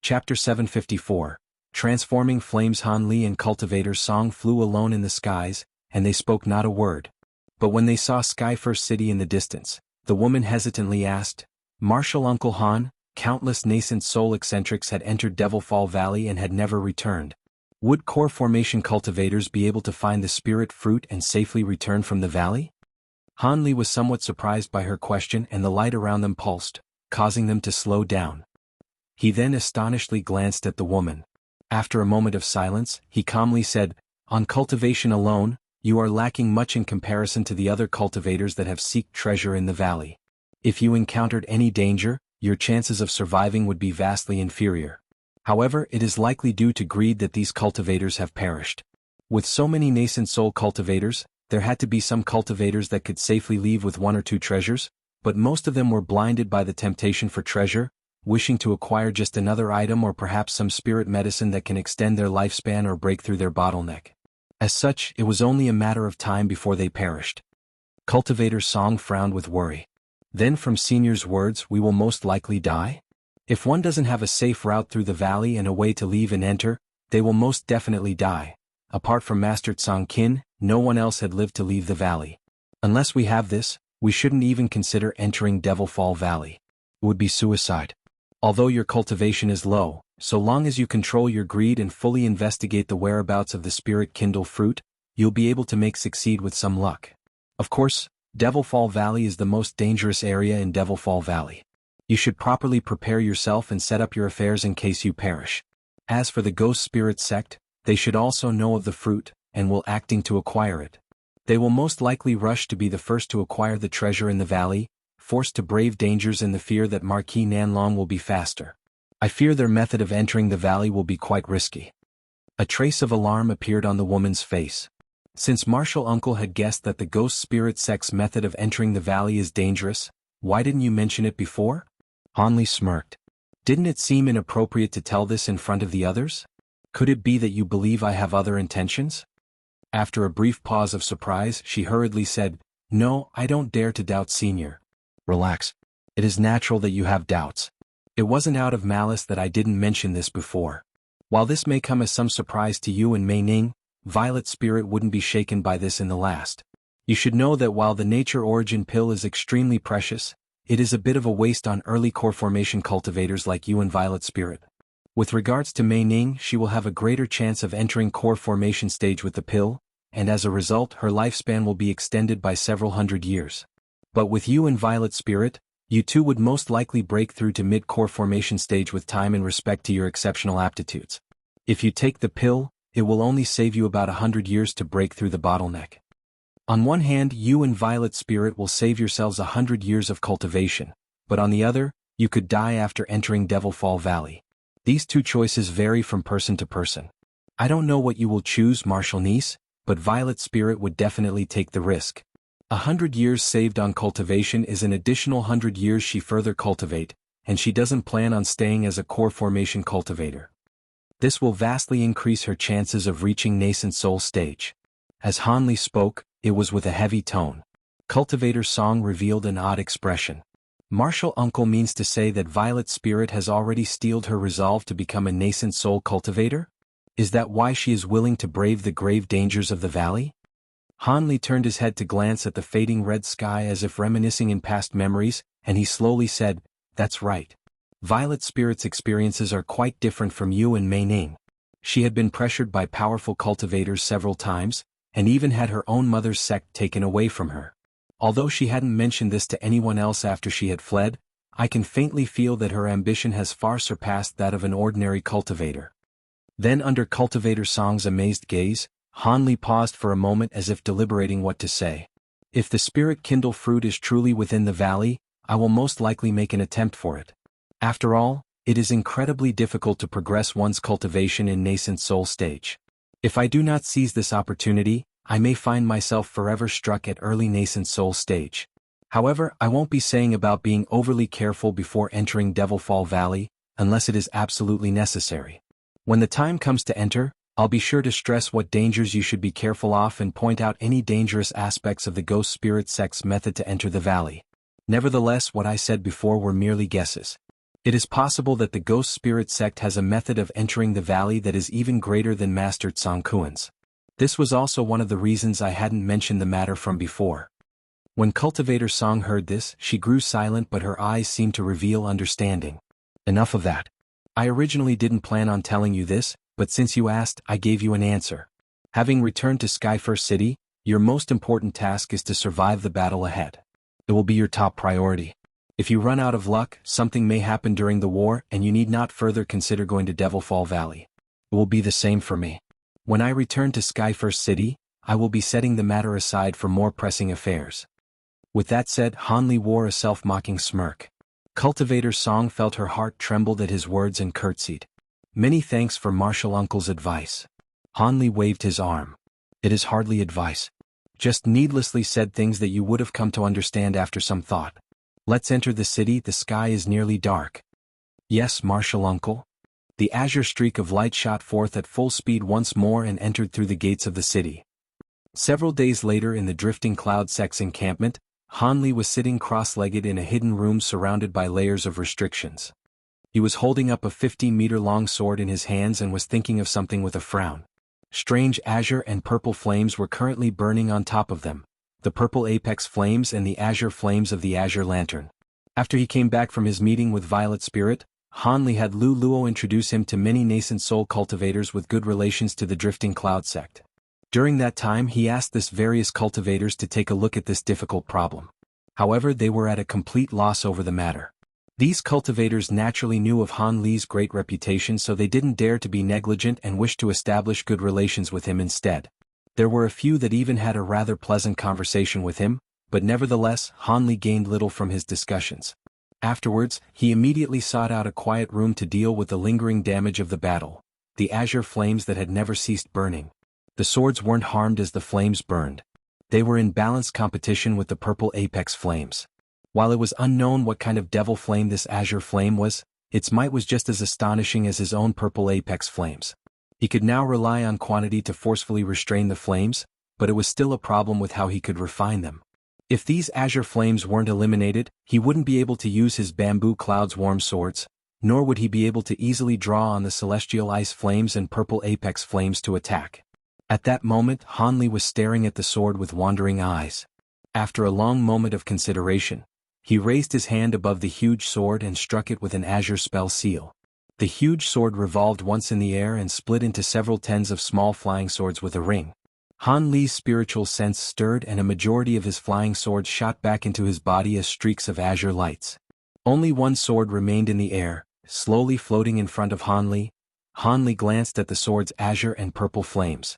Chapter 754. Transforming Flames. Han Li and Cultivator's Song flew alone in the skies, and they spoke not a word. But when they saw Skyfirst City in the distance, the woman hesitantly asked, "Marshal Uncle Han, countless nascent soul eccentrics had entered Devilfall Valley and had never returned. Would core formation cultivators be able to find the spirit fruit and safely return from the valley?" Han Li was somewhat surprised by her question, and the light around them pulsed, causing them to slow down. He then astonishedly glanced at the woman. After a moment of silence, he calmly said, "On cultivation alone, you are lacking much in comparison to the other cultivators that have sought treasure in the valley. If you encountered any danger, your chances of surviving would be vastly inferior. However, it is likely due to greed that these cultivators have perished. With so many nascent soul cultivators, there had to be some cultivators that could safely leave with one or two treasures, but most of them were blinded by the temptation for treasure, wishing to acquire just another item or perhaps some spirit medicine that can extend their lifespan or break through their bottleneck. As such, it was only a matter of time before they perished." Cultivator's Song frowned with worry. "Then from Senior's words, we will most likely die? If one doesn't have a safe route through the valley and a way to leave and enter, they will most definitely die. Apart from Master Tsang Kin, no one else had lived to leave the valley. Unless we have this, we shouldn't even consider entering Devilfall Valley. It would be suicide. Although your cultivation is low, so long as you control your greed and fully investigate the whereabouts of the spirit kindle fruit, you'll be able to make succeed with some luck. Of course, Devilfall Valley is the most dangerous area in Devilfall Valley. You should properly prepare yourself and set up your affairs in case you perish. As for the Ghost Spirit Sect, they should also know of the fruit, and will acting to acquire it. They will most likely rush to be the first to acquire the treasure in the valley, forced to brave dangers in the fear that Marquis Nanlong will be faster. I fear their method of entering the valley will be quite risky." A trace of alarm appeared on the woman's face. Since Marshal Uncle had guessed that the Ghost Spirit Sect's method of entering the valley is dangerous, why didn't you mention it before? Han Li smirked. "Didn't it seem inappropriate to tell this in front of the others? Could it be that you believe I have other intentions?" After a brief pause of surprise, she hurriedly said, "No, I don't dare to doubt Senior." "Relax. It is natural that you have doubts. It wasn't out of malice that I didn't mention this before. While this may come as some surprise to you and Mei Ning, Violet Spirit wouldn't be shaken by this in the last. You should know that while the Nature Origin Pill is extremely precious, it is a bit of a waste on early core formation cultivators like you and Violet Spirit. With regards to Mei Ning, she will have a greater chance of entering core formation stage with the pill, and as a result her lifespan will be extended by several hundred years. But with you and Violet Spirit, you two would most likely break through to mid-core formation stage with time in respect to your exceptional aptitudes. If you take the pill, it will only save you about 100 years to break through the bottleneck. On one hand, you and Violet Spirit will save yourselves 100 years of cultivation, but on the other, you could die after entering Devilfall Valley. These two choices vary from person to person. I don't know what you will choose, Marshal Niece, but Violet Spirit would definitely take the risk. 100 years saved on cultivation is an additional 100 years she further cultivate, and she doesn't plan on staying as a core formation cultivator. This will vastly increase her chances of reaching nascent soul stage. As Han Li spoke, it was with a heavy tone. Cultivator's Song revealed an odd expression. Marshal Uncle means to say that Violet Spirit has already steeled her resolve to become a nascent soul cultivator? Is that why she is willing to brave the grave dangers of the valley? Han Li turned his head to glance at the fading red sky as if reminiscing in past memories, and he slowly said, "That's right. Violet Spirit's experiences are quite different from you and Mei Ning. She had been pressured by powerful cultivators several times, and even had her own mother's sect taken away from her. Although she hadn't mentioned this to anyone else after she had fled, I can faintly feel that her ambition has far surpassed that of an ordinary cultivator." Then under Cultivator Song's amazed gaze, Han Li paused for a moment as if deliberating what to say. "If the spirit kindle fruit is truly within the valley, I will most likely make an attempt for it. After all, it is incredibly difficult to progress one's cultivation in nascent soul stage. If I do not seize this opportunity, I may find myself forever stuck at early nascent soul stage. However, I won't be saying about being overly careful before entering Devilfall Valley, unless it is absolutely necessary. When the time comes to enter, I'll be sure to stress what dangers you should be careful of and point out any dangerous aspects of the Ghost Spirit Sect's method to enter the valley. Nevertheless, what I said before were merely guesses. It is possible that the ghost spirit sect has a method of entering the valley that is even greater than Master Tsongkuan's. This was also one of the reasons I hadn't mentioned the matter from before. When Cultivator Song heard this, she grew silent, but her eyes seemed to reveal understanding. Enough of that. I originally didn't plan on telling you this, but since you asked, I gave you an answer. Having returned to Skyfirst City, your most important task is to survive the battle ahead. It will be your top priority. If you run out of luck, something may happen during the war and you need not further consider going to Devilfall Valley. It will be the same for me. When I return to Skyfirst City, I will be setting the matter aside for more pressing affairs. With that said, Hanli wore a self-mocking smirk. Cultivator Song felt her heart trembled at his words and curtsied. Many thanks for Martial Uncle's advice. Hanli waved his arm. It is hardly advice. Just needlessly said things that you would have come to understand after some thought. Let's enter the city, the sky is nearly dark. Yes, Martial Uncle. The azure streak of light shot forth at full speed once more and entered through the gates of the city. Several days later in the Drifting Cloud Sect's encampment, Hanli was sitting cross-legged in a hidden room surrounded by layers of restrictions. He was holding up a 50-meter-long sword in his hands and was thinking of something with a frown. Strange azure and purple flames were currently burning on top of them, the purple apex flames and the azure flames of the azure lantern. After he came back from his meeting with Violet Spirit, Hanli had Lu Luo introduce him to many nascent soul cultivators with good relations to the Drifting Cloud Sect. During that time he asked this various cultivators to take a look at this difficult problem. However, they were at a complete loss over the matter. These cultivators naturally knew of Han Li's great reputation, so they didn't dare to be negligent and wished to establish good relations with him instead. There were a few that even had a rather pleasant conversation with him, but nevertheless, Han Li gained little from his discussions. Afterwards, he immediately sought out a quiet room to deal with the lingering damage of the battle, the azure flames that had never ceased burning. The swords weren't harmed as the flames burned. They were in balanced competition with the purple apex flames. While it was unknown what kind of devil flame this azure flame was, its might was just as astonishing as his own purple apex flames. He could now rely on quantity to forcefully restrain the flames, but it was still a problem with how he could refine them. If these azure flames weren't eliminated, he wouldn't be able to use his bamboo cloud's warm swords, nor would he be able to easily draw on the celestial ice flames and purple apex flames to attack. At that moment, Hanli was staring at the sword with wandering eyes. After a long moment of consideration, he raised his hand above the huge sword and struck it with an azure spell seal. The huge sword revolved once in the air and split into several tens of small flying swords with a ring. Han Li's spiritual sense stirred and a majority of his flying swords shot back into his body as streaks of azure lights. Only one sword remained in the air, slowly floating in front of Han Li. Han Li glanced at the sword's azure and purple flames.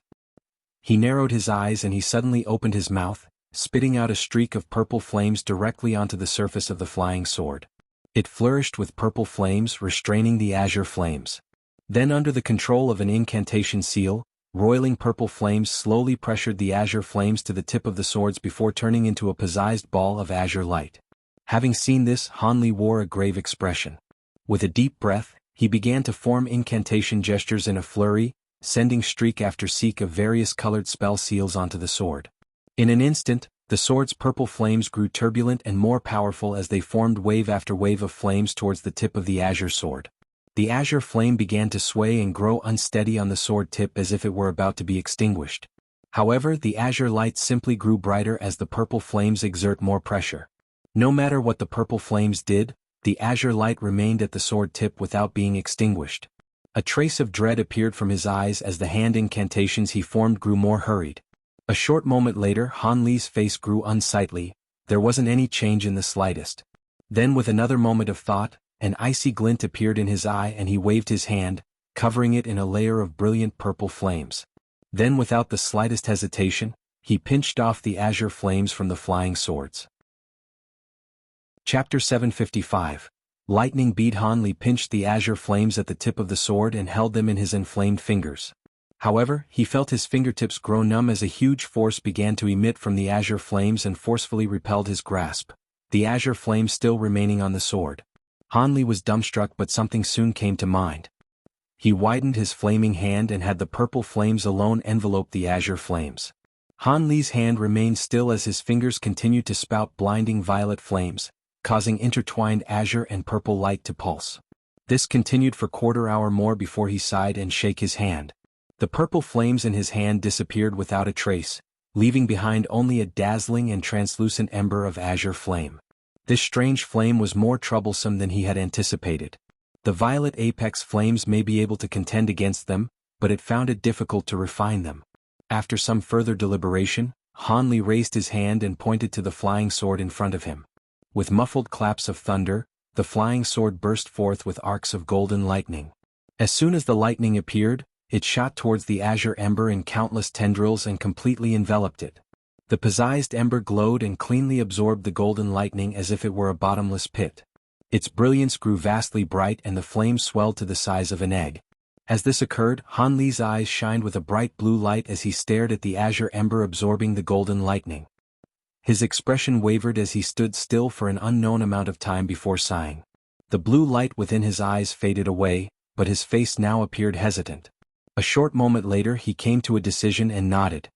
He narrowed his eyes and he suddenly opened his mouth, spitting out a streak of purple flames directly onto the surface of the flying sword. It flourished with purple flames, restraining the azure flames. Then, under the control of an incantation seal, roiling purple flames slowly pressured the azure flames to the tip of the swords before turning into a possessed ball of azure light. Having seen this, Han Li wore a grave expression. With a deep breath, he began to form incantation gestures in a flurry, sending streak after streak of various colored spell seals onto the sword. In an instant, the sword's purple flames grew turbulent and more powerful as they formed wave after wave of flames towards the tip of the azure sword. The azure flame began to sway and grow unsteady on the sword tip as if it were about to be extinguished. However, the azure light simply grew brighter as the purple flames exert more pressure. No matter what the purple flames did, the azure light remained at the sword tip without being extinguished. A trace of dread appeared from his eyes as the hand incantations he formed grew more hurried. A short moment later, Han Li's face grew unsightly. There wasn't any change in the slightest. Then, with another moment of thought, an icy glint appeared in his eye and he waved his hand, covering it in a layer of brilliant purple flames. Then, without the slightest hesitation, he pinched off the azure flames from the flying swords. Chapter 755. Lightning Bead. Han Li pinched the azure flames at the tip of the sword and held them in his inflamed fingers. However, he felt his fingertips grow numb as a huge force began to emit from the azure flames and forcefully repelled his grasp, the azure flame still remaining on the sword. Han Li was dumbstruck, but something soon came to mind. He widened his flaming hand and had the purple flames alone envelope the azure flames. Han Li's hand remained still as his fingers continued to spout blinding violet flames, causing intertwined azure and purple light to pulse. This continued for quarter-hour more before he sighed and shook his hand. The purple flames in his hand disappeared without a trace, leaving behind only a dazzling and translucent ember of azure flame. This strange flame was more troublesome than he had anticipated. The violet apex flames may be able to contend against them, but it found it difficult to refine them. After some further deliberation, Hanli raised his hand and pointed to the flying sword in front of him. With muffled claps of thunder, the flying sword burst forth with arcs of golden lightning. As soon as the lightning appeared, it shot towards the azure ember in countless tendrils and completely enveloped it. The possessed ember glowed and cleanly absorbed the golden lightning as if it were a bottomless pit. Its brilliance grew vastly bright and the flames swelled to the size of an egg. As this occurred, Hanli's eyes shined with a bright blue light as he stared at the azure ember absorbing the golden lightning. His expression wavered as he stood still for an unknown amount of time before sighing. The blue light within his eyes faded away, but his face now appeared hesitant. A short moment later he came to a decision and nodded.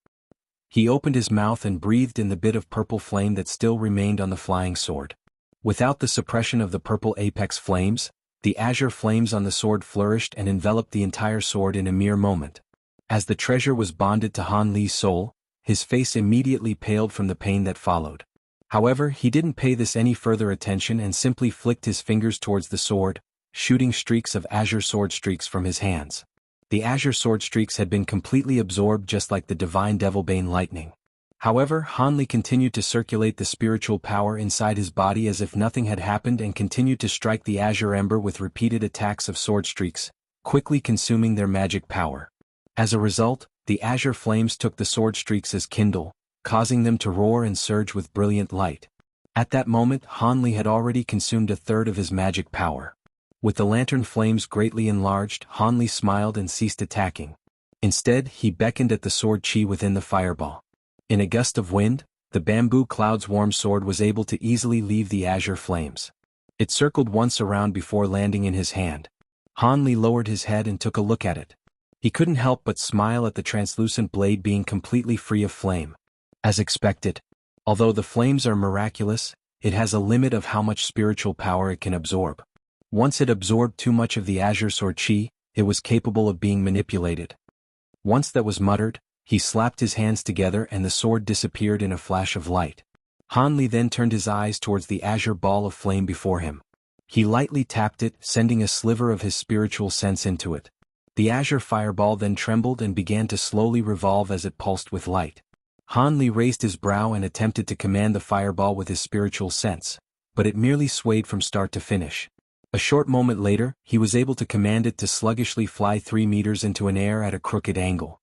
He opened his mouth and breathed in the bit of purple flame that still remained on the flying sword. Without the suppression of the purple apex flames, the azure flames on the sword flourished and enveloped the entire sword in a mere moment. As the treasure was bonded to Han Li's soul, his face immediately paled from the pain that followed. However, he didn't pay this any further attention and simply flicked his fingers towards the sword, shooting streaks of azure sword streaks from his hands. The azure sword streaks had been completely absorbed just like the divine Devilbane lightning. However, Hanli continued to circulate the spiritual power inside his body as if nothing had happened and continued to strike the azure ember with repeated attacks of sword streaks, quickly consuming their magic power. As a result, the azure flames took the sword streaks as kindle, causing them to roar and surge with brilliant light. At that moment, Hanli had already consumed a third of his magic power. With the lantern flames greatly enlarged, Hanli smiled and ceased attacking. Instead, he beckoned at the sword chi within the fireball. In a gust of wind, the bamboo cloud's warm sword was able to easily leave the azure flames. It circled once around before landing in his hand. Hanli lowered his head and took a look at it. He couldn't help but smile at the translucent blade being completely free of flame. As expected, although the flames are miraculous, it has a limit of how much spiritual power it can absorb. Once it absorbed too much of the azure sword chi, it was capable of being manipulated. Once that was muttered, he slapped his hands together and the sword disappeared in a flash of light. Hanli then turned his eyes towards the azure ball of flame before him. He lightly tapped it, sending a sliver of his spiritual sense into it. The azure fireball then trembled and began to slowly revolve as it pulsed with light. Hanli raised his brow and attempted to command the fireball with his spiritual sense, but it merely swayed from start to finish. A short moment later, he was able to command it to sluggishly fly 3 meters into an air at a crooked angle.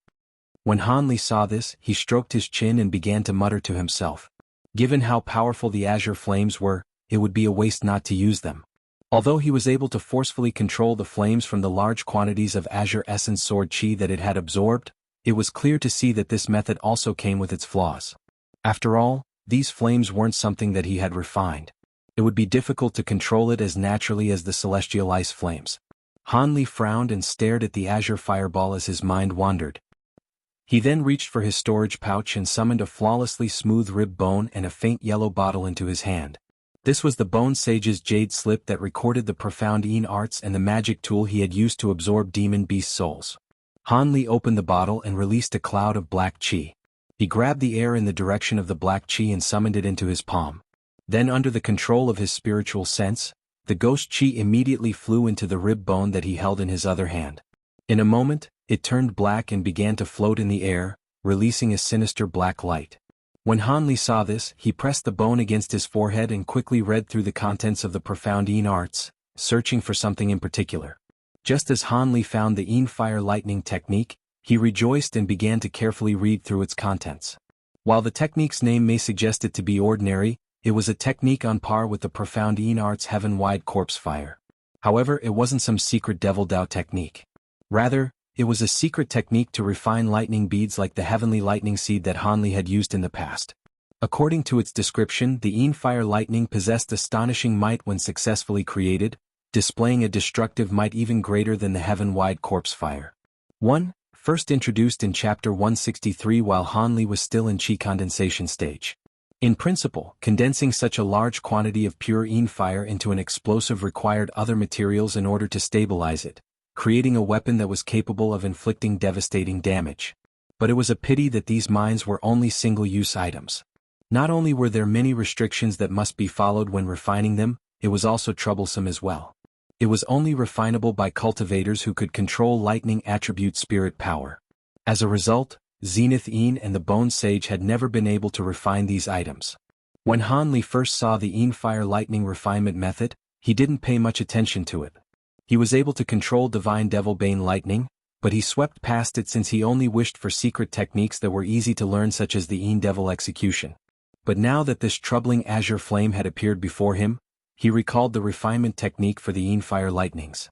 When Hanli saw this, he stroked his chin and began to mutter to himself. Given how powerful the azure flames were, it would be a waste not to use them. Although he was able to forcefully control the flames from the large quantities of azure essence sword chi that it had absorbed, it was clear to see that this method also came with its flaws. After all, these flames weren't something that he had refined. It would be difficult to control it as naturally as the celestial ice flames. Hanli frowned and stared at the azure fireball as his mind wandered. He then reached for his storage pouch and summoned a flawlessly smooth rib bone and a faint yellow bottle into his hand. This was the Bone Sage's jade slip that recorded the profound Een arts and the magic tool he had used to absorb demon beast souls. Hanli opened the bottle and released a cloud of black chi. He grabbed the air in the direction of the black chi and summoned it into his palm. Then under the control of his spiritual sense, the ghost chi immediately flew into the rib bone that he held in his other hand. In a moment, it turned black and began to float in the air, releasing a sinister black light. When Hanli saw this, he pressed the bone against his forehead and quickly read through the contents of the profound Een arts, searching for something in particular. Just as Hanli found the Een fire lightning technique, he rejoiced and began to carefully read through its contents. While the technique's name may suggest it to be ordinary, it was a technique on par with the profound Een arts heaven-wide corpse fire. However, it wasn't some secret devil Dao technique. Rather, it was a secret technique to refine lightning beads like the heavenly lightning seed that Hanli had used in the past. According to its description, the Een fire lightning possessed astonishing might when successfully created, displaying a destructive might even greater than the heaven-wide corpse fire. 1. First introduced in Chapter 163 while Hanli was still in chi condensation stage. In principle, condensing such a large quantity of pure Yin fire into an explosive required other materials in order to stabilize it, creating a weapon that was capable of inflicting devastating damage. But it was a pity that these mines were only single-use items. Not only were there many restrictions that must be followed when refining them, it was also troublesome as well. It was only refinable by cultivators who could control lightning attribute spirit power. As a result, Zenith Yin and the Bone Sage had never been able to refine these items. When Han Li first saw the Yin Fire Lightning refinement method, he didn't pay much attention to it. He was able to control Divine Devil Bane Lightning, but he swept past it since he only wished for secret techniques that were easy to learn, such as the Yin Devil Execution. But now that this troubling azure flame had appeared before him, he recalled the refinement technique for the Yin Fire Lightnings.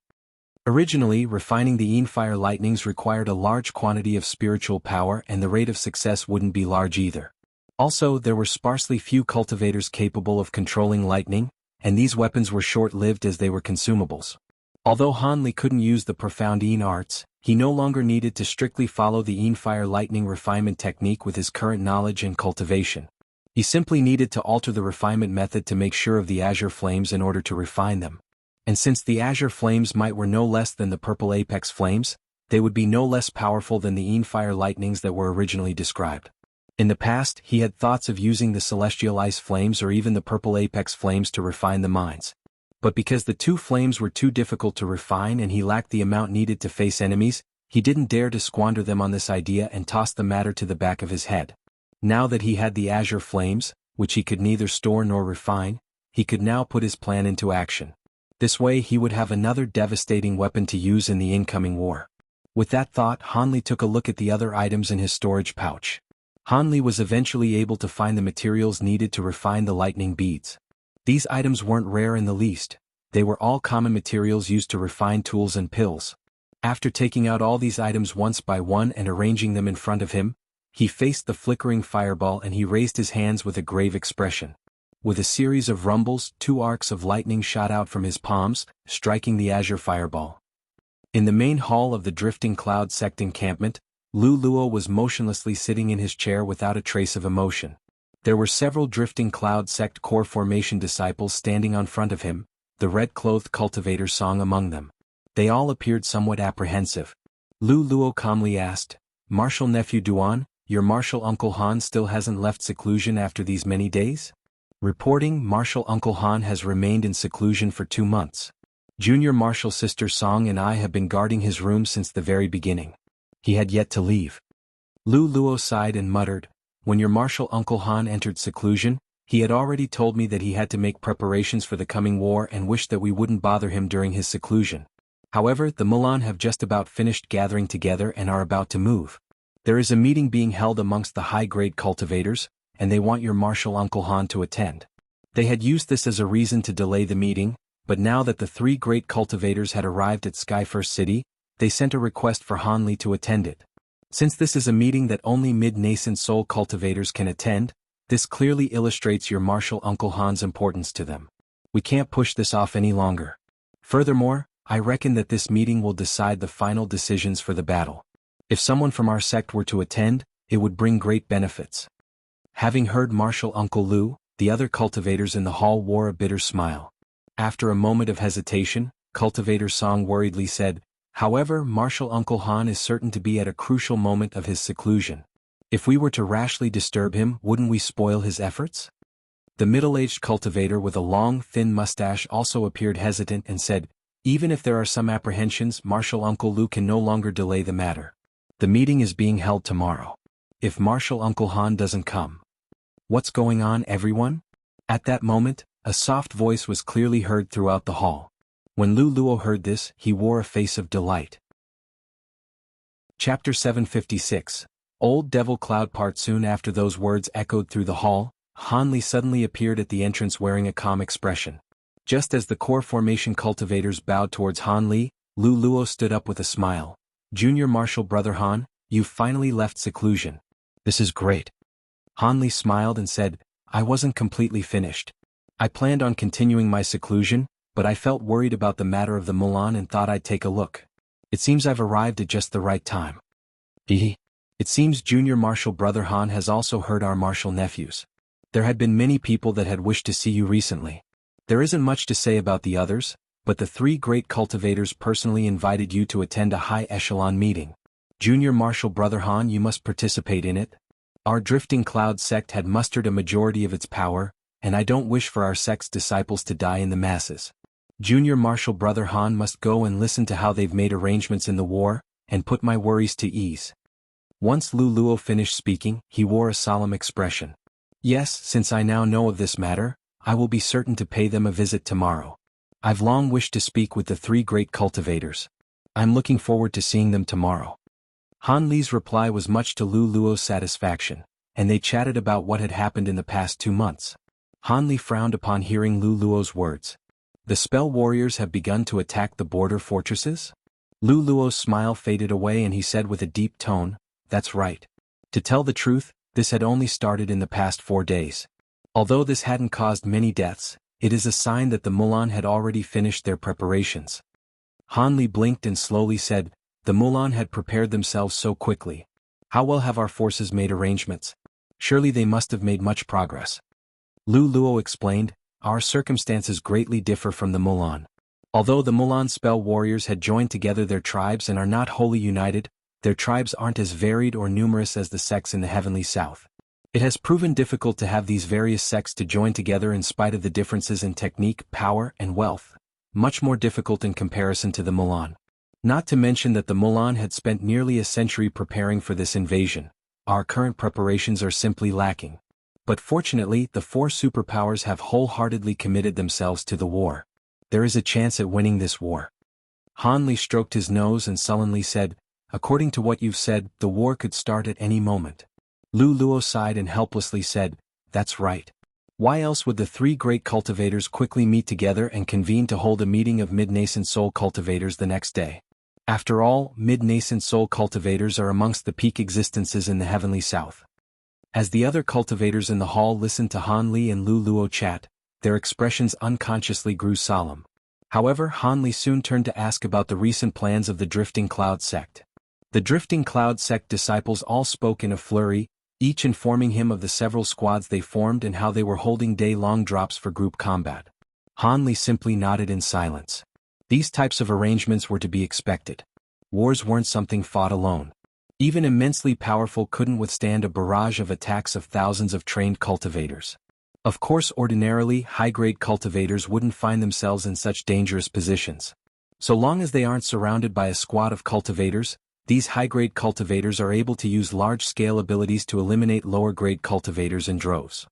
Originally, refining the Yin Fire Lightnings required a large quantity of spiritual power, and the rate of success wouldn't be large either. Also, there were sparsely few cultivators capable of controlling lightning, and these weapons were short-lived as they were consumables. Although Han Li couldn't use the profound Yin arts, he no longer needed to strictly follow the Yin Fire Lightning refinement technique with his current knowledge and cultivation. He simply needed to alter the refinement method to make sure of the azure flames in order to refine them. And since the azure flames were no less than the purple apex flames, they would be no less powerful than the Yin Fire Lightnings that were originally described. In the past, he had thoughts of using the celestial ice flames or even the purple apex flames to refine the mines. But because the two flames were too difficult to refine and he lacked the amount needed to face enemies, he didn't dare to squander them on this idea and tossed the matter to the back of his head. Now that he had the azure flames, which he could neither store nor refine, he could now put his plan into action. This way he would have another devastating weapon to use in the incoming war. With that thought, Han Li took a look at the other items in his storage pouch. Han Li was eventually able to find the materials needed to refine the lightning beads. These items weren't rare in the least. They were all common materials used to refine tools and pills. After taking out all these items once by one and arranging them in front of him, he faced the flickering fireball and he raised his hands with a grave expression. With a series of rumbles, 2 arcs of lightning shot out from his palms, striking the azure fireball. In the main hall of the Drifting Cloud Sect encampment, Lu Luo was motionlessly sitting in his chair without a trace of emotion. There were several Drifting Cloud Sect core formation disciples standing on front of him, the red-clothed cultivator Song among them. They all appeared somewhat apprehensive. Lu Luo calmly asked, "Martial Nephew Duan, your martial Uncle Han still hasn't left seclusion after these many days?" Reporting, Martial Uncle Han has remained in seclusion for 2 months. Junior Martial Sister Song and I have been guarding his room since the very beginning. He had yet to leave. Lu Luo sighed and muttered, "When your Martial Uncle Han entered seclusion, he had already told me that he had to make preparations for the coming war and wished that we wouldn't bother him during his seclusion. However, the Mulan have just about finished gathering together and are about to move. There is a meeting being held amongst the high-grade cultivators, and they want your Martial Uncle Han to attend." They had used this as a reason to delay the meeting, but now that the 3 great cultivators had arrived at Skyfirst City, they sent a request for Han Li to attend it. Since this is a meeting that only mid-nascent soul cultivators can attend, this clearly illustrates your Martial Uncle Han's importance to them. We can't push this off any longer. Furthermore, I reckon that this meeting will decide the final decisions for the battle. If someone from our sect were to attend, it would bring great benefits. Having heard Martial Uncle Lu, the other cultivators in the hall wore a bitter smile. After a moment of hesitation, Cultivator Song worriedly said, "However, Martial Uncle Han is certain to be at a crucial moment of his seclusion. If we were to rashly disturb him, wouldn't we spoil his efforts?" The middle-aged cultivator with a long, thin mustache also appeared hesitant and said, "Even if there are some apprehensions, Martial Uncle Lu can no longer delay the matter. The meeting is being held tomorrow. If Martial Uncle Han doesn't come, what's going on, everyone?" At that moment, a soft voice was clearly heard throughout the hall. When Lu Luo heard this, he wore a face of delight. Chapter 756. Old Devil Cloud Part. Soon after those words echoed through the hall, Han Li suddenly appeared at the entrance wearing a calm expression. Just as the core formation cultivators bowed towards Han Li, Lu Luo stood up with a smile. "Junior Martial Brother Han, you've finally left seclusion. This is great." Han Li smiled and said, "I wasn't completely finished. I planned on continuing my seclusion, but I felt worried about the matter of the Mulan and thought I'd take a look. It seems I've arrived at just the right time." It seems Junior Martial Brother Han has also heard our martial nephews. There had been many people that had wished to see you recently. There isn't much to say about the others, but the three great cultivators personally invited you to attend a high-echelon meeting. Junior Marshal Brother Han, you must participate in it. Our Drifting Cloud sect had mustered a majority of its power, and I don't wish for our sect's disciples to die in the masses. Junior Marshal Brother Han must go and listen to how they've made arrangements in the war, and put my worries to ease. Once Lu Luo finished speaking, he wore a solemn expression. Yes, since I now know of this matter, I will be certain to pay them a visit tomorrow. I've long wished to speak with the three great cultivators. I'm looking forward to seeing them tomorrow. Han Li's reply was much to Lu Luo's satisfaction, and they chatted about what had happened in the past 2 months. Han Li frowned upon hearing Lu Luo's words. The spell warriors have begun to attack the border fortresses? Lu Luo's smile faded away and he said with a deep tone, That's right. To tell the truth, this had only started in the past 4 days. Although this hadn't caused many deaths, it is a sign that the Mulan had already finished their preparations. Han Li blinked and slowly said, The Mulan had prepared themselves so quickly. How well have our forces made arrangements? Surely they must have made much progress. Lu Luo explained, Our circumstances greatly differ from the Mulan. Although the Mulan spell warriors had joined together their tribes and are not wholly united, their tribes aren't as varied or numerous as the sects in the Heavenly South. It has proven difficult to have these various sects to join together in spite of the differences in technique, power, and wealth, much more difficult in comparison to the Mulan. Not to mention that the Mulan had spent nearly a century preparing for this invasion. Our current preparations are simply lacking. But fortunately, the 4 superpowers have wholeheartedly committed themselves to the war. There is a chance at winning this war. Han Li stroked his nose and sullenly said, According to what you've said, the war could start at any moment. Lu Luo sighed and helplessly said, That's right. Why else would the 3 great cultivators quickly meet together and convene to hold a meeting of mid-nascent soul cultivators the next day? After all, mid-nascent soul cultivators are amongst the peak existences in the Heavenly South. As the other cultivators in the hall listened to Han Li and Lu Luo chat, their expressions unconsciously grew solemn. However, Han Li soon turned to ask about the recent plans of the Drifting Cloud sect. The Drifting Cloud sect disciples all spoke in a flurry, each informing him of the several squads they formed and how they were holding day-long drops for group combat. Han Li simply nodded in silence. These types of arrangements were to be expected. Wars weren't something fought alone. Even immensely powerful couldn't withstand a barrage of attacks of thousands of trained cultivators. Of course, ordinarily, high-grade cultivators wouldn't find themselves in such dangerous positions. So long as they aren't surrounded by a squad of cultivators, these high-grade cultivators are able to use large-scale abilities to eliminate lower-grade cultivators in droves.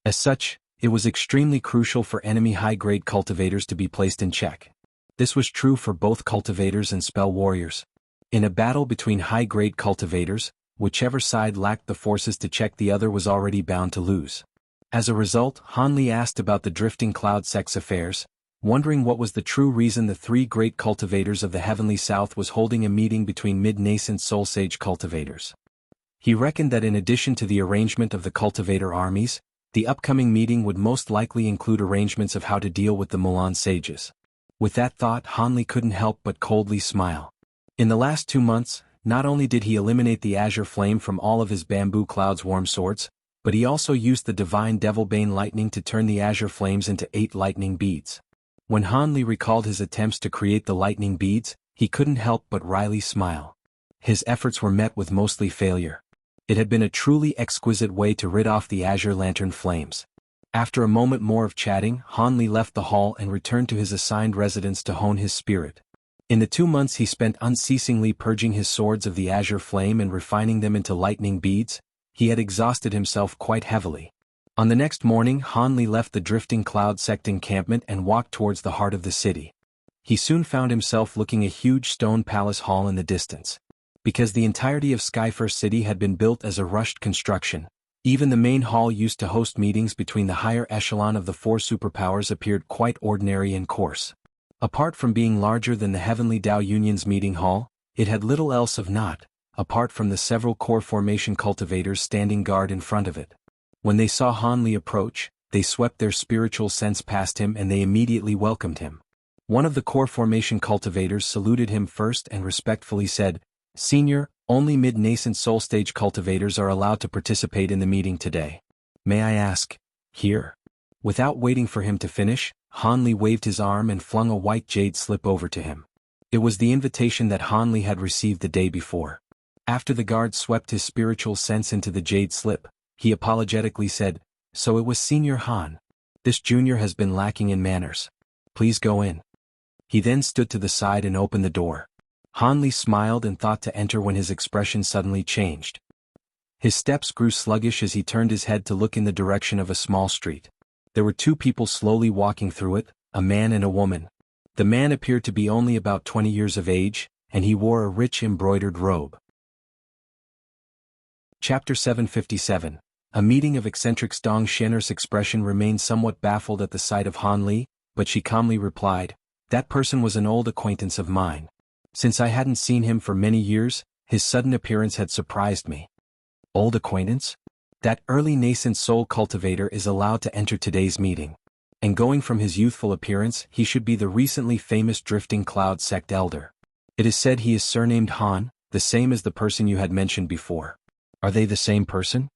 As such, it was extremely crucial for enemy high-grade cultivators to be placed in check. This was true for both cultivators and spell warriors. In a battle between high-grade cultivators, whichever side lacked the forces to check the other was already bound to lose. As a result, Han Li asked about the Drifting Cloud sect's affairs, wondering what was the true reason the 3 great cultivators of the Heavenly South was holding a meeting between mid-nascent soul sage cultivators. He reckoned that in addition to the arrangement of the cultivator armies, the upcoming meeting would most likely include arrangements of how to deal with the Mulan sages. With that thought, Han Li couldn't help but coldly smile. In the last 2 months, not only did he eliminate the azure flame from all of his bamboo cloud's warm swords, but he also used the divine Devilbane lightning to turn the azure flames into 8 lightning beads. When Han Li recalled his attempts to create the lightning beads, he couldn't help but wryly smile. His efforts were met with mostly failure. It had been a truly exquisite way to rid off the azure lantern flames. After a moment more of chatting, Han Li left the hall and returned to his assigned residence to hone his spirit. In the 2 months he spent unceasingly purging his swords of the azure flame and refining them into lightning beads, he had exhausted himself quite heavily. On the next morning, Han Li left the Drifting Cloud sect encampment and walked towards the heart of the city. He soon found himself looking a huge stone palace hall in the distance. Because the entirety of Skyfirst City had been built as a rushed construction, even the main hall used to host meetings between the higher echelon of the 4 superpowers appeared quite ordinary and coarse. Apart from being larger than the Heavenly Dao Union's meeting hall, it had little else of note, apart from the several core formation cultivators standing guard in front of it. When they saw Han Li approach, they swept their spiritual sense past him and they immediately welcomed him. One of the core formation cultivators saluted him first and respectfully said, Senior, only mid-nascent soul stage cultivators are allowed to participate in the meeting today. May I ask, here? Without waiting for him to finish, Han Li waved his arm and flung a white jade slip over to him. It was the invitation that Han Li had received the day before. After the guard swept his spiritual sense into the jade slip, he apologetically said, "So it was Senior Han. This junior has been lacking in manners. Please go in." He then stood to the side and opened the door. Han Li smiled and thought to enter when his expression suddenly changed. His steps grew sluggish as he turned his head to look in the direction of a small street. There were two people slowly walking through it, a man and a woman. The man appeared to be only about 20 years of age, and he wore a rich embroidered robe. Chapter 757. A meeting of eccentrics. Dong Xian'er's expression remained somewhat baffled at the sight of Han Li, but she calmly replied, "That person was an old acquaintance of mine. Since I hadn't seen him for many years, his sudden appearance had surprised me." Old acquaintance? That early nascent soul cultivator is allowed to enter today's meeting. And going from his youthful appearance, he should be the recently famous Drifting Cloud sect elder. It is said he is surnamed Han, the same as the person you had mentioned before. Are they the same person?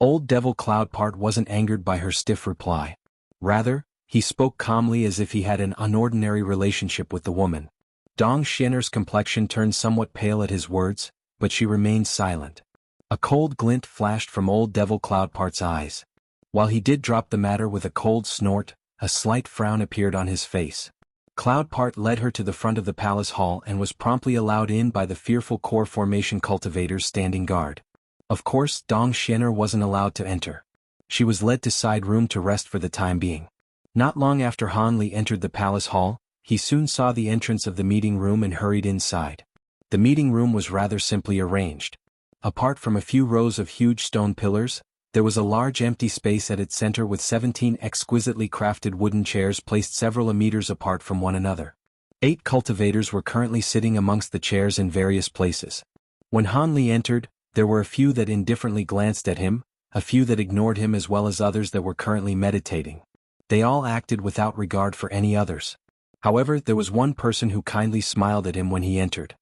Old Devil Cloudpart wasn't angered by her stiff reply. Rather, he spoke calmly as if he had an unordinary relationship with the woman. Dong Xian'er's complexion turned somewhat pale at his words, but she remained silent. A cold glint flashed from Old Devil Cloudpart's eyes. While he did drop the matter with a cold snort, a slight frown appeared on his face. Cloudpart led her to the front of the palace hall and was promptly allowed in by the fearful core formation cultivators standing guard. Of course, Dong Xian'er wasn't allowed to enter. She was led to side room to rest for the time being. Not long after Han Li entered the palace hall, he soon saw the entrance of the meeting room and hurried inside. The meeting room was rather simply arranged. Apart from a few rows of huge stone pillars, there was a large empty space at its center with 17 exquisitely crafted wooden chairs placed several meters apart from one another. 8 cultivators were currently sitting amongst the chairs in various places. When Han Li entered, there were a few that indifferently glanced at him, a few that ignored him, as well as others that were currently meditating. They all acted without regard for any others. However, there was one person who kindly smiled at him when he entered.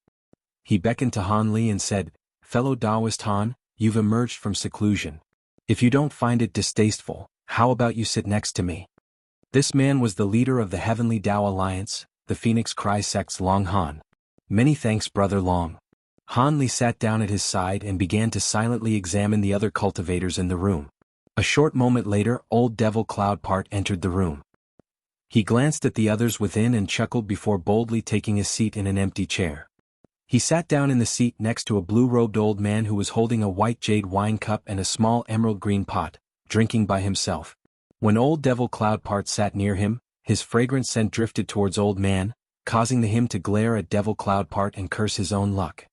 He beckoned to Han Li and said, "Fellow Taoist Han, you've emerged from seclusion. If you don't find it distasteful, how about you sit next to me?" This man was the leader of the Heavenly Tao Alliance, the Phoenix Cry sect's Long Han. "Many thanks, Brother Long." Han Li sat down at his side and began to silently examine the other cultivators in the room. A short moment later, Old Devil Cloudpart entered the room. He glanced at the others within and chuckled before boldly taking a seat in an empty chair. He sat down in the seat next to a blue-robed old man who was holding a white jade wine cup and a small emerald green pot, drinking by himself. When Old Devil Cloudpart sat near him, his fragrant scent drifted towards Old Man, causing him to glare at Devil Cloudpart and curse his own luck.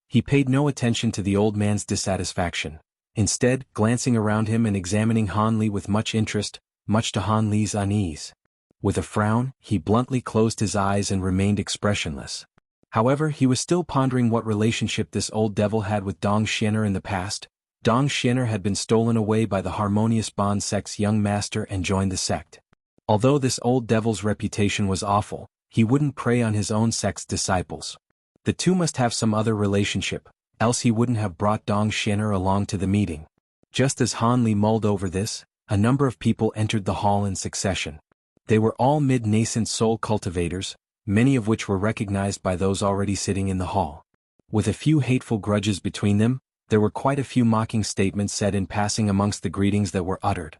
He paid no attention to the old man's dissatisfaction, instead glancing around him and examining Han Li with much interest, much to Han Li's unease. With a frown, he bluntly closed his eyes and remained expressionless. However, he was still pondering what relationship this old devil had with Dong Xian'er in the past. Dong Xian'er had been stolen away by the Harmonious Bond sect's young master and joined the sect. Although this old devil's reputation was awful, he wouldn't prey on his own sect's disciples. The two must have some other relationship, else he wouldn't have brought Dong Xian'er along to the meeting. Just as Han Li mulled over this, a number of people entered the hall in succession. They were all mid-nascent soul cultivators, many of which were recognized by those already sitting in the hall. With a few hateful grudges between them, there were quite a few mocking statements said in passing amongst the greetings that were uttered.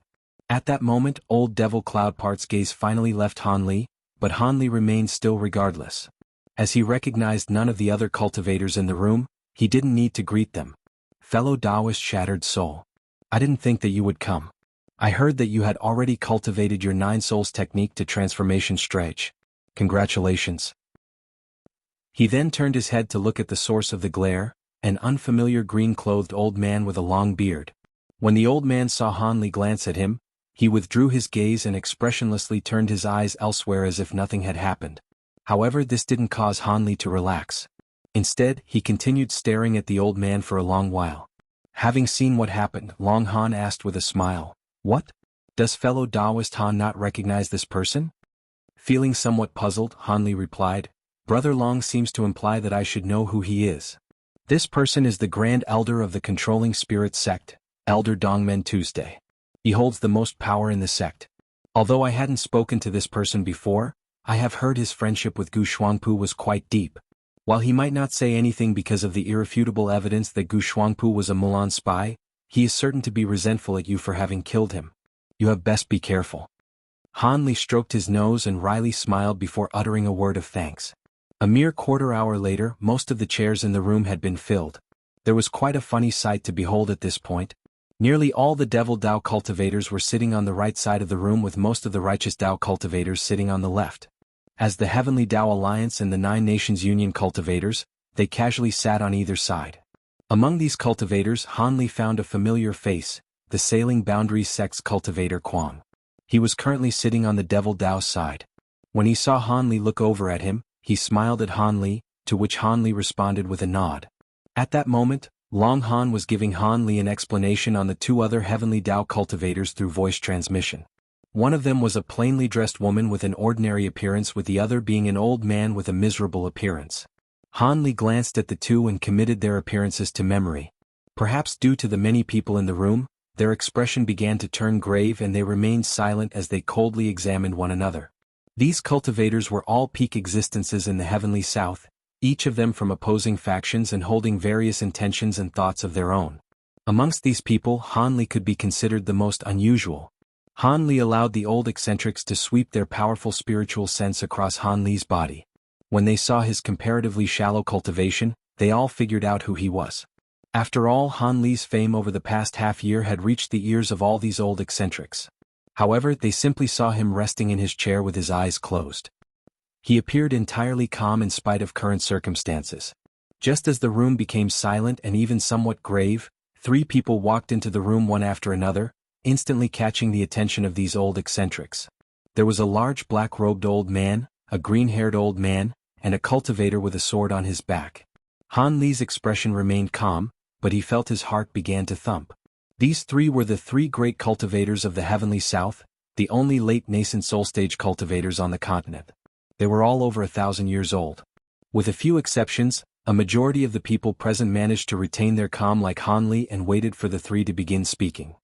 At that moment, Old Devil Cloudpart's gaze finally left Han Li, but Han Li remained still regardless. As he recognized none of the other cultivators in the room, he didn't need to greet them. "Fellow Taoist Shattered Soul. I didn't think that you would come. I heard that you had already cultivated your 9 souls technique to transformation stage. Congratulations." He then turned his head to look at the source of the glare, an unfamiliar green-clothed old man with a long beard. When the old man saw Han Li glance at him, he withdrew his gaze and expressionlessly turned his eyes elsewhere as if nothing had happened. However, this didn't cause Han Li to relax. Instead, he continued staring at the old man for a long while. Having seen what happened, Long Han asked with a smile, "What? Does fellow Taoist Han not recognize this person?" Feeling somewhat puzzled, Han Li replied, "Brother Long seems to imply that I should know who he is. This person is the Grand Elder of the Controlling Spirit Sect, Elder Dongmen Tuesday. He holds the most power in the sect. Although I hadn't spoken to this person before, I have heard his friendship with Gu Shuangpu was quite deep. While he might not say anything because of the irrefutable evidence that Gu Shuangpu was a Mulan spy, he is certain to be resentful at you for having killed him. You have best be careful. Han Li stroked his nose and wryly smiled before uttering a word of thanks. A mere quarter-hour later, most of the chairs in the room had been filled. There was quite a funny sight to behold at this point. Nearly all the Devil Dao cultivators were sitting on the right side of the room, with most of the Righteous Dao cultivators sitting on the left. As the Heavenly Dao Alliance and the Nine Nations Union cultivators, they casually sat on either side. Among these cultivators, Han Li found a familiar face, the Sailing Boundaries Sect's cultivator Quang. He was currently sitting on the Devil Dao's side. When he saw Han Li look over at him, he smiled at Han Li, to which Han Li responded with a nod. At that moment, Long Han was giving Han Li an explanation on the two other Heavenly Dao cultivators through voice transmission. One of them was a plainly dressed woman with an ordinary appearance, with the other being an old man with a miserable appearance. Han Li glanced at the two and committed their appearances to memory. Perhaps due to the many people in the room, their expression began to turn grave and they remained silent as they coldly examined one another. These cultivators were all peak existences in the Heavenly South, each of them from opposing factions and holding various intentions and thoughts of their own. Amongst these people, Han Li could be considered the most unusual. Han Li allowed the old eccentrics to sweep their powerful spiritual sense across Han Li's body. When they saw his comparatively shallow cultivation, they all figured out who he was. After all, Han Li's fame over the past half-year had reached the ears of all these old eccentrics. However, they simply saw him resting in his chair with his eyes closed. He appeared entirely calm in spite of current circumstances. Just as the room became silent and even somewhat grave, 3 people walked into the room one after another, instantly catching the attention of these old eccentrics. There was a large black-robed old man, a green-haired old man, and a cultivator with a sword on his back. Han Li's expression remained calm, but he felt his heart began to thump. These 3 were the 3 great cultivators of the Heavenly South, the only late nascent soul-stage cultivators on the continent. They were all over 1,000 years old. With a few exceptions, a majority of the people present managed to retain their calm like Han Li and waited for the 3 to begin speaking.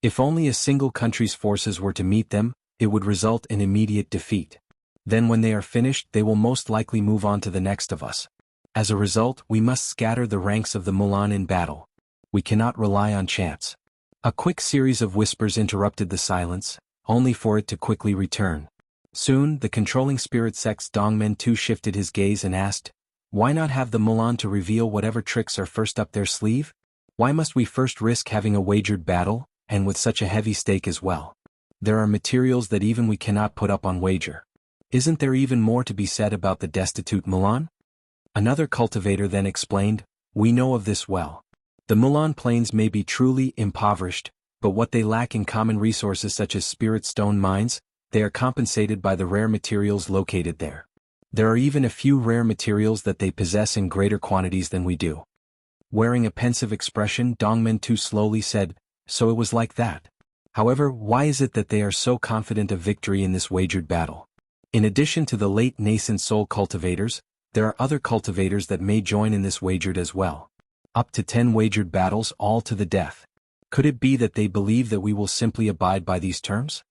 If only a single country's forces were to meet them, it would result in immediate defeat. Then when they are finished, they will most likely move on to the next of us. As a result, we must scatter the ranks of the Mulan in battle. We cannot rely on chance. A quick series of whispers interrupted the silence, only for it to quickly return. Soon, the controlling spirit sect's Dongmen Tu shifted his gaze and asked, "Why not have the Mulan to reveal whatever tricks are first up their sleeve? Why must we first risk having a wagered battle, and with such a heavy stake as well? There are materials that even we cannot put up on wager. Isn't there even more to be said about the destitute Mulan?" Another cultivator then explained, "We know of this well. The Mulan plains may be truly impoverished, but what they lack in common resources such as spirit stone mines, they are compensated by the rare materials located there. There are even a few rare materials that they possess in greater quantities than we do." Wearing a pensive expression, Dongmen Tu slowly said, "So it was like that. However, why is it that they are so confident of victory in this wagered battle? In addition to the late nascent soul cultivators, there are other cultivators that may join in this wagered as well. Up to 10 wagered battles, all to the death. Could it be that they believe that we will simply abide by these terms?"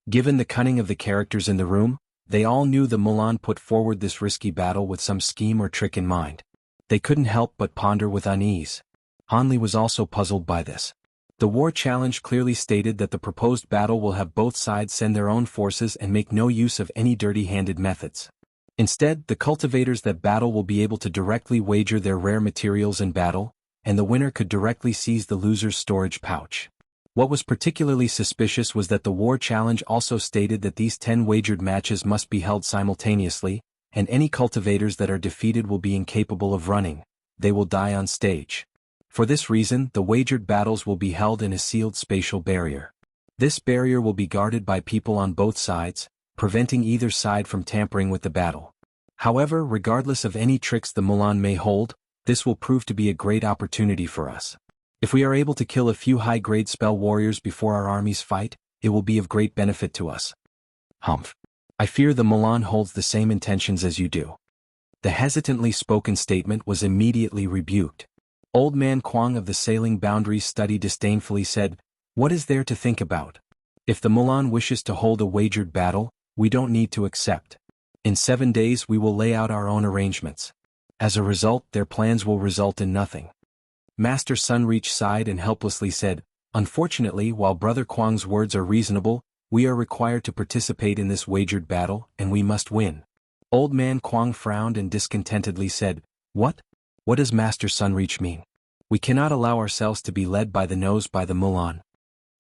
Given the cunning of the characters in the room, they all knew the Mulan put forward this risky battle with some scheme or trick in mind. They couldn't help but ponder with unease. Han Li was also puzzled by this. The war challenge clearly stated that the proposed battle will have both sides send their own forces and make no use of any dirty-handed methods. Instead, the cultivators that battle will be able to directly wager their rare materials in battle, and the winner could directly seize the loser's storage pouch. What was particularly suspicious was that the war challenge also stated that these 10 wagered matches must be held simultaneously, and any cultivators that are defeated will be incapable of running. They will die on stage. For this reason, the wagered battles will be held in a sealed spatial barrier. This barrier will be guarded by people on both sides, preventing either side from tampering with the battle. However, regardless of any tricks the Mulan may hold, this will prove to be a great opportunity for us. If we are able to kill a few high-grade spell warriors before our armies fight, it will be of great benefit to us. Humph. I fear the Mulan holds the same intentions as you do." The hesitantly spoken statement was immediately rebuked. Old man Kwang of the Sailing Boundaries Study disdainfully said, "What is there to think about? If the Mulan wishes to hold a wagered battle, we don't need to accept. In 7 days we will lay out our own arrangements. As a result, their plans will result in nothing." Master Sunreach sighed and helplessly said, "Unfortunately, while Brother Kwang's words are reasonable, we are required to participate in this wagered battle, and we must win." Old man Kwang frowned and discontentedly said, "What? What does Master Sunreach mean? We cannot allow ourselves to be led by the nose by the Mulan."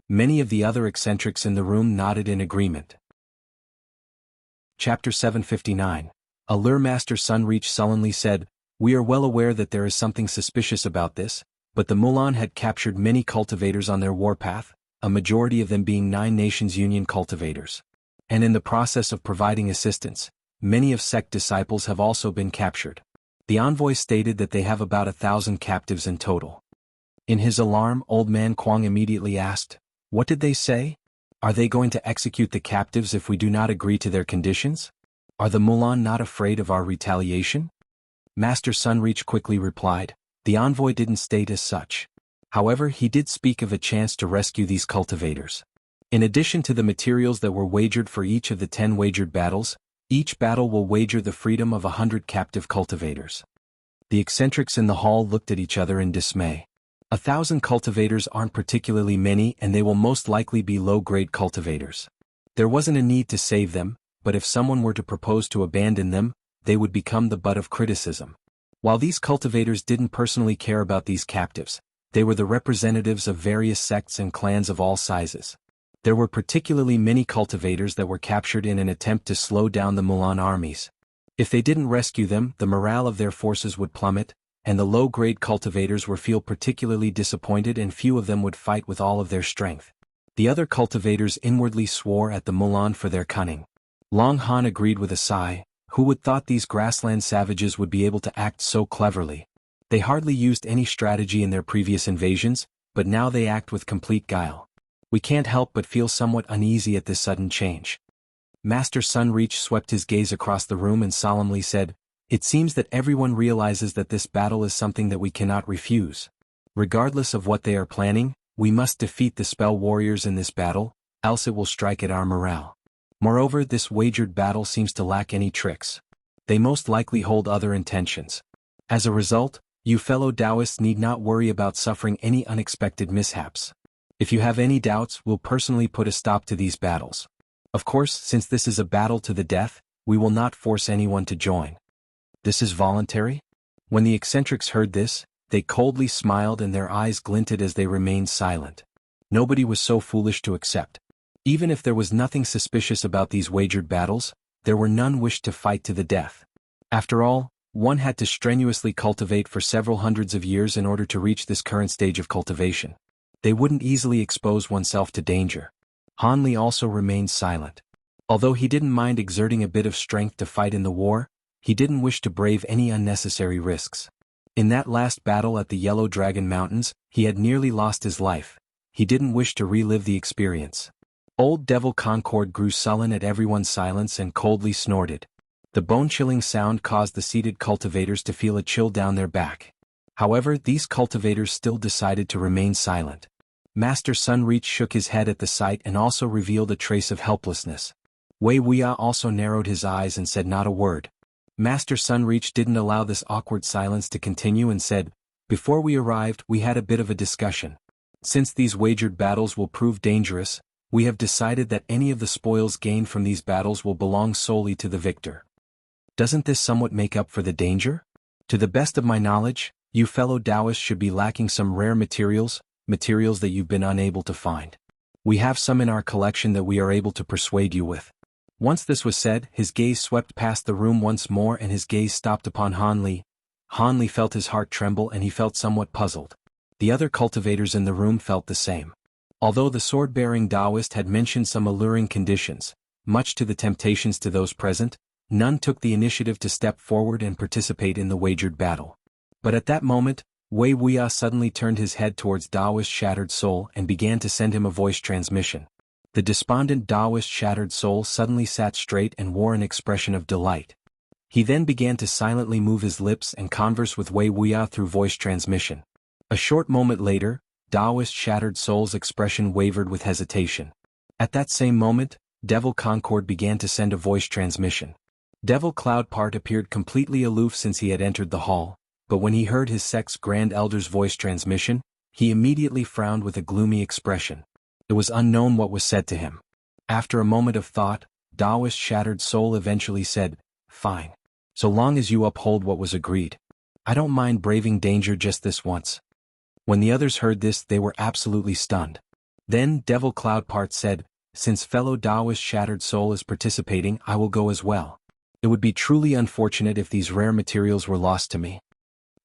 Many of the other eccentrics in the room nodded in agreement. Chapter 759. Allure. Master Sunreach sullenly said, "We are well aware that there is something suspicious about this, but the Mulan had captured many cultivators on their warpath, a majority of them being 9 Nations Union cultivators. And in the process of providing assistance, many of sect disciples have also been captured. The envoy stated that they have about 1,000 captives in total." In his alarm, Old man Kwang immediately asked, "What did they say? Are they going to execute the captives if we do not agree to their conditions? Are the Mulan not afraid of our retaliation?" Master Sunreach quickly replied, "The envoy didn't state as such. However, he did speak of a chance to rescue these cultivators. In addition to the materials that were wagered for each of the 10 wagered battles, each battle will wager the freedom of 100 captive cultivators." The eccentrics in the hall looked at each other in dismay. 1,000 cultivators aren't particularly many, and they will most likely be low-grade cultivators. There wasn't a need to save them, but if someone were to propose to abandon them, they would become the butt of criticism. While these cultivators didn't personally care about these captives, they were the representatives of various sects and clans of all sizes. There were particularly many cultivators that were captured in an attempt to slow down the Mulan armies. If they didn't rescue them, the morale of their forces would plummet, and the low-grade cultivators would feel particularly disappointed, and few of them would fight with all of their strength. The other cultivators inwardly swore at the Mulan for their cunning. Long Han agreed with a sigh. Who would thought these grassland savages would be able to act so cleverly? They hardly used any strategy in their previous invasions, but now they act with complete guile. We can't help but feel somewhat uneasy at this sudden change." Master Sunreach swept his gaze across the room and solemnly said, "It seems that everyone realizes that this battle is something that we cannot refuse. Regardless of what they are planning, we must defeat the spell warriors in this battle, else it will strike at our morale. Moreover, this wagered battle seems to lack any tricks. They most likely hold other intentions. As a result, you fellow Taoists need not worry about suffering any unexpected mishaps. If you have any doubts, we'll personally put a stop to these battles. Of course, since this is a battle to the death, we will not force anyone to join." "This is voluntary?" When the eccentrics heard this, they coldly smiled and their eyes glinted as they remained silent. Nobody was so foolish to accept. Even if there was nothing suspicious about these wagered battles, there were none wished to fight to the death. After all, one had to strenuously cultivate for several hundreds of years in order to reach this current stage of cultivation. They wouldn't easily expose oneself to danger. Han Li also remained silent. Although he didn't mind exerting a bit of strength to fight in the war, he didn't wish to brave any unnecessary risks. In that last battle at the Yellow Dragon Mountains, he had nearly lost his life. He didn't wish to relive the experience. Old Devil Concord grew sullen at everyone's silence and coldly snorted. The bone-chilling sound caused the seated cultivators to feel a chill down their back. However, these cultivators still decided to remain silent. Master Sunreach shook his head at the sight and also revealed a trace of helplessness. Wei Wuya also narrowed his eyes and said not a word. Master Sunreach didn't allow this awkward silence to continue and said, "Before we arrived, we had a bit of a discussion. Since these wagered battles will prove dangerous, we have decided that any of the spoils gained from these battles will belong solely to the victor. Doesn't this somewhat make up for the danger? To the best of my knowledge, you fellow Taoists should be lacking some rare materials that you've been unable to find. We have some in our collection that we are able to persuade you with." Once this was said, his gaze swept past the room once more and his gaze stopped upon Han Li. Han Li felt his heart tremble and he felt somewhat puzzled. The other cultivators in the room felt the same. Although the sword-bearing Taoist had mentioned some alluring conditions, much to the temptations to those present, none took the initiative to step forward and participate in the wagered battle. But at that moment, Wei Wuya suddenly turned his head towards Daoist's shattered soul and began to send him a voice transmission. The despondent Daoist shattered soul suddenly sat straight and wore an expression of delight. He then began to silently move his lips and converse with Wei Wuya through voice transmission. A short moment later, Taoist Shattered Soul's expression wavered with hesitation. At that same moment, Devil Concord began to send a voice transmission. Devil Cloudpart appeared completely aloof since he had entered the hall, but when he heard his sect's Grand Elder's voice transmission, he immediately frowned with a gloomy expression. It was unknown what was said to him. After a moment of thought, Taoist Shattered Soul eventually said, "Fine. So long as you uphold what was agreed. I don't mind braving danger just this once." When the others heard this, they were absolutely stunned. Then Devil Cloudpart said, "Since fellow Taoist Shattered Soul is participating, I will go as well. It would be truly unfortunate if these rare materials were lost to me."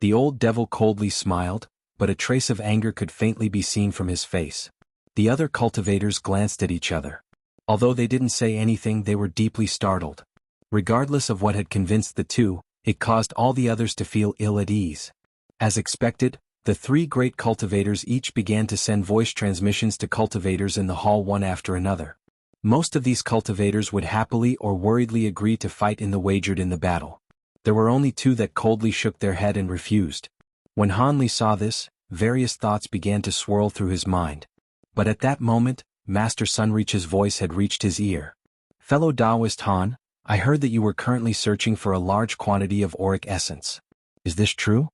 The old devil coldly smiled, but a trace of anger could faintly be seen from his face. The other cultivators glanced at each other. Although they didn't say anything, they were deeply startled. Regardless of what had convinced the two, it caused all the others to feel ill at ease. As expected, the three great cultivators each began to send voice transmissions to cultivators in the hall one after another. Most of these cultivators would happily or worriedly agree to fight in the wagered in the battle. There were only two that coldly shook their head and refused. When Hanli saw this, various thoughts began to swirl through his mind. But at that moment, Master Sunreach's voice had reached his ear. "Fellow Taoist Han, I heard that you were currently searching for a large quantity of auric essence. Is this true?"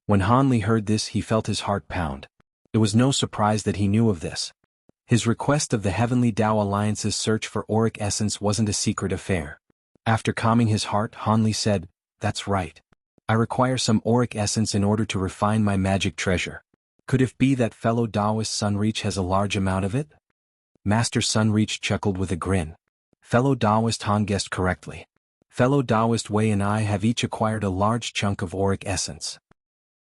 When Hanli heard this, he felt his heart pound. It was no surprise that he knew of this. His request of the Heavenly Tao Alliance's search for auric essence wasn't a secret affair. After calming his heart, Hanli said, "That's right. I require some auric essence in order to refine my magic treasure. Could it be that fellow Taoist Sunreach has a large amount of it?" Master Sunreach chuckled with a grin. "Fellow Taoist Han guessed correctly. Fellow Taoist Wei and I have each acquired a large chunk of auric essence.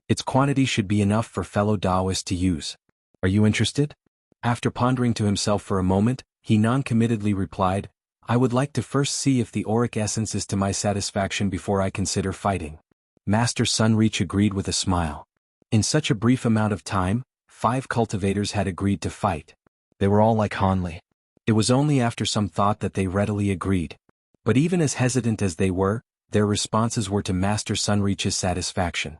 Its quantity should be enough for fellow Taoist to use. Are you interested?" After pondering to himself for a moment, he non-committedly replied, "I would like to first see if the auric essence is to my satisfaction before I consider fighting." Master Sunreach agreed with a smile. In such a brief amount of time, 5 cultivators had agreed to fight. They were all like Hanli. It was only after some thought that they readily agreed. But even as hesitant as they were, their responses were to Master Sunreach's satisfaction.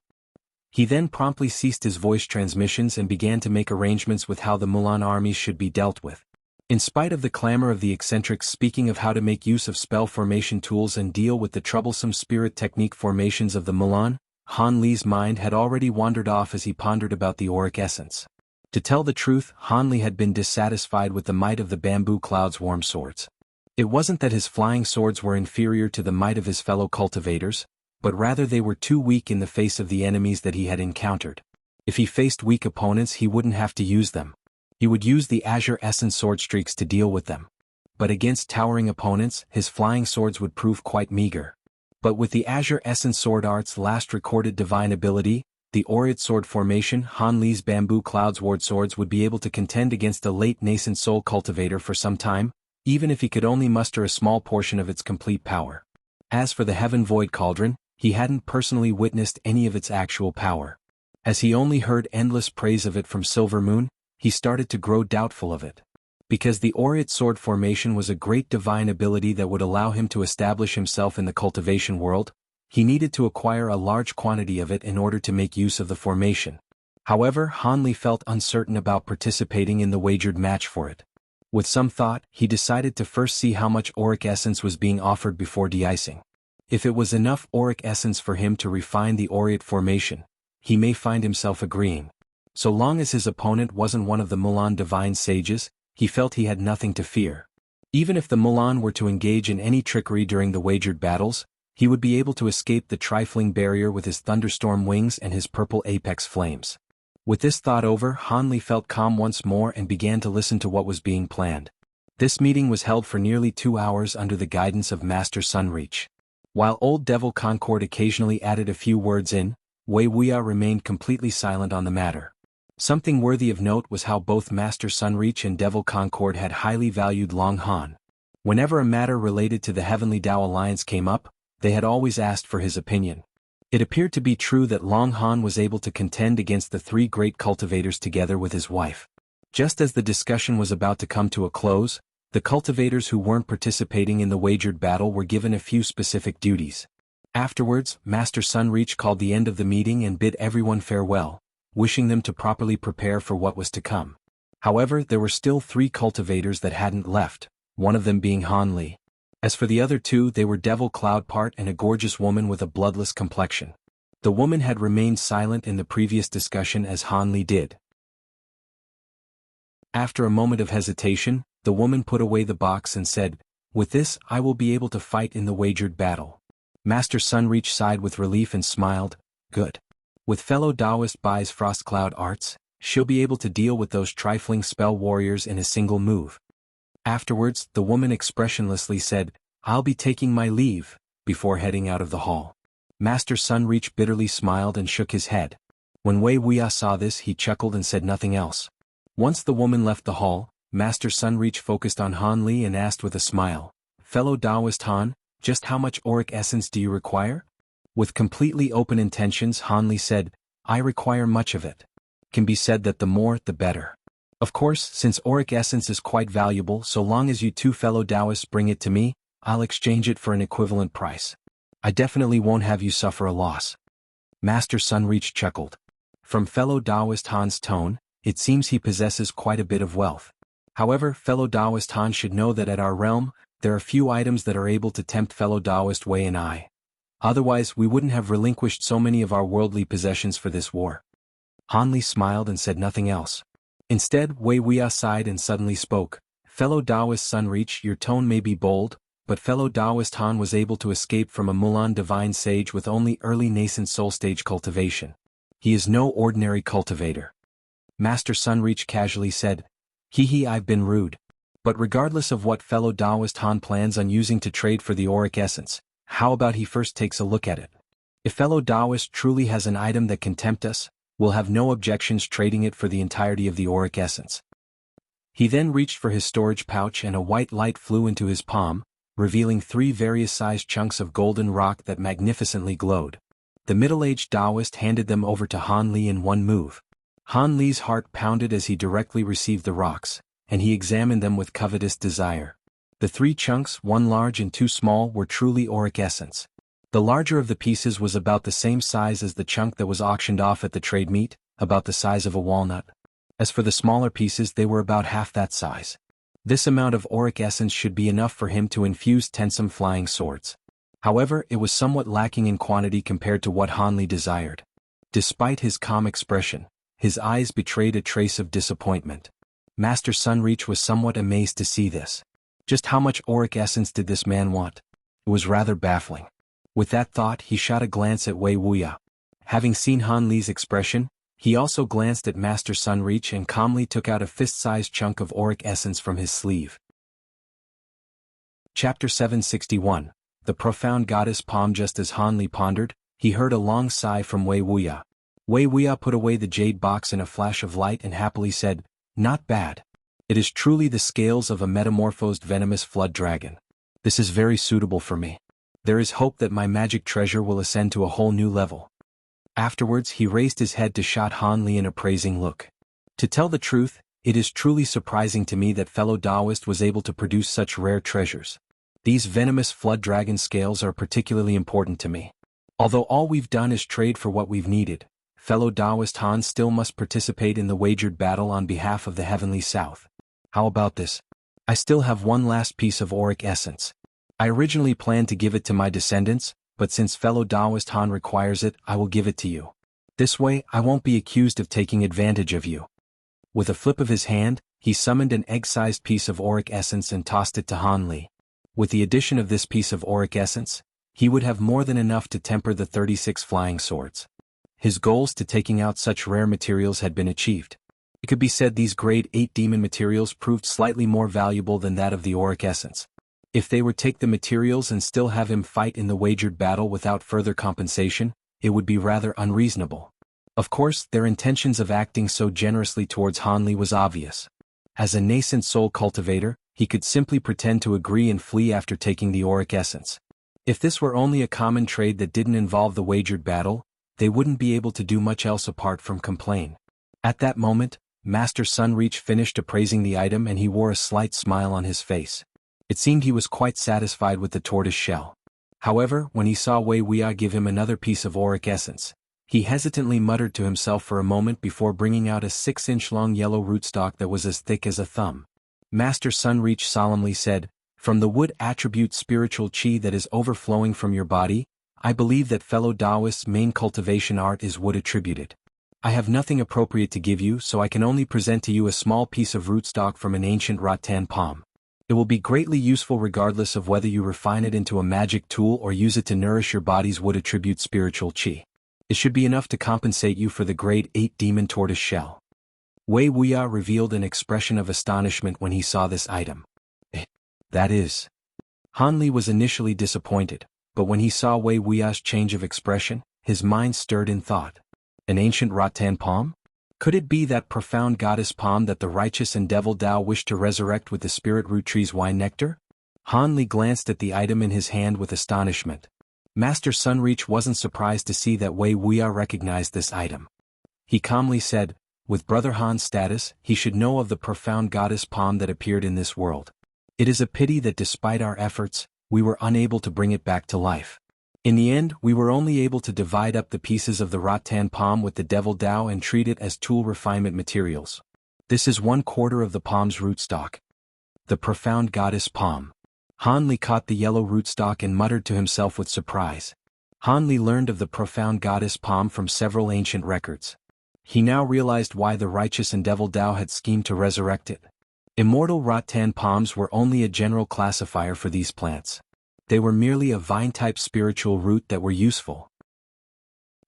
He then promptly ceased his voice transmissions and began to make arrangements with how the Mulan armies should be dealt with. In spite of the clamor of the eccentrics speaking of how to make use of spell formation tools and deal with the troublesome spirit technique formations of the Mulan, Han Li's mind had already wandered off as he pondered about the auric essence. To tell the truth, Han Li had been dissatisfied with the might of the Bamboo Cloud's warm swords. It wasn't that his flying swords were inferior to the might of his fellow cultivators, but rather they were too weak in the face of the enemies that he had encountered. If he faced weak opponents, he wouldn't have to use them. He would use the Azure Essence sword streaks to deal with them. But against towering opponents, his flying swords would prove quite meager. But with the Azure Essence Sword Art's last recorded divine ability, the Aureate Sword Formation, Han Li's Bamboo Cloud's Ward Swords would be able to contend against a late nascent soul cultivator for some time, even if he could only muster a small portion of its complete power. As for the Heaven Void Cauldron, he hadn't personally witnessed any of its actual power. As he only heard endless praise of it from Silver Moon, he started to grow doubtful of it. Because the Aureate Sword Formation was a great divine ability that would allow him to establish himself in the cultivation world, he needed to acquire a large quantity of it in order to make use of the formation. However, Han Li felt uncertain about participating in the wagered match for it. With some thought, he decided to first see how much auric essence was being offered before de-icing. If it was enough auric essence for him to refine the Aureate Formation, he may find himself agreeing. So long as his opponent wasn't one of the Mulan Divine Sages, he felt he had nothing to fear. Even if the Mulan were to engage in any trickery during the wagered battles, he would be able to escape the trifling barrier with his thunderstorm wings and his purple apex flames. With this thought over, Han Li felt calm once more and began to listen to what was being planned. This meeting was held for nearly 2 hours under the guidance of Master Sunreach. While Old Devil Concord occasionally added a few words in, Wei Wuya remained completely silent on the matter. Something worthy of note was how both Master Sunreach and Devil Concord had highly valued Long Han. Whenever a matter related to the Heavenly Tao Alliance came up, they had always asked for his opinion. It appeared to be true that Long Han was able to contend against the 3 great cultivators together with his wife. Just as the discussion was about to come to a close, the cultivators who weren't participating in the wagered battle were given a few specific duties. Afterwards, Master Sunreach called the end of the meeting and bid everyone farewell, wishing them to properly prepare for what was to come. However, there were still 3 cultivators that hadn't left, one of them being Han Li. As for the other 2, they were Devil Cloudpart and a gorgeous woman with a bloodless complexion. The woman had remained silent in the previous discussion as Han Li did. After a moment of hesitation, the woman put away the box and said, "With this, I will be able to fight in the wagered battle." Master Sunreach sighed with relief and smiled, "Good. With fellow Taoist Bai's Frost Cloud arts, she'll be able to deal with those trifling spell warriors in a single move." Afterwards, the woman expressionlessly said, "I'll be taking my leave," before heading out of the hall. Master Sunreach bitterly smiled and shook his head. When Wei Wuya saw this, he chuckled and said nothing else. Once the woman left the hall, Master Sunreach focused on Han Li and asked with a smile, "Fellow Taoist Han, just how much auric essence do you require?" With completely open intentions, Han Li said, "I require much of it. Can be said that the more, the better. Of course, since auric essence is quite valuable, so long as you 2 fellow Taoists bring it to me, I'll exchange it for an equivalent price. I definitely won't have you suffer a loss." Master Sunreach chuckled. From fellow Taoist Han's tone, it seems he possesses quite a bit of wealth. However, fellow Taoist Han should know that at our realm, there are few items that are able to tempt fellow Taoist Wei and I. Otherwise, we wouldn't have relinquished so many of our worldly possessions for this war. Han Li smiled and said nothing else. Instead, Wei Wuya sighed and suddenly spoke, "Fellow Taoist Sunreach, your tone may be bold, but fellow Taoist Han was able to escape from a Mulan divine sage with only early nascent soul stage cultivation. He is no ordinary cultivator." Master Sunreach casually said, "Hee, I've been rude. But regardless of what fellow Taoist Han plans on using to trade for the auric essence, how about he first takes a look at it? If fellow Taoist truly has an item that can tempt us, we'll have no objections trading it for the entirety of the auric essence." He then reached for his storage pouch and a white light flew into his palm, revealing 3 various-sized chunks of golden rock that magnificently glowed. The middle-aged Taoist handed them over to Han Li in one move. Han Li's heart pounded as he directly received the rocks, and he examined them with covetous desire. The 3 chunks, 1 large and 2 small, were truly auric essence. The larger of the pieces was about the same size as the chunk that was auctioned off at the trade meet, about the size of a walnut. As for the smaller pieces, they were about half that size. This amount of auric essence should be enough for him to infuse 10 flying swords. However, it was somewhat lacking in quantity compared to what Han Li desired. Despite his calm expression, his eyes betrayed a trace of disappointment. Master Sunreach was somewhat amazed to see this. Just how much auric essence did this man want? It was rather baffling. With that thought, he shot a glance at Wei Wuya. Having seen Han Li's expression, he also glanced at Master Sunreach and calmly took out a fist-sized chunk of auric essence from his sleeve. Chapter 761. The Profound Goddess Palm. Just as Han Li pondered, he heard a long sigh from Wei Wuya. Wei Wuya put away the jade box in a flash of light and happily said, "Not bad. It is truly the scales of a metamorphosed venomous flood dragon. This is very suitable for me. There is hope that my magic treasure will ascend to a whole new level." Afterwards, he raised his head to shot Han Li an appraising look. "To tell the truth, it is truly surprising to me that fellow Taoist was able to produce such rare treasures. These venomous flood dragon scales are particularly important to me. Although all we've done is trade for what we've needed, fellow Taoist Han still must participate in the wagered battle on behalf of the Heavenly South. How about this? I still have 1 last piece of auric essence. I originally planned to give it to my descendants, but since fellow Taoist Han requires it, I will give it to you. This way, I won't be accused of taking advantage of you." With a flip of his hand, he summoned an egg-sized piece of auric essence and tossed it to Han Li. With the addition of this piece of auric essence, he would have more than enough to temper the 36 flying swords. His goals to taking out such rare materials had been achieved. It could be said these grade 8 demon materials proved slightly more valuable than that of the auric essence. If they would take the materials and still have him fight in the wagered battle without further compensation, it would be rather unreasonable. Of course, their intentions of acting so generously towards Han Li was obvious. As a nascent soul cultivator, he could simply pretend to agree and flee after taking the auric essence. If this were only a common trade that didn't involve the wagered battle, they wouldn't be able to do much else apart from complain. At that moment, Master Sunreach finished appraising the item and he wore a slight smile on his face. It seemed he was quite satisfied with the tortoise shell. However, when he saw Wei Wuya give him another piece of auric essence, He hesitantly muttered to himself for a moment before bringing out a 6-inch-long yellow rootstock that was as thick as a thumb. Master Sunreach solemnly said, "From the wood attribute spiritual chi that is overflowing from your body, I believe that fellow Taoist's main cultivation art is wood attributed. I have nothing appropriate to give you, so I can only present to you a small piece of rootstock from an ancient rattan palm. It will be greatly useful regardless of whether you refine it into a magic tool or use it to nourish your body's wood attribute spiritual chi. It should be enough to compensate you for the grade 8 demon tortoise shell." Wei Wuya revealed an expression of astonishment when he saw this item. That is. Han Li was initially disappointed, but when he saw Wei Wuya's change of expression, his mind stirred in thought. An ancient rattan palm? Could it be that profound goddess palm that the righteous and devil Tao wished to resurrect with the spirit root tree's wine nectar? Han Li glanced at the item in his hand with astonishment. Master Sunreach wasn't surprised to see that Wei Wuya recognized this item. He calmly said, "With Brother Han's status, he should know of the profound goddess palm that appeared in this world. It is a pity that despite our efforts, we were unable to bring it back to life. In the end, we were only able to divide up the pieces of the rattan palm with the devil Tao and treat it as tool refinement materials. This is 1/4 of the palm's rootstock. The profound goddess palm." Han Li caught the yellow rootstock and muttered to himself with surprise. Han Li learned of the profound goddess palm from several ancient records. He now realized why the righteous and devil Tao had schemed to resurrect it. Immortal rattan palms were only a general classifier for these plants. They were merely a vine-type spiritual root that were useful.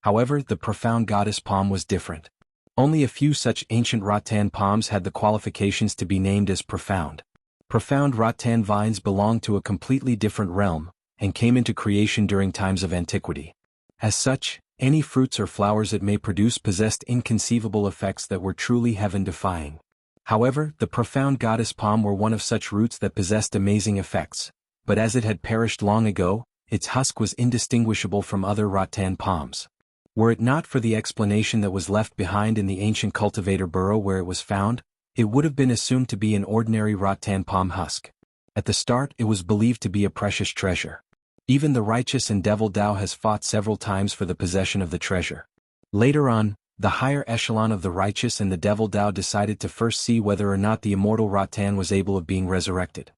However, the profound goddess palm was different. Only a few such ancient rattan palms had the qualifications to be named as profound. Profound rattan vines belonged to a completely different realm, and came into creation during times of antiquity. As such, any fruits or flowers it may produce possessed inconceivable effects that were truly heaven-defying. However, the profound goddess palm were one of such roots that possessed amazing effects. But as it had perished long ago, its husk was indistinguishable from other rattan palms. Were it not for the explanation that was left behind in the ancient cultivator burrow where it was found, it would have been assumed to be an ordinary rattan palm husk. At the start it was believed to be a precious treasure. Even the righteous and devil Tao has fought several times for the possession of the treasure. Later on, the higher echelon of the righteous and the devil Tao decided to first see whether or not the immortal rattan was able of being resurrected.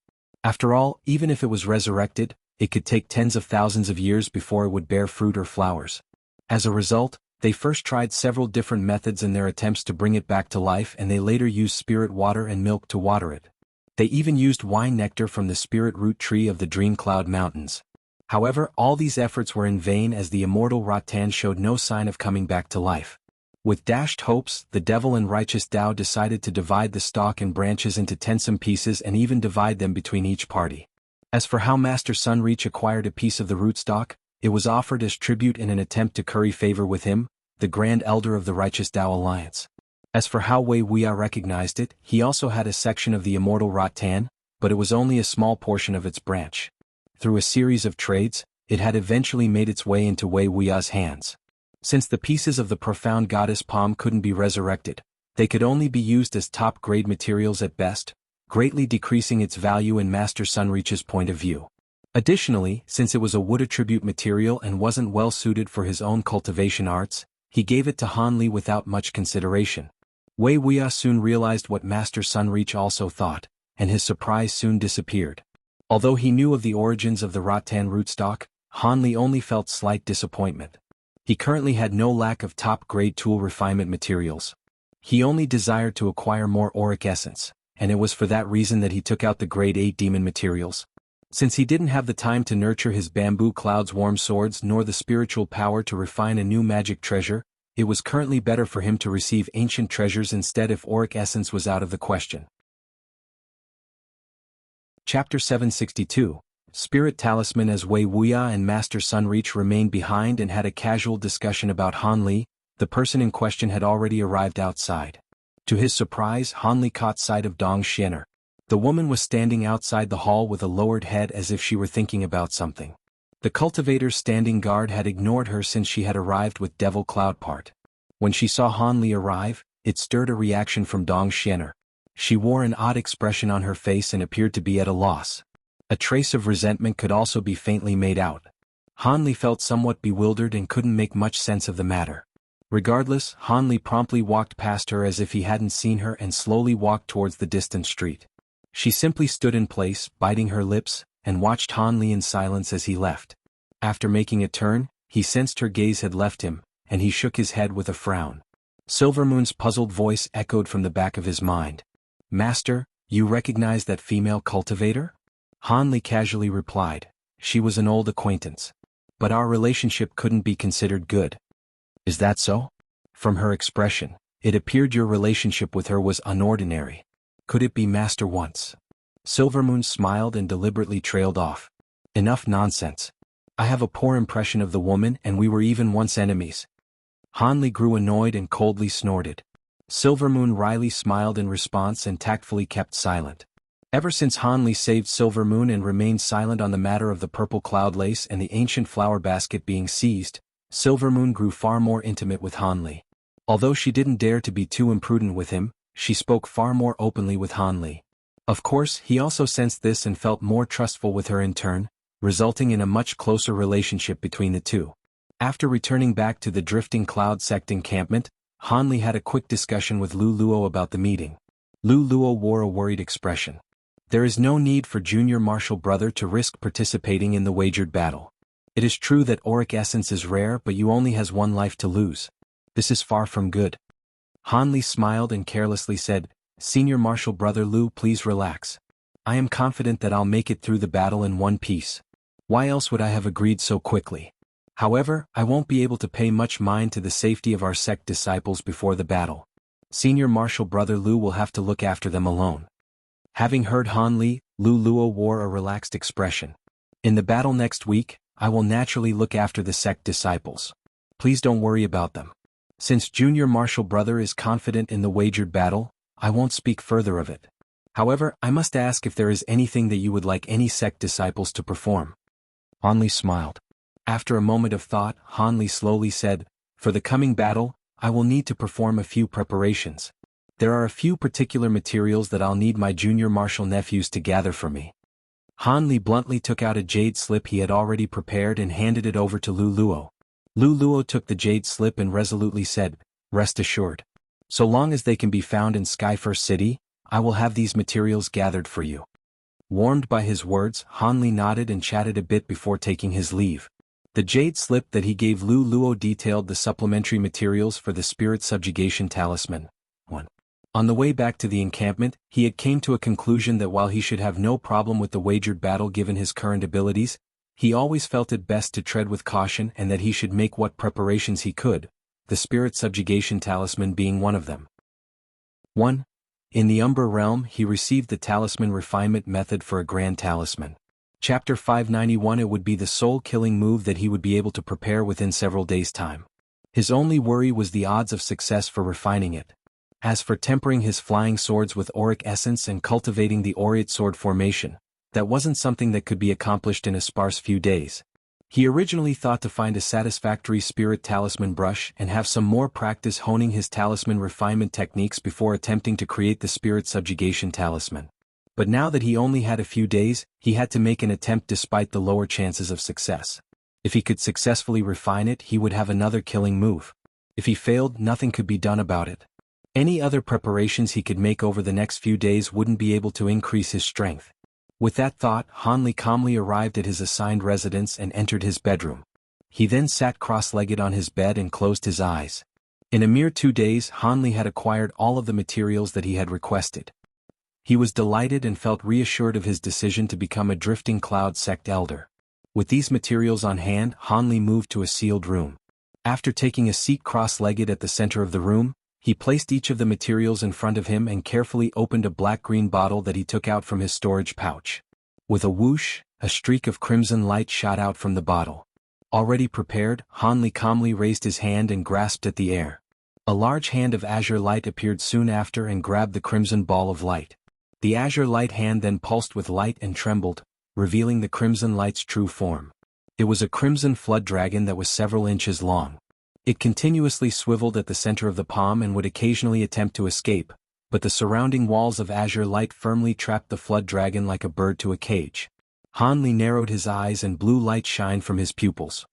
After all, even if it was resurrected, it could take tens of thousands of years before it would bear fruit or flowers. As a result, they first tried several different methods in their attempts to bring it back to life, and they later used spirit water and milk to water it. They even used wine nectar from the spirit root tree of the Dream Cloud Mountains. However, all these efforts were in vain as the immortal rattan showed no sign of coming back to life. With dashed hopes, the devil and righteous Tao decided to divide the stalk and branches into tensome pieces and even divide them between each party. As for how Master Sunreach acquired a piece of the rootstock, it was offered as tribute in an attempt to curry favor with him, the Grand Elder of the Righteous Tao Alliance. As for how Wei Wuya recognized it, he also had a section of the immortal rattan, but it was only a small portion of its branch. Through a series of trades, it had eventually made its way into Wei Wuya's hands. Since the pieces of the profound goddess palm couldn't be resurrected, they could only be used as top-grade materials at best, greatly decreasing its value in Master Sunreach's point of view. Additionally, since it was a wood attribute material and wasn't well suited for his own cultivation arts, he gave it to Han Li without much consideration. Wei Wuya soon realized what Master Sunreach also thought, and his surprise soon disappeared. Although he knew of the origins of the rattan rootstock, Han Li only felt slight disappointment. He currently had no lack of top-grade tool refinement materials. He only desired to acquire more auric essence, and it was for that reason that he took out the grade 8 demon materials. Since he didn't have the time to nurture his bamboo cloud's warm swords nor the spiritual power to refine a new magic treasure, it was currently better for him to receive ancient treasures instead if auric essence was out of the question. Chapter 762 Spirit Talisman. As Wei Wuya and Master Sunreach remained behind and had a casual discussion about Han Li, the person in question had already arrived outside. To his surprise, Han Li caught sight of Dong Xianer. The woman was standing outside the hall with a lowered head as if she were thinking about something. The cultivator's standing guard had ignored her since she had arrived with Devil Cloud Part. When she saw Han Li arrive, it stirred a reaction from Dong Xianer. She wore an odd expression on her face and appeared to be at a loss. A trace of resentment could also be faintly made out. Han Li felt somewhat bewildered and couldn't make much sense of the matter. Regardless, Han Li promptly walked past her as if he hadn't seen her and slowly walked towards the distant street. She simply stood in place, biting her lips, and watched Han Li in silence as he left. After making a turn, he sensed her gaze had left him, and he shook his head with a frown. Silvermoon's puzzled voice echoed from the back of his mind. "Master, you recognize that female cultivator?" Han Li casually replied. "She was an old acquaintance. But our relationship couldn't be considered good." "Is that so?" From her expression, it appeared your relationship with her was unordinary. "Could it be, Master, once?" Silvermoon smiled and deliberately trailed off. "Enough nonsense. I have a poor impression of the woman and we were even once enemies." Han Li grew annoyed and coldly snorted. Silvermoon wryly smiled in response and tactfully kept silent. Ever since Han Li saved Silvermoon and remained silent on the matter of the purple cloud lace and the ancient flower basket being seized, Silvermoon grew far more intimate with Han Li. Although she didn't dare to be too imprudent with him, she spoke far more openly with Han Li. Of course, he also sensed this and felt more trustful with her in turn, resulting in a much closer relationship between the two. After returning back to the Drifting Cloud Sect encampment, Han Li had a quick discussion with Lu Luo about the meeting. Lu Luo wore a worried expression. "There is no need for Junior Marshal Brother to risk participating in the wagered battle. It is true that auric essence is rare, but you only has one life to lose. This is far from good." Han Li smiled and carelessly said, "Senior Marshal Brother Lu, please relax. I am confident that I'll make it through the battle in one piece. Why else would I have agreed so quickly? However, I won't be able to pay much mind to the safety of our sect disciples before the battle. Senior Marshal Brother Lu will have to look after them alone." Having heard Han Li, Lu Luo wore a relaxed expression. "In the battle next week, I will naturally look after the sect disciples. Please don't worry about them. Since Junior Marshal Brother is confident in the wagered battle, I won't speak further of it. However, I must ask if there is anything that you would like any sect disciples to perform." Han Li smiled. After a moment of thought, Han Li slowly said, "For the coming battle, I will need to perform a few preparations. There are a few particular materials that I'll need my junior marshal nephews to gather for me." Han Li bluntly took out a jade slip he had already prepared and handed it over to Lu Luo. Lu Luo took the jade slip and resolutely said, "Rest assured. So long as they can be found in Skyfirst City, I will have these materials gathered for you." Warmed by his words, Han Li nodded and chatted a bit before taking his leave. The jade slip that he gave Lu Luo detailed the supplementary materials for the spirit subjugation talisman. 1. On the way back to the encampment, he had came to a conclusion that while he should have no problem with the wagered battle given his current abilities, he always felt it best to tread with caution and that he should make what preparations he could, the spirit subjugation talisman being one of them. 1. In the Umber realm he received the talisman refinement method for a grand talisman. Chapter 591. It would be the soul-killing move that he would be able to prepare within several days' time. His only worry was the odds of success for refining it. As for tempering his flying swords with auric essence and cultivating the aureate sword formation, that wasn't something that could be accomplished in a sparse few days. He originally thought to find a satisfactory spirit talisman brush and have some more practice honing his talisman refinement techniques before attempting to create the spirit subjugation talisman. But now that he only had a few days, he had to make an attempt despite the lower chances of success. If he could successfully refine it, he would have another killing move. If he failed, nothing could be done about it. Any other preparations he could make over the next few days wouldn't be able to increase his strength. With that thought, Han Li calmly arrived at his assigned residence and entered his bedroom. He then sat cross-legged on his bed and closed his eyes. In a mere 2 days, Han Li had acquired all of the materials that he had requested. He was delighted and felt reassured of his decision to become a Drifting Cloud Sect elder. With these materials on hand, Han Li moved to a sealed room. After taking a seat cross-legged at the center of the room, he placed each of the materials in front of him and carefully opened a black-green bottle that he took out from his storage pouch. With a whoosh, a streak of crimson light shot out from the bottle. Already prepared, Han Li calmly raised his hand and grasped at the air. A large hand of azure light appeared soon after and grabbed the crimson ball of light. The azure light hand then pulsed with light and trembled, revealing the crimson light's true form. It was a crimson flood dragon that was several inches long. It continuously swiveled at the center of the palm and would occasionally attempt to escape, but the surrounding walls of azure light firmly trapped the flood dragon like a bird to a cage. Han Li narrowed his eyes and blue light shined from his pupils.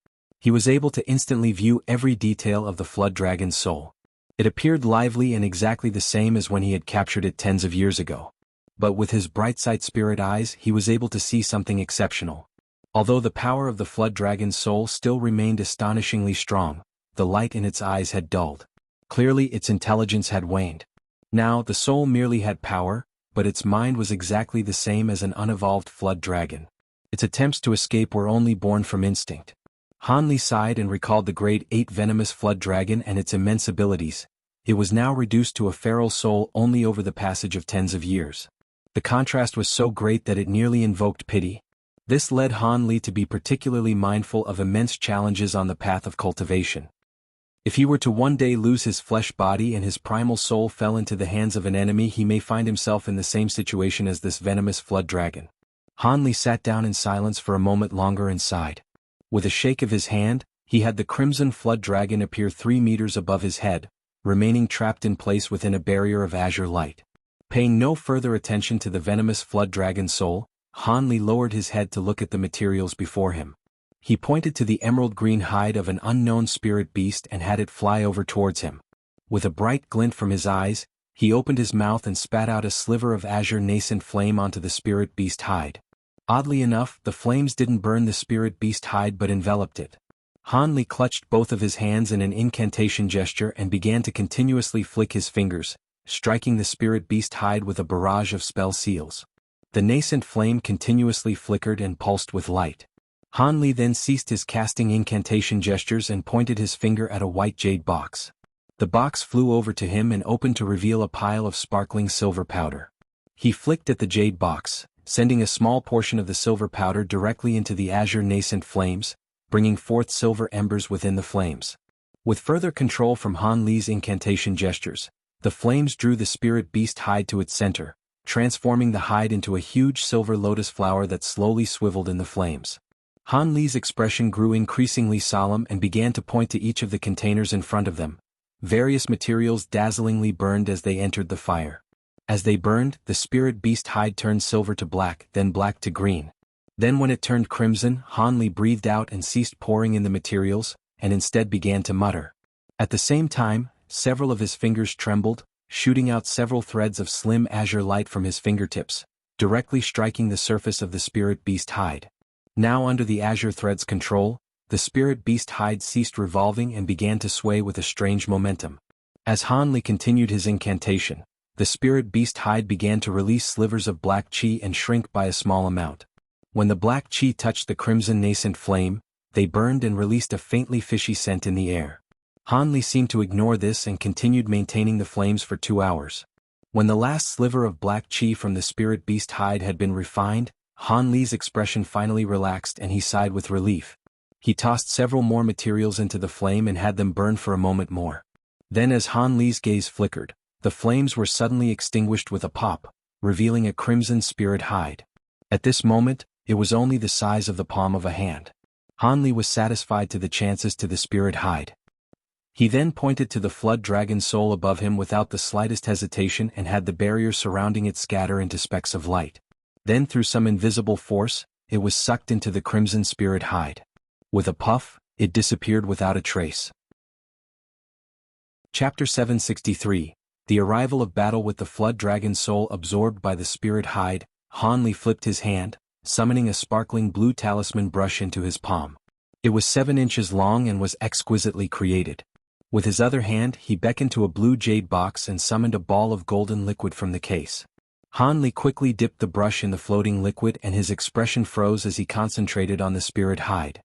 He was able to instantly view every detail of the flood dragon's soul. It appeared lively and exactly the same as when he had captured it tens of years ago. But with his bright-sight spirit eyes he was able to see something exceptional. Although the power of the flood dragon's soul still remained astonishingly strong, the light in its eyes had dulled. Clearly its intelligence had waned. Now the soul merely had power, but its mind was exactly the same as an unevolved flood dragon. Its attempts to escape were only born from instinct. Han Li sighed and recalled the great 8 venomous flood dragon and its immense abilities. It was now reduced to a feral soul only over the passage of tens of years. The contrast was so great that it nearly invoked pity. This led Han Li to be particularly mindful of immense challenges on the path of cultivation. If he were to one day lose his flesh body and his primal soul fell into the hands of an enemy, he may find himself in the same situation as this venomous flood dragon. Han Li sat down in silence for a moment longer and sighed. With a shake of his hand, he had the crimson flood dragon appear 3 meters above his head, remaining trapped in place within a barrier of azure light. Paying no further attention to the venomous flood dragon's soul, Han Li lowered his head to look at the materials before him. He pointed to the emerald green hide of an unknown spirit beast and had it fly over towards him. With a bright glint from his eyes, he opened his mouth and spat out a sliver of azure nascent flame onto the spirit beast hide. Oddly enough, the flames didn't burn the spirit beast hide but enveloped it. Han Li clutched both of his hands in an incantation gesture and began to continuously flick his fingers, striking the spirit beast hide with a barrage of spell seals. The nascent flame continuously flickered and pulsed with light. Han Li then ceased his casting incantation gestures and pointed his finger at a white jade box. The box flew over to him and opened to reveal a pile of sparkling silver powder. He flicked at the jade box, sending a small portion of the silver powder directly into the azure nascent flames, bringing forth silver embers within the flames. With further control from Han Li's incantation gestures, the flames drew the spirit beast hide to its center, transforming the hide into a huge silver lotus flower that slowly swiveled in the flames. Han Li's expression grew increasingly solemn and began to point to each of the containers in front of them. Various materials dazzlingly burned as they entered the fire. As they burned, the spirit beast hide turned silver to black, then black to green. Then when it turned crimson, Han Li breathed out and ceased pouring in the materials, and instead began to mutter. At the same time, several of his fingers trembled, shooting out several threads of slim azure light from his fingertips, directly striking the surface of the spirit beast hide. Now under the azure thread's control, the spirit beast hide ceased revolving and began to sway with a strange momentum. As Han Li continued his incantation, the spirit beast hide began to release slivers of black chi and shrink by a small amount. When the black chi touched the crimson nascent flame, they burned and released a faintly fishy scent in the air. Han Li seemed to ignore this and continued maintaining the flames for 2 hours. When the last sliver of black chi from the spirit beast hide had been refined, Han Li's expression finally relaxed and he sighed with relief. He tossed several more materials into the flame and had them burn for a moment more. Then as Han Li's gaze flickered, the flames were suddenly extinguished with a pop, revealing a crimson spirit hide. At this moment, it was only the size of the palm of a hand. Han Li was satisfied to the chances to the spirit hide. He then pointed to the flood dragon soul above him without the slightest hesitation and had the barrier surrounding it scatter into specks of light. Then through some invisible force, it was sucked into the crimson spirit hide. With a puff, it disappeared without a trace. Chapter 763. The arrival of battle with the flood dragon soul absorbed by the spirit hide. Han Li flipped his hand, summoning a sparkling blue talisman brush into his palm. It was 7 inches long and was exquisitely created. With his other hand he beckoned to a blue jade box and summoned a ball of golden liquid from the case. Han Li quickly dipped the brush in the floating liquid and his expression froze as he concentrated on the spirit hide.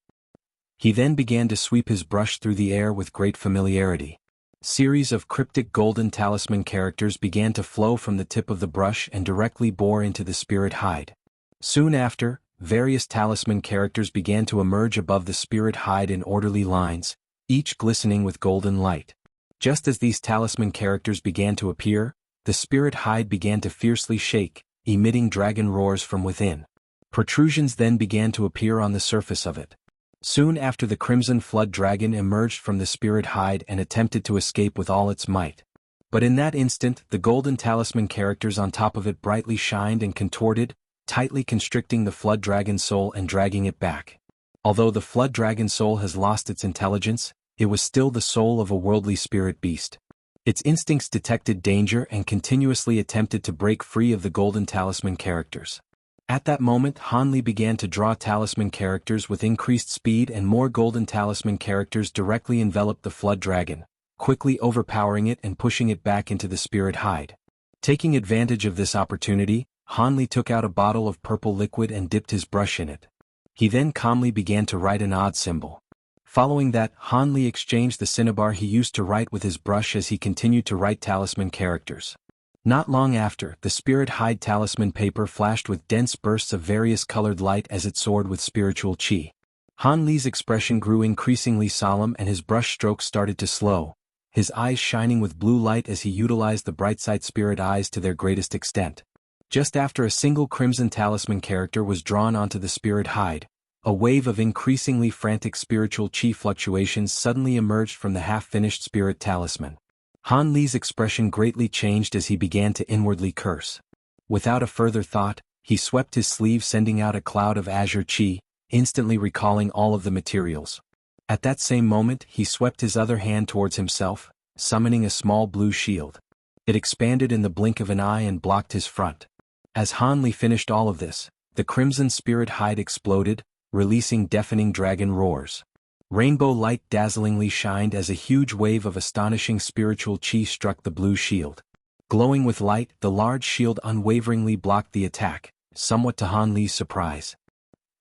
He then began to sweep his brush through the air with great familiarity. Series of cryptic golden talisman characters began to flow from the tip of the brush and directly bore into the spirit hide. Soon after, various talisman characters began to emerge above the spirit hide in orderly lines, each glistening with golden light. Just as these talisman characters began to appear, the spirit hide began to fiercely shake, emitting dragon roars from within. Protrusions then began to appear on the surface of it. Soon after, the crimson flood dragon emerged from the spirit hide and attempted to escape with all its might. But in that instant, the golden talisman characters on top of it brightly shined and contorted, tightly constricting the flood dragon soul and dragging it back. Although the flood dragon soul has lost its intelligence, it was still the soul of a worldly spirit beast. Its instincts detected danger and continuously attempted to break free of the golden talisman characters. At that moment, Hanli began to draw talisman characters with increased speed, and more golden talisman characters directly enveloped the flood dragon, quickly overpowering it and pushing it back into the spirit hide. Taking advantage of this opportunity, Hanli took out a bottle of purple liquid and dipped his brush in it. He then calmly began to write an odd symbol. Following that, Hanli exchanged the cinnabar he used to write with his brush as he continued to write talisman characters. Not long after, the spirit hide talisman paper flashed with dense bursts of various colored light as it soared with spiritual chi. Hanli's expression grew increasingly solemn and his brush strokes started to slow, his eyes shining with blue light as he utilized the bright-side spirit eyes to their greatest extent. Just after a single crimson talisman character was drawn onto the spirit hide, a wave of increasingly frantic spiritual chi fluctuations suddenly emerged from the half-finished spirit talisman. Hanli's expression greatly changed as he began to inwardly curse. Without a further thought, he swept his sleeve, sending out a cloud of azure chi, instantly recalling all of the materials. At that same moment, he swept his other hand towards himself, summoning a small blue shield. It expanded in the blink of an eye and blocked his front. As Hanli finished all of this, the crimson spirit hide exploded, releasing deafening dragon roars. Rainbow light dazzlingly shined as a huge wave of astonishing spiritual chi struck the blue shield. Glowing with light, the large shield unwaveringly blocked the attack, somewhat to Hanli's surprise.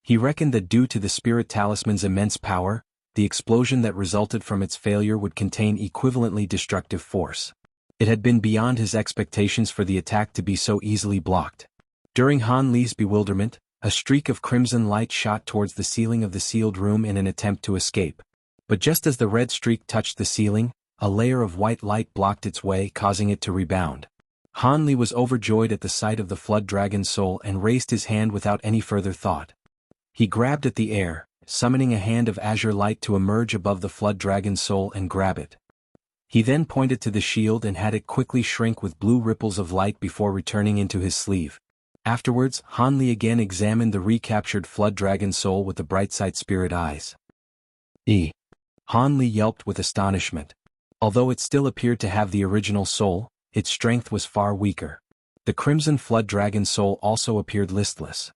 He reckoned that due to the spirit talisman's immense power, the explosion that resulted from its failure would contain equivalently destructive force. It had been beyond his expectations for the attack to be so easily blocked. During Hanli's bewilderment, a streak of crimson light shot towards the ceiling of the sealed room in an attempt to escape. But just as the red streak touched the ceiling, a layer of white light blocked its way, causing it to rebound. Hanli was overjoyed at the sight of the flood dragon's soul and raised his hand without any further thought. He grabbed at the air, summoning a hand of azure light to emerge above the flood dragon's soul and grab it. He then pointed to the shield and had it quickly shrink with blue ripples of light before returning into his sleeve. Afterwards, Hanli again examined the recaptured flood dragon soul with the bright-side spirit eyes. Hanli yelped with astonishment. Although it still appeared to have the original soul, its strength was far weaker. The crimson flood dragon soul also appeared listless.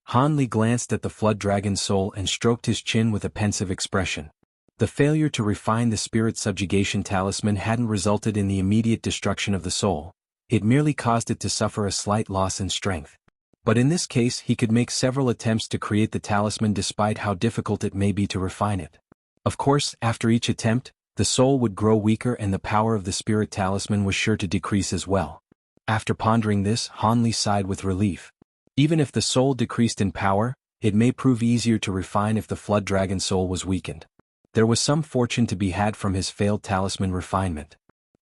Hanli glanced at the flood dragon soul and stroked his chin with a pensive expression. The failure to refine the spirit subjugation talisman hadn't resulted in the immediate destruction of the soul. It merely caused it to suffer a slight loss in strength. But in this case, he could make several attempts to create the talisman despite how difficult it may be to refine it. Of course, after each attempt, the soul would grow weaker and the power of the spirit talisman was sure to decrease as well. After pondering this, Hanli sighed with relief. Even if the soul decreased in power, it may prove easier to refine if the flood dragon soul was weakened. There was some fortune to be had from his failed talisman refinement.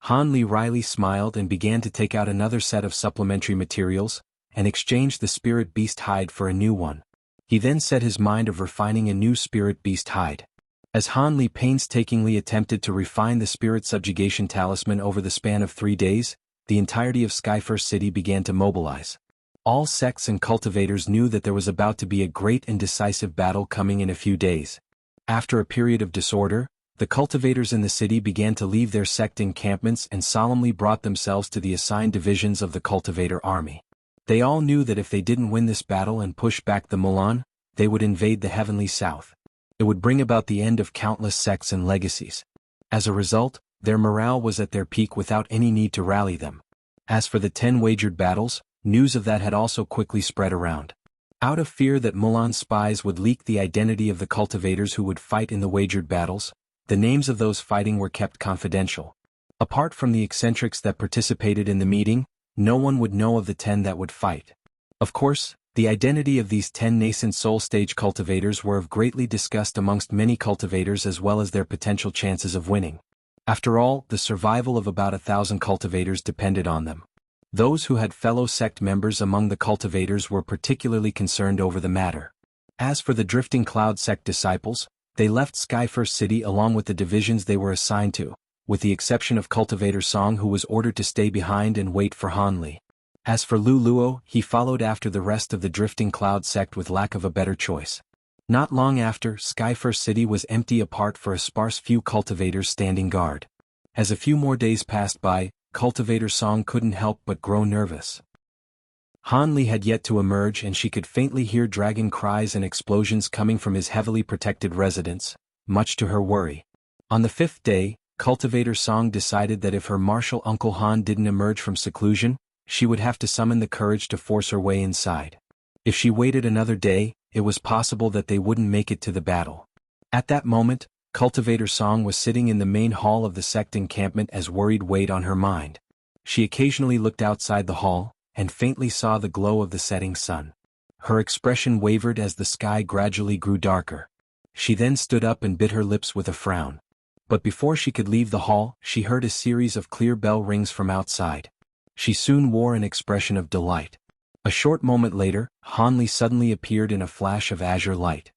Hanli wryly smiled and began to take out another set of supplementary materials, and exchanged the spirit beast hide for a new one. He then set his mind of refining a new spirit beast hide. As Hanli painstakingly attempted to refine the spirit subjugation talisman over the span of 3 days, the entirety of Skyfirst City began to mobilize. All sects and cultivators knew that there was about to be a great and decisive battle coming in a few days. After a period of disorder, the cultivators in the city began to leave their sect encampments and solemnly brought themselves to the assigned divisions of the cultivator army. They all knew that if they didn't win this battle and push back the Mulan, they would invade the heavenly south. It would bring about the end of countless sects and legacies. As a result, their morale was at their peak without any need to rally them. As for the 10 wagered battles, news of that had also quickly spread around. Out of fear that Mulan's spies would leak the identity of the cultivators who would fight in the wagered battles, the names of those fighting were kept confidential. Apart from the eccentrics that participated in the meeting, no one would know of the 10 that would fight. Of course, the identity of these 10 nascent soul stage cultivators were of greatly discussed amongst many cultivators as well as their potential chances of winning. After all, the survival of about 1,000 cultivators depended on them. Those who had fellow sect members among the cultivators were particularly concerned over the matter. As for the Drifting Cloud sect disciples, they left Skyfirst City along with the divisions they were assigned to, with the exception of Cultivator Song, who was ordered to stay behind and wait for Hanli. As for Lu Luo, he followed after the rest of the Drifting Cloud sect with lack of a better choice. Not long after, Skyfirst City was empty apart for a sparse few cultivators standing guard. As a few more days passed by, Cultivator Song couldn't help but grow nervous. Han Li had yet to emerge and she could faintly hear dragon cries and explosions coming from his heavily protected residence, much to her worry. On the 5th day, Cultivator Song decided that if her martial uncle Han didn't emerge from seclusion, she would have to summon the courage to force her way inside. If she waited another day, it was possible that they wouldn't make it to the battle. At that moment, Cultivator Song was sitting in the main hall of the sect encampment as worried weighed on her mind. She occasionally looked outside the hall, and faintly saw the glow of the setting sun. Her expression wavered as the sky gradually grew darker. She then stood up and bit her lips with a frown. But before she could leave the hall, she heard a series of clear bell rings from outside. She soon wore an expression of delight. A short moment later, Han Li suddenly appeared in a flash of azure light.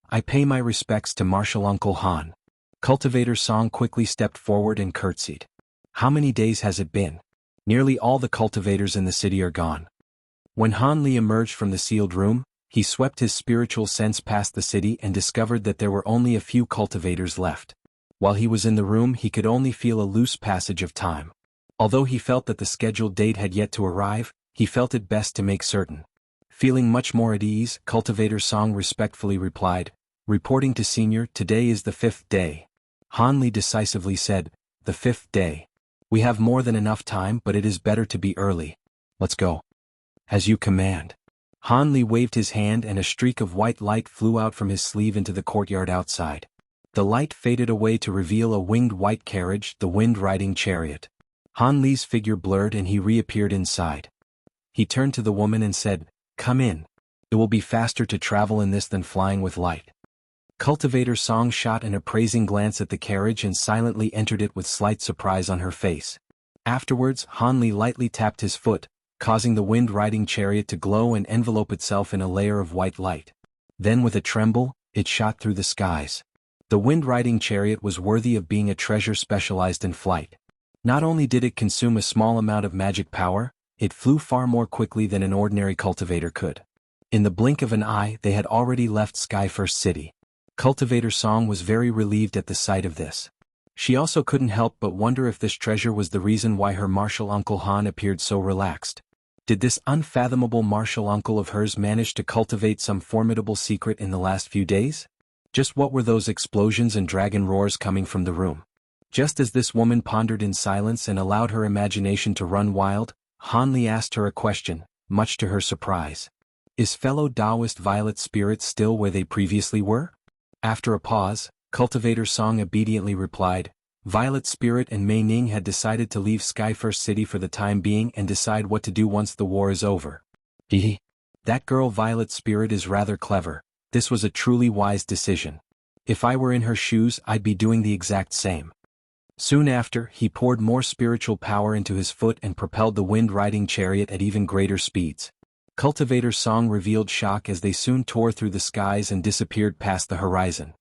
"I pay my respects to Martial Uncle Han." Cultivator Song quickly stepped forward and curtsied. "How many days has it been? Nearly all the cultivators in the city are gone." When Han Li emerged from the sealed room, he swept his spiritual sense past the city and discovered that there were only a few cultivators left. While he was in the room, he could only feel a loose passage of time. Although he felt that the scheduled date had yet to arrive, he felt it best to make certain. Feeling much more at ease, Cultivator Song respectfully replied, "Reporting to Senior, today is the 5th day." Han Li decisively said, "The 5th day. We have more than enough time, but it is better to be early. Let's go." "As you command." Han Li waved his hand and a streak of white light flew out from his sleeve into the courtyard outside. The light faded away to reveal a winged white carriage, the wind-riding chariot. Han Li's figure blurred and he reappeared inside. He turned to the woman and said, "Come in. It will be faster to travel in this than flying with light." Cultivator Song shot an appraising glance at the carriage and silently entered it with slight surprise on her face. Afterwards, Han Li lightly tapped his foot, causing the wind-riding chariot to glow and envelope itself in a layer of white light. Then with a tremble, it shot through the skies. The wind-riding chariot was worthy of being a treasure specialized in flight. Not only did it consume a small amount of magic power, it flew far more quickly than an ordinary cultivator could. In the blink of an eye, they had already left Skyfirst City. Cultivator Song was very relieved at the sight of this. She also couldn't help but wonder if this treasure was the reason why her martial uncle Han appeared so relaxed. Did this unfathomable martial uncle of hers manage to cultivate some formidable secret in the last few days? Just what were those explosions and dragon roars coming from the room? Just as this woman pondered in silence and allowed her imagination to run wild, Han Li asked her a question, much to her surprise. "Is fellow Taoist Violet Spirit still where they previously were?" After a pause, Cultivator Song obediently replied, "Violet Spirit and Mei Ning had decided to leave Skyfirst City for the time being and decide what to do once the war is over." Hehe. "That girl Violet Spirit is rather clever. This was a truly wise decision. If I were in her shoes, I'd be doing the exact same." Soon after, he poured more spiritual power into his foot and propelled the wind-riding chariot at even greater speeds. Cultivator Song revealed shock as they soon tore through the skies and disappeared past the horizon.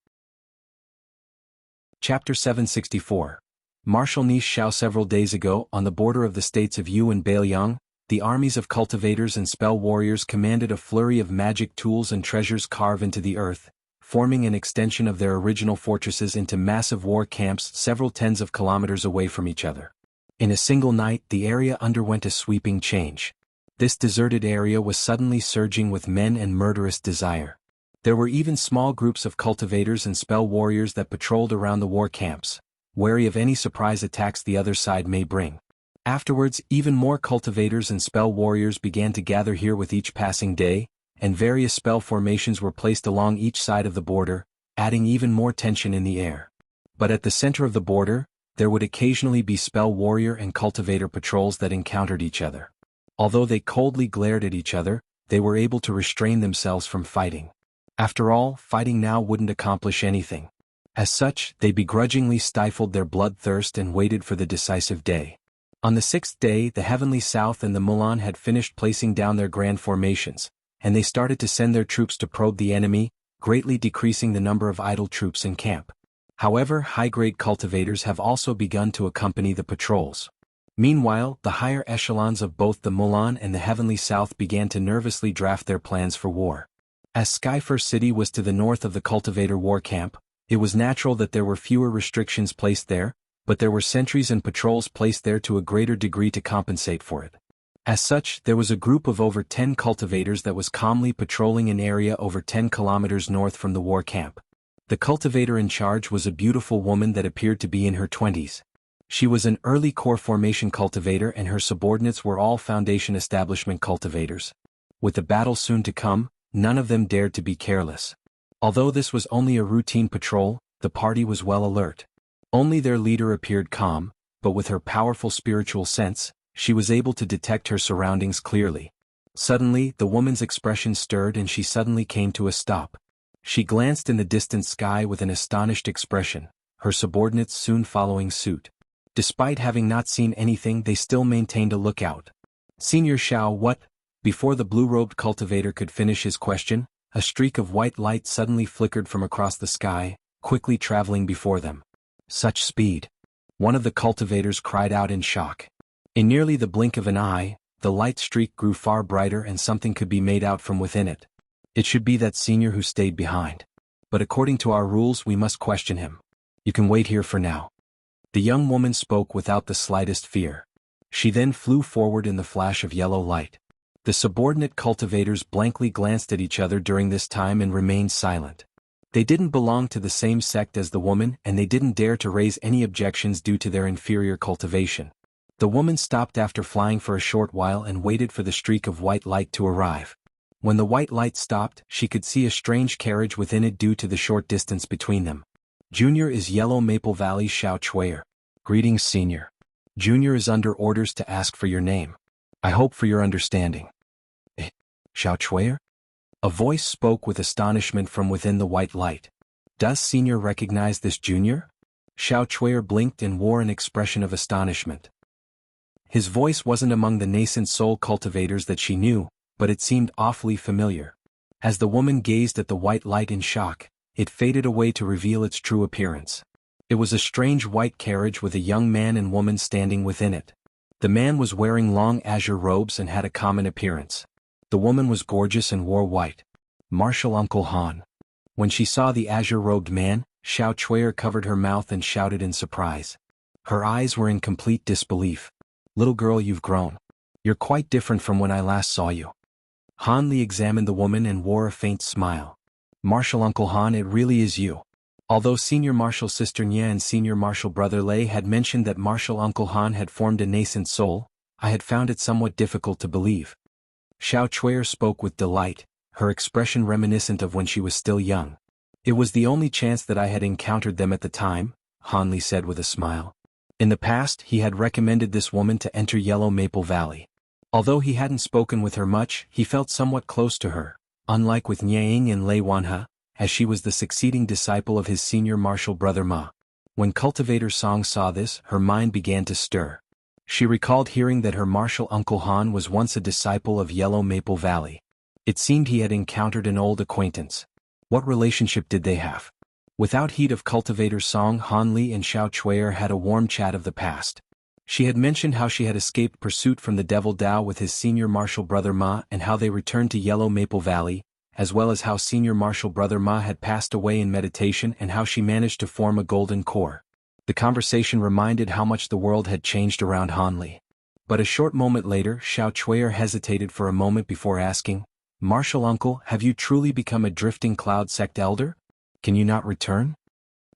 Chapter 764. Marshal Ni Xiao. Several days ago, on the border of the states of Yu and Bailiang, the armies of cultivators and spell warriors commanded a flurry of magic tools and treasures carved into the earth, forming an extension of their original fortresses into massive war camps several tens of kilometers away from each other. In a single night, the area underwent a sweeping change. This deserted area was suddenly surging with men and murderous desire. There were even small groups of cultivators and spell warriors that patrolled around the war camps, wary of any surprise attacks the other side may bring. Afterwards, even more cultivators and spell warriors began to gather here with each passing day, and various spell formations were placed along each side of the border, adding even more tension in the air. But at the center of the border, there would occasionally be spell warrior and cultivator patrols that encountered each other. Although they coldly glared at each other, they were able to restrain themselves from fighting. After all, fighting now wouldn't accomplish anything. As such, they begrudgingly stifled their bloodthirst and waited for the decisive day. On the 6th day, the Heavenly South and the Mulan had finished placing down their grand formations, and they started to send their troops to probe the enemy, greatly decreasing the number of idle troops in camp. However, high-grade cultivators have also begun to accompany the patrols. Meanwhile, the higher echelons of both the Mulan and the Heavenly South began to nervously draft their plans for war. As Skyfir City was to the north of the Cultivator War Camp, it was natural that there were fewer restrictions placed there, but there were sentries and patrols placed there to a greater degree to compensate for it. As such, there was a group of over 10 cultivators that was calmly patrolling an area over 10 kilometers north from the war camp. The cultivator in charge was a beautiful woman that appeared to be in her 20s. She was an early core formation cultivator and her subordinates were all Foundation establishment cultivators. With the battle soon to come, none of them dared to be careless. Although this was only a routine patrol, the party was well alert. Only their leader appeared calm, but with her powerful spiritual sense, she was able to detect her surroundings clearly. Suddenly, the woman's expression stirred and she suddenly came to a stop. She glanced in the distant sky with an astonished expression, her subordinates soon following suit. Despite having not seen anything, they still maintained a lookout. Senior Xiao, what? Before the blue-robed cultivator could finish his question, a streak of white light suddenly flickered from across the sky, quickly traveling before them. Such speed! One of the cultivators cried out in shock. In nearly the blink of an eye, the light streak grew far brighter and something could be made out from within it. It should be that senior who stayed behind. But according to our rules we must question him. You can wait here for now. The young woman spoke without the slightest fear. She then flew forward in the flash of yellow light. The subordinate cultivators blankly glanced at each other during this time and remained silent. They didn't belong to the same sect as the woman and they didn't dare to raise any objections due to their inferior cultivation. The woman stopped after flying for a short while and waited for the streak of white light to arrive. When the white light stopped, she could see a strange carriage within it due to the short distance between them. Junior is Yellow Maple Valley's Xiao Chuier. Greetings, Senior. Junior is under orders to ask for your name. I hope for your understanding. Xiao Chuier? A voice spoke with astonishment from within the white light. Does Senior recognize this Junior? Xiao Chuier blinked and wore an expression of astonishment. His voice wasn't among the nascent soul cultivators that she knew, but it seemed awfully familiar. As the woman gazed at the white light in shock, it faded away to reveal its true appearance. It was a strange white carriage with a young man and woman standing within it. The man was wearing long azure robes and had a common appearance. The woman was gorgeous and wore white. Martial Uncle Han. When she saw the azure-robed man, Xiao Chuier covered her mouth and shouted in surprise. Her eyes were in complete disbelief. Little girl, you've grown. You're quite different from when I last saw you. Han Li examined the woman and wore a faint smile. Martial Uncle Han, it really is you. Although Senior Martial Sister Nya and Senior Martial Brother Lei had mentioned that Martial Uncle Han had formed a nascent soul, I had found it somewhat difficult to believe. Xiao Chuier spoke with delight, her expression reminiscent of when she was still young. It was the only chance that I had encountered them at the time, Han Li said with a smile. In the past, he had recommended this woman to enter Yellow Maple Valley. Although he hadn't spoken with her much, he felt somewhat close to her, unlike with Nying and Lei Wanhe, as she was the succeeding disciple of his senior martial brother Ma. When Cultivator Song saw this, her mind began to stir. She recalled hearing that her martial uncle Han was once a disciple of Yellow Maple Valley. It seemed he had encountered an old acquaintance. What relationship did they have? Without heed of Cultivator Song, Han Li and Xiao Chuier had a warm chat of the past. She had mentioned how she had escaped pursuit from the Devil Dao with his senior martial brother Ma and how they returned to Yellow Maple Valley, as well as how senior martial brother Ma had passed away in meditation and how she managed to form a golden core. The conversation reminded how much the world had changed around Han Li. But a short moment later, Xiao Chuier hesitated for a moment before asking, Martial Uncle, have you truly become a drifting cloud sect elder? Can you not return?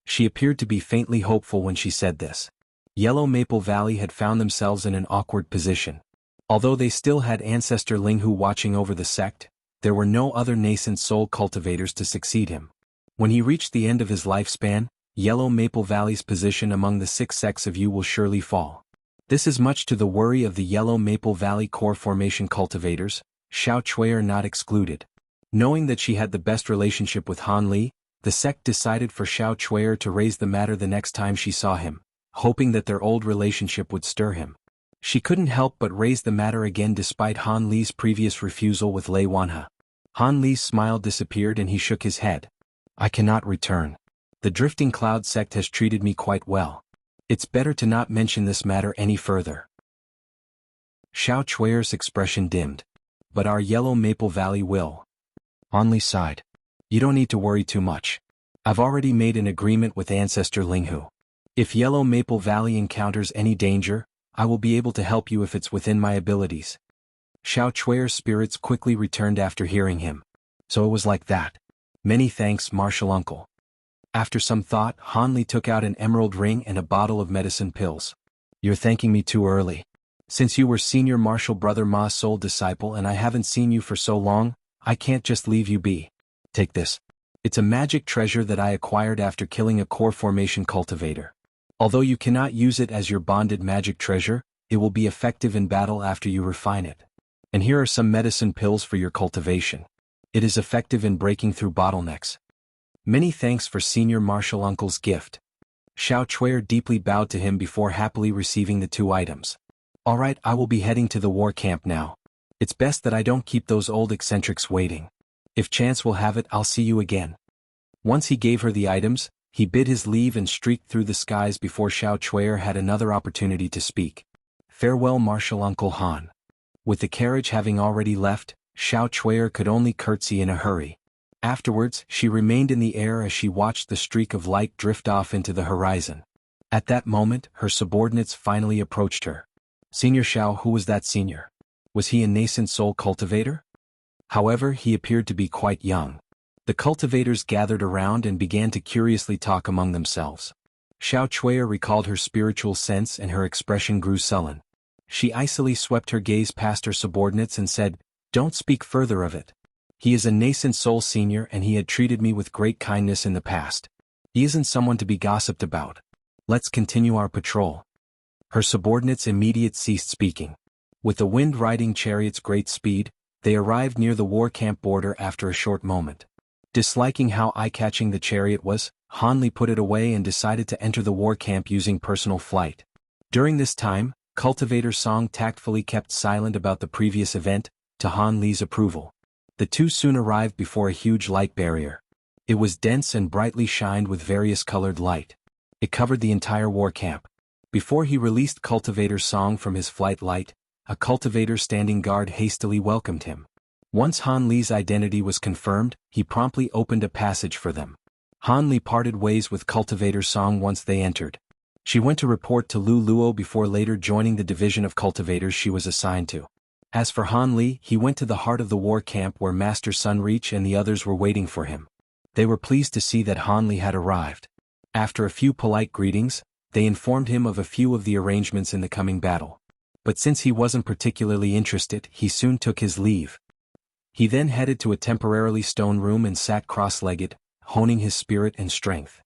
She appeared to be faintly hopeful when she said this. Yellow Maple Valley had found themselves in an awkward position. Although they still had ancestor Linghu watching over the sect, there were no other nascent soul cultivators to succeed him. When he reached the end of his lifespan, Yellow Maple Valley's position among the 6 sects of you will surely fall. This is much to the worry of the Yellow Maple Valley core formation cultivators, Xiao Chuier not excluded. Knowing that she had the best relationship with Han Li, the sect decided for Xiao Chuier to raise the matter the next time she saw him, hoping that their old relationship would stir him. She couldn't help but raise the matter again despite Han Li's previous refusal with Lei Wanhe. Han Li's smile disappeared and he shook his head. I cannot return. The Drifting Cloud sect has treated me quite well. It's better to not mention this matter any further. Xiao Chuier's expression dimmed. But our Yellow Maple Valley will. Han Li sighed. You don't need to worry too much. I've already made an agreement with Ancestor Linghu. If Yellow Maple Valley encounters any danger, I will be able to help you if it's within my abilities. Xiao Chuer's spirits quickly returned after hearing him. So it was like that. Many thanks, Martial Uncle. After some thought, Han Li took out an emerald ring and a bottle of medicine pills. You're thanking me too early. Since you were senior martial brother Ma's sole disciple and I haven't seen you for so long, I can't just leave you be. Take this. It's a magic treasure that I acquired after killing a core formation cultivator. Although you cannot use it as your bonded magic treasure, it will be effective in battle after you refine it. And here are some medicine pills for your cultivation. It is effective in breaking through bottlenecks. Many thanks for Senior Martial Uncle's gift. Xiao Chuer deeply bowed to him before happily receiving the 2 items. Alright, I will be heading to the war camp now. It's best that I don't keep those old eccentrics waiting. If chance will have it, I'll see you again. Once he gave her the items, he bid his leave and streaked through the skies before Xiao Chuer had another opportunity to speak. Farewell, Martial Uncle Han. With the carriage having already left, Xiao Chuer could only curtsy in a hurry. Afterwards, she remained in the air as she watched the streak of light drift off into the horizon. At that moment, her subordinates finally approached her. Senior Xiao, who was that senior? Was he a nascent soul cultivator? However, he appeared to be quite young. The cultivators gathered around and began to curiously talk among themselves. Xiao Chuer recalled her spiritual sense and her expression grew sullen. She icily swept her gaze past her subordinates and said, "Don't speak further of it. He is a nascent soul senior and he had treated me with great kindness in the past. He isn't someone to be gossiped about. Let's continue our patrol." Her subordinates immediately ceased speaking. With the wind riding chariot's great speed, they arrived near the war camp border after a short moment. Disliking how eye-catching the chariot was, Han Li put it away and decided to enter the war camp using personal flight. During this time, Cultivator Song tactfully kept silent about the previous event, to Han Li's approval. The two soon arrived before a huge light barrier. It was dense and brightly shined with various colored light. It covered the entire war camp. Before he released Cultivator Song from his flight light, a cultivator standing guard hastily welcomed him. Once Han Li's identity was confirmed, he promptly opened a passage for them. Han Li parted ways with Cultivator Song once they entered. She went to report to Lu Luo before later joining the division of cultivators she was assigned to. As for Han Li, he went to the heart of the war camp where Master Sunreach and the others were waiting for him. They were pleased to see that Han Li had arrived. After a few polite greetings, they informed him of a few of the arrangements in the coming battle. But since he wasn't particularly interested, he soon took his leave. He then headed to a temporarily stone room and sat cross-legged, honing his spirit and strength.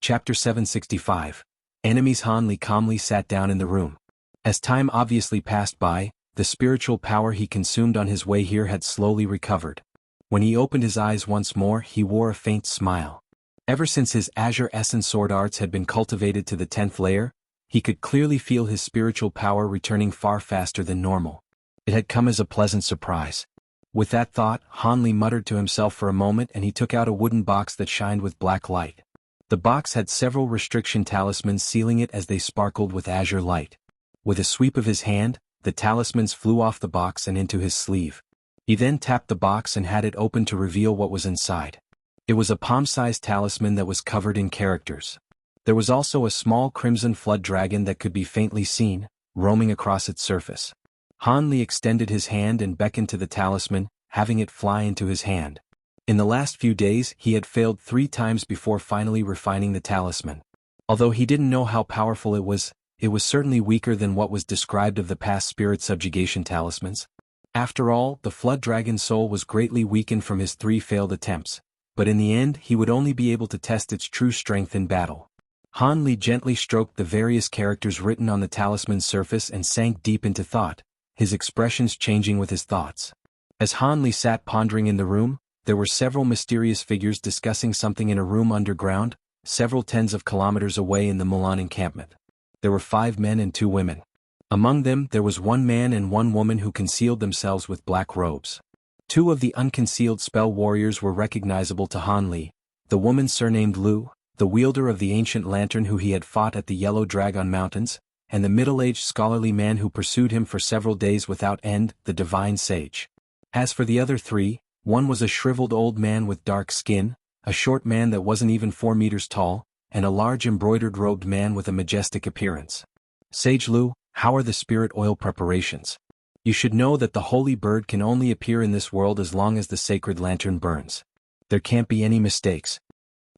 Chapter 765. Enemies. Han Li calmly sat down in the room. As time obviously passed by, the spiritual power he consumed on his way here had slowly recovered. When he opened his eyes once more, he wore a faint smile. Ever since his Azure Essence sword arts had been cultivated to the 10th layer, he could clearly feel his spiritual power returning far faster than normal. It had come as a pleasant surprise. With that thought, Han Li muttered to himself for a moment and he took out a wooden box that shined with black light. The box had several restriction talismans sealing it as they sparkled with azure light. With a sweep of his hand, the talismans flew off the box and into his sleeve. He then tapped the box and had it open to reveal what was inside. It was a palm-sized talisman that was covered in characters. There was also a small crimson flood dragon that could be faintly seen, roaming across its surface. Han Li extended his hand and beckoned to the talisman, having it fly into his hand. In the last few days, he had failed 3 times before finally refining the talisman. Although he didn't know how powerful it was certainly weaker than what was described of the past spirit subjugation talismans. After all, the flood dragon's soul was greatly weakened from his 3 failed attempts, but in the end he would only be able to test its true strength in battle. Han Li gently stroked the various characters written on the talisman's surface and sank deep into thought, his expressions changing with his thoughts. As Han Li sat pondering in the room, there were several mysterious figures discussing something in a room underground, several tens of kilometers away in the Mulan encampment. There were 5 men and 2 women. Among them there was 1 man and 1 woman who concealed themselves with black robes. 2 of the unconcealed spell warriors were recognizable to Han Li, the woman surnamed Lu, the wielder of the ancient lantern who he had fought at the Yellow Dragon Mountains, and the middle-aged scholarly man who pursued him for several days without end, the divine sage. As for the other three, one was a shriveled old man with dark skin, a short man that wasn't even 4 meters tall, and a large embroidered-robed man with a majestic appearance. Sage Lu, how are the spirit oil preparations? You should know that the holy bird can only appear in this world as long as the sacred lantern burns. There can't be any mistakes.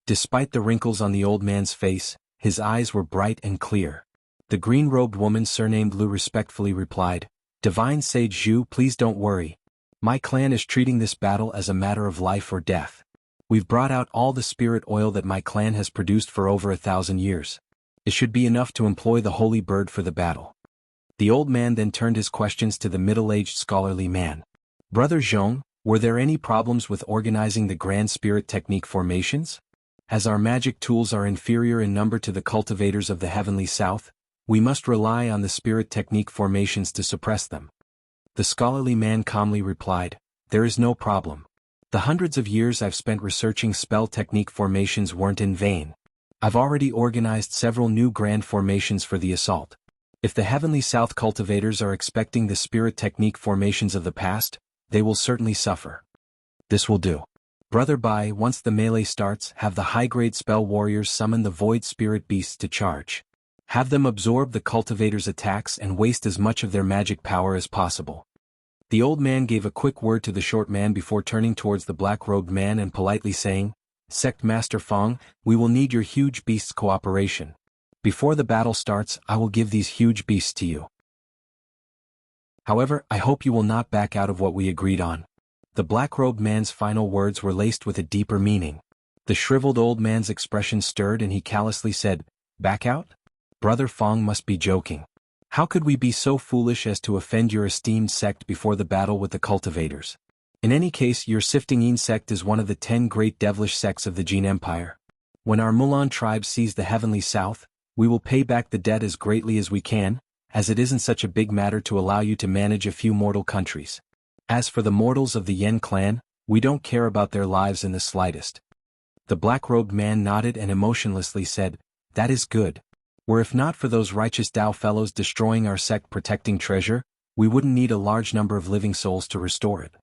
Despite the wrinkles on the old man's face, his eyes were bright and clear. The green-robed woman surnamed Lu respectfully replied, "Divine Sage Zhu, please don't worry. My clan is treating this battle as a matter of life or death. We've brought out all the spirit oil that my clan has produced for over 1,000 years. It should be enough to employ the holy bird for the battle." The old man then turned his questions to the middle-aged scholarly man. "Brother Zhong, were there any problems with organizing the grand spirit technique formations? As our magic tools are inferior in number to the cultivators of the heavenly south, we must rely on the spirit technique formations to suppress them." The scholarly man calmly replied, "There is no problem. The hundreds of years I've spent researching spell technique formations weren't in vain. I've already organized several new grand formations for the assault. If the heavenly south cultivators are expecting the spirit technique formations of the past, they will certainly suffer. This will do. Brother Bai, once the melee starts, have the high-grade spell warriors summon the void spirit beasts to charge. Have them absorb the cultivators' attacks and waste as much of their magic power as possible." The old man gave a quick word to the short man before turning towards the black-robed man and politely saying, "Sect Master Fong, we will need your huge beasts' cooperation. Before the battle starts, I will give these huge beasts to you. However, I hope you will not back out of what we agreed on." The black-robed man's final words were laced with a deeper meaning. The shriveled old man's expression stirred and he callously said, "Back out? Brother Fong must be joking. How could we be so foolish as to offend your esteemed sect before the battle with the cultivators? In any case, your Sifting Yin sect is one of the 10 great devilish sects of the Jin Empire. When our Mulan tribe sees the heavenly south, we will pay back the debt as greatly as we can, as it isn't such a big matter to allow you to manage a few mortal countries. As for the mortals of the Yen clan, we don't care about their lives in the slightest." The black-robed man nodded and emotionlessly said, "That is good. Were if not for those righteous Dao fellows destroying our sect protecting treasure, we wouldn't need a large number of living souls to restore it.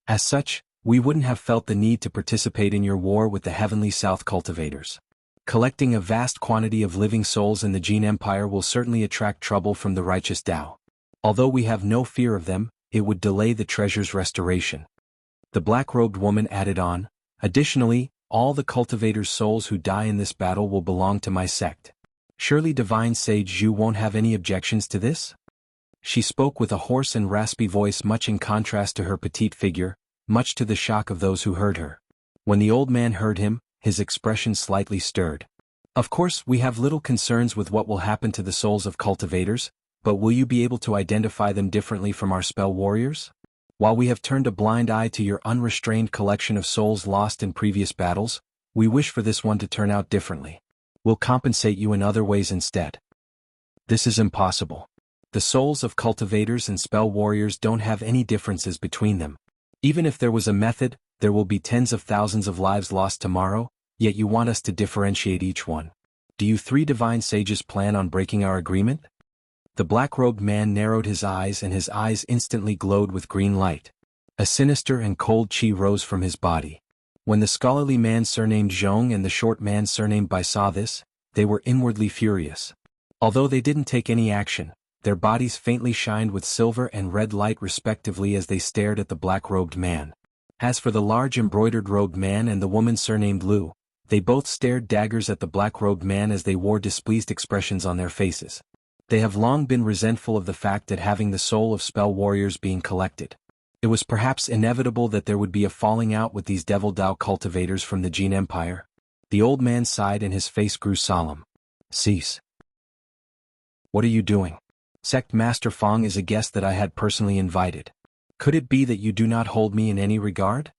As such, we wouldn't have felt the need to participate in your war with the heavenly south cultivators. Collecting a vast quantity of living souls in the Jin Empire will certainly attract trouble from the righteous Dao. Although we have no fear of them, it would delay the treasure's restoration." The black-robed woman added on, "Additionally, all the cultivators' souls who die in this battle will belong to my sect. Surely Divine Sage Zhu won't have any objections to this?" She spoke with a hoarse and raspy voice much in contrast to her petite figure, much to the shock of those who heard her. When the old man heard him, his expression slightly stirred. "Of course, we have little concerns with what will happen to the souls of cultivators, but will you be able to identify them differently from our spell warriors? While we have turned a blind eye to your unrestrained collection of souls lost in previous battles, we wish for this one to turn out differently. We'll compensate you in other ways instead." "This is impossible. The souls of cultivators and spell warriors don't have any differences between them. Even if there was a method, there will be tens of thousands of lives lost tomorrow, yet you want us to differentiate each one. Do you 3 divine sages plan on breaking our agreement?" The black-robed man narrowed his eyes and his eyes instantly glowed with green light. A sinister and cold chi rose from his body. When the scholarly man surnamed Zhong and the short man surnamed Bai saw this, they were inwardly furious. Although they didn't take any action, their bodies faintly shined with silver and red light respectively as they stared at the black-robed man. As for the large embroidered-robed man and the woman surnamed Lu, they both stared daggers at the black-robed man as they wore displeased expressions on their faces. They have long been resentful of the fact at having the soul of spell warriors being collected. It was perhaps inevitable that there would be a falling out with these devil Dao cultivators from the Jin Empire. The old man sighed and his face grew solemn. "Cease. What are you doing? Sect Master Fong is a guest that I had personally invited. Could it be that you do not hold me in any regard?"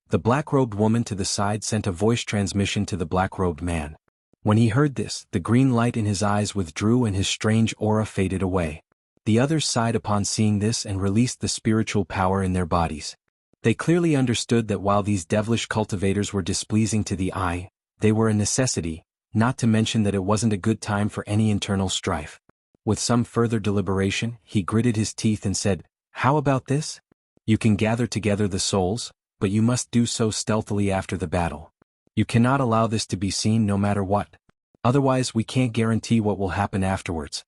The black-robed woman to the side sent a voice transmission to the black-robed man. When he heard this, the green light in his eyes withdrew and his strange aura faded away. The others sighed upon seeing this and released the spiritual power in their bodies. They clearly understood that while these devilish cultivators were displeasing to the eye, they were a necessity, not to mention that it wasn't a good time for any internal strife. With some further deliberation, he gritted his teeth and said, "How about this? You can gather together the souls, but you must do so stealthily after the battle. You cannot allow this to be seen no matter what. Otherwise we can't guarantee what will happen afterwards.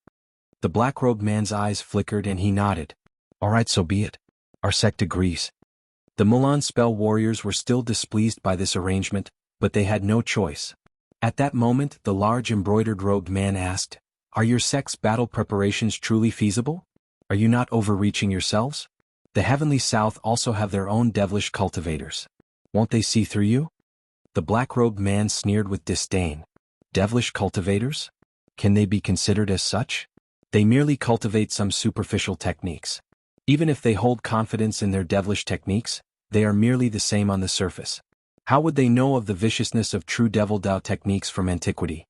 The black-robed man's eyes flickered and he nodded. All right, so be it. Our sect agrees. The Mulan spell warriors were still displeased by this arrangement, but they had no choice. At that moment the large embroidered-robed man asked, Are your sect's battle preparations truly feasible? Are you not overreaching yourselves? The Heavenly South also have their own devilish cultivators. Won't they see through you? The black-robed man sneered with disdain. Devilish cultivators? Can they be considered as such? They merely cultivate some superficial techniques. Even if they hold confidence in their devilish techniques, they are merely the same on the surface. How would they know of the viciousness of true devil Dao techniques from antiquity?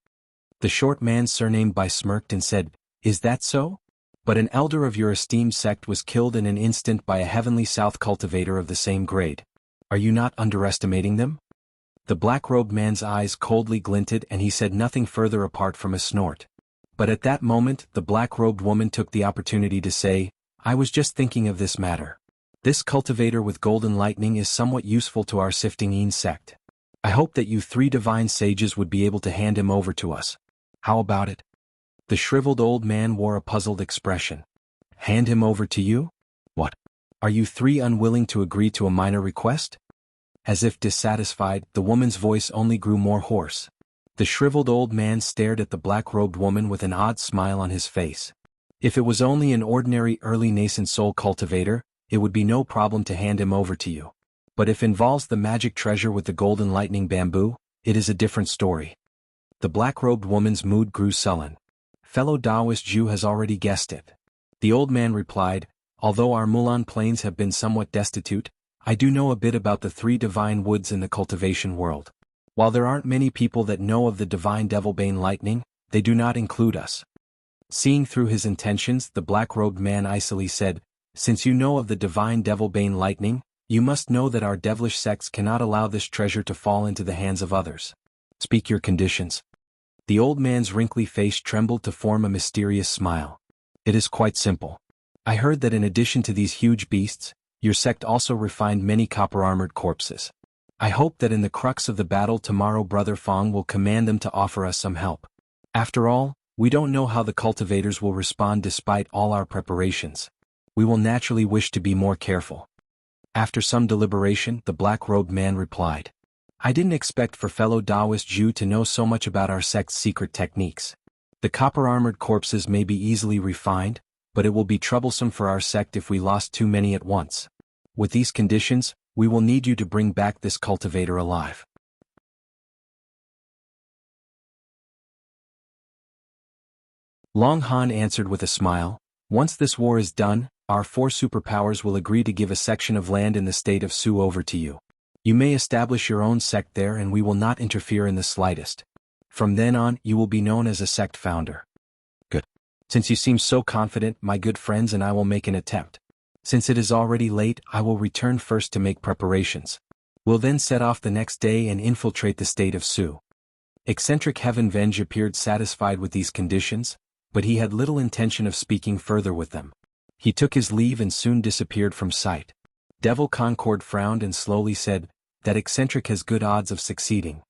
The short man surnamed by smirked and said, Is that so? But an elder of your esteemed sect was killed in an instant by a Heavenly South cultivator of the same grade. Are you not underestimating them? The black-robed man's eyes coldly glinted and he said nothing further apart from a snort. But at that moment the black-robed woman took the opportunity to say, I was just thinking of this matter. This cultivator with golden lightning is somewhat useful to our sifting Yin sect. I hope that you 3 divine sages would be able to hand him over to us. How about it? The shriveled old man wore a puzzled expression. Hand him over to you? What? Are you 3 unwilling to agree to a minor request? As if dissatisfied, the woman's voice only grew more hoarse. The shriveled old man stared at the black-robed woman with an odd smile on his face. If it was only an ordinary early nascent soul cultivator, it would be no problem to hand him over to you. But if involves the magic treasure with the golden lightning bamboo, it is a different story. The black-robed woman's mood grew sullen. Fellow Taoist Jew has already guessed it. The old man replied, Although our Mulan plains have been somewhat destitute, I do know a bit about the 3 divine woods in the cultivation world. While there aren't many people that know of the divine Devilbane lightning, they do not include us. Seeing through his intentions, the black-robed man icily said, Since you know of the divine Devilbane lightning, you must know that our devilish sects cannot allow this treasure to fall into the hands of others. Speak your conditions. The old man's wrinkly face trembled to form a mysterious smile. It is quite simple. I heard that in addition to these huge beasts, your sect also refined many copper-armored corpses. I hope that in the crux of the battle tomorrow Brother Fong will command them to offer us some help. After all, we don't know how the cultivators will respond despite all our preparations. We will naturally wish to be more careful. After some deliberation, the black-robed man replied, I didn't expect for fellow Taoist Jew to know so much about our sect's secret techniques. The copper-armored corpses may be easily refined, but it will be troublesome for our sect if we lost too many at once. With these conditions, we will need you to bring back this cultivator alive. Long Han answered with a smile, Once this war is done, our 4 superpowers will agree to give a section of land in the state of Su over to you. You may establish your own sect there and we will not interfere in the slightest. From then on, you will be known as a sect founder. Good. Since you seem so confident, my good friends and I will make an attempt. Since it is already late, I will return first to make preparations. We'll then set off the next day and infiltrate the state of Su. Eccentric Heaven Venge appeared satisfied with these conditions, but he had little intention of speaking further with them. He took his leave and soon disappeared from sight. Devil Concord frowned and slowly said, That eccentric has good odds of succeeding.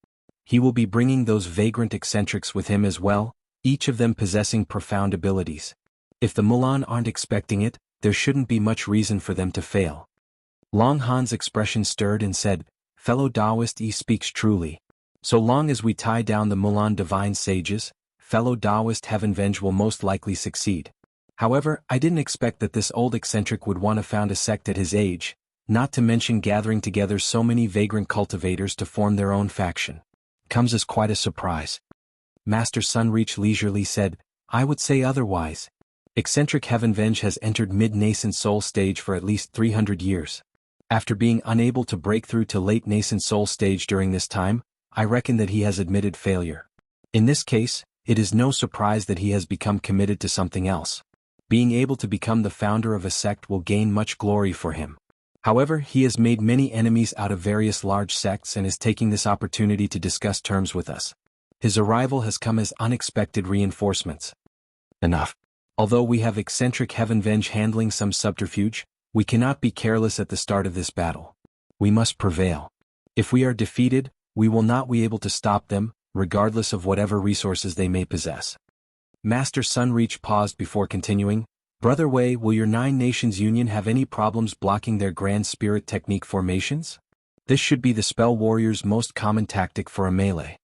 He will be bringing those vagrant eccentrics with him as well, each of them possessing profound abilities. If the Mulan aren't expecting it, there shouldn't be much reason for them to fail. Long Han's expression stirred and said, Fellow Taoist speaks truly. So long as we tie down the Mulan divine sages, fellow Taoist Heavenvenge will most likely succeed. However, I didn't expect that this old eccentric would want to found a sect at his age, not to mention gathering together so many vagrant cultivators to form their own faction. Comes as quite a surprise. Master Sunreach leisurely said, I would say otherwise. Eccentric Heavenvenge has entered mid-nascent soul stage for at least 300 years. After being unable to break through to late nascent soul stage during this time, I reckon that he has admitted failure. In this case, it is no surprise that he has become committed to something else. Being able to become the founder of a sect will gain much glory for him. However, he has made many enemies out of various large sects and is taking this opportunity to discuss terms with us. His arrival has come as unexpected reinforcements. Enough. Although we have eccentric Heavenvenge handling some subterfuge, We cannot be careless at the start of this battle. We must prevail. If we are defeated, we will not be able to stop them, regardless of whatever resources they may possess. Master Sunreach paused before continuing, Brother Wei, will your 9 Nations Union have any problems blocking their Grand Spirit Technique formations? This should be the Spell Warrior's most common tactic for a melee.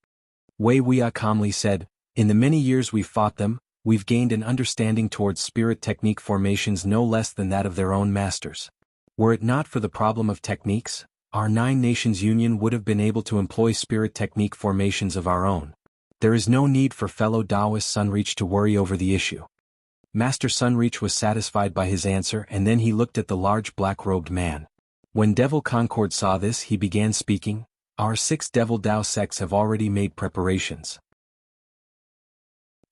Wei Wuya calmly said, in the many years we've fought them, we've gained an understanding towards Spirit Technique formations no less than that of their own masters. Were it not for the problem of techniques, our 9 Nations Union would have been able to employ Spirit Technique formations of our own. There is no need for fellow Taoist Sunreach to worry over the issue. Master Sunreach was satisfied by his answer, and then he looked at the large black-robed man. When Devil Concord saw this, he began speaking, our 6 Devil Dao sects have already made preparations.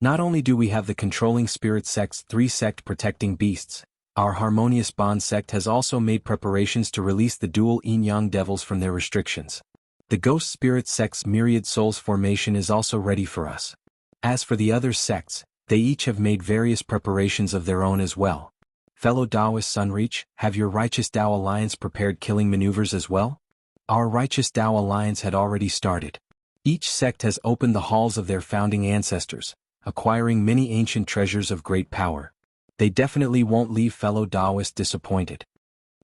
Not only do we have the Controlling Spirit sect's 3 sect protecting beasts, our Harmonious Bond sect has also made preparations to release the dual Yin-Yang devils from their restrictions. The Ghost Spirit sect's Myriad Souls formation is also ready for us. As for the other sects, they each have made various preparations of their own as well. Fellow Taoist Sunreach, have your Righteous Tao Alliance prepared killing maneuvers as well? Our Righteous Tao Alliance had already started. Each sect has opened the halls of their founding ancestors, acquiring many ancient treasures of great power. They definitely won't leave fellow Taoists disappointed.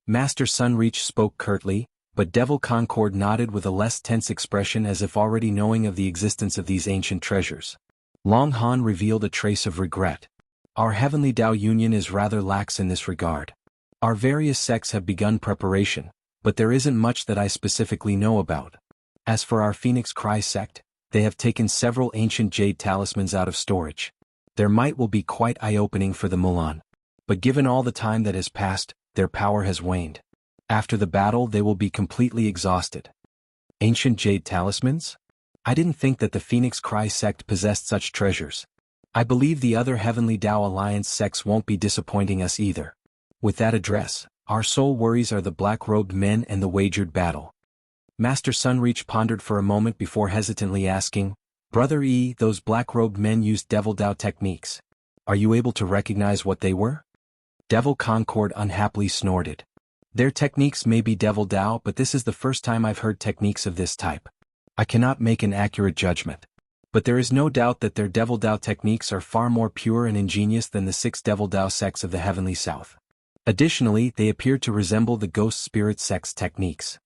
Master Sunreach spoke curtly, but Devil Concord nodded with a less tense expression as if already knowing of the existence of these ancient treasures. Long Han revealed a trace of regret. Our Heavenly Tao Union is rather lax in this regard. Our various sects have begun preparation, but there isn't much that I specifically know about. As for our Phoenix Cry sect, they have taken several ancient jade talismans out of storage. Their might will be quite eye-opening for the Mulan. But given all the time that has passed, their power has waned. After the battle they will be completely exhausted. Ancient jade talismans? I didn't think that the Phoenix Cry sect possessed such treasures. I believe the other Heavenly Tao Alliance sects won't be disappointing us either. With that address, our sole worries are the black-robed men and the wagered battle. Master Sunreach pondered for a moment before hesitantly asking, Brother E, those black-robed men used Devil Dao techniques. Are you able to recognize what they were? Devil Concord unhappily snorted. Their techniques may be Devil Dao, but this is the first time I've heard techniques of this type. I cannot make an accurate judgment. But there is no doubt that their Devil Dao techniques are far more pure and ingenious than the 6 Devil Dao sects of the Heavenly South. Additionally, they appear to resemble the Ghost Spirit sect's techniques.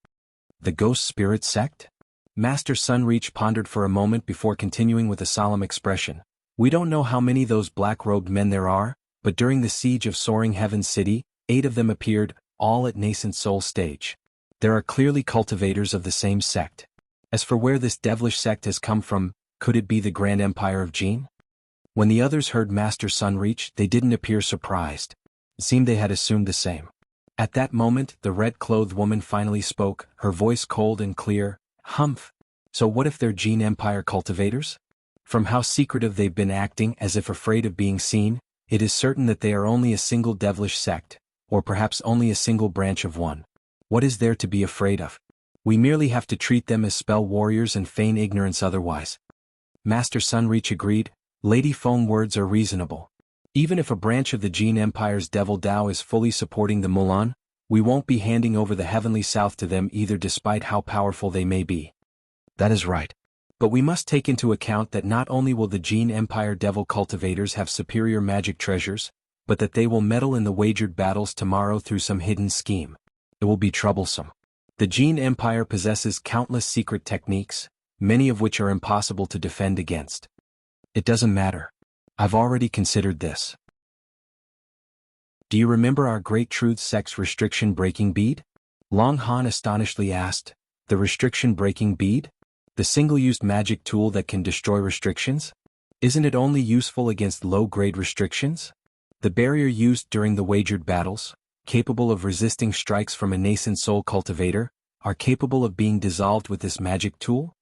The Ghost Spirit sect? Master Sunreach pondered for a moment before continuing with a solemn expression. We don't know how many those black-robed men there are, but during the siege of Soaring Heaven City, 8 of them appeared, all at nascent soul stage. There are clearly cultivators of the same sect. As for where this devilish sect has come from, could it be the Grand Empire of Jin? When the others heard Master Sunreach, they didn't appear surprised. It seemed they had assumed the same. At that moment, the red-clothed woman finally spoke, her voice cold and clear. Humph. So what if they're Jin Empire cultivators? From how secretive they've been acting as if afraid of being seen, it is certain that they are only a single devilish sect, or perhaps only a single branch of one. What is there to be afraid of? We merely have to treat them as spell warriors and feign ignorance otherwise. Master Sunreach agreed. Lady Feng words are reasonable. Even if a branch of the Jin Empire's Devil Dao is fully supporting the Mulan, we won't be handing over the Heavenly South to them either, despite how powerful they may be. That is right. But we must take into account that not only will the Jin Empire Devil cultivators have superior magic treasures, but that they will meddle in the wagered battles tomorrow through some hidden scheme. It will be troublesome. The Jin Empire possesses countless secret techniques, many of which are impossible to defend against. It doesn't matter. I've already considered this. Do you remember our Great Truth sect's restriction-breaking bead? Long Han astonishedly asked. The restriction-breaking bead? The single-used magic tool that can destroy restrictions? Isn't it only useful against low-grade restrictions? The barrier used during the wagered battles, capable of resisting strikes from a nascent soul cultivator, are capable of being dissolved with this magic tool?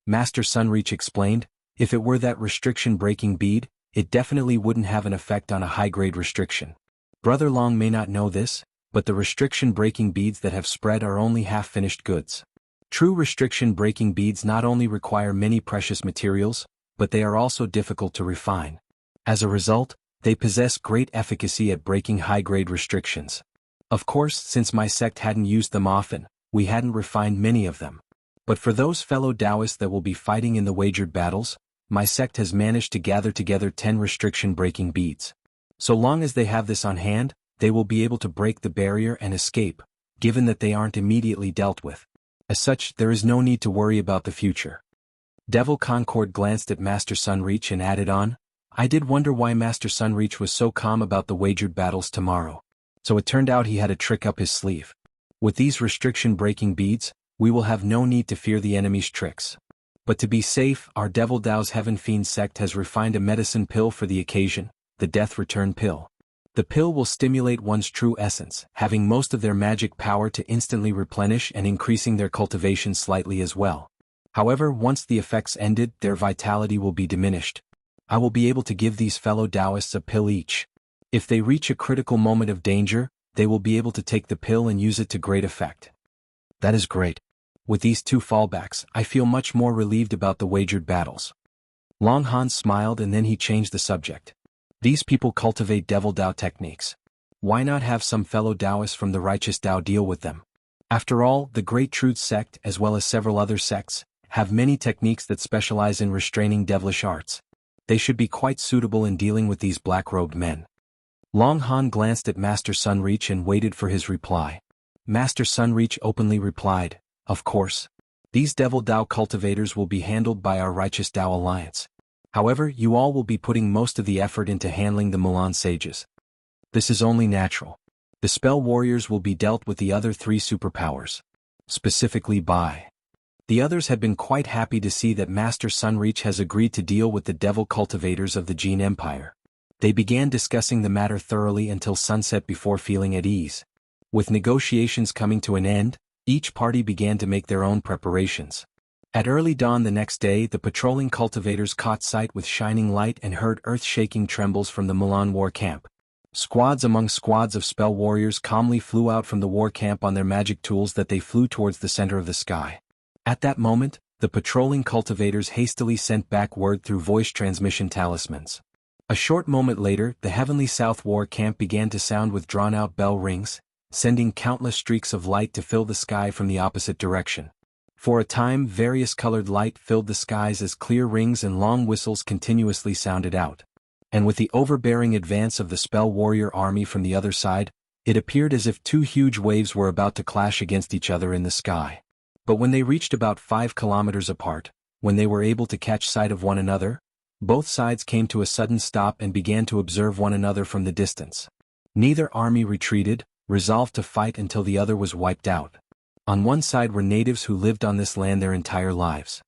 Master Sunreach explained, if it were that restriction-breaking bead, it definitely wouldn't have an effect on a high-grade restriction. Brother Long may not know this, but the restriction-breaking beads that have spread are only half-finished goods. True restriction-breaking beads not only require many precious materials, but they are also difficult to refine. As a result, they possess great efficacy at breaking high-grade restrictions. Of course, since my sect hadn't used them often, we hadn't refined many of them. But for those fellow Taoists that will be fighting in the wagered battles, my sect has managed to gather together 10 restriction-breaking beads. So long as they have this on hand, they will be able to break the barrier and escape, given that they aren't immediately dealt with. As such, there is no need to worry about the future. Devil Concord glanced at Master Sunreach and added on, I did wonder why Master Sunreach was so calm about the wagered battles tomorrow. So it turned out he had a trick up his sleeve. With these restriction-breaking beads, we will have no need to fear the enemy's tricks. But to be safe, our Devil Dao's Heaven Fiend sect has refined a medicine pill for the occasion, the Death Return Pill. The pill will stimulate one's true essence, having most of their magic power to instantly replenish and increasing their cultivation slightly as well. However, once the effects ended, their vitality will be diminished. I will be able to give these fellow Taoists a pill each. If they reach a critical moment of danger, they will be able to take the pill and use it to great effect. That is great. With these 2 fallbacks, I feel much more relieved about the wagered battles. Long Han smiled and then he changed the subject. These people cultivate Devil Dao techniques. Why not have some fellow Taoists from the Righteous Dao deal with them? After all, the Great Truth sect, as well as several other sects, have many techniques that specialize in restraining devilish arts. They should be quite suitable in dealing with these black-robed men. Long Han glanced at Master Sunreach and waited for his reply. Master Sunreach openly replied, of course. These Devil Dao cultivators will be handled by our Righteous Dao Alliance. However, you all will be putting most of the effort into handling the Mulan sages. This is only natural. The spell warriors will be dealt with the other 3 superpowers. Specifically by. The others had been quite happy to see that Master Sunreach has agreed to deal with the devil cultivators of the Jin Empire. They began discussing the matter thoroughly until sunset before feeling at ease. With negotiations coming to an end, each party began to make their own preparations. At early dawn the next day, the patrolling cultivators caught sight with shining light and heard earth-shaking trembles from the Mulan war camp. Squads among squads of spell warriors calmly flew out from the war camp on their magic tools that they flew towards the center of the sky. At that moment, the patrolling cultivators hastily sent back word through voice transmission talismans. A short moment later, the Heavenly South war camp began to sound with drawn-out bell rings, sending countless streaks of light to fill the sky from the opposite direction. For a time, various colored light filled the skies as clear rings and long whistles continuously sounded out. And with the overbearing advance of the spell warrior army from the other side, it appeared as if 2 huge waves were about to clash against each other in the sky. But when they reached about 5 kilometers apart, when they were able to catch sight of one another, both sides came to a sudden stop and began to observe one another from the distance. Neither army retreated, resolved to fight until the other was wiped out. On one side were natives who lived on this land their entire lives.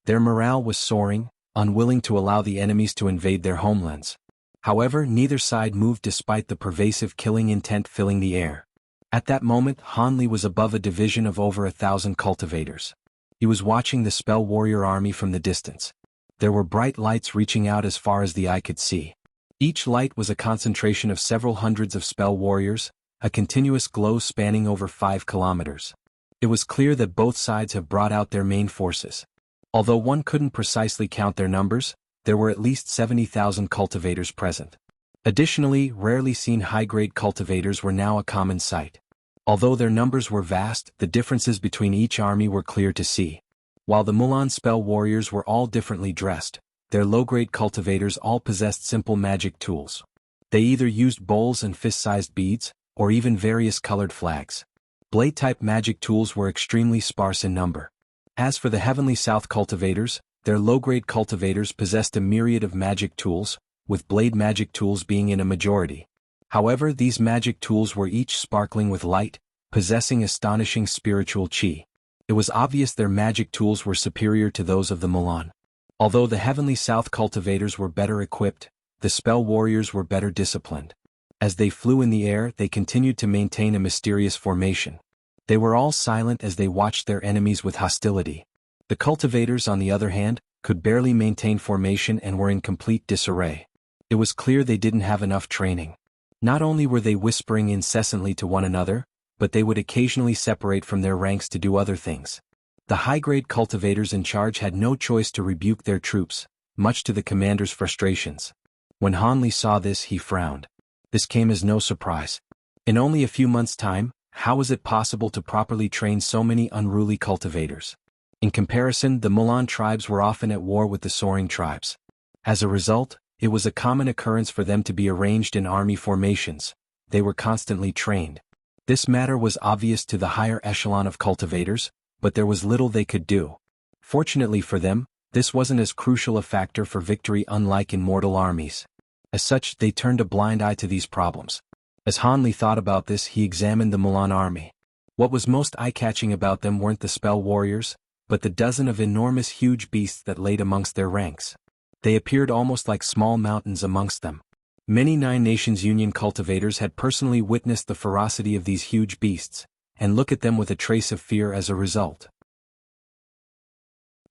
Their morale was soaring, unwilling to allow the enemies to invade their homelands. However, neither side moved despite the pervasive killing intent filling the air. At that moment, Han Li was above a division of over 1,000 cultivators. He was watching the spell warrior army from the distance. There were bright lights reaching out as far as the eye could see. Each light was a concentration of several hundreds of spell warriors, a continuous glow spanning over 5 kilometers. It was clear that both sides have brought out their main forces. Although one couldn't precisely count their numbers, there were at least 70,000 cultivators present. Additionally, rarely seen high-grade cultivators were now a common sight. Although their numbers were vast, the differences between each army were clear to see. While the Mulan spell warriors were all differently dressed, their low-grade cultivators all possessed simple magic tools. They either used bowls and fist-sized beads, or even various colored flags. Blade-type magic tools were extremely sparse in number. As for the Heavenly South cultivators, their low-grade cultivators possessed a myriad of magic tools, with blade magic tools being in a majority. However, these magic tools were each sparkling with light, possessing astonishing spiritual chi. It was obvious their magic tools were superior to those of the Mulan. Although the Heavenly South cultivators were better equipped, the spell warriors were better disciplined. As they flew in the air, they continued to maintain a mysterious formation. They were all silent as they watched their enemies with hostility. The cultivators, on the other hand, could barely maintain formation and were in complete disarray. It was clear they didn't have enough training. Not only were they whispering incessantly to one another, but they would occasionally separate from their ranks to do other things. The high-grade cultivators in charge had no choice to rebuke their troops, much to the commander's frustrations. When Han Li saw this, he frowned. This came as no surprise. In only a few months' time, how was it possible to properly train so many unruly cultivators? In comparison, the Mulan tribes were often at war with the soaring tribes. As a result, it was a common occurrence for them to be arranged in army formations. They were constantly trained. This matter was obvious to the higher echelon of cultivators, but there was little they could do. Fortunately for them, this wasn't as crucial a factor for victory, unlike in mortal armies. As such, they turned a blind eye to these problems. As Han Li thought about this, he examined the Mulan army. What was most eye-catching about them weren't the spell warriors, but the dozen of enormous huge beasts that laid amongst their ranks. They appeared almost like small mountains amongst them. Many Nine Nations Union cultivators had personally witnessed the ferocity of these huge beasts, and look at them with a trace of fear as a result.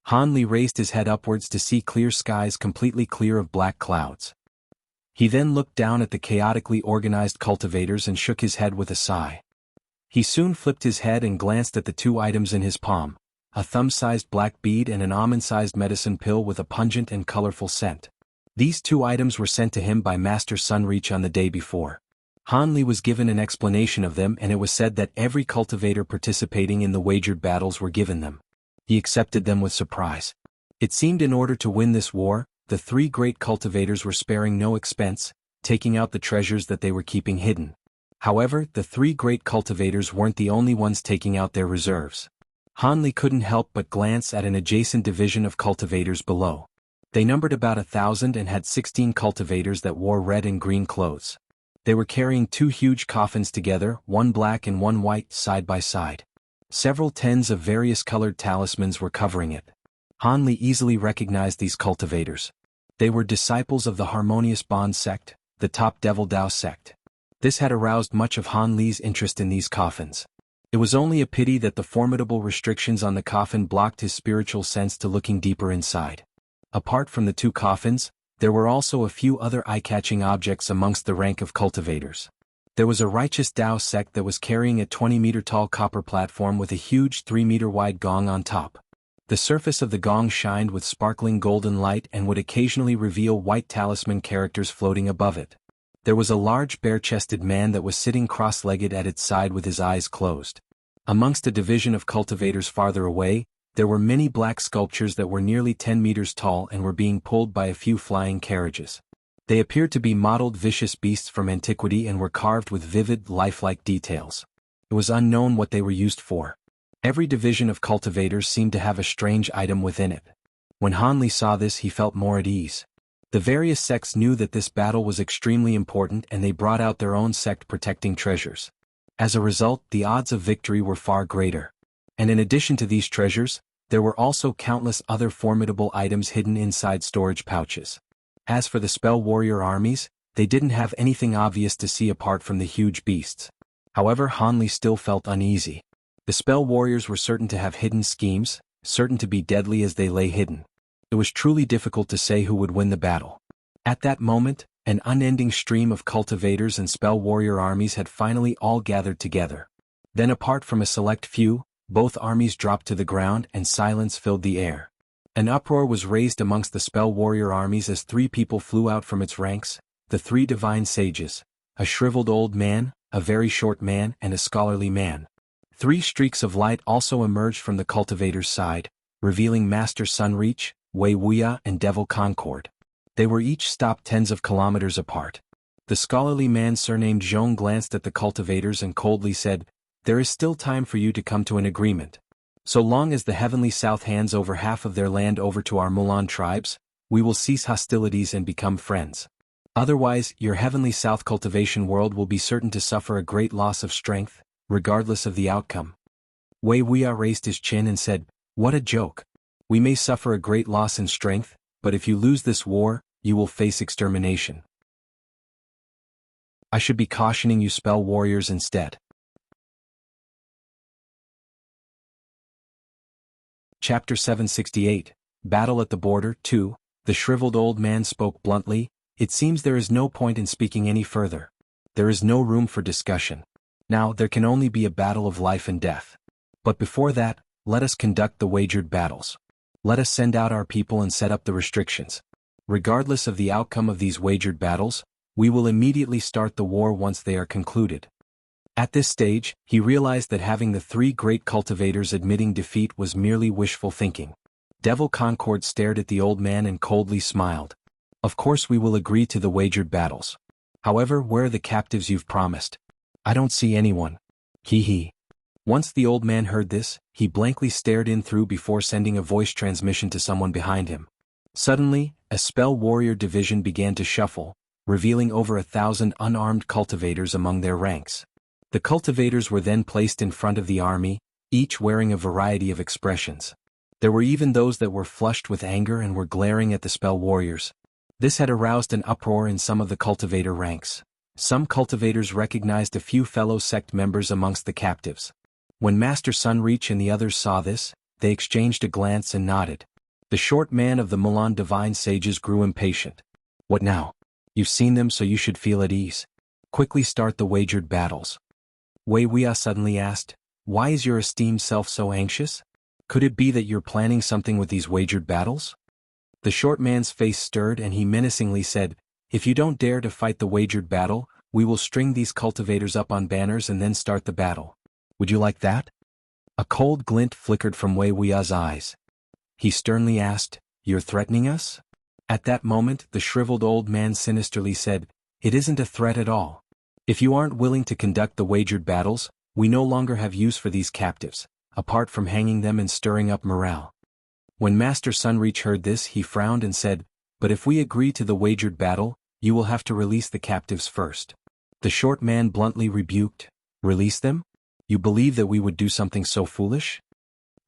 Han Li raised his head upwards to see clear skies completely clear of black clouds. He then looked down at the chaotically organized cultivators and shook his head with a sigh. He soon flipped his head and glanced at the two items in his palm, a thumb-sized black bead and an almond-sized medicine pill with a pungent and colorful scent. These two items were sent to him by Master Sunreach on the day before. Han Li was given an explanation of them, and it was said that every cultivator participating in the wagered battles were given them. He accepted them with surprise. It seemed in order to win this war, the three great cultivators were sparing no expense, taking out the treasures that they were keeping hidden. However, the three great cultivators weren't the only ones taking out their reserves. Han Li couldn't help but glance at an adjacent division of cultivators below. They numbered about 1,000 and had 16 cultivators that wore red and green clothes. They were carrying two huge coffins together, one black and one white, side by side. Several tens of various colored talismans were covering it. Han Li easily recognized these cultivators. They were disciples of the Harmonious Bond sect, the top Devil Dao sect. This had aroused much of Han Li's interest in these coffins. It was only a pity that the formidable restrictions on the coffin blocked his spiritual sense to looking deeper inside. Apart from the two coffins, there were also a few other eye-catching objects amongst the rank of cultivators. There was a righteous Dao sect that was carrying a 20-meter-tall copper platform with a huge 3-meter-wide gong on top. The surface of the gong shined with sparkling golden light and would occasionally reveal white talisman characters floating above it. There was a large bare-chested man that was sitting cross-legged at its side with his eyes closed. Amongst a division of cultivators farther away, there were many black sculptures that were nearly 10 meters tall and were being pulled by a few flying carriages. They appeared to be modeled vicious beasts from antiquity and were carved with vivid, lifelike details. It was unknown what they were used for. Every division of cultivators seemed to have a strange item within it. When Han Li saw this, he felt more at ease. The various sects knew that this battle was extremely important, and they brought out their own sect protecting treasures. As a result, the odds of victory were far greater. And in addition to these treasures, there were also countless other formidable items hidden inside storage pouches. As for the spell warrior armies, they didn't have anything obvious to see apart from the huge beasts. However, Han Li still felt uneasy. The spell warriors were certain to have hidden schemes, certain to be deadly as they lay hidden. It was truly difficult to say who would win the battle. At that moment, an unending stream of cultivators and spell warrior armies had finally all gathered together. Then, apart from a select few, both armies dropped to the ground and silence filled the air. An uproar was raised amongst the spell warrior armies as three people flew out from its ranks, the three divine sages, a shriveled old man, a very short man, and a scholarly man. Three streaks of light also emerged from the cultivators' side, revealing Master Sunreach, Wei Wuya, and Devil Concord. They were each stopped tens of kilometers apart. The scholarly man surnamed Zhong glanced at the cultivators and coldly said, "There is still time for you to come to an agreement. So long as the Heavenly South hands over half of their land over to our Mulan tribes, we will cease hostilities and become friends. Otherwise, your Heavenly South cultivation world will be certain to suffer a great loss of strength, regardless of the outcome." Wei Wuya raised his chin and said, "What a joke. We may suffer a great loss in strength, but if you lose this war, you will face extermination. I should be cautioning you spell warriors instead." Chapter 768, Battle at the Border 2. The shriveled old man spoke bluntly, "It seems there is no point in speaking any further. There is no room for discussion. Now there can only be a battle of life and death. But before that, let us conduct the wagered battles. Let us send out our people and set up the restrictions. Regardless of the outcome of these wagered battles, we will immediately start the war once they are concluded. At this stage, he realized that having the three great cultivators admitting defeat was merely wishful thinking. Devil Concord stared at the old man and coldly smiled. Of course we will agree to the wagered battles. However, where are the captives you've promised? I don't see anyone. Hee. Once the old man heard this, he blankly stared in through before sending a voice transmission to someone behind him. Suddenly, a spell warrior division began to shuffle, revealing over 1,000 unarmed cultivators among their ranks. The cultivators were then placed in front of the army, each wearing a variety of expressions. There were even those that were flushed with anger and were glaring at the spell warriors. This had aroused an uproar in some of the cultivator ranks. Some cultivators recognized a few fellow sect members amongst the captives. When Master Sunreach and the others saw this, they exchanged a glance and nodded. The short man of the Mulan Divine Sages grew impatient. What now? You've seen them, so you should feel at ease. Quickly start the wagered battles. Wei Wuya suddenly asked, why is your esteemed self so anxious? Could it be that you're planning something with these wagered battles? The short man's face stirred and he menacingly said, if you don't dare to fight the wagered battle, we will string these cultivators up on banners and then start the battle. Would you like that? A cold glint flickered from Wei Wuya's eyes. He sternly asked, you're threatening us? At that moment, the shriveled old man sinisterly said, it isn't a threat at all. If you aren't willing to conduct the wagered battles, we no longer have use for these captives, apart from hanging them and stirring up morale. When Master Sunreach heard this, he frowned and said, but if we agree to the wagered battle, you will have to release the captives first. The short man bluntly rebuked, release them? You believe that we would do something so foolish?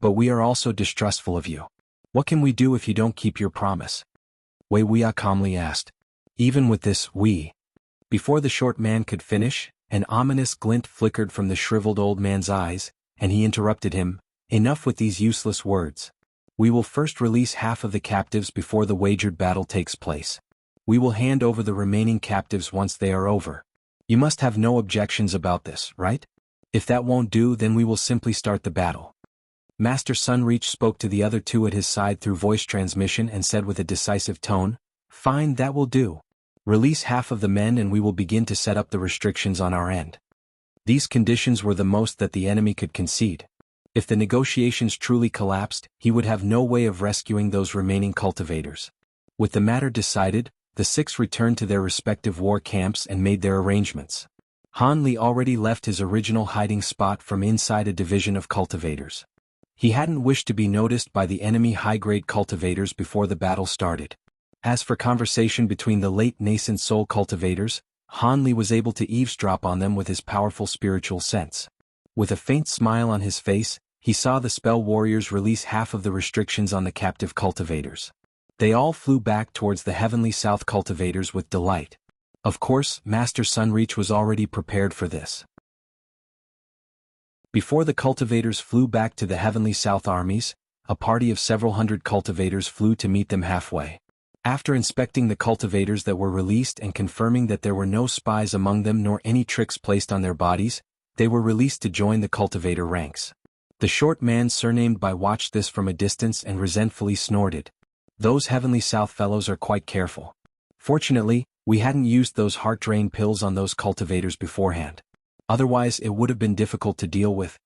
But we are also distrustful of you. What can we do if you don't keep your promise? Wei Wuya calmly asked. Even with this, Before the short man could finish, an ominous glint flickered from the shriveled old man's eyes, and he interrupted him, enough with these useless words. We will first release half of the captives before the wagered battle takes place. We will hand over the remaining captives once they are over. You must have no objections about this, right? If that won't do, then we will simply start the battle. Master Sunreach spoke to the other two at his side through voice transmission and said with a decisive tone, fine, that will do. Release half of the men and we will begin to set up the restrictions on our end. These conditions were the most that the enemy could concede. If the negotiations truly collapsed, he would have no way of rescuing those remaining cultivators. With the matter decided, the six returned to their respective war camps and made their arrangements. Han Li already left his original hiding spot from inside a division of cultivators. He hadn't wished to be noticed by the enemy high-grade cultivators before the battle started. As for conversation between the late nascent soul cultivators, Han Li was able to eavesdrop on them with his powerful spiritual sense. With a faint smile on his face, he saw the spell warriors release half of the restrictions on the captive cultivators. They all flew back towards the heavenly south cultivators with delight. Of course, Master Sunreach was already prepared for this. Before the cultivators flew back to the heavenly south armies, a party of several hundred cultivators flew to meet them halfway. After inspecting the cultivators that were released and confirming that there were no spies among them nor any tricks placed on their bodies, they were released to join the cultivator ranks. The short man surnamed by watched this from a distance and resentfully snorted. Those heavenly south fellows are quite careful. Fortunately, we hadn't used those heart drain pills on those cultivators beforehand. Otherwise it would have been difficult to deal with.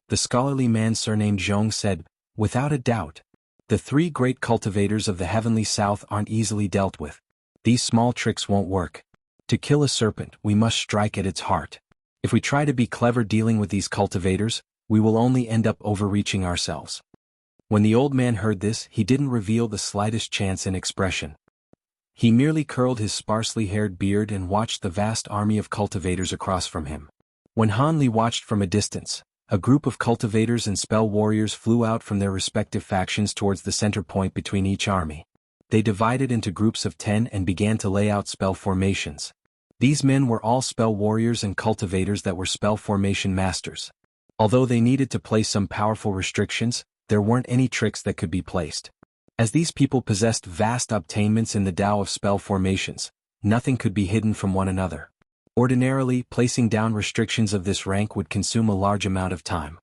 The scholarly man surnamed Zhong said, without a doubt. The three great cultivators of the heavenly south aren't easily dealt with. These small tricks won't work. To kill a serpent, we must strike at its heart. If we try to be clever dealing with these cultivators, we will only end up overreaching ourselves. When the old man heard this, he didn't reveal the slightest chance in expression. He merely curled his sparsely haired beard and watched the vast army of cultivators across from him. When Han Li watched from a distance, a group of cultivators and spell warriors flew out from their respective factions towards the center point between each army. They divided into groups of 10 and began to lay out spell formations. These men were all spell warriors and cultivators that were spell formation masters. Although they needed to place some powerful restrictions, there weren't any tricks that could be placed. As these people possessed vast obtainments in the Tao of spell formations, nothing could be hidden from one another. Ordinarily, placing down restrictions of this rank would consume a large amount of time.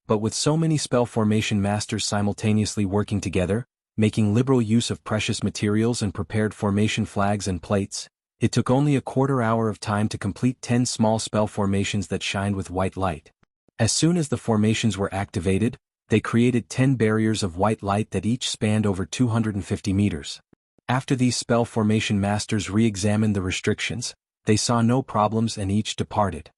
But with so many spell formation masters simultaneously working together, making liberal use of precious materials and prepared formation flags and plates. It took only a quarter hour of time to complete 10 small spell formations that shined with white light. As soon as the formations were activated, they created 10 barriers of white light that each spanned over 250 meters. After these spell formation masters re-examined the restrictions, they saw no problems and each departed.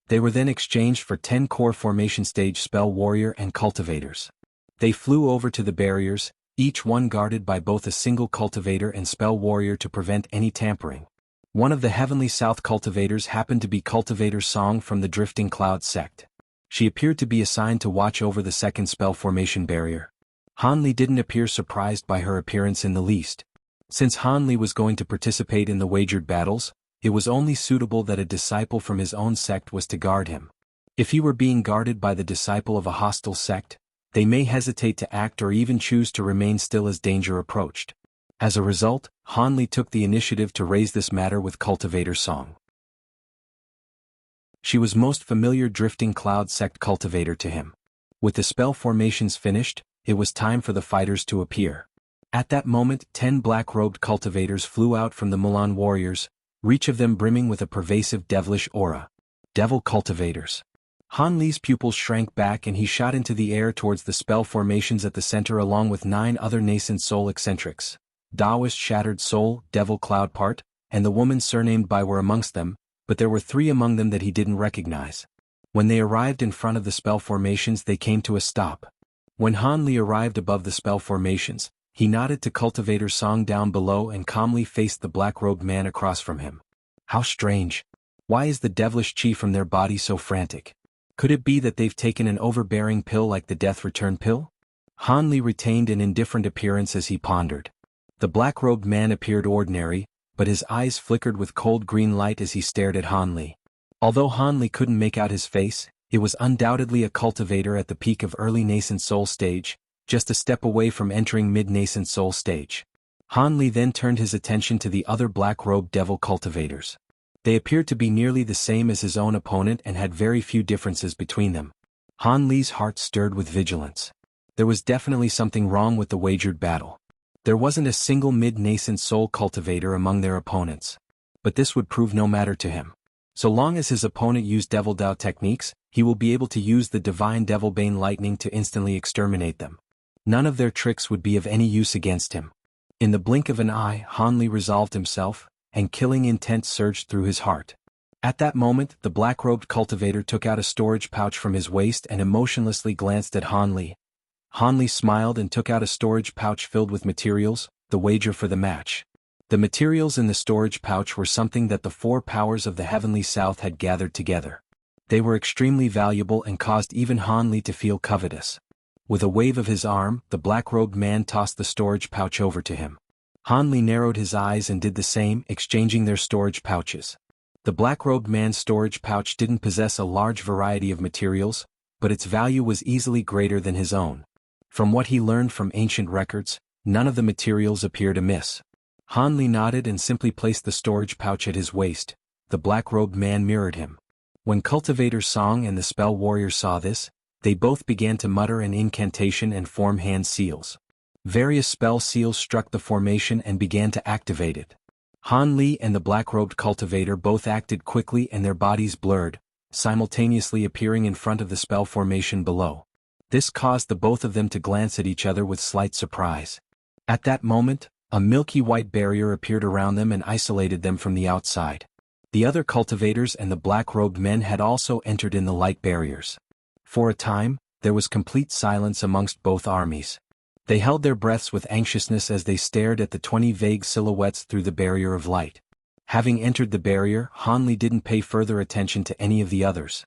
They were then exchanged for 10 core formation stage spell warrior and cultivators. They flew over to the barriers, each one guarded by both a single cultivator and spell warrior to prevent any tampering. One of the Heavenly South cultivators happened to be Cultivator Song from the Drifting Cloud sect. She appeared to be assigned to watch over the second spell formation barrier. Hanli didn't appear surprised by her appearance in the least. Since Hanli was going to participate in the wagered battles, it was only suitable that a disciple from his own sect was to guard him. If he were being guarded by the disciple of a hostile sect, they may hesitate to act or even choose to remain still as danger approached. As a result, Hanli took the initiative to raise this matter with Cultivator Song. She was most familiar Drifting Cloud sect cultivator to him. With the spell formations finished, it was time for the fighters to appear. At that moment 10 black-robed cultivators flew out from the Mulan warriors, each of them brimming with a pervasive devilish aura. Devil cultivators. Han Li's pupils shrank back and he shot into the air towards the spell formations at the center along with 9 other nascent soul eccentrics. Taoist Shattered Soul, Devil Cloud Part, and the woman surnamed Bai were amongst them, but there were 3 among them that he didn't recognize. When they arrived in front of the spell formations they came to a stop. When Han Li arrived above the spell formations, he nodded to Cultivator Song down below and calmly faced the black-robed man across from him. How strange. Why is the devilish chi from their body so frantic? Could it be that they've taken an overbearing pill like the death return pill? Han Li retained an indifferent appearance as he pondered. The black-robed man appeared ordinary, but his eyes flickered with cold green light as he stared at Han Li. Although Han Li couldn't make out his face, it was undoubtedly a cultivator at the peak of early nascent soul stage, just a step away from entering mid-nascent soul stage. Han Li then turned his attention to the other black-robed devil cultivators. They appeared to be nearly the same as his own opponent and had very few differences between them. Han Li's heart stirred with vigilance. There was definitely something wrong with the wagered battle. There wasn't a single mid-nascent soul cultivator among their opponents. But this would prove no matter to him. So long as his opponent used Devil Dao techniques, he will be able to use the Divine Devil Bane Lightning to instantly exterminate them. None of their tricks would be of any use against him. In the blink of an eye, Han Li resolved himself, and killing intent surged through his heart. At that moment, the black-robed cultivator took out a storage pouch from his waist and emotionlessly glanced at Han Li. Han Li smiled and took out a storage pouch filled with materials, the wager for the match. The materials in the storage pouch were something that the 4 powers of the Heavenly South had gathered together. They were extremely valuable and caused even Han Li to feel covetous. With a wave of his arm, the black-robed man tossed the storage pouch over to him. Han Li narrowed his eyes and did the same, exchanging their storage pouches. The black-robed man's storage pouch didn't possess a large variety of materials, but its value was easily greater than his own. From what he learned from ancient records, none of the materials appeared amiss. Han Li nodded and simply placed the storage pouch at his waist. The black-robed man mirrored him. When Cultivator Song and the spell warrior saw this, they both began to mutter an incantation and form hand seals. Various spell seals struck the formation and began to activate it. Han Li and the black-robed cultivator both acted quickly and their bodies blurred, simultaneously appearing in front of the spell formation below. This caused the both of them to glance at each other with slight surprise. At that moment, a milky white barrier appeared around them and isolated them from the outside. The other cultivators and the black-robed men had also entered in the light barriers. For a time, there was complete silence amongst both armies. They held their breaths with anxiousness as they stared at the 20 vague silhouettes through the barrier of light. Having entered the barrier, Han Li didn't pay further attention to any of the others.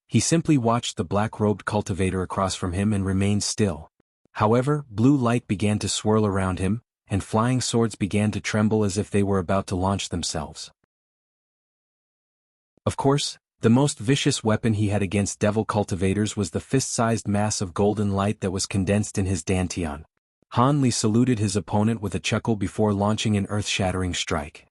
He simply watched the black-robed cultivator across from him and remained still. However, blue light began to swirl around him, and flying swords began to tremble as if they were about to launch themselves. Of course, the most vicious weapon he had against devil cultivators was the fist-sized mass of golden light that was condensed in his dantian. Han Li saluted his opponent with a chuckle before launching an earth-shattering strike.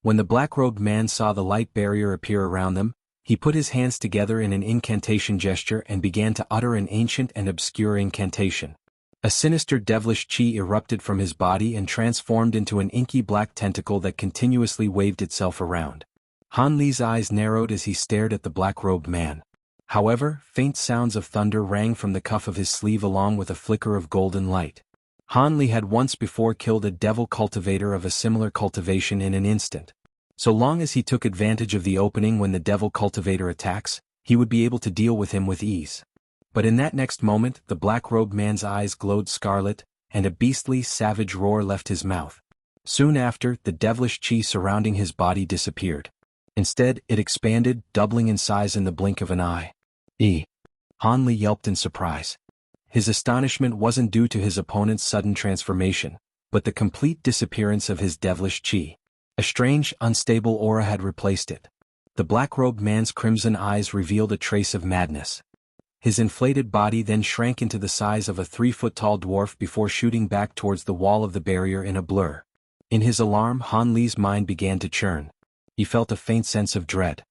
When the black-robed man saw the light barrier appear around them, He put his hands together in an incantation gesture and began to utter an ancient and obscure incantation. A sinister devilish chi erupted from his body and transformed into an inky black tentacle that continuously waved itself around. Han Li's eyes narrowed as he stared at the black-robed man. However, faint sounds of thunder rang from the cuff of his sleeve along with a flicker of golden light. Han Li had once before killed a devil cultivator of a similar cultivation in an instant. So long as he took advantage of the opening when the devil cultivator attacks, he would be able to deal with him with ease. But in that next moment, the black-robed man's eyes glowed scarlet, and a beastly, savage roar left his mouth. Soon after, the devilish chi surrounding his body disappeared. Instead, it expanded, doubling in size in the blink of an eye. Han Li yelped in surprise. His astonishment wasn't due to his opponent's sudden transformation, but the complete disappearance of his devilish chi. A strange, unstable aura had replaced it. The black-robed man's crimson eyes revealed a trace of madness. His inflated body then shrank into the size of a 3-foot-tall dwarf before shooting back towards the wall of the barrier in a blur. In his alarm, Han Li's mind began to churn. He felt a faint sense of dread.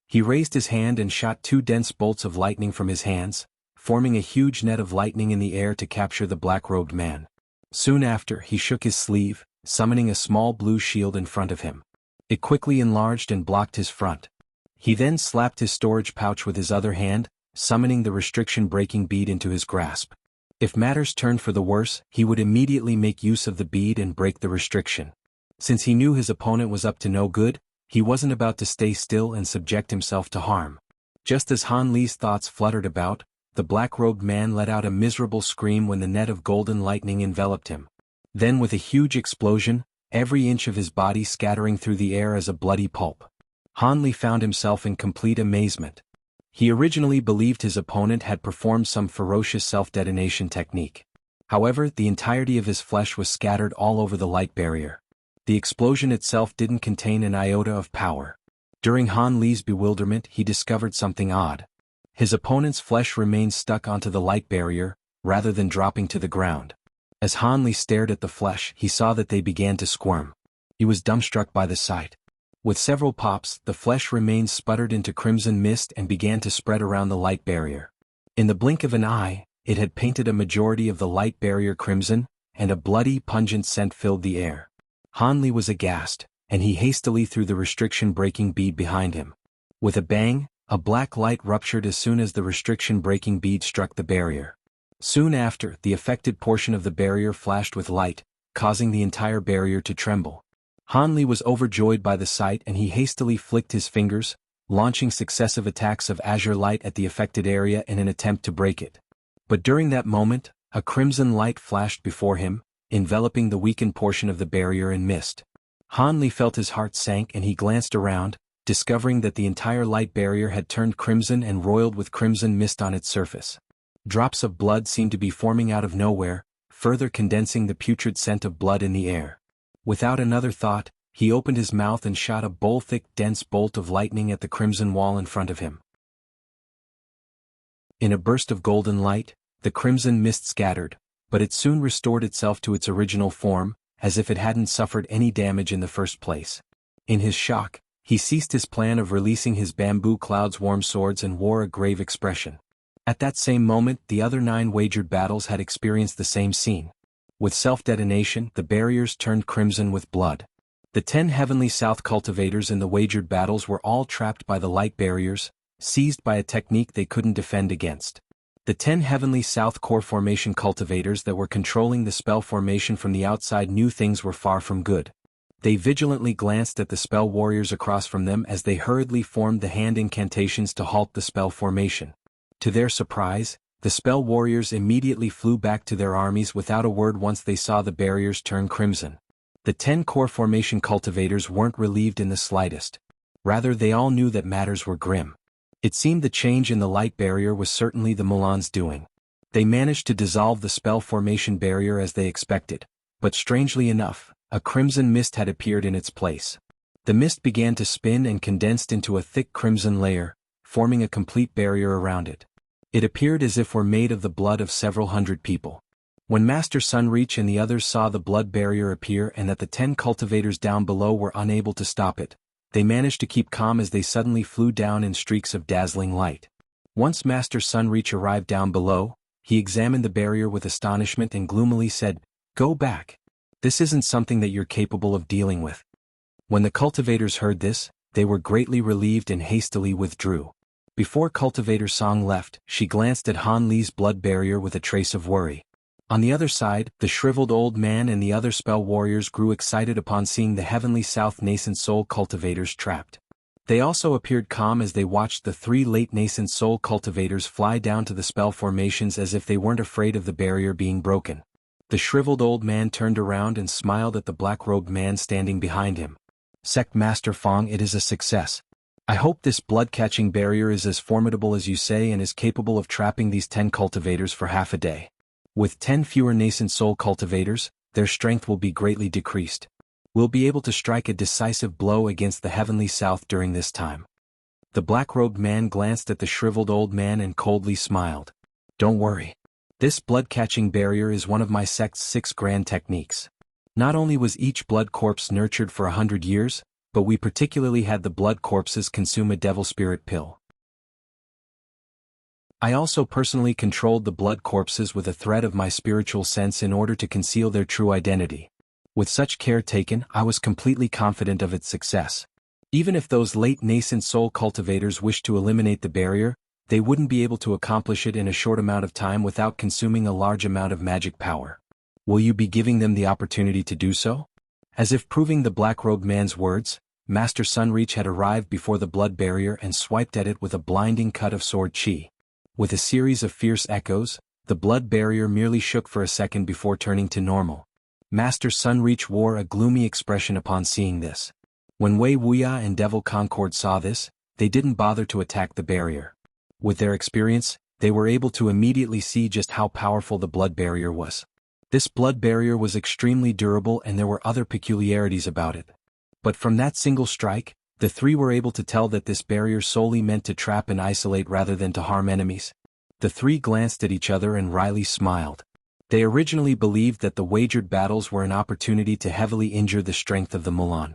He raised his hand and shot 2 dense bolts of lightning from his hands, forming a huge net of lightning in the air to capture the black-robed man. Soon after, he shook his sleeve, summoning a small blue shield in front of him. It quickly enlarged and blocked his front. He then slapped his storage pouch with his other hand, summoning the restriction-breaking bead into his grasp. If matters turned for the worse, he would immediately make use of the bead and break the restriction. Since he knew his opponent was up to no good, he wasn't about to stay still and subject himself to harm. Just as Han Li's thoughts fluttered about, the black-robed man let out a miserable scream when the net of golden lightning enveloped him. Then with a huge explosion, every inch of his body scattering through the air as a bloody pulp. Han Li found himself in complete amazement. He originally believed his opponent had performed some ferocious self-detonation technique. However, the entirety of his flesh was scattered all over the light barrier. The explosion itself didn't contain an iota of power. During Han Li's bewilderment, he discovered something odd. His opponent's flesh remained stuck onto the light barrier, rather than dropping to the ground. As Han Li stared at the flesh, he saw that they began to squirm. He was dumbstruck by the sight. With several pops, the flesh remains sputtered into crimson mist and began to spread around the light barrier. In the blink of an eye, it had painted a majority of the light barrier crimson, and a bloody, pungent scent filled the air. Han Li was aghast, and he hastily threw the restriction-breaking bead behind him. With a bang, a black light ruptured as soon as the restriction-breaking bead struck the barrier. Soon after, the affected portion of the barrier flashed with light, causing the entire barrier to tremble. Han Li was overjoyed by the sight and he hastily flicked his fingers, launching successive attacks of azure light at the affected area in an attempt to break it. But during that moment, a crimson light flashed before him, enveloping the weakened portion of the barrier in mist. Han Li felt his heart sank and he glanced around, discovering that the entire light barrier had turned crimson and roiled with crimson mist on its surface. Drops of blood seemed to be forming out of nowhere, further condensing the putrid scent of blood in the air. Without another thought, he opened his mouth and shot a thick, dense bolt of lightning at the crimson wall in front of him. In a burst of golden light, the crimson mist scattered, but it soon restored itself to its original form, as if it hadn't suffered any damage in the first place. In his shock, he ceased his plan of releasing his bamboo cloud's warm swords and wore a grave expression. At that same moment, the other 9 wagered battles had experienced the same scene. With self-detonation, the barriers turned crimson with blood. The 10 Heavenly South cultivators in the wagered battles were all trapped by the light barriers, seized by a technique they couldn't defend against. The 10 Heavenly South core formation cultivators that were controlling the spell formation from the outside knew things were far from good. They vigilantly glanced at the spell warriors across from them as they hurriedly formed the hand incantations to halt the spell formation. To their surprise, the spell warriors immediately flew back to their armies without a word once they saw the barriers turn crimson. The 10 core formation cultivators weren't relieved in the slightest. Rather, they all knew that matters were grim. It seemed the change in the light barrier was certainly the Mulan's doing. They managed to dissolve the spell formation barrier as they expected, but strangely enough, a crimson mist had appeared in its place. The mist began to spin and condensed into a thick crimson layer, forming a complete barrier around it. It appeared as if were made of the blood of several hundred people. When Master Sunreach and the others saw the blood barrier appear and that the 10 cultivators down below were unable to stop it, they managed to keep calm as they suddenly flew down in streaks of dazzling light. Once Master Sunreach arrived down below, he examined the barrier with astonishment and gloomily said, "Go back. This isn't something that you're capable of dealing with." When the cultivators heard this, they were greatly relieved and hastily withdrew. Before Cultivator Song left, she glanced at Han Li's blood barrier with a trace of worry. On the other side, the shriveled old man and the other spell warriors grew excited upon seeing the Heavenly South nascent soul cultivators trapped. They also appeared calm as they watched the 3 late nascent soul cultivators fly down to the spell formations as if they weren't afraid of the barrier being broken. The shriveled old man turned around and smiled at the black-robed man standing behind him. "Sect Master Fong, it is a success. I hope this blood-catching barrier is as formidable as you say and is capable of trapping these 10 cultivators for half a day. With 10 fewer nascent soul cultivators, their strength will be greatly decreased. We'll be able to strike a decisive blow against the Heavenly South during this time." The black-robed man glanced at the shriveled old man and coldly smiled. "Don't worry. This blood-catching barrier is one of my sect's 6 grand techniques. Not only was each blood corpse nurtured for 100 years, but we particularly had the blood corpses consume a devil spirit pill. I also personally controlled the blood corpses with a thread of my spiritual sense in order to conceal their true identity. With such care taken, I was completely confident of its success. Even if those late nascent soul cultivators wished to eliminate the barrier, they wouldn't be able to accomplish it in a short amount of time without consuming a large amount of magic power. Will you be giving them the opportunity to do so?" As if proving the black-robed man's words, Master Sunreach had arrived before the blood barrier and swiped at it with a blinding cut of sword chi. With a series of fierce echoes, the blood barrier merely shook for a second before turning to normal. Master Sunreach wore a gloomy expression upon seeing this. When Wei Wuya and Devil Concord saw this, they didn't bother to attack the barrier. With their experience, they were able to immediately see just how powerful the blood barrier was. This blood barrier was extremely durable and there were other peculiarities about it. But from that single strike, the 3 were able to tell that this barrier solely meant to trap and isolate rather than to harm enemies. The 3 glanced at each other and wryly smiled. They originally believed that the wagered battles were an opportunity to heavily injure the strength of the Mulan.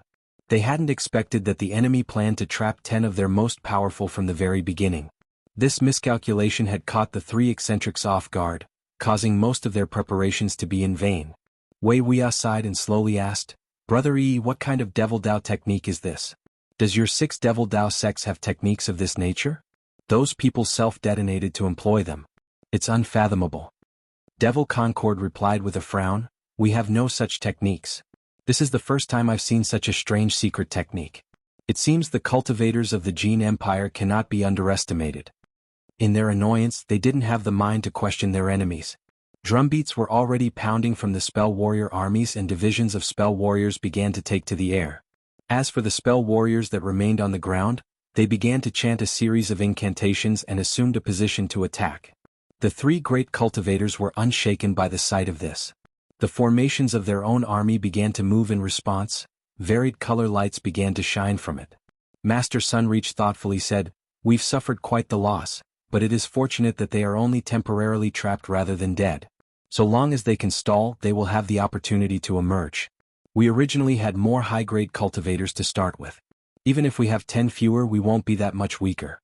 They hadn't expected that the enemy planned to trap 10 of their most powerful from the very beginning. This miscalculation had caught the 3 eccentrics off guard, causing most of their preparations to be in vain. Wei Wuya sighed and slowly asked, "Brother Yi, what kind of Devil Dao technique is this? Does your 6 Devil Dao sects have techniques of this nature?" Those people self-detonated to employ them. "It's unfathomable." Devil Concord replied with a frown, "We have no such techniques. This is the first time I've seen such a strange secret technique. It seems the cultivators of the Jin Empire cannot be underestimated." In their annoyance, they didn't have the mind to question their enemies. Drumbeats were already pounding from the spell warrior armies and divisions of spell warriors began to take to the air. As for the spell warriors that remained on the ground, they began to chant a series of incantations and assumed a position to attack. The 3 great cultivators were unshaken by the sight of this. The formations of their own army began to move in response, varied color lights began to shine from it. Master Sunreach thoughtfully said, "We've suffered quite the loss, but it is fortunate that they are only temporarily trapped rather than dead. So long as they can stall, they will have the opportunity to emerge. We originally had more high-grade cultivators to start with. Even if we have 10 fewer, we won't be that much weaker."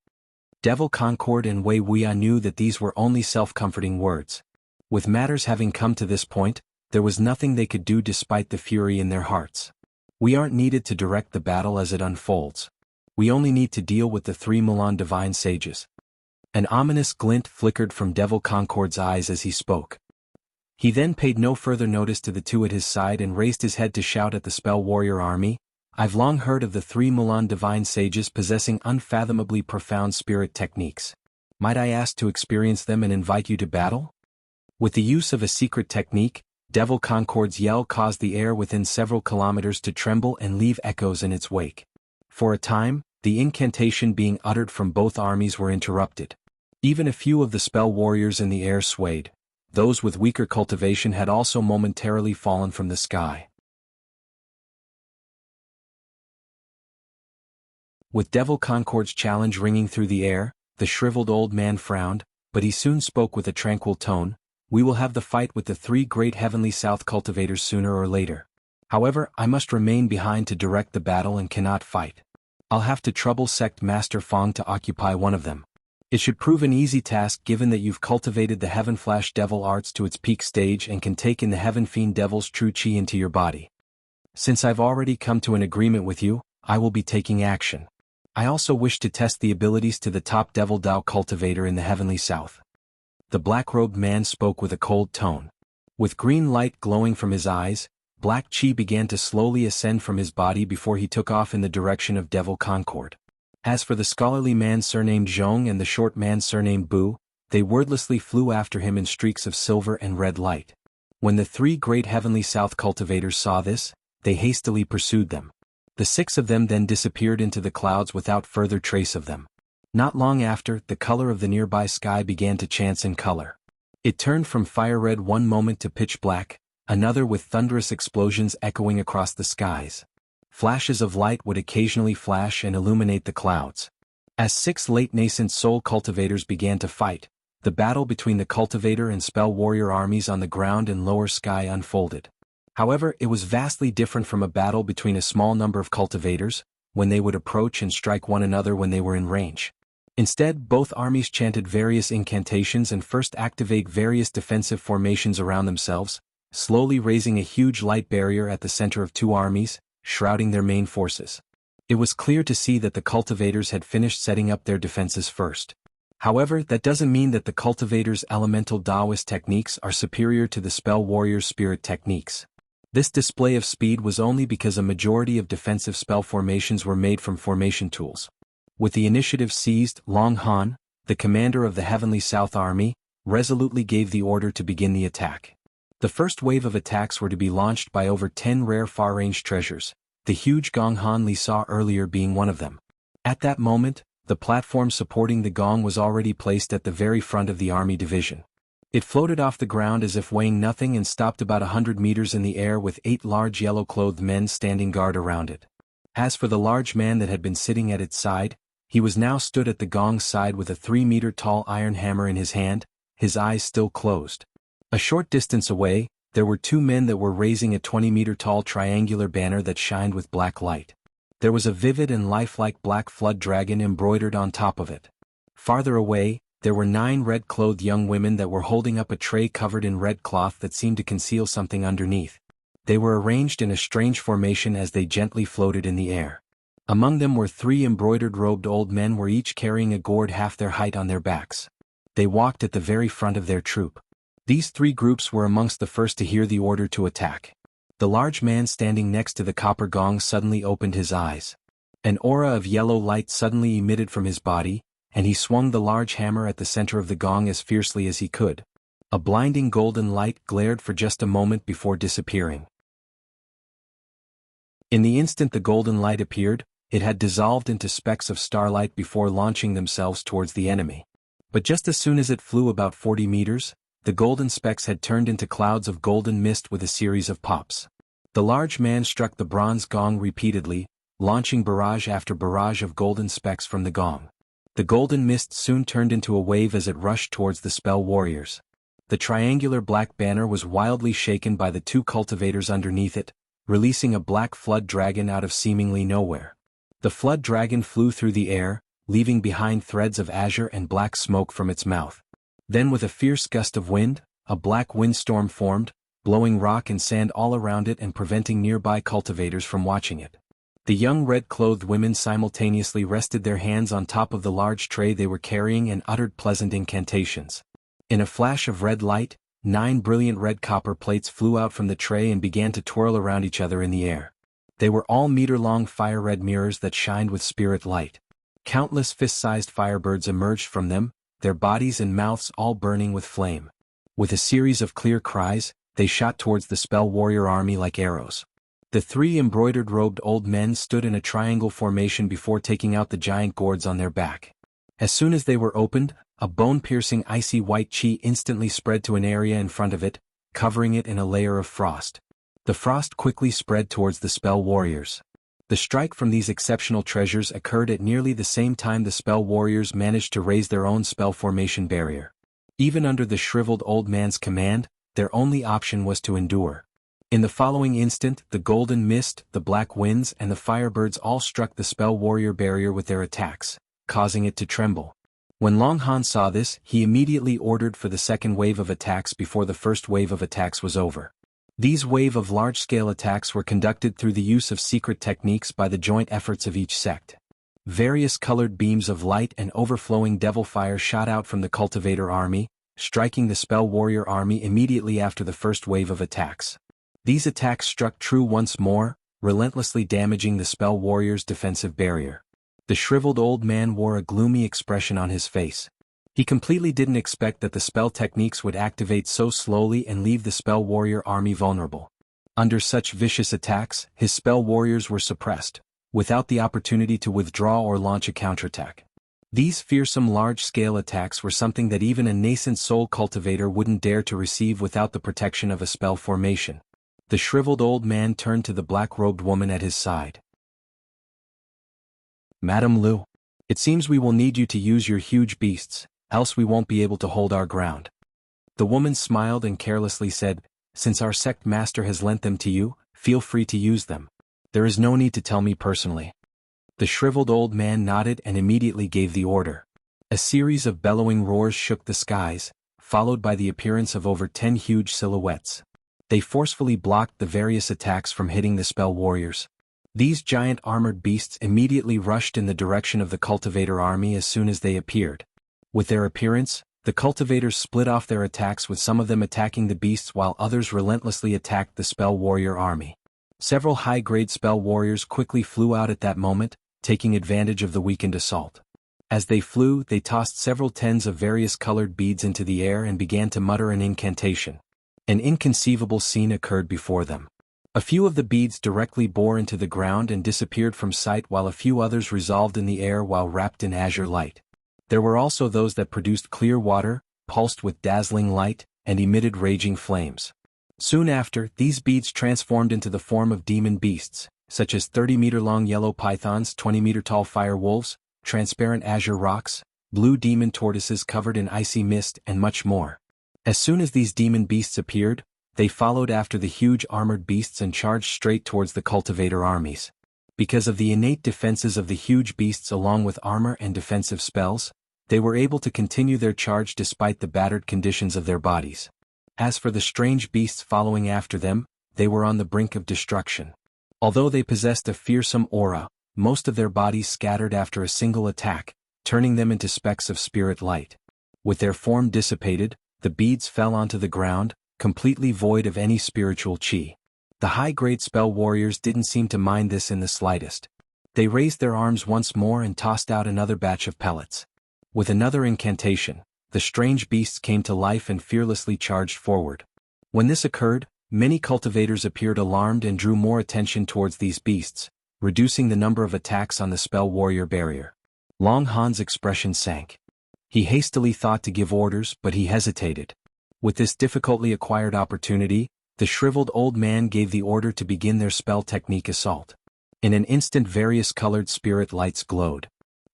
Devil Concord and Wei Wuya knew that these were only self-comforting words. With matters having come to this point, there was nothing they could do despite the fury in their hearts. We aren't needed to direct the battle as it unfolds. We only need to deal with the 3 Mulan divine sages. An ominous glint flickered from Devil Concord's eyes as he spoke. He then paid no further notice to the 2 at his side and raised his head to shout at the spell warrior army, "I've long heard of the 3 Mulan divine sages possessing unfathomably profound spirit techniques. Might I ask to experience them and invite you to battle?" With the use of a secret technique, Devil Concord's yell caused the air within several kilometers to tremble and leave echoes in its wake. For a time, the incantation being uttered from both armies were interrupted. Even a few of the spell warriors in the air swayed. Those with weaker cultivation had also momentarily fallen from the sky. With Devil Concord's challenge ringing through the air, the shriveled old man frowned, but he soon spoke with a tranquil tone, "We will have the fight with the 3 great Heavenly South cultivators sooner or later. However, I must remain behind to direct the battle and cannot fight. I'll have to trouble Sect Master Fong to occupy one of them. It should prove an easy task given that you've cultivated the Heaven Flash Devil arts to its peak stage and can take in the Heaven Fiend Devil's true chi into your body. Since I've already come to an agreement with you, I will be taking action. I also wish to test the abilities to the top Devil Dao cultivator in the Heavenly South. The black-robed man spoke with a cold tone. With green light glowing from his eyes, black chi began to slowly ascend from his body before he took off in the direction of Devil Concord. As for the scholarly man surnamed Zhong and the short man surnamed Bu, they wordlessly flew after him in streaks of silver and red light. When the three great Heavenly South cultivators saw this, they hastily pursued them. The six of them then disappeared into the clouds without further trace of them. Not long after, the color of the nearby sky began to change in color. It turned from fire red one moment to pitch black, another with thunderous explosions echoing across the skies. Flashes of light would occasionally flash and illuminate the clouds. As six late nascent soul cultivators began to fight, the battle between the cultivator and spell warrior armies on the ground and lower sky unfolded. However, it was vastly different from a battle between a small number of cultivators, when they would approach and strike one another when they were in range. Instead, both armies chanted various incantations and first activate various defensive formations around themselves, slowly raising a huge light barrier at the center of two armies, shrouding their main forces. It was clear to see that the cultivators had finished setting up their defenses first. However, that doesn't mean that the cultivators' elemental Taoist techniques are superior to the spell warrior's spirit techniques. This display of speed was only because a majority of defensive spell formations were made from formation tools. With the initiative seized, Long Han, the commander of the Heavenly South Army, resolutely gave the order to begin the attack. The first wave of attacks were to be launched by over 10 rare far-range treasures, the huge gong Han Li saw earlier being one of them. At that moment, the platform supporting the gong was already placed at the very front of the army division. It floated off the ground as if weighing nothing and stopped about 100 meters in the air with 8 large yellow-clothed men standing guard around it. As for the large man that had been sitting at its side, he was now stood at the gong's side with a 3-meter-tall iron hammer in his hand, his eyes still closed. A short distance away, there were 2 men that were raising a 20-meter-tall triangular banner that shined with black light. There was a vivid and lifelike black flood dragon embroidered on top of it. Farther away, there were 9 red-clothed young women that were holding up a tray covered in red cloth that seemed to conceal something underneath. They were arranged in a strange formation as they gently floated in the air. Among them were 3 embroidered-robed old men were each carrying a gourd half their height on their backs. They walked at the very front of their troop. These 3 groups were amongst the first to hear the order to attack. The large man standing next to the copper gong suddenly opened his eyes. An aura of yellow light suddenly emitted from his body, and he swung the large hammer at the center of the gong as fiercely as he could. A blinding golden light glared for just a moment before disappearing. In the instant the golden light appeared, it had dissolved into specks of starlight before launching themselves towards the enemy. But just as soon as it flew about 40 meters, the golden specks had turned into clouds of golden mist with a series of pops. The large man struck the bronze gong repeatedly, launching barrage after barrage of golden specks from the gong. The golden mist soon turned into a wave as it rushed towards the spell warriors. The triangular black banner was wildly shaken by the 2 cultivators underneath it, releasing a black flood dragon out of seemingly nowhere. The flood dragon flew through the air, leaving behind threads of azure and black smoke from its mouth. Then with a fierce gust of wind, a black windstorm formed, blowing rock and sand all around it and preventing nearby cultivators from watching it. The young red-clothed women simultaneously rested their hands on top of the large tray they were carrying and uttered pleasant incantations. In a flash of red light, 9 brilliant red copper plates flew out from the tray and began to twirl around each other in the air. They were all meter-long fire-red mirrors that shined with spirit light. Countless fist-sized firebirds emerged from them, their bodies and mouths all burning with flame. With a series of clear cries, they shot towards the spell warrior army like arrows. The 3 embroidered-robed old men stood in a triangle formation before taking out the giant gourds on their back. As soon as they were opened, a bone-piercing icy white chi instantly spread to an area in front of it, covering it in a layer of frost. The frost quickly spread towards the spell warriors. The strike from these exceptional treasures occurred at nearly the same time the spell warriors managed to raise their own spell formation barrier. Even under the shriveled old man's command, their only option was to endure. In the following instant, the golden mist, the black winds and the firebirds all struck the spell warrior barrier with their attacks, causing it to tremble. When Long Han saw this, he immediately ordered for the second wave of attacks before the first wave of attacks was over. These wave of large-scale attacks were conducted through the use of secret techniques by the joint efforts of each sect. Various colored beams of light and overflowing devil fire shot out from the cultivator army, striking the spell warrior army immediately after the first wave of attacks. These attacks struck true once more, relentlessly damaging the spell warrior's defensive barrier. The shriveled old man wore a gloomy expression on his face. He completely didn't expect that the spell techniques would activate so slowly and leave the spell warrior army vulnerable. Under such vicious attacks, his spell warriors were suppressed, without the opportunity to withdraw or launch a counterattack. These fearsome large-scale attacks were something that even a nascent soul cultivator wouldn't dare to receive without the protection of a spell formation. The shriveled old man turned to the black-robed woman at his side. "Madame Lu, it seems we will need you to use your huge beasts, else we won't be able to hold our ground." The woman smiled and carelessly said, "Since our sect master has lent them to you, feel free to use them. There is no need to tell me personally." The shriveled old man nodded and immediately gave the order. A series of bellowing roars shook the skies, followed by the appearance of over 10 huge silhouettes. They forcefully blocked the various attacks from hitting the spell warriors. These giant armored beasts immediately rushed in the direction of the cultivator army as soon as they appeared. With their appearance, the cultivators split off their attacks, with some of them attacking the beasts while others relentlessly attacked the spell warrior army. Several high-grade spell warriors quickly flew out at that moment, taking advantage of the weakened assault. As they flew, they tossed several tens of various colored beads into the air and began to mutter an incantation. An inconceivable scene occurred before them. A few of the beads directly bore into the ground and disappeared from sight, while a few others resolved in the air while wrapped in azure light. There were also those that produced clear water, pulsed with dazzling light, and emitted raging flames. Soon after, these beads transformed into the form of demon beasts, such as 30-meter-long yellow pythons, 20-meter-tall fire wolves, transparent azure rocks, blue demon tortoises covered in icy mist, and much more. As soon as these demon beasts appeared, they followed after the huge armored beasts and charged straight towards the cultivator armies. Because of the innate defenses of the huge beasts along with armor and defensive spells, they were able to continue their charge despite the battered conditions of their bodies. As for the strange beasts following after them, they were on the brink of destruction. Although they possessed a fearsome aura, most of their bodies scattered after a single attack, turning them into specks of spirit light. With their form dissipated, the beads fell onto the ground, completely void of any spiritual chi. The high-grade spell warriors didn't seem to mind this in the slightest. They raised their arms once more and tossed out another batch of pellets. With another incantation, the strange beasts came to life and fearlessly charged forward. When this occurred, many cultivators appeared alarmed and drew more attention towards these beasts, reducing the number of attacks on the spell warrior barrier. Long Han's expression sank. He hastily thought to give orders, but he hesitated. With this difficultly acquired opportunity, the shriveled old man gave the order to begin their spell technique assault. In an instant, various colored spirit lights glowed.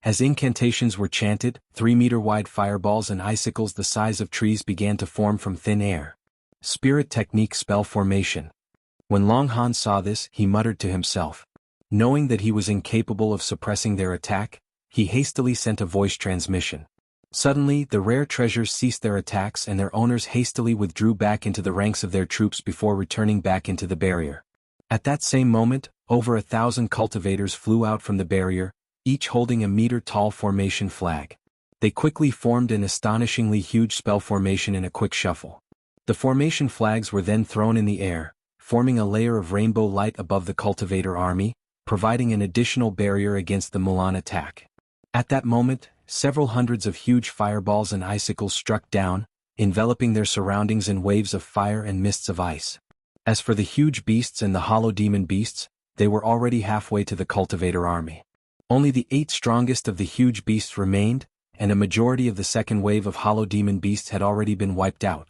As incantations were chanted, 3-meter-wide fireballs and icicles the size of trees began to form from thin air. Spirit technique spell formation. When Long Han saw this, he muttered to himself. Knowing that he was incapable of suppressing their attack, he hastily sent a voice transmission. Suddenly, the rare treasures ceased their attacks and their owners hastily withdrew back into the ranks of their troops before returning back into the barrier. At that same moment, over 1,000 cultivators flew out from the barrier, each holding a meter-tall formation flag. They quickly formed an astonishingly huge spell formation in a quick shuffle. The formation flags were then thrown in the air, forming a layer of rainbow light above the cultivator army, providing an additional barrier against the Mulan attack. At that moment, several hundreds of huge fireballs and icicles struck down, enveloping their surroundings in waves of fire and mists of ice. As for the huge beasts and the hollow demon beasts, they were already halfway to the cultivator army. Only the 8 strongest of the huge beasts remained, and a majority of the second wave of hollow demon beasts had already been wiped out.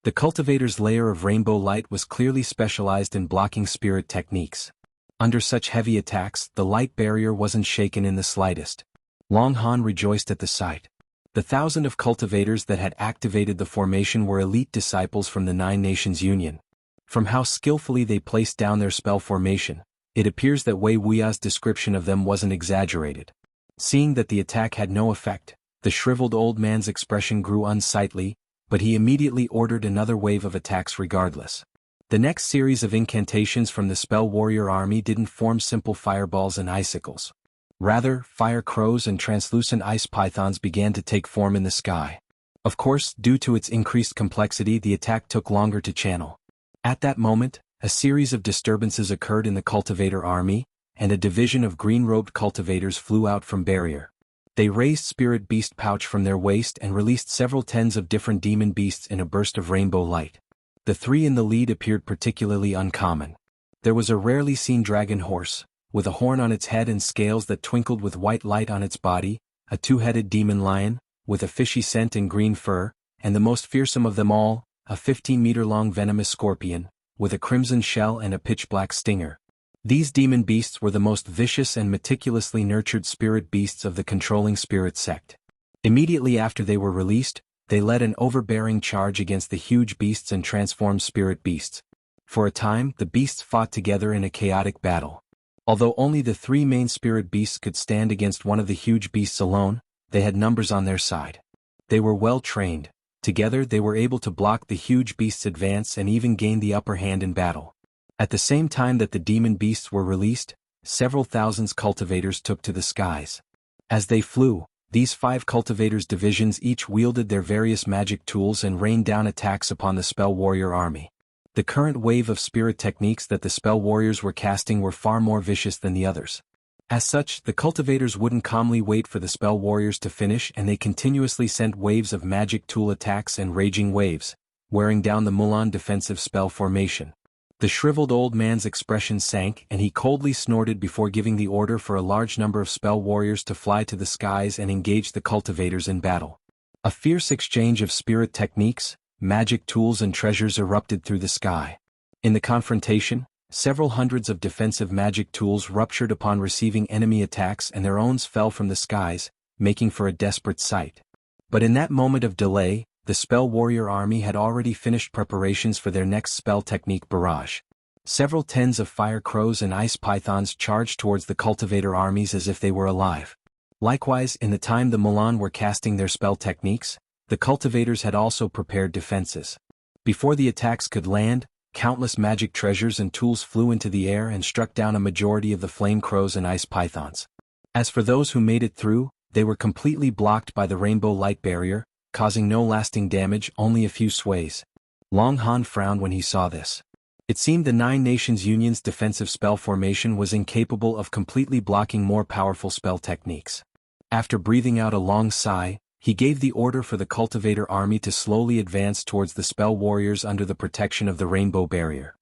The cultivator's layer of rainbow light was clearly specialized in blocking spirit techniques. Under such heavy attacks, the light barrier wasn't shaken in the slightest. Long Han rejoiced at the sight. The 1,000 of cultivators that had activated the formation were elite disciples from the Nine Nations Union. From how skillfully they placed down their spell formation, it appears that Wei Wuya's description of them wasn't exaggerated. Seeing that the attack had no effect, the shriveled old man's expression grew unsightly, but he immediately ordered another wave of attacks regardless. The next series of incantations from the spell warrior army didn't form simple fireballs and icicles. Rather, fire crows and translucent ice pythons began to take form in the sky. Of course, due to its increased complexity, the attack took longer to channel. At that moment, a series of disturbances occurred in the cultivator army, and a division of green-robed cultivators flew out from barrier. They raised spirit beast pouch from their waist and released several tens of different demon beasts in a burst of rainbow light. The three in the lead appeared particularly uncommon. There was a rarely seen dragon horse, with a horn on its head and scales that twinkled with white light on its body, a two-headed demon lion, with a fishy scent and green fur, and the most fearsome of them all, a 15-meter-long venomous scorpion, with a crimson shell and a pitch-black stinger. These demon beasts were the most vicious and meticulously nurtured spirit beasts of the controlling spirit sect. Immediately after they were released, they led an overbearing charge against the huge beasts and transformed spirit beasts. For a time, the beasts fought together in a chaotic battle. Although only the three main spirit beasts could stand against one of the huge beasts alone, they had numbers on their side. They were well trained. Together they were able to block the huge beast's advance and even gain the upper hand in battle. At the same time that the demon beasts were released, several thousands cultivators took to the skies. As they flew, these 5 cultivators' divisions each wielded their various magic tools and rained down attacks upon the spell warrior army. The current wave of spirit techniques that the spell warriors were casting were far more vicious than the others. As such, the cultivators wouldn't calmly wait for the spell warriors to finish, and they continuously sent waves of magic tool attacks and raging waves, wearing down the Mulan defensive spell formation. The shriveled old man's expression sank and he coldly snorted before giving the order for a large number of spell warriors to fly to the skies and engage the cultivators in battle. A fierce exchange of spirit techniques, magic tools and treasures erupted through the sky. In the confrontation, several hundreds of defensive magic tools ruptured upon receiving enemy attacks and their owns fell from the skies, making for a desperate sight. But in that moment of delay, the spell warrior army had already finished preparations for their next spell technique barrage. Several tens of fire crows and ice pythons charged towards the cultivator armies as if they were alive. Likewise, in the time the Mulan were casting their spell techniques, the cultivators had also prepared defenses. Before the attacks could land, countless magic treasures and tools flew into the air and struck down a majority of the flame crows and ice pythons. As for those who made it through, they were completely blocked by the rainbow light barrier, causing no lasting damage, only a few sways. Long Han frowned when he saw this. It seemed the Nine Nations Union's defensive spell formation was incapable of completely blocking more powerful spell techniques. After breathing out a long sigh, he gave the order for the cultivator army to slowly advance towards the spell warriors under the protection of the rainbow barrier.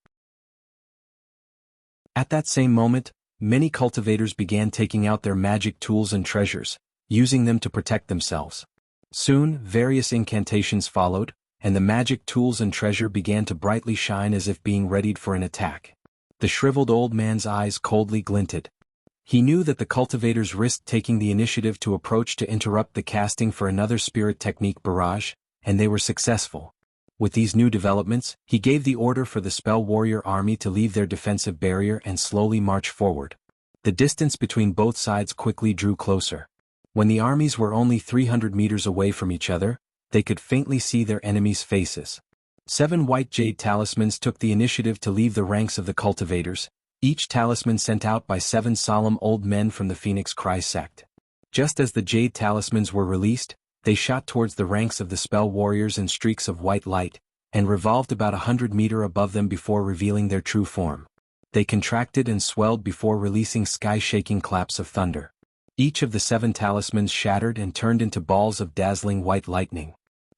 At that same moment, many cultivators began taking out their magic tools and treasures, using them to protect themselves. Soon, various incantations followed, and the magic tools and treasure began to brightly shine as if being readied for an attack. The shriveled old man's eyes coldly glinted. He knew that the cultivators risked taking the initiative to approach to interrupt the casting for another spirit technique barrage, and they were successful. With these new developments, he gave the order for the spell warrior army to leave their defensive barrier and slowly march forward. The distance between both sides quickly drew closer. When the armies were only 300 meters away from each other, they could faintly see their enemies' faces. 7 white jade talismans took the initiative to leave the ranks of the cultivators, each talisman sent out by 7 solemn old men from the Phoenix Cry sect. Just as the jade talismans were released, they shot towards the ranks of the spell warriors in streaks of white light, and revolved about 100 meters above them before revealing their true form. They contracted and swelled before releasing sky-shaking claps of thunder. Each of the 7 talismans shattered and turned into balls of dazzling white lightning.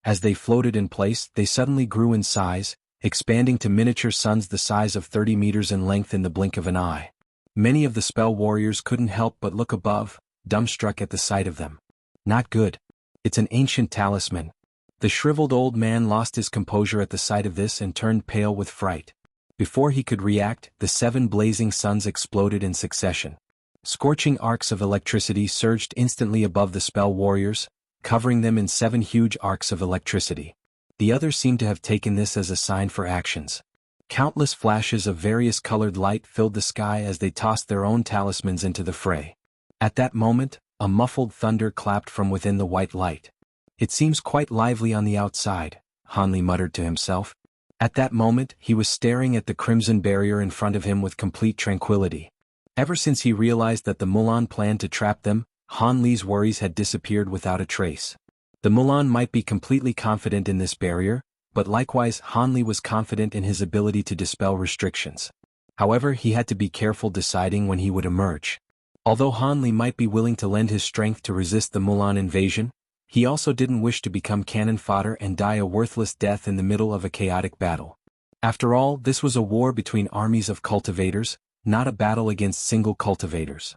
As they floated in place, they suddenly grew in size, expanding to miniature suns the size of 30 meters in length in the blink of an eye. Many of the spell warriors couldn't help but look above, dumbstruck at the sight of them. Not good. It's an ancient talisman. The shriveled old man lost his composure at the sight of this and turned pale with fright. Before he could react, the 7 blazing suns exploded in succession. Scorching arcs of electricity surged instantly above the spell warriors, covering them in 7 huge arcs of electricity. The others seemed to have taken this as a sign for actions. Countless flashes of various colored light filled the sky as they tossed their own talismans into the fray. At that moment, a muffled thunder clapped from within the white light. "It seems quite lively on the outside," Hanli muttered to himself. At that moment, he was staring at the crimson barrier in front of him with complete tranquility. Ever since he realized that the Mulan planned to trap them, Hanli's worries had disappeared without a trace. The Mulan might be completely confident in this barrier, but likewise Hanli was confident in his ability to dispel restrictions. However, he had to be careful deciding when he would emerge. Although Hanli might be willing to lend his strength to resist the Mulan invasion, he also didn't wish to become cannon fodder and die a worthless death in the middle of a chaotic battle. After all, this was a war between armies of cultivators, not a battle against single cultivators.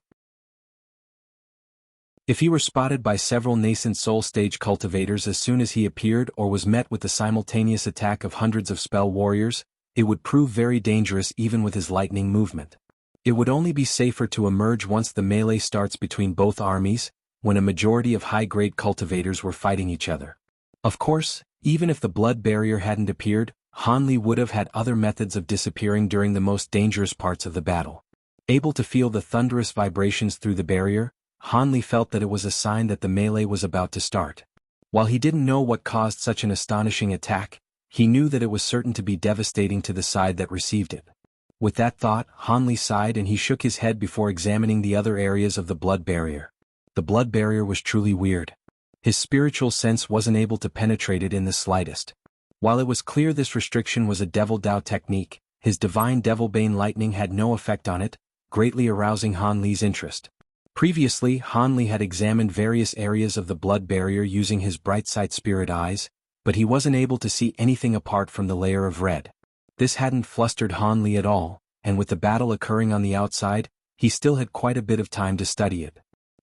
If he were spotted by several nascent soul stage cultivators as soon as he appeared or was met with the simultaneous attack of hundreds of spell warriors, it would prove very dangerous even with his lightning movement. It would only be safer to emerge once the melee starts between both armies, when a majority of high-grade cultivators were fighting each other. Of course, even if the blood barrier hadn't appeared, Hanli would have had other methods of disappearing during the most dangerous parts of the battle. Able to feel the thunderous vibrations through the barrier, Hanli felt that it was a sign that the melee was about to start. While he didn't know what caused such an astonishing attack, he knew that it was certain to be devastating to the side that received it. With that thought, Hanli sighed and he shook his head before examining the other areas of the blood barrier. The blood barrier was truly weird. His spiritual sense wasn't able to penetrate it in the slightest. While it was clear this restriction was a Devil Dao technique, his divine Devilbane lightning had no effect on it, greatly arousing Hanli's interest. Previously, Hanli had examined various areas of the blood barrier using his bright sight spirit eyes, but he wasn't able to see anything apart from the layer of red. This hadn't flustered Hanli at all, and with the battle occurring on the outside, he still had quite a bit of time to study it.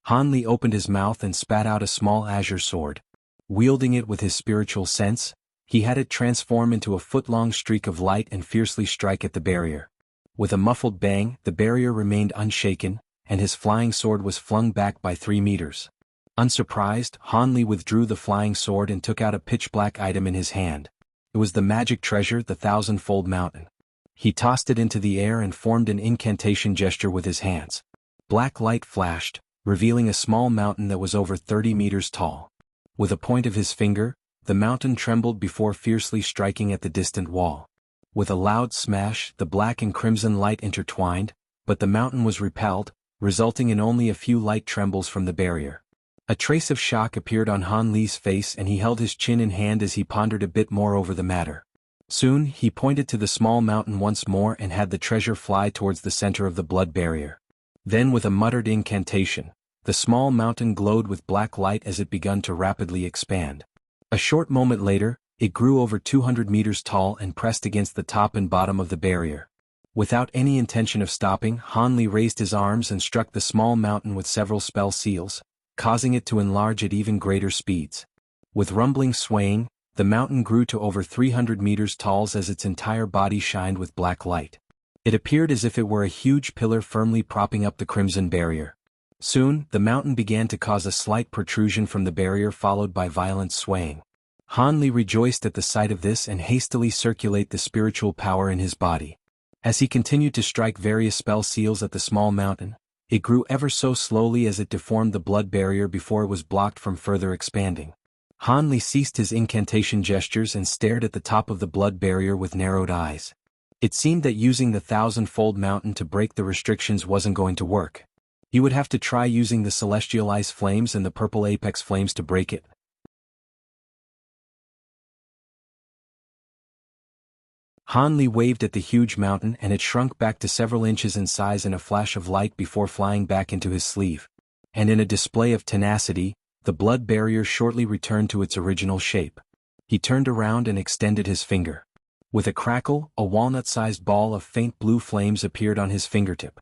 Hanli opened his mouth and spat out a small azure sword. Wielding it with his spiritual sense, he had it transform into a foot-long streak of light and fiercely strike at the barrier. With a muffled bang, the barrier remained unshaken, and his flying sword was flung back by 3 meters. Unsurprised, Hanli withdrew the flying sword and took out a pitch-black item in his hand. It was the magic treasure, the thousand-fold mountain. He tossed it into the air and formed an incantation gesture with his hands. Black light flashed, revealing a small mountain that was over 30 meters tall. With a point of his finger, the mountain trembled before fiercely striking at the distant wall. With a loud smash, the black and crimson light intertwined, but the mountain was repelled, resulting in only a few light trembles from the barrier. A trace of shock appeared on Hanli's face and he held his chin in hand as he pondered a bit more over the matter. Soon, he pointed to the small mountain once more and had the treasure fly towards the center of the blood barrier. Then with a muttered incantation, the small mountain glowed with black light as it began to rapidly expand. A short moment later, it grew over 200 meters tall and pressed against the top and bottom of the barrier. Without any intention of stopping, Hanli raised his arms and struck the small mountain with several spell seals, causing it to enlarge at even greater speeds. With rumbling swaying, the mountain grew to over 300 meters tall as its entire body shined with black light. It appeared as if it were a huge pillar firmly propping up the crimson barrier. Soon, the mountain began to cause a slight protrusion from the barrier followed by violent swaying. Hanli rejoiced at the sight of this and hastily circulated the spiritual power in his body. As he continued to strike various spell seals at the small mountain, it grew ever so slowly as it deformed the blood barrier before it was blocked from further expanding. Hanli ceased his incantation gestures and stared at the top of the blood barrier with narrowed eyes. It seemed that using the thousand-fold mountain to break the restrictions wasn't going to work. He would have to try using the celestial ice flames and the purple apex flames to break it. Hanli waved at the huge mountain and it shrunk back to several inches in size in a flash of light before flying back into his sleeve. And in a display of tenacity, the blood barrier shortly returned to its original shape. He turned around and extended his finger. With a crackle, a walnut-sized ball of faint blue flames appeared on his fingertip.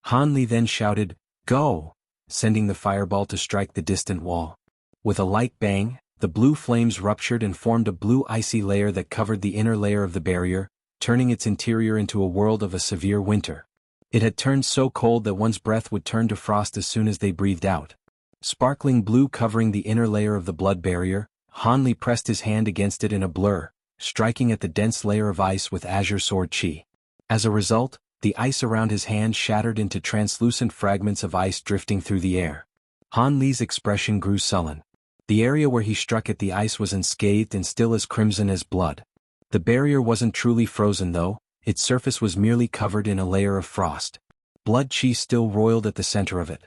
Hanli then shouted, "Go!" sending the fireball to strike the distant wall. With a light bang, the blue flames ruptured and formed a blue icy layer that covered the inner layer of the barrier, turning its interior into a world of a severe winter. It had turned so cold that one's breath would turn to frost as soon as they breathed out. Sparkling blue covering the inner layer of the blood barrier, Han Li pressed his hand against it in a blur, striking at the dense layer of ice with azure sword chi. As a result, the ice around his hand shattered into translucent fragments of ice drifting through the air. Han Li's expression grew sullen. The area where he struck at the ice was unscathed and still as crimson as blood. The barrier wasn't truly frozen though, its surface was merely covered in a layer of frost. Blood chi still roiled at the center of it.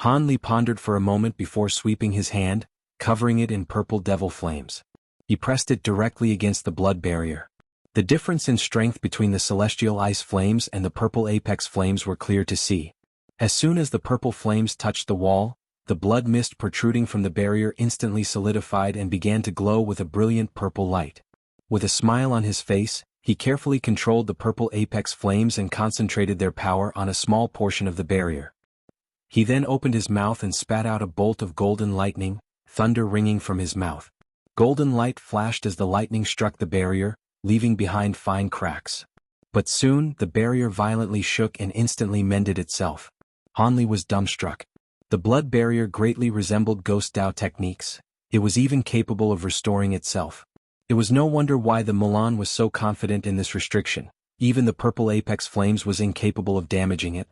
Han Li pondered for a moment before sweeping his hand, covering it in purple devil flames. He pressed it directly against the blood barrier. The difference in strength between the celestial ice flames and the purple apex flames were clear to see. As soon as the purple flames touched the wall, the blood mist protruding from the barrier instantly solidified and began to glow with a brilliant purple light. With a smile on his face, he carefully controlled the purple apex flames and concentrated their power on a small portion of the barrier. He then opened his mouth and spat out a bolt of golden lightning, thunder ringing from his mouth. Golden light flashed as the lightning struck the barrier, leaving behind fine cracks. But soon, the barrier violently shook and instantly mended itself. Han Li was dumbstruck. The blood barrier greatly resembled Ghost Dao techniques. It was even capable of restoring itself. It was no wonder why the Mulan was so confident in this restriction. Even the purple apex flames was incapable of damaging it.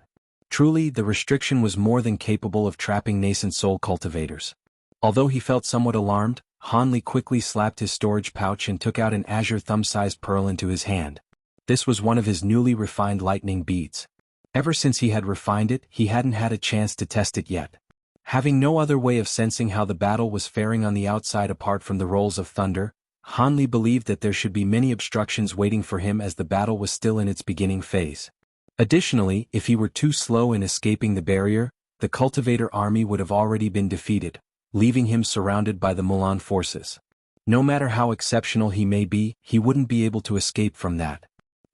Truly, the restriction was more than capable of trapping nascent soul cultivators. Although he felt somewhat alarmed, Han Li quickly slapped his storage pouch and took out an azure thumb-sized pearl into his hand. This was one of his newly refined lightning beads. Ever since he had refined it, he hadn't had a chance to test it yet. Having no other way of sensing how the battle was faring on the outside apart from the rolls of thunder, Han Li believed that there should be many obstructions waiting for him as the battle was still in its beginning phase. Additionally, if he were too slow in escaping the barrier, the cultivator army would have already been defeated, leaving him surrounded by the Mulan forces. No matter how exceptional he may be, he wouldn't be able to escape from that.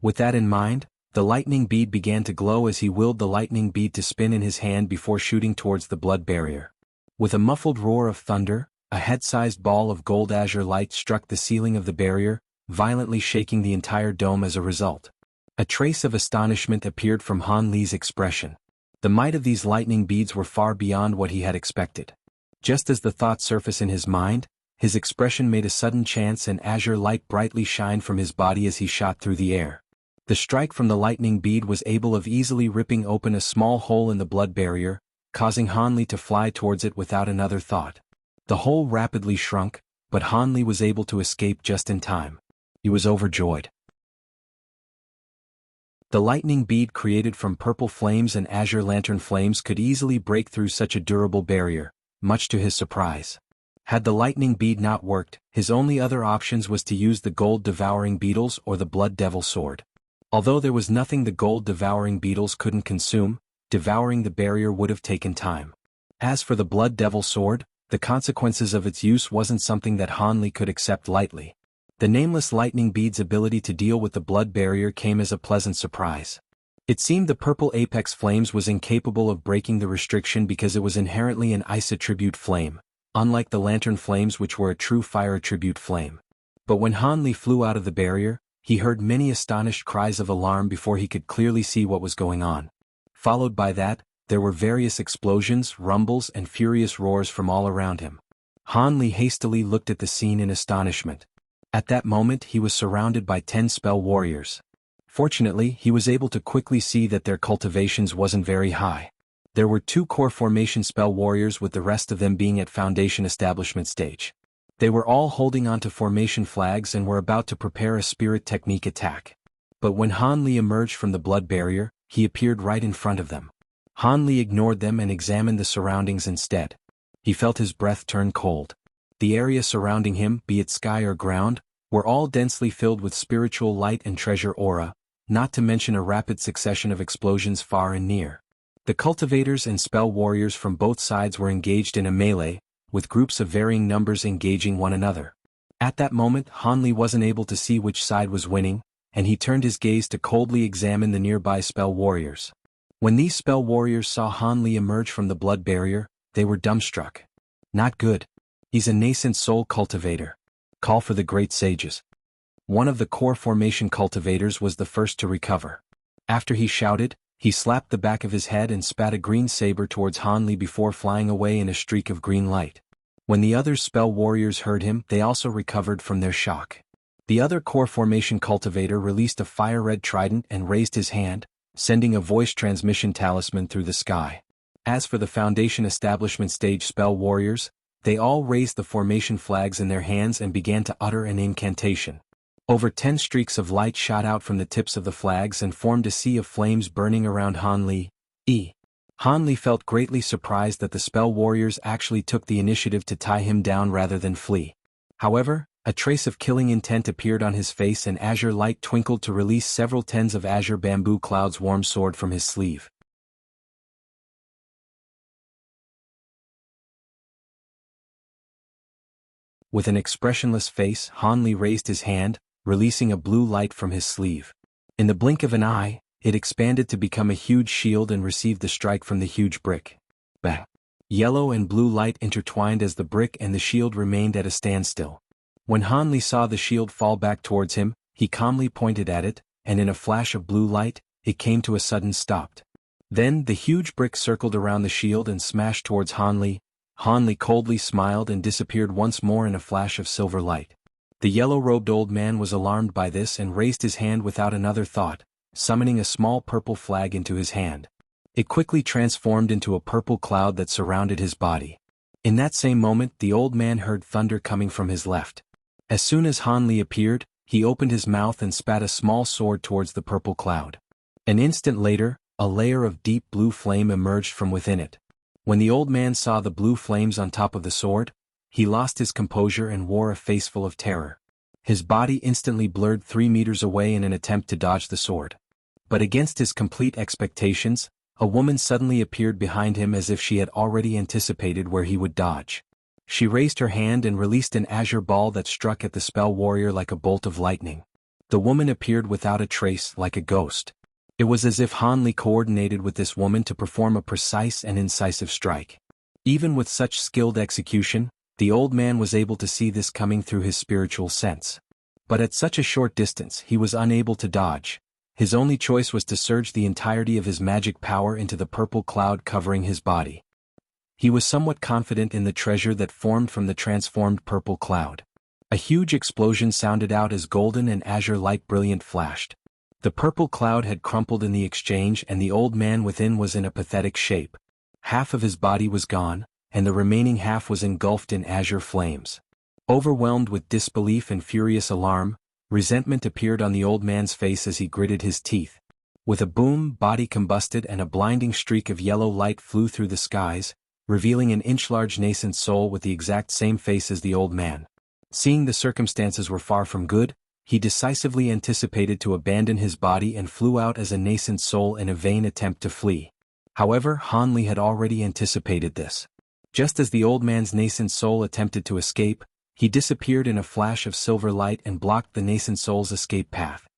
With that in mind, the lightning bead began to glow as he willed the lightning bead to spin in his hand before shooting towards the blood barrier. With a muffled roar of thunder, a head-sized ball of gold azure light struck the ceiling of the barrier, violently shaking the entire dome as a result. A trace of astonishment appeared from Han Li's expression. The might of these lightning beads were far beyond what he had expected. Just as the thought surfaced in his mind, his expression made a sudden change and azure light brightly shined from his body as he shot through the air. The strike from the lightning bead was able of easily ripping open a small hole in the blood barrier, causing Han Li to fly towards it without another thought. The hole rapidly shrunk, but Han Li was able to escape just in time. He was overjoyed. The lightning bead created from purple flames and azure lantern flames could easily break through such a durable barrier, much to his surprise. Had the lightning bead not worked, his only other options was to use the gold devouring beetles or the blood devil sword. Although there was nothing the gold devouring beetles couldn't consume, devouring the barrier would have taken time. As for the blood devil sword, the consequences of its use wasn't something that Han Li could accept lightly. The nameless lightning bead's ability to deal with the blood barrier came as a pleasant surprise. It seemed the purple apex flames was incapable of breaking the restriction because it was inherently an ice attribute flame, unlike the lantern flames which were a true fire attribute flame. But when Han Li flew out of the barrier, he heard many astonished cries of alarm before he could clearly see what was going on. Followed by that, there were various explosions, rumbles and furious roars from all around him. Han Li hastily looked at the scene in astonishment. At that moment he was surrounded by 10 spell warriors. Fortunately, he was able to quickly see that their cultivations wasn't very high. There were 2 core formation spell warriors with the rest of them being at foundation establishment stage. They were all holding onto formation flags and were about to prepare a spirit technique attack. But when Han Li emerged from the blood barrier, he appeared right in front of them. Han Li ignored them and examined the surroundings instead. He felt his breath turn cold. The area surrounding him, be it sky or ground, were all densely filled with spiritual light and treasure aura, not to mention a rapid succession of explosions far and near. The cultivators and spell warriors from both sides were engaged in a melee, with groups of varying numbers engaging one another. At that moment Han Li wasn't able to see which side was winning, and he turned his gaze to coldly examine the nearby spell warriors. When these spell warriors saw Han Li emerge from the blood barrier, they were dumbstruck. Not good. He's a nascent soul cultivator. Call for the great sages. One of the core formation cultivators was the first to recover. After he shouted, He slapped the back of his head and spat a green saber towards Han Li before flying away in a streak of green light. When the other spell warriors heard him, they also recovered from their shock. The other core formation cultivator released a fire-red trident and raised his hand, sending a voice transmission talisman through the sky. As for the Foundation Establishment stage spell warriors, they all raised the formation flags in their hands and began to utter an incantation. Over 10 streaks of light shot out from the tips of the flags and formed a sea of flames burning around Han Li. Han Li felt greatly surprised that the spell warriors actually took the initiative to tie him down rather than flee. However, a trace of killing intent appeared on his face and azure light twinkled to release several tens of azure bamboo clouds' warm sword from his sleeve. With an expressionless face, Han Li raised his hand, releasing a blue light from his sleeve. In the blink of an eye, it expanded to become a huge shield and received the strike from the huge brick. Bang! Yellow and blue light intertwined as the brick and the shield remained at a standstill. When Han Li saw the shield fall back towards him, he calmly pointed at it, and in a flash of blue light, it came to a sudden stop. Then the huge brick circled around the shield and smashed towards Han Li. Han Li coldly smiled and disappeared once more in a flash of silver light. The yellow-robed old man was alarmed by this and raised his hand without another thought, summoning a small purple flag into his hand. It quickly transformed into a purple cloud that surrounded his body. In that same moment, the old man heard thunder coming from his left. As soon as Han Li appeared, he opened his mouth and spat a small sword towards the purple cloud. An instant later, a layer of deep blue flame emerged from within it. When the old man saw the blue flames on top of the sword, he lost his composure and wore a face full of terror. His body instantly blurred 3 meters away in an attempt to dodge the sword. But against his complete expectations, a woman suddenly appeared behind him as if she had already anticipated where he would dodge. She raised her hand and released an azure ball that struck at the spell warrior like a bolt of lightning. The woman appeared without a trace, like a ghost. It was as if Han Li coordinated with this woman to perform a precise and incisive strike. Even with such skilled execution, the old man was able to see this coming through his spiritual sense. But at such a short distance, he was unable to dodge. His only choice was to surge the entirety of his magic power into the purple cloud covering his body. He was somewhat confident in the treasure that formed from the transformed purple cloud. A huge explosion sounded out as golden and azure light brilliant flashed. The purple cloud had crumpled in the exchange and the old man within was in a pathetic shape. Half of his body was gone, and the remaining half was engulfed in azure flames. Overwhelmed with disbelief and furious alarm, resentment appeared on the old man's face as he gritted his teeth. With a boom, body combusted and a blinding streak of yellow light flew through the skies, revealing an inch-large nascent soul with the exact same face as the old man. Seeing the circumstances were far from good, he decisively anticipated to abandon his body and flew out as a nascent soul in a vain attempt to flee. However, Han Li had already anticipated this. Just as the old man's nascent soul attempted to escape, he disappeared in a flash of silver light and blocked the nascent soul's escape path.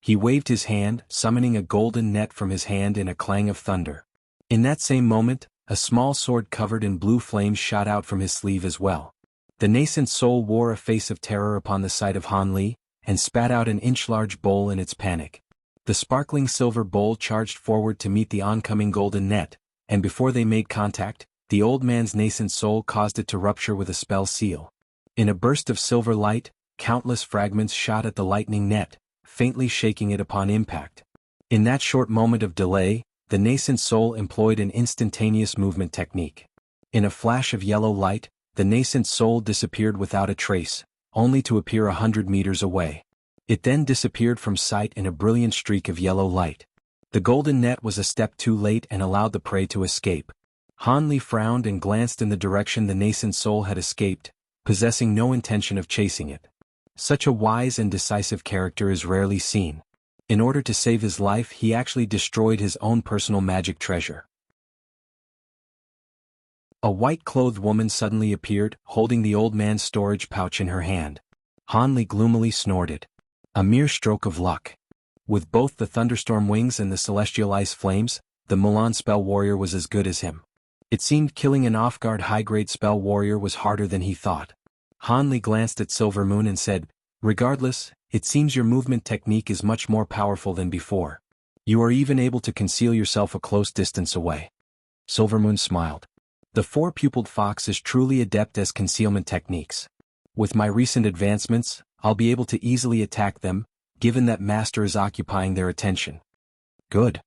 He waved his hand, summoning a golden net from his hand in a clang of thunder. In that same moment, a small sword covered in blue flames shot out from his sleeve as well. The nascent soul wore a face of terror upon the sight of Han Li, and spat out an inch-large bowl in its panic. The sparkling silver bowl charged forward to meet the oncoming golden net, and before they made contact, the old man's nascent soul caused it to rupture with a spell seal. In a burst of silver light, countless fragments shot at the lightning net, faintly shaking it upon impact. In that short moment of delay, the nascent soul employed an instantaneous movement technique. In a flash of yellow light, the nascent soul disappeared without a trace, only to appear 100 meters away. It then disappeared from sight in a brilliant streak of yellow light. The golden net was a step too late and allowed the prey to escape. Han Li frowned and glanced in the direction the nascent soul had escaped, possessing no intention of chasing it. Such a wise and decisive character is rarely seen. In order to save his life, he actually destroyed his own personal magic treasure. A white-clothed woman suddenly appeared, holding the old man's storage pouch in her hand. Han Li gloomily snorted. A mere stroke of luck. With both the thunderstorm wings and the celestial ice flames, the Mulan spell warrior was as good as him. It seemed killing an off-guard high-grade spell warrior was harder than he thought. Han Li glanced at Silver Moon and said, "Regardless, it seems your movement technique is much more powerful than before. You are even able to conceal yourself a close distance away." Silvermoon smiled. The four-pupiled fox is truly adept as concealment techniques. With my recent advancements, I'll be able to easily attack them, given that Master is occupying their attention. Good.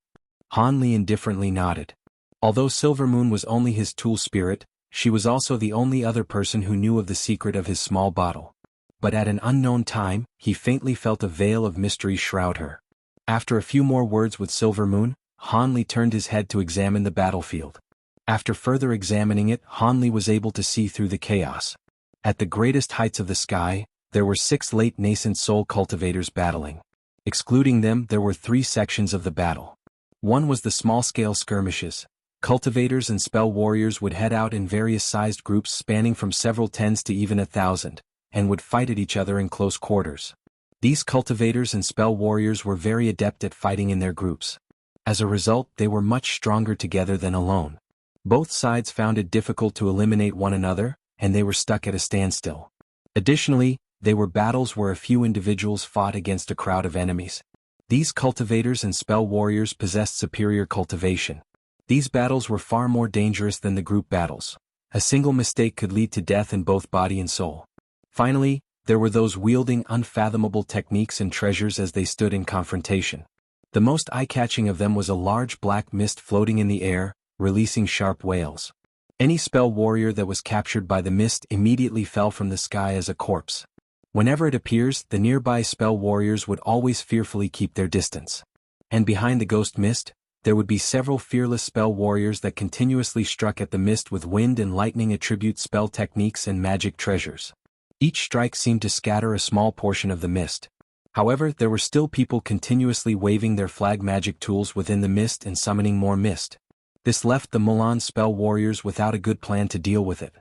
Han Li indifferently nodded. Although Silvermoon was only his tool spirit, she was also the only other person who knew of the secret of his small bottle. But at an unknown time, he faintly felt a veil of mystery shroud her. After a few more words with Silvermoon, Han Li turned his head to examine the battlefield. After further examining it, Han Li was able to see through the chaos. At the greatest heights of the sky, there were 6 late nascent soul cultivators battling. Excluding them, there were 3 sections of the battle. One was the small-scale skirmishes. Cultivators and spell warriors would head out in various sized groups spanning from several tens to even 1,000, and would fight at each other in close quarters. These cultivators and spell warriors were very adept at fighting in their groups. As a result, they were much stronger together than alone. Both sides found it difficult to eliminate one another, and they were stuck at a standstill. Additionally, they were battles where a few individuals fought against a crowd of enemies. These cultivators and spell warriors possessed superior cultivation. These battles were far more dangerous than the group battles. A single mistake could lead to death in both body and soul. Finally, there were those wielding unfathomable techniques and treasures as they stood in confrontation. The most eye-catching of them was a large black mist floating in the air, releasing sharp wails. Any spell warrior that was captured by the mist immediately fell from the sky as a corpse. Whenever it appears, the nearby spell warriors would always fearfully keep their distance. And behind the ghost mist, there would be several fearless spell warriors that continuously struck at the mist with wind and lightning attribute spell techniques and magic treasures. Each strike seemed to scatter a small portion of the mist. However, there were still people continuously waving their flag magic tools within the mist and summoning more mist. This left the Mulan spell warriors without a good plan to deal with it.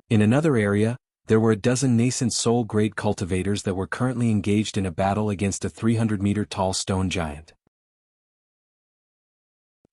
In another area, there were a dozen nascent soul-grade cultivators that were currently engaged in a battle against a 300-meter-tall stone giant.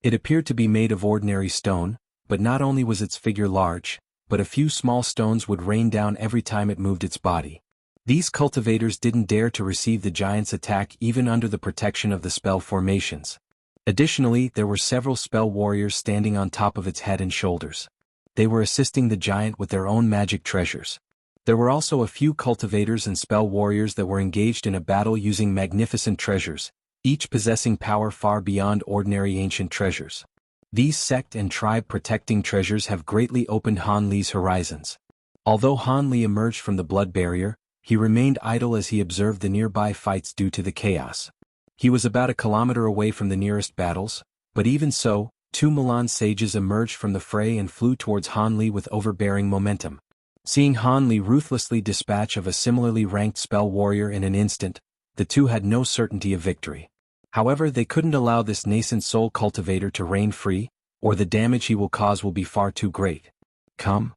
It appeared to be made of ordinary stone, but not only was its figure large, but a few small stones would rain down every time it moved its body. These cultivators didn't dare to receive the giant's attack even under the protection of the spell formations. Additionally, there were several spell warriors standing on top of its head and shoulders. They were assisting the giant with their own magic treasures. There were also a few cultivators and spell warriors that were engaged in a battle using magnificent treasures, each possessing power far beyond ordinary ancient treasures. These sect and tribe protecting treasures have greatly opened Han Li's horizons. Although Han Li emerged from the blood barrier, he remained idle as he observed the nearby fights due to the chaos. He was about a kilometer away from the nearest battles, but even so, 2 Mulan sages emerged from the fray and flew towards Han Li with overbearing momentum. Seeing Han Li ruthlessly dispatch of a similarly ranked spell warrior in an instant, the two had no certainty of victory. However, they couldn't allow this nascent soul cultivator to reign free, or the damage he will cause will be far too great. Come.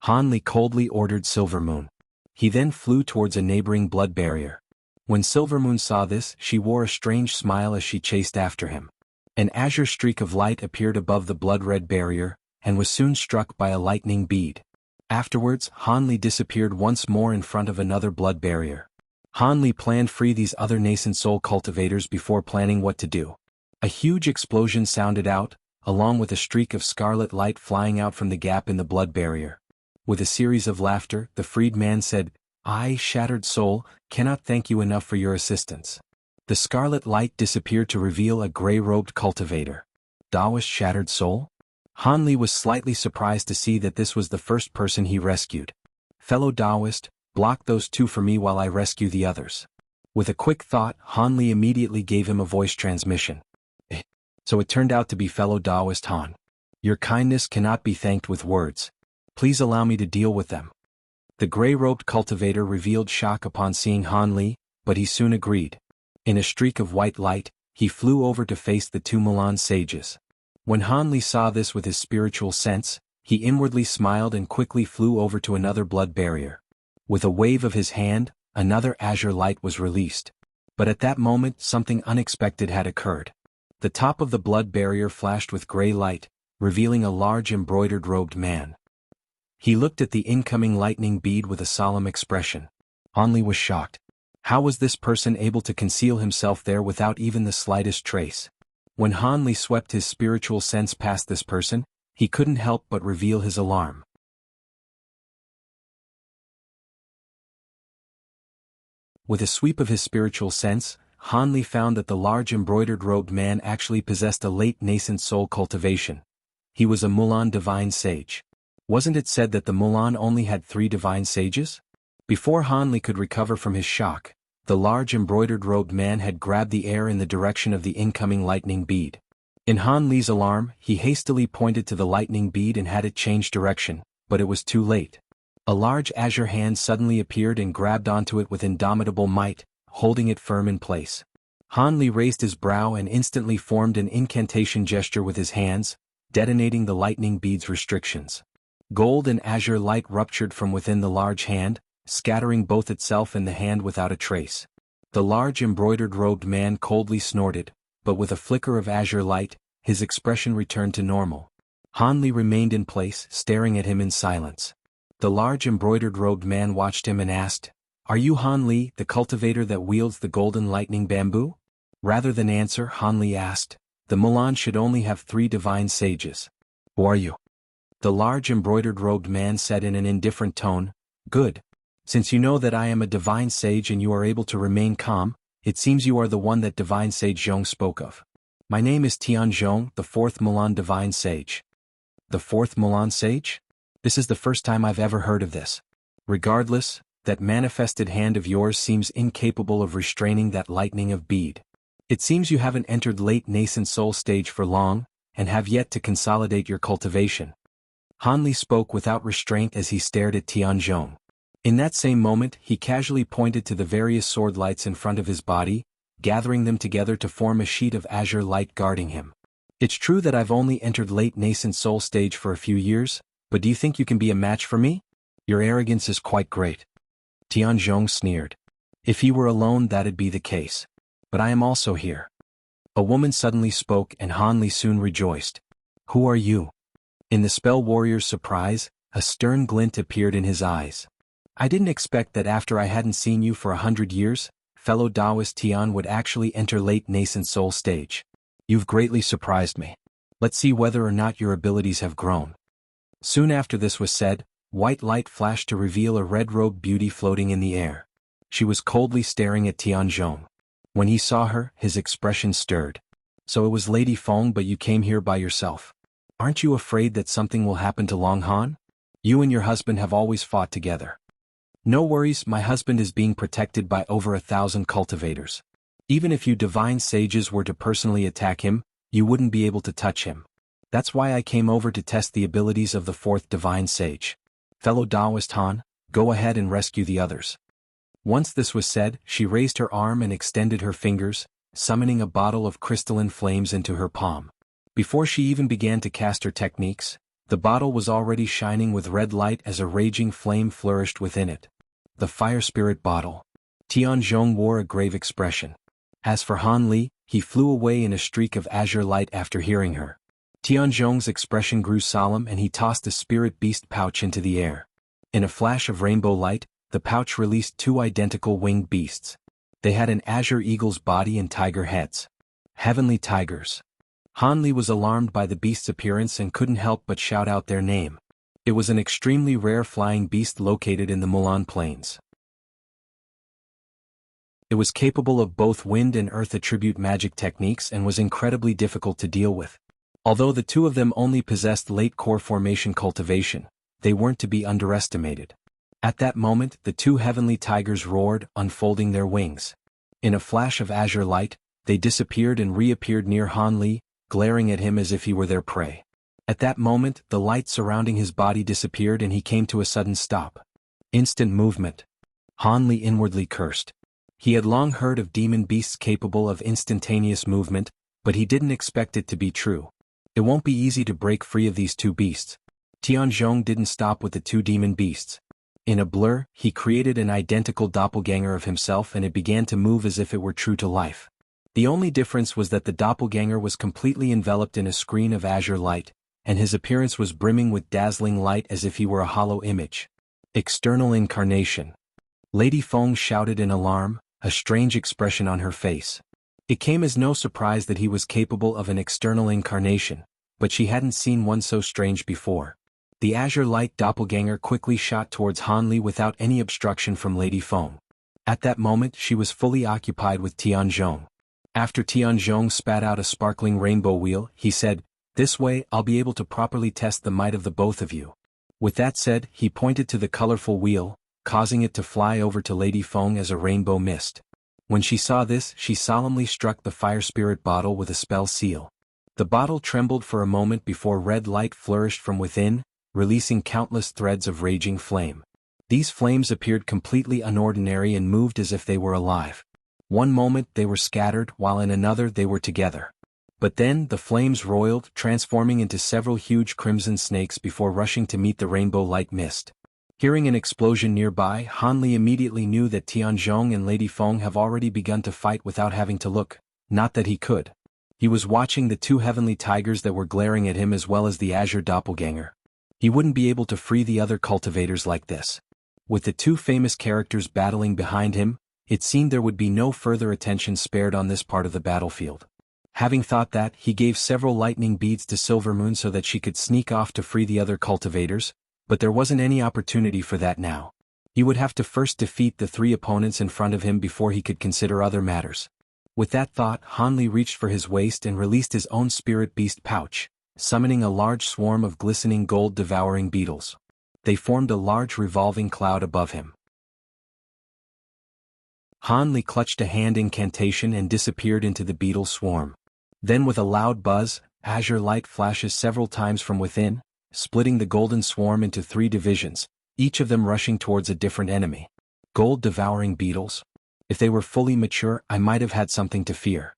Han Li coldly ordered Silvermoon. He then flew towards a neighboring blood barrier. When Silvermoon saw this, she wore a strange smile as she chased after him. An azure streak of light appeared above the blood-red barrier, and was soon struck by a lightning bead. Afterwards, Han Li disappeared once more in front of another blood barrier. Han Li planned free these other nascent soul cultivators before planning what to do. A huge explosion sounded out, along with a streak of scarlet light flying out from the gap in the blood barrier. With a series of laughter, the freed man said, "I, Shattered Soul, cannot thank you enough for your assistance." The scarlet light disappeared to reveal a gray-robed cultivator. Taoist Shattered Soul? Han Li was slightly surprised to see that this was the first person he rescued. "Fellow Taoist, block those 2 for me while I rescue the others." With a quick thought, Han Li immediately gave him a voice transmission. So it turned out to be fellow Taoist Han. "Your kindness cannot be thanked with words. Please allow me to deal with them." The gray-robed cultivator revealed shock upon seeing Han Li, but he soon agreed. In a streak of white light, he flew over to face the 2 Mulan sages. When Han Li saw this with his spiritual sense, he inwardly smiled and quickly flew over to another blood barrier. With a wave of his hand, another azure light was released. But at that moment, something unexpected had occurred. The top of the blood barrier flashed with gray light, revealing a large embroidered robed man. He looked at the incoming lightning bead with a solemn expression. Han Li was shocked. How was this person able to conceal himself there without even the slightest trace? When Han Li swept his spiritual sense past this person, he couldn't help but reveal his alarm. With a sweep of his spiritual sense, Han Li found that the large embroidered-robed man actually possessed a late nascent soul cultivation. He was a Mulan divine sage. Wasn't it said that the Mulan only had 3 divine sages? Before Han Li could recover from his shock, the large embroidered-robed man had grabbed the air in the direction of the incoming lightning bead. In Han Li's alarm, he hastily pointed to the lightning bead and had it change direction, but it was too late. A large azure hand suddenly appeared and grabbed onto it with indomitable might, holding it firm in place. Han Li raised his brow and instantly formed an incantation gesture with his hands, detonating the lightning bead's restrictions. Gold and azure light ruptured from within the large hand, scattering both itself and the hand without a trace. The large embroidered-robed man coldly snorted, but with a flicker of azure light, his expression returned to normal. Han Li remained in place, staring at him in silence. The large embroidered-robed man watched him and asked, "Are you Han Li, the cultivator that wields the golden lightning bamboo?" Rather than answer, Han Li asked, "The Mulan should only have 3 divine sages. Who are you?" The large embroidered-robed man said in an indifferent tone, "Good. Since you know that I am a divine sage and you are able to remain calm, it seems you are the one that divine sage Zhong spoke of. My name is Tian Zhong, the 4th Mulan divine sage." The 4th Mulan sage? This is the first time I've ever heard of this. Regardless, that manifested hand of yours seems incapable of restraining that lightning of bead. It seems you haven't entered late nascent soul stage for long, and have yet to consolidate your cultivation. Han Li spoke without restraint as he stared at Tian Zhong. In that same moment, he casually pointed to the various sword lights in front of his body, gathering them together to form a sheet of azure light guarding him. "It's true that I've only entered late nascent soul stage for a few years, but do you think you can be a match for me? Your arrogance is quite great." Tian Zhong sneered. If he were alone, that'd be the case. But I am also here. A woman suddenly spoke and Han Li soon rejoiced. "Who are you?" In the spell warrior's surprise, a stern glint appeared in his eyes. "I didn't expect that after I hadn't seen you for 100 years, fellow Taoist Tian would actually enter late nascent soul stage. You've greatly surprised me. Let's see whether or not your abilities have grown." Soon after this was said, white light flashed to reveal a red-robed beauty floating in the air. She was coldly staring at Tian Zhong. When he saw her, his expression stirred. "So it was Lady Feng, but you came here by yourself. Aren't you afraid that something will happen to Long Han? You and your husband have always fought together." "No worries, my husband is being protected by over 1,000 cultivators. Even if you divine sages were to personally attack him, you wouldn't be able to touch him. That's why I came over to test the abilities of the 4th divine sage. Fellow Taoist Han, go ahead and rescue the others." Once this was said, she raised her arm and extended her fingers, summoning a bottle of crystalline flames into her palm. Before she even began to cast her techniques, the bottle was already shining with red light as a raging flame flourished within it. The fire spirit bottle. Tian Zhong wore a grave expression. As for Han Li, he flew away in a streak of azure light after hearing her. Tian Zhong's expression grew solemn and he tossed the spirit beast pouch into the air. In a flash of rainbow light, the pouch released 2 identical winged beasts. They had an azure eagle's body and tiger heads. Heavenly tigers. Han Li was alarmed by the beast's appearance and couldn't help but shout out their name. It was an extremely rare flying beast located in the Mulan Plains. It was capable of both wind and earth attribute magic techniques and was incredibly difficult to deal with. Although the 2 of them only possessed late core formation cultivation, they weren't to be underestimated. At that moment, the 2 heavenly tigers roared, unfolding their wings. In a flash of azure light, they disappeared and reappeared near Han Li, glaring at him as if he were their prey. At that moment, the light surrounding his body disappeared and he came to a sudden stop. Instant movement. Han Li inwardly cursed. He had long heard of demon beasts capable of instantaneous movement, but he didn't expect it to be true. It won't be easy to break free of these 2 beasts. Tian Zhong didn't stop with the 2 demon beasts. In a blur, he created an identical doppelganger of himself and it began to move as if it were true to life. The only difference was that the doppelganger was completely enveloped in a screen of azure light, and his appearance was brimming with dazzling light as if he were a hollow image. External incarnation. Lady Feng shouted in alarm, a strange expression on her face. It came as no surprise that he was capable of an external incarnation, but she hadn't seen one so strange before. The azure-light doppelganger quickly shot towards Han Li without any obstruction from Lady Feng. At that moment she was fully occupied with Tianzhong. After Tianzhong spat out a sparkling rainbow wheel, he said, "This way I'll be able to properly test the might of the both of you." With that said, he pointed to the colorful wheel, causing it to fly over to Lady Feng as a rainbow mist. When she saw this, she solemnly struck the fire spirit bottle with a spell seal. The bottle trembled for a moment before red light flourished from within, releasing countless threads of raging flame. These flames appeared completely unordinary and moved as if they were alive. One moment they were scattered, while in another they were together. But then the flames roiled, transforming into several huge crimson snakes before rushing to meet the rainbow-like mist. Hearing an explosion nearby, Han Li immediately knew that Tianzhong and Lady Feng have already begun to fight without having to look, not that he could. He was watching the two heavenly tigers that were glaring at him as well as the azure doppelganger. He wouldn't be able to free the other cultivators like this. With the two famous characters battling behind him, it seemed there would be no further attention spared on this part of the battlefield. Having thought that, he gave several lightning beads to Silvermoon so that she could sneak off to free the other cultivators, but there wasn't any opportunity for that now. He would have to first defeat the three opponents in front of him before he could consider other matters. With that thought, Han Li reached for his waist and released his own spirit beast pouch, summoning a large swarm of glistening gold-devouring beetles. They formed a large revolving cloud above him. Han Li clutched a hand incantation and disappeared into the beetle swarm. Then with a loud buzz, azure light flashes several times from within, splitting the golden swarm into 3 divisions, each of them rushing towards a different enemy. Gold-devouring beetles? If they were fully mature, I might have had something to fear.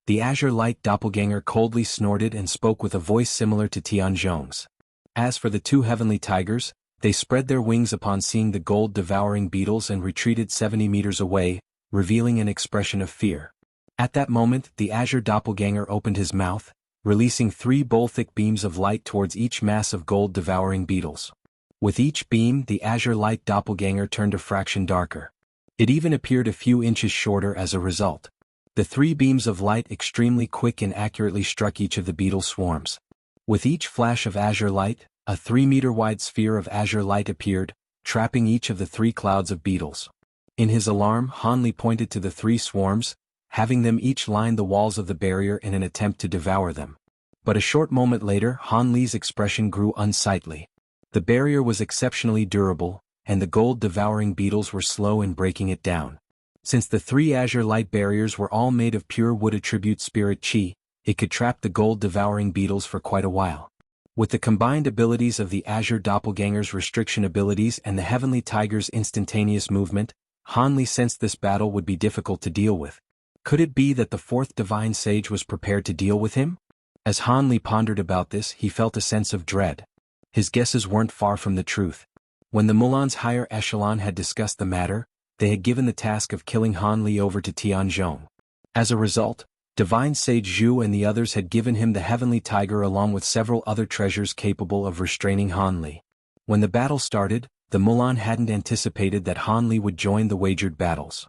The azure-light doppelganger coldly snorted and spoke with a voice similar to Tianzhong's. As for the two heavenly tigers, they spread their wings upon seeing the gold-devouring beetles and retreated 70 meters away, revealing an expression of fear. At that moment, the azure doppelganger opened his mouth, releasing 3 bowl-thick beams of light towards each mass of gold-devouring beetles. With each beam, the azure-light doppelganger turned a fraction darker. It even appeared a few inches shorter as a result. The 3 beams of light extremely quick and accurately struck each of the beetle swarms. With each flash of azure light, a 3-meter-wide sphere of azure light appeared, trapping each of the 3 clouds of beetles. In his alarm, Han Li pointed to the 3 swarms, having them each line the walls of the barrier in an attempt to devour them. But a short moment later, Han Li's expression grew unsightly. The barrier was exceptionally durable, and the gold-devouring beetles were slow in breaking it down. Since the 3 azure light barriers were all made of pure wood attribute spirit chi, it could trap the gold-devouring beetles for quite a while. With the combined abilities of the azure doppelganger's restriction abilities and the heavenly tiger's instantaneous movement, Han Li sensed this battle would be difficult to deal with. Could it be that the 4th divine sage was prepared to deal with him? As Han Li pondered about this, he felt a sense of dread. His guesses weren't far from the truth. When the Mulan's higher echelon had discussed the matter, they had given the task of killing Han Li over to Tianzhong. As a result, Divine Sage Zhu and the others had given him the Heavenly Tiger along with several other treasures capable of restraining Han Li. When the battle started, the Mulan hadn't anticipated that Han Li would join the wagered battles.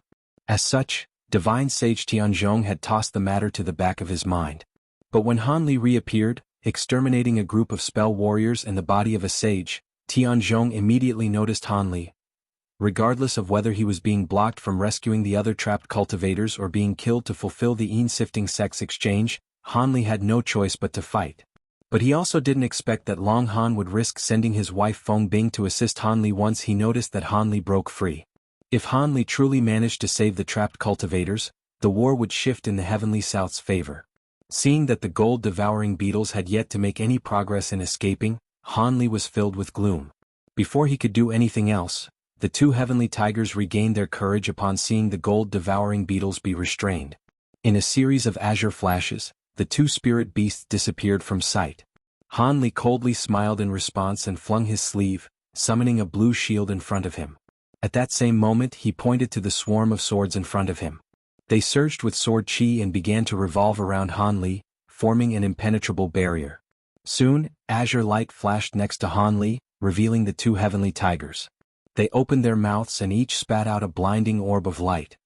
As such, Divine Sage Tianzhong had tossed the matter to the back of his mind. But when Han Li reappeared, exterminating a group of spell warriors and the body of a sage, Tianzhong immediately noticed Han Li. Regardless of whether he was being blocked from rescuing the other trapped cultivators or being killed to fulfill the Yin-sifting sex exchange, Han Li had no choice but to fight. But he also didn't expect that Long Han would risk sending his wife Feng Bing to assist Han Li once he noticed that Han Li broke free. If Han Li truly managed to save the trapped cultivators, the war would shift in the Heavenly South's favor. Seeing that the gold-devouring beetles had yet to make any progress in escaping, Han Li was filled with gloom. Before he could do anything else, the 2 heavenly tigers regained their courage upon seeing the gold-devouring beetles be restrained. In a series of azure flashes, the 2 spirit beasts disappeared from sight. Han Li coldly smiled in response and flung his sleeve, summoning a blue shield in front of him. At that same moment he pointed to the swarm of swords in front of him. They surged with sword chi and began to revolve around Han Li, forming an impenetrable barrier. Soon, azure light flashed next to Han Li, revealing the 2 heavenly tigers. They opened their mouths and each spat out a blinding orb of light.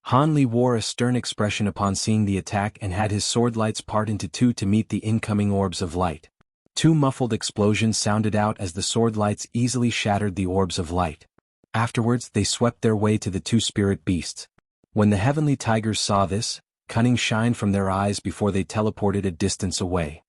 Han Li wore a stern expression upon seeing the attack and had his sword lights part into two to meet the incoming orbs of light. Two muffled explosions sounded out as the sword lights easily shattered the orbs of light. Afterwards they swept their way to the two spirit beasts. When the heavenly tigers saw this, cunning shined from their eyes before they teleported a distance away.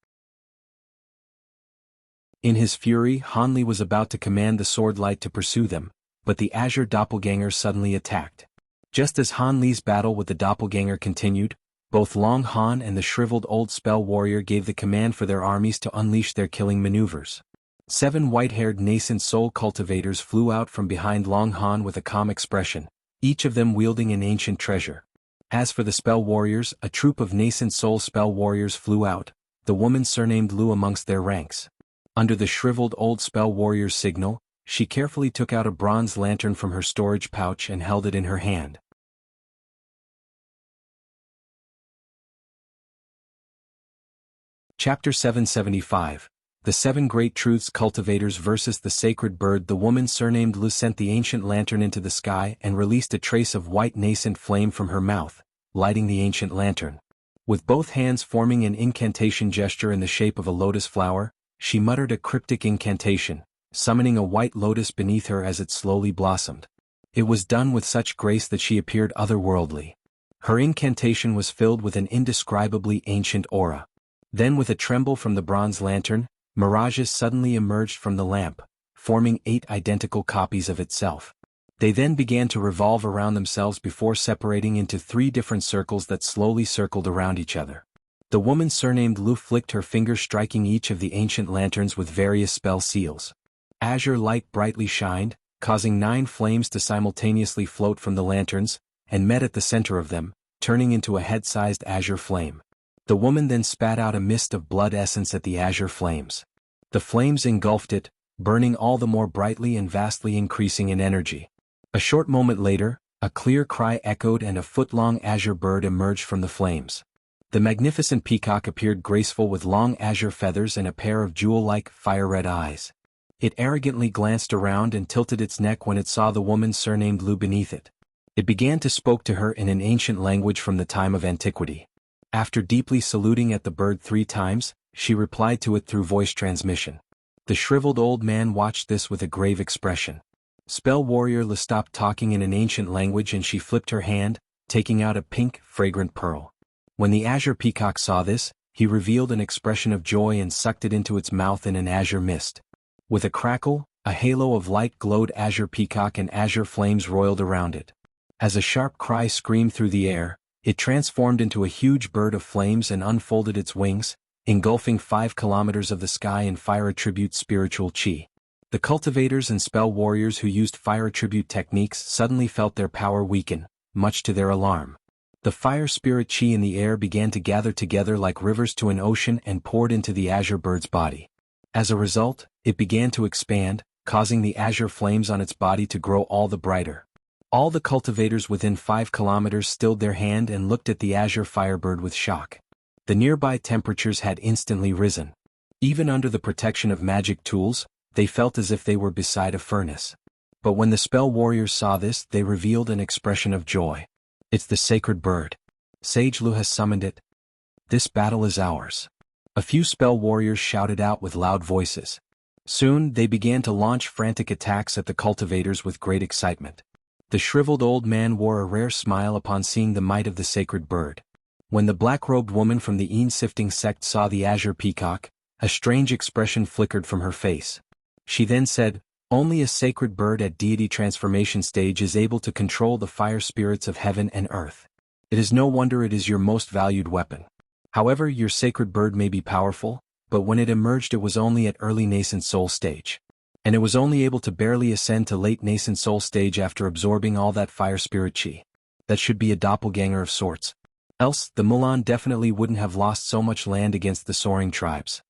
In his fury, Han Li was about to command the sword light to pursue them, but the azure doppelganger suddenly attacked. Just as Han Li's battle with the doppelganger continued, both Long Han and the shriveled old spell warrior gave the command for their armies to unleash their killing maneuvers. 7 white-haired nascent soul cultivators flew out from behind Long Han with a calm expression, each of them wielding an ancient treasure. As for the spell warriors, a troop of nascent soul spell warriors flew out, the woman surnamed Lu amongst their ranks. Under the shriveled old spell warrior's signal, she carefully took out a bronze lantern from her storage pouch and held it in her hand. Chapter 775. The 7 Great Truths Cultivators versus the Sacred Bird. The woman surnamed Lu sent the ancient lantern into the sky and released a trace of white nascent flame from her mouth, lighting the ancient lantern. With both hands forming an incantation gesture in the shape of a lotus flower, she muttered a cryptic incantation, summoning a white lotus beneath her as it slowly blossomed. It was done with such grace that she appeared otherworldly. Her incantation was filled with an indescribably ancient aura. Then with a tremble from the bronze lantern, mirages suddenly emerged from the lamp, forming 8 identical copies of itself. They then began to revolve around themselves before separating into 3 different circles that slowly circled around each other. The woman surnamed Lu flicked her finger, striking each of the ancient lanterns with various spell seals. Azure light brightly shined, causing 9 flames to simultaneously float from the lanterns, and met at the center of them, turning into a head-sized azure flame. The woman then spat out a mist of blood essence at the azure flames. The flames engulfed it, burning all the more brightly and vastly increasing in energy. A short moment later, a clear cry echoed and a foot-long azure bird emerged from the flames. The magnificent peacock appeared graceful with long azure feathers and a pair of jewel-like, fire-red eyes. It arrogantly glanced around and tilted its neck when it saw the woman surnamed Lu beneath it. It began to speak to her in an ancient language from the time of antiquity. After deeply saluting at the bird 3 times, she replied to it through voice transmission. The shriveled old man watched this with a grave expression. Spell warrior Lu stopped talking in an ancient language and she flipped her hand, taking out a pink, fragrant pearl. When the azure peacock saw this, he revealed an expression of joy and sucked it into its mouth in an azure mist. With a crackle, a halo of light glowed azure peacock and azure flames roiled around it. As a sharp cry screamed through the air, it transformed into a huge bird of flames and unfolded its wings, engulfing 5 kilometers of the sky in fire attribute spiritual chi. The cultivators and spell warriors who used fire attribute techniques suddenly felt their power weaken, much to their alarm. The fire spirit chi in the air began to gather together like rivers to an ocean and poured into the azure bird's body. As a result, it began to expand, causing the azure flames on its body to grow all the brighter. All the cultivators within 5 kilometers stilled their hand and looked at the azure firebird with shock. The nearby temperatures had instantly risen. Even under the protection of magic tools, they felt as if they were beside a furnace. But when the spell warriors saw this, they revealed an expression of joy. It's the sacred bird. Sage Lu has summoned it. This battle is ours. A few spell warriors shouted out with loud voices. Soon, they began to launch frantic attacks at the cultivators with great excitement. The shriveled old man wore a rare smile upon seeing the might of the sacred bird. When the black-robed woman from the Een-sifting sect saw the azure peacock, a strange expression flickered from her face. She then said, "Only a sacred bird at deity transformation stage is able to control the fire spirits of heaven and earth. It is no wonder it is your most valued weapon. However, your sacred bird may be powerful, but when it emerged it was only at early nascent soul stage. And it was only able to barely ascend to late nascent soul stage after absorbing all that fire spirit chi. That should be a doppelganger of sorts. Else, the Mulan definitely wouldn't have lost so much land against the soaring tribes."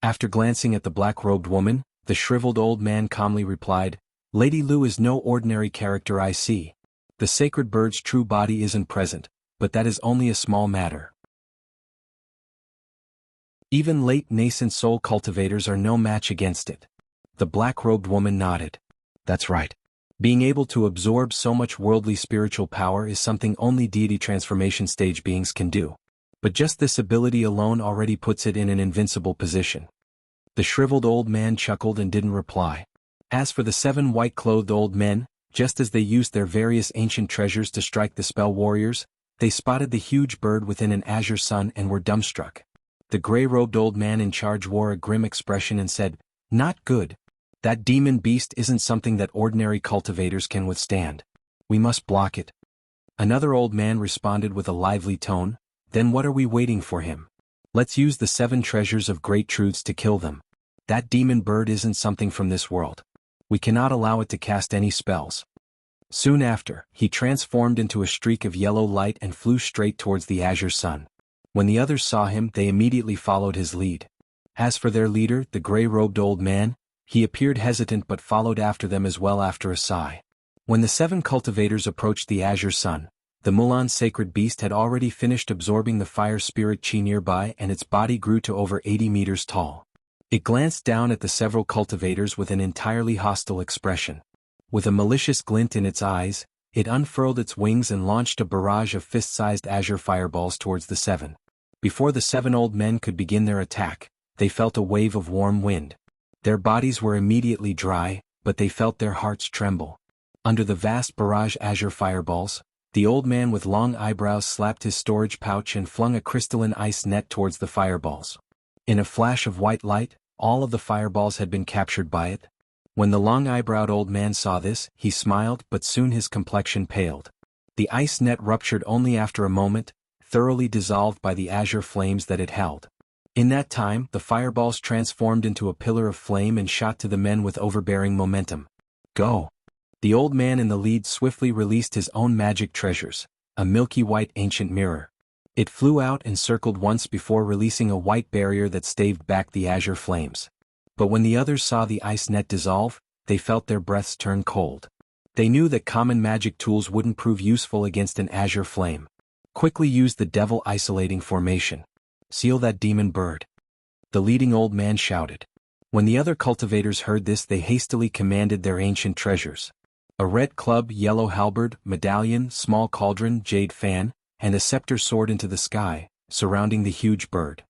After glancing at the black-robed woman, the shriveled old man calmly replied, "Lady Lu is no ordinary character I see. The sacred bird's true body isn't present, but that is only a small matter. Even late nascent soul cultivators are no match against it." The black-robed woman nodded. "That's right. Being able to absorb so much worldly spiritual power is something only deity transformation stage beings can do. But just this ability alone already puts it in an invincible position. The shriveled old man chuckled and didn't reply. As for the 7 white-clothed old men, just as they used their various ancient treasures to strike the spell warriors, they spotted the huge bird within an azure sun and were dumbstruck. The gray-robed old man in charge wore a grim expression and said, "Not good. That demon beast isn't something that ordinary cultivators can withstand. We must block it." Another old man responded with a lively tone, "Then what are we waiting for him? Let's use the 7 treasures of great truths to kill them. That demon bird isn't something from this world. We cannot allow it to cast any spells." Soon after, he transformed into a streak of yellow light and flew straight towards the azure sun. When the others saw him, they immediately followed his lead. As for their leader, the gray-robed old man, he appeared hesitant but followed after them as well after a sigh. When the 7 cultivators approached the azure sun, the Mulan sacred beast had already finished absorbing the fire spirit chi nearby and its body grew to over 80 meters tall. It glanced down at the several cultivators with an entirely hostile expression. With a malicious glint in its eyes, it unfurled its wings and launched a barrage of fist-sized azure fireballs towards the 7. Before the 7 old men could begin their attack, they felt a wave of warm wind. Their bodies were immediately dry, but they felt their hearts tremble. Under the vast barrage azure fireballs, the old man with long eyebrows slapped his storage pouch and flung a crystalline ice net towards the fireballs. In a flash of white light, all of the fireballs had been captured by it. When the long-eyebrowed old man saw this, he smiled but soon his complexion paled. The ice net ruptured only after a moment, thoroughly dissolved by the azure flames that it held. In that time, the fireballs transformed into a pillar of flame and shot to the men with overbearing momentum. "Go!" The old man in the lead swiftly released his own magic treasures, a milky white ancient mirror. It flew out and circled once before releasing a white barrier that staved back the azure flames. But when the others saw the ice net dissolve, they felt their breaths turn cold. They knew that common magic tools wouldn't prove useful against an azure flame. Quickly use the devil isolating formation. Seal that demon bird. The leading old man shouted. When the other cultivators heard this, they hastily commanded their ancient treasures. A red club, yellow halberd, medallion, small cauldron, jade fan, and a scepter soared into the sky, surrounding the huge bird.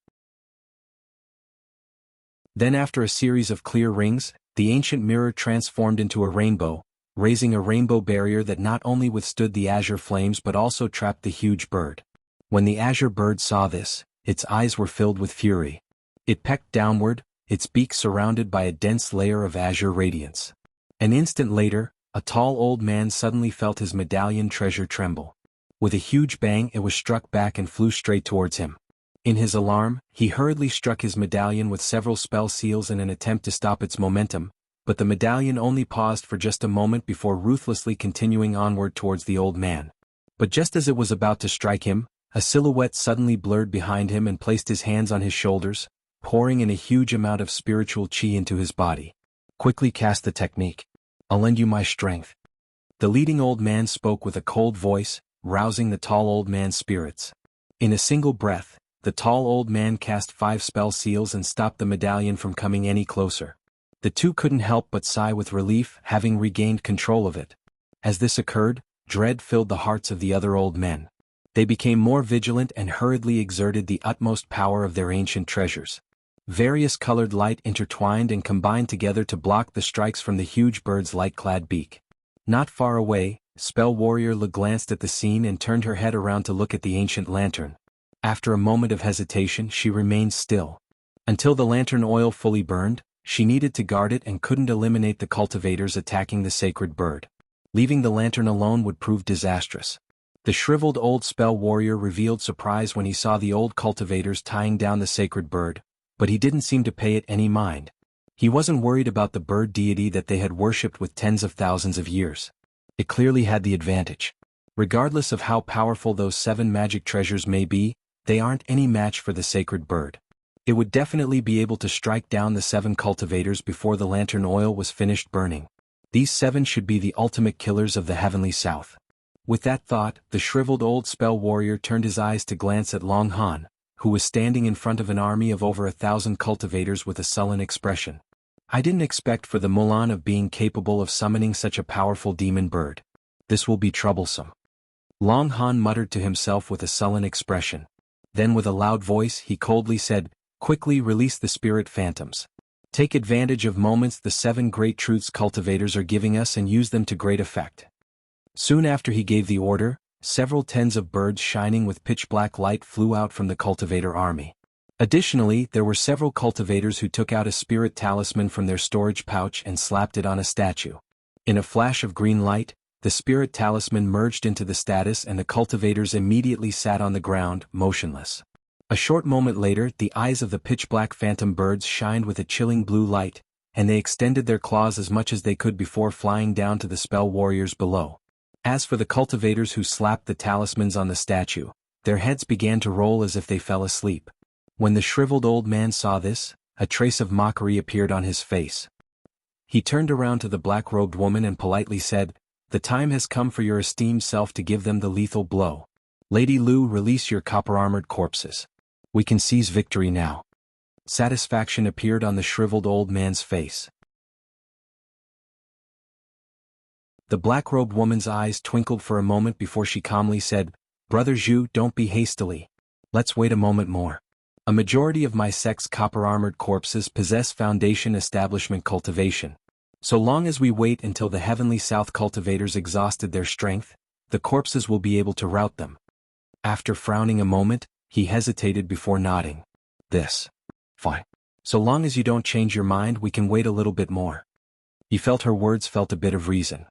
Then after a series of clear rings, the ancient mirror transformed into a rainbow, raising a rainbow barrier that not only withstood the azure flames but also trapped the huge bird. When the azure bird saw this, its eyes were filled with fury. It pecked downward, its beak surrounded by a dense layer of azure radiance. An instant later, a tall old man suddenly felt his medallion treasure tremble. With a huge bang, it was struck back and flew straight towards him. In his alarm, he hurriedly struck his medallion with several spell seals in an attempt to stop its momentum, but the medallion only paused for just a moment before ruthlessly continuing onward towards the old man. But just as it was about to strike him, a silhouette suddenly blurred behind him and placed his hands on his shoulders, pouring in a huge amount of spiritual chi into his body. "Quickly cast the technique. I'll lend you my strength." The leading old man spoke with a cold voice, rousing the tall old man's spirits. In a single breath, the tall old man cast 5 spell seals and stopped the medallion from coming any closer. The two couldn't help but sigh with relief, having regained control of it. As this occurred, dread filled the hearts of the other old men. They became more vigilant and hurriedly exerted the utmost power of their ancient treasures. Various colored light intertwined and combined together to block the strikes from the huge bird's light-clad beak. Not far away, Spell Warrior Le glanced at the scene and turned her head around to look at the ancient lantern. After a moment of hesitation, she remained still. Until the lantern oil fully burned, she needed to guard it and couldn't eliminate the cultivators attacking the sacred bird. Leaving the lantern alone would prove disastrous. The shriveled old spell warrior revealed surprise when he saw the old cultivators tying down the sacred bird, but he didn't seem to pay it any mind. He wasn't worried about the bird deity that they had worshipped with tens of thousands of years. It clearly had the advantage. Regardless of how powerful those 7 magic treasures may be, they aren't any match for the sacred bird. It would definitely be able to strike down the 7 cultivators before the lantern oil was finished burning. These 7 should be the ultimate killers of the heavenly south. With that thought, the shriveled old spell warrior turned his eyes to glance at Long Han, who was standing in front of an army of over 1,000 cultivators with a sullen expression. I didn't expect for the Mulan of being capable of summoning such a powerful demon bird. This will be troublesome. Long Han muttered to himself with a sullen expression. Then with a loud voice he coldly said, "Quickly release the spirit phantoms. Take advantage of moments the 7 great truths cultivators are giving us and use them to great effect." Soon after he gave the order, several tens of birds shining with pitch-black light flew out from the cultivator army. Additionally, there were several cultivators who took out a spirit talisman from their storage pouch and slapped it on a statue. In a flash of green light, the spirit talisman merged into the status and the cultivators immediately sat on the ground, motionless. A short moment later, the eyes of the pitch-black phantom birds shined with a chilling blue light, and they extended their claws as much as they could before flying down to the spell warriors below. As for the cultivators who slapped the talismans on the statue, their heads began to roll as if they fell asleep. When the shriveled old man saw this, a trace of mockery appeared on his face. He turned around to the black-robed woman and politely said, "The time has come for your esteemed self to give them the lethal blow. Lady Lu, release your copper-armored corpses. We can seize victory now." Satisfaction appeared on the shriveled old man's face. The black-robed woman's eyes twinkled for a moment before she calmly said, "Brother Zhu, don't be hasty. Let's wait a moment more. A majority of my sect's copper-armored corpses possess Foundation establishment cultivation. So long as we wait until the Heavenly South cultivators exhausted their strength, the corpses will be able to rout them." After frowning a moment, he hesitated before nodding. Fine. So long as you don't change your mind, we can wait a little bit more." He felt her words felt a bit of reason.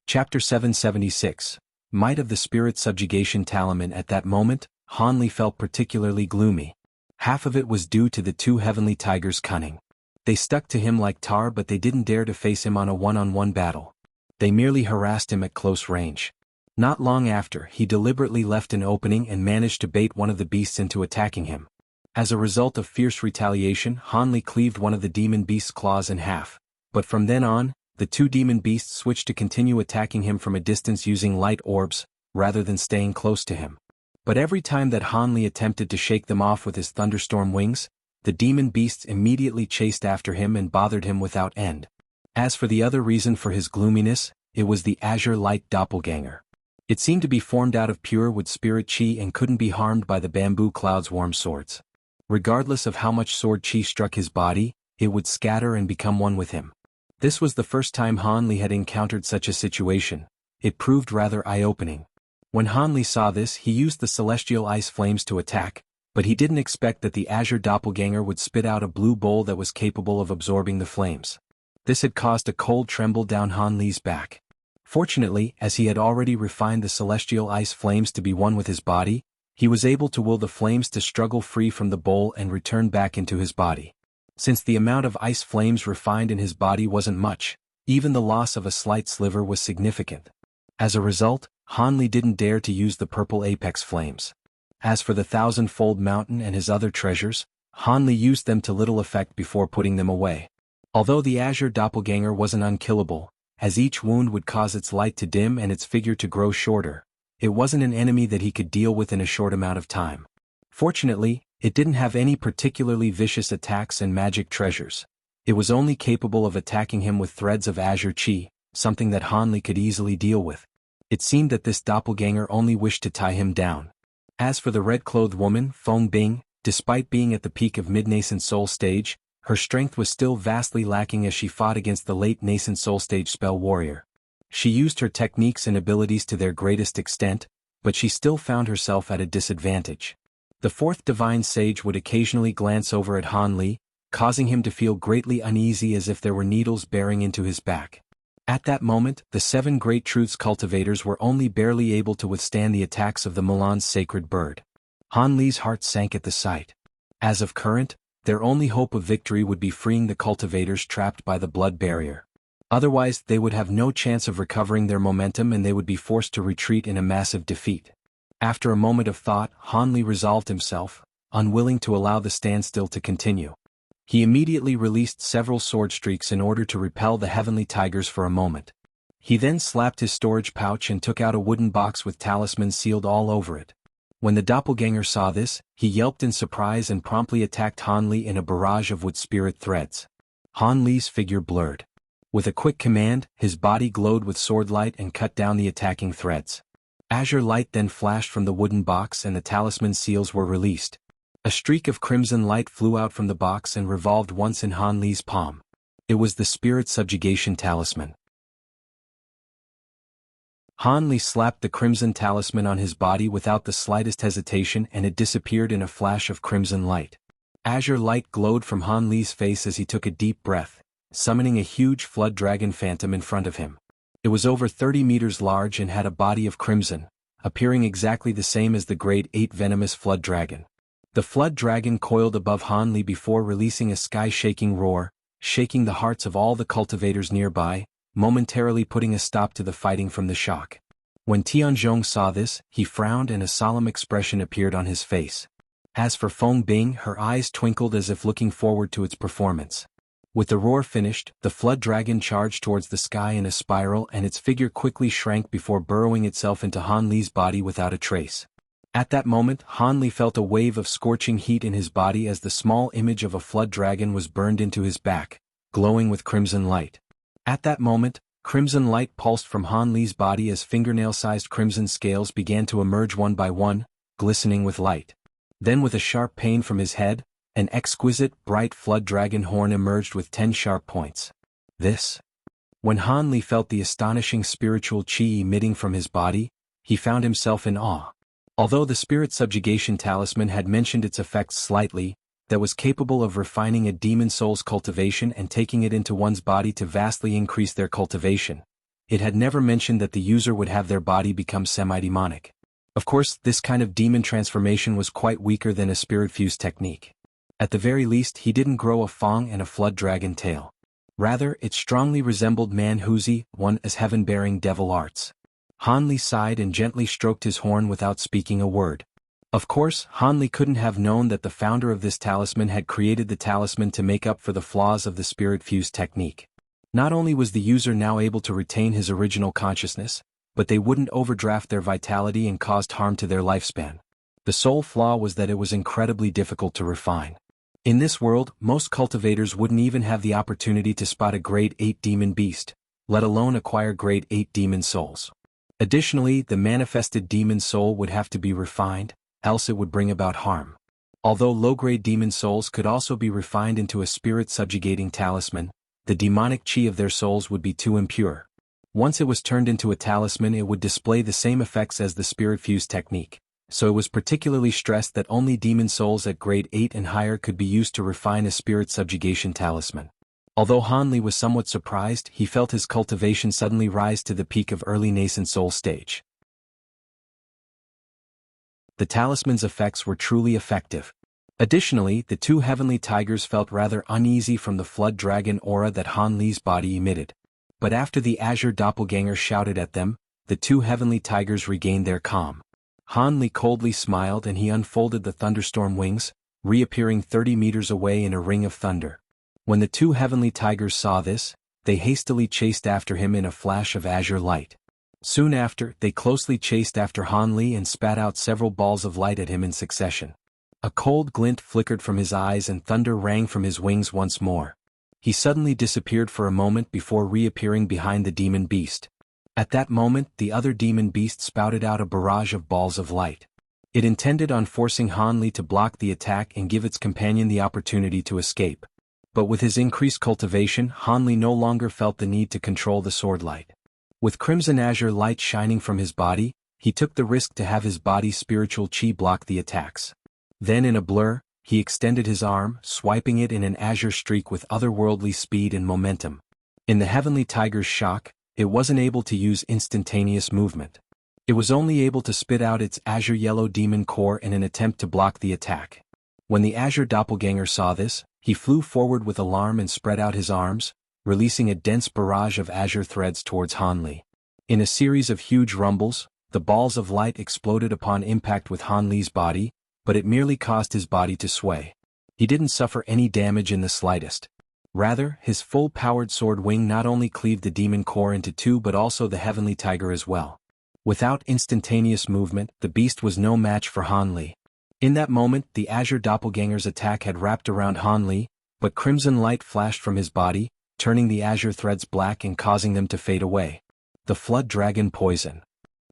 Chapter 776, Might of the Spirit Subjugation Talisman. At that moment, Han Li felt particularly gloomy. Half of it was due to the 2 heavenly tigers' cunning. They stuck to him like tar, but they didn't dare to face him on a one-on-one battle. They merely harassed him at close range. Not long after, he deliberately left an opening and managed to bait one of the beasts into attacking him. As a result of fierce retaliation, Han Li cleaved one of the demon beast's claws in half, but from then on, the 2 demon beasts switched to continue attacking him from a distance using light orbs, rather than staying close to him. But every time that Han Li attempted to shake them off with his thunderstorm wings, the demon beasts immediately chased after him and bothered him without end. As for the other reason for his gloominess, it was the azure light doppelganger. It seemed to be formed out of pure wood spirit chi and couldn't be harmed by the bamboo cloud's warm swords. Regardless of how much sword chi struck his body, it would scatter and become one with him. This was the first time Han Li had encountered such a situation. It proved rather eye-opening. When Han Li saw this, he used the celestial ice flames to attack, but he didn't expect that the azure doppelganger would spit out a blue bowl that was capable of absorbing the flames. This had caused a cold tremble down Han Li's back. Fortunately, as he had already refined the celestial ice flames to be one with his body, he was able to will the flames to struggle free from the bowl and return back into his body. Since the amount of ice flames refined in his body wasn't much, even the loss of a slight sliver was significant. As a result, Han Li didn't dare to use the purple apex flames. As for the 1,000-fold mountain and his other treasures, Han Li used them to little effect before putting them away. Although the azure doppelganger wasn't unkillable, as each wound would cause its light to dim and its figure to grow shorter, it wasn't an enemy that he could deal with in a short amount of time. Fortunately, it didn't have any particularly vicious attacks and magic treasures. It was only capable of attacking him with threads of azure chi, something that Han Li could easily deal with. It seemed that this doppelganger only wished to tie him down. As for the red-clothed woman, Feng Bing, despite being at the peak of mid-nascent soul stage, her strength was still vastly lacking as she fought against the late-nascent soul stage spell warrior. She used her techniques and abilities to their greatest extent, but she still found herself at a disadvantage. The 4th divine sage would occasionally glance over at Han Li, causing him to feel greatly uneasy as if there were needles bearing into his back. At that moment, the 7 great truths cultivators were only barely able to withstand the attacks of the Mulan's sacred bird. Han Li's heart sank at the sight. As of current, their only hope of victory would be freeing the cultivators trapped by the blood barrier. Otherwise, they would have no chance of recovering their momentum and they would be forced to retreat in a massive defeat. After a moment of thought, Han Li resolved himself, unwilling to allow the standstill to continue. He immediately released several sword streaks in order to repel the heavenly tigers for a moment. He then slapped his storage pouch and took out a wooden box with talismans sealed all over it. When the doppelganger saw this, he yelped in surprise and promptly attacked Han Li in a barrage of wood spirit threads. Han Li's figure blurred. With a quick command, his body glowed with sword light and cut down the attacking threads. Azure light then flashed from the wooden box and the talisman seals were released. A streak of crimson light flew out from the box and revolved once in Han Li's palm. It was the spirit subjugation talisman. Han Li slapped the crimson talisman on his body without the slightest hesitation and it disappeared in a flash of crimson light. Azure light glowed from Han Li's face as he took a deep breath, summoning a huge flood dragon phantom in front of him. It was over 30 meters large and had a body of crimson, appearing exactly the same as the Grade 8 venomous flood dragon. The flood dragon coiled above Han Li before releasing a sky-shaking roar, shaking the hearts of all the cultivators nearby, momentarily putting a stop to the fighting from the shock. When Tianzhong saw this, he frowned and a solemn expression appeared on his face. As for Feng Bing, her eyes twinkled as if looking forward to its performance. With the roar finished, the flood dragon charged towards the sky in a spiral and its figure quickly shrank before burrowing itself into Han Li's body without a trace. At that moment, Han Li felt a wave of scorching heat in his body as the small image of a flood dragon was burned into his back, glowing with crimson light. At that moment, crimson light pulsed from Han Li's body as fingernail-sized crimson scales began to emerge one by one, glistening with light. Then with a sharp pain from his head, an exquisite, bright flood dragon horn emerged with 10 sharp points. This. When Han Li felt the astonishing spiritual qi emitting from his body, he found himself in awe. Although the spirit subjugation talisman had mentioned its effects slightly, that was capable of refining a demon soul's cultivation and taking it into one's body to vastly increase their cultivation, it had never mentioned that the user would have their body become semi-demonic. Of course, this kind of demon transformation was quite weaker than a spirit-fused technique. At the very least, he didn't grow a fang and a flood dragon tail. Rather, it strongly resembled Manhuzi, one as heaven-bearing devil arts. Han Li sighed and gently stroked his horn without speaking a word. Of course, Han Li couldn't have known that the founder of this talisman had created the talisman to make up for the flaws of the spirit-fused technique. Not only was the user now able to retain his original consciousness, but they wouldn't overdraft their vitality and caused harm to their lifespan. The sole flaw was that it was incredibly difficult to refine. In this world, most cultivators wouldn't even have the opportunity to spot a Grade 8 demon beast, let alone acquire Grade 8 demon souls. Additionally, the manifested demon soul would have to be refined, else it would bring about harm. Although low-grade demon souls could also be refined into a spirit-subjugating talisman, the demonic qi of their souls would be too impure. Once it was turned into a talisman, it would display the same effects as the spirit-fused technique, so it was particularly stressed that only demon souls at Grade 8 and higher could be used to refine a spirit subjugation talisman. Although Han Li was somewhat surprised, he felt his cultivation suddenly rise to the peak of early nascent soul stage. The talisman's effects were truly effective. Additionally, the two heavenly tigers felt rather uneasy from the flood dragon aura that Han Li's body emitted. But after the azure doppelganger shouted at them, the two heavenly tigers regained their calm. Han Li coldly smiled and he unfolded the thunderstorm wings, reappearing 30 meters away in a ring of thunder. When the two heavenly tigers saw this, they hastily chased after him in a flash of azure light. Soon after, they closely chased after Han Li and spat out several balls of light at him in succession. A cold glint flickered from his eyes and thunder rang from his wings once more. He suddenly disappeared for a moment before reappearing behind the demon beast. At that moment, the other demon beast spouted out a barrage of balls of light. It intended on forcing Han Li to block the attack and give its companion the opportunity to escape. But with his increased cultivation, Han Li no longer felt the need to control the sword light. With crimson azure light shining from his body, he took the risk to have his body's spiritual qi block the attacks. Then in a blur, he extended his arm, swiping it in an azure streak with otherworldly speed and momentum. In the heavenly tiger's shock, it wasn't able to use instantaneous movement. It was only able to spit out its azure yellow demon core in an attempt to block the attack. When the azure doppelganger saw this, he flew forward with alarm and spread out his arms, releasing a dense barrage of azure threads towards Han Li. In a series of huge rumbles, the balls of light exploded upon impact with Han Li's body, but it merely caused his body to sway. He didn't suffer any damage in the slightest. Rather, his full-powered sword wing not only cleaved the demon core into two but also the heavenly tiger as well. Without instantaneous movement, the beast was no match for Han Li. In that moment, the Azure Doppelganger's attack had wrapped around Han Li, but crimson light flashed from his body, turning the azure threads black and causing them to fade away. The Flood Dragon Poison.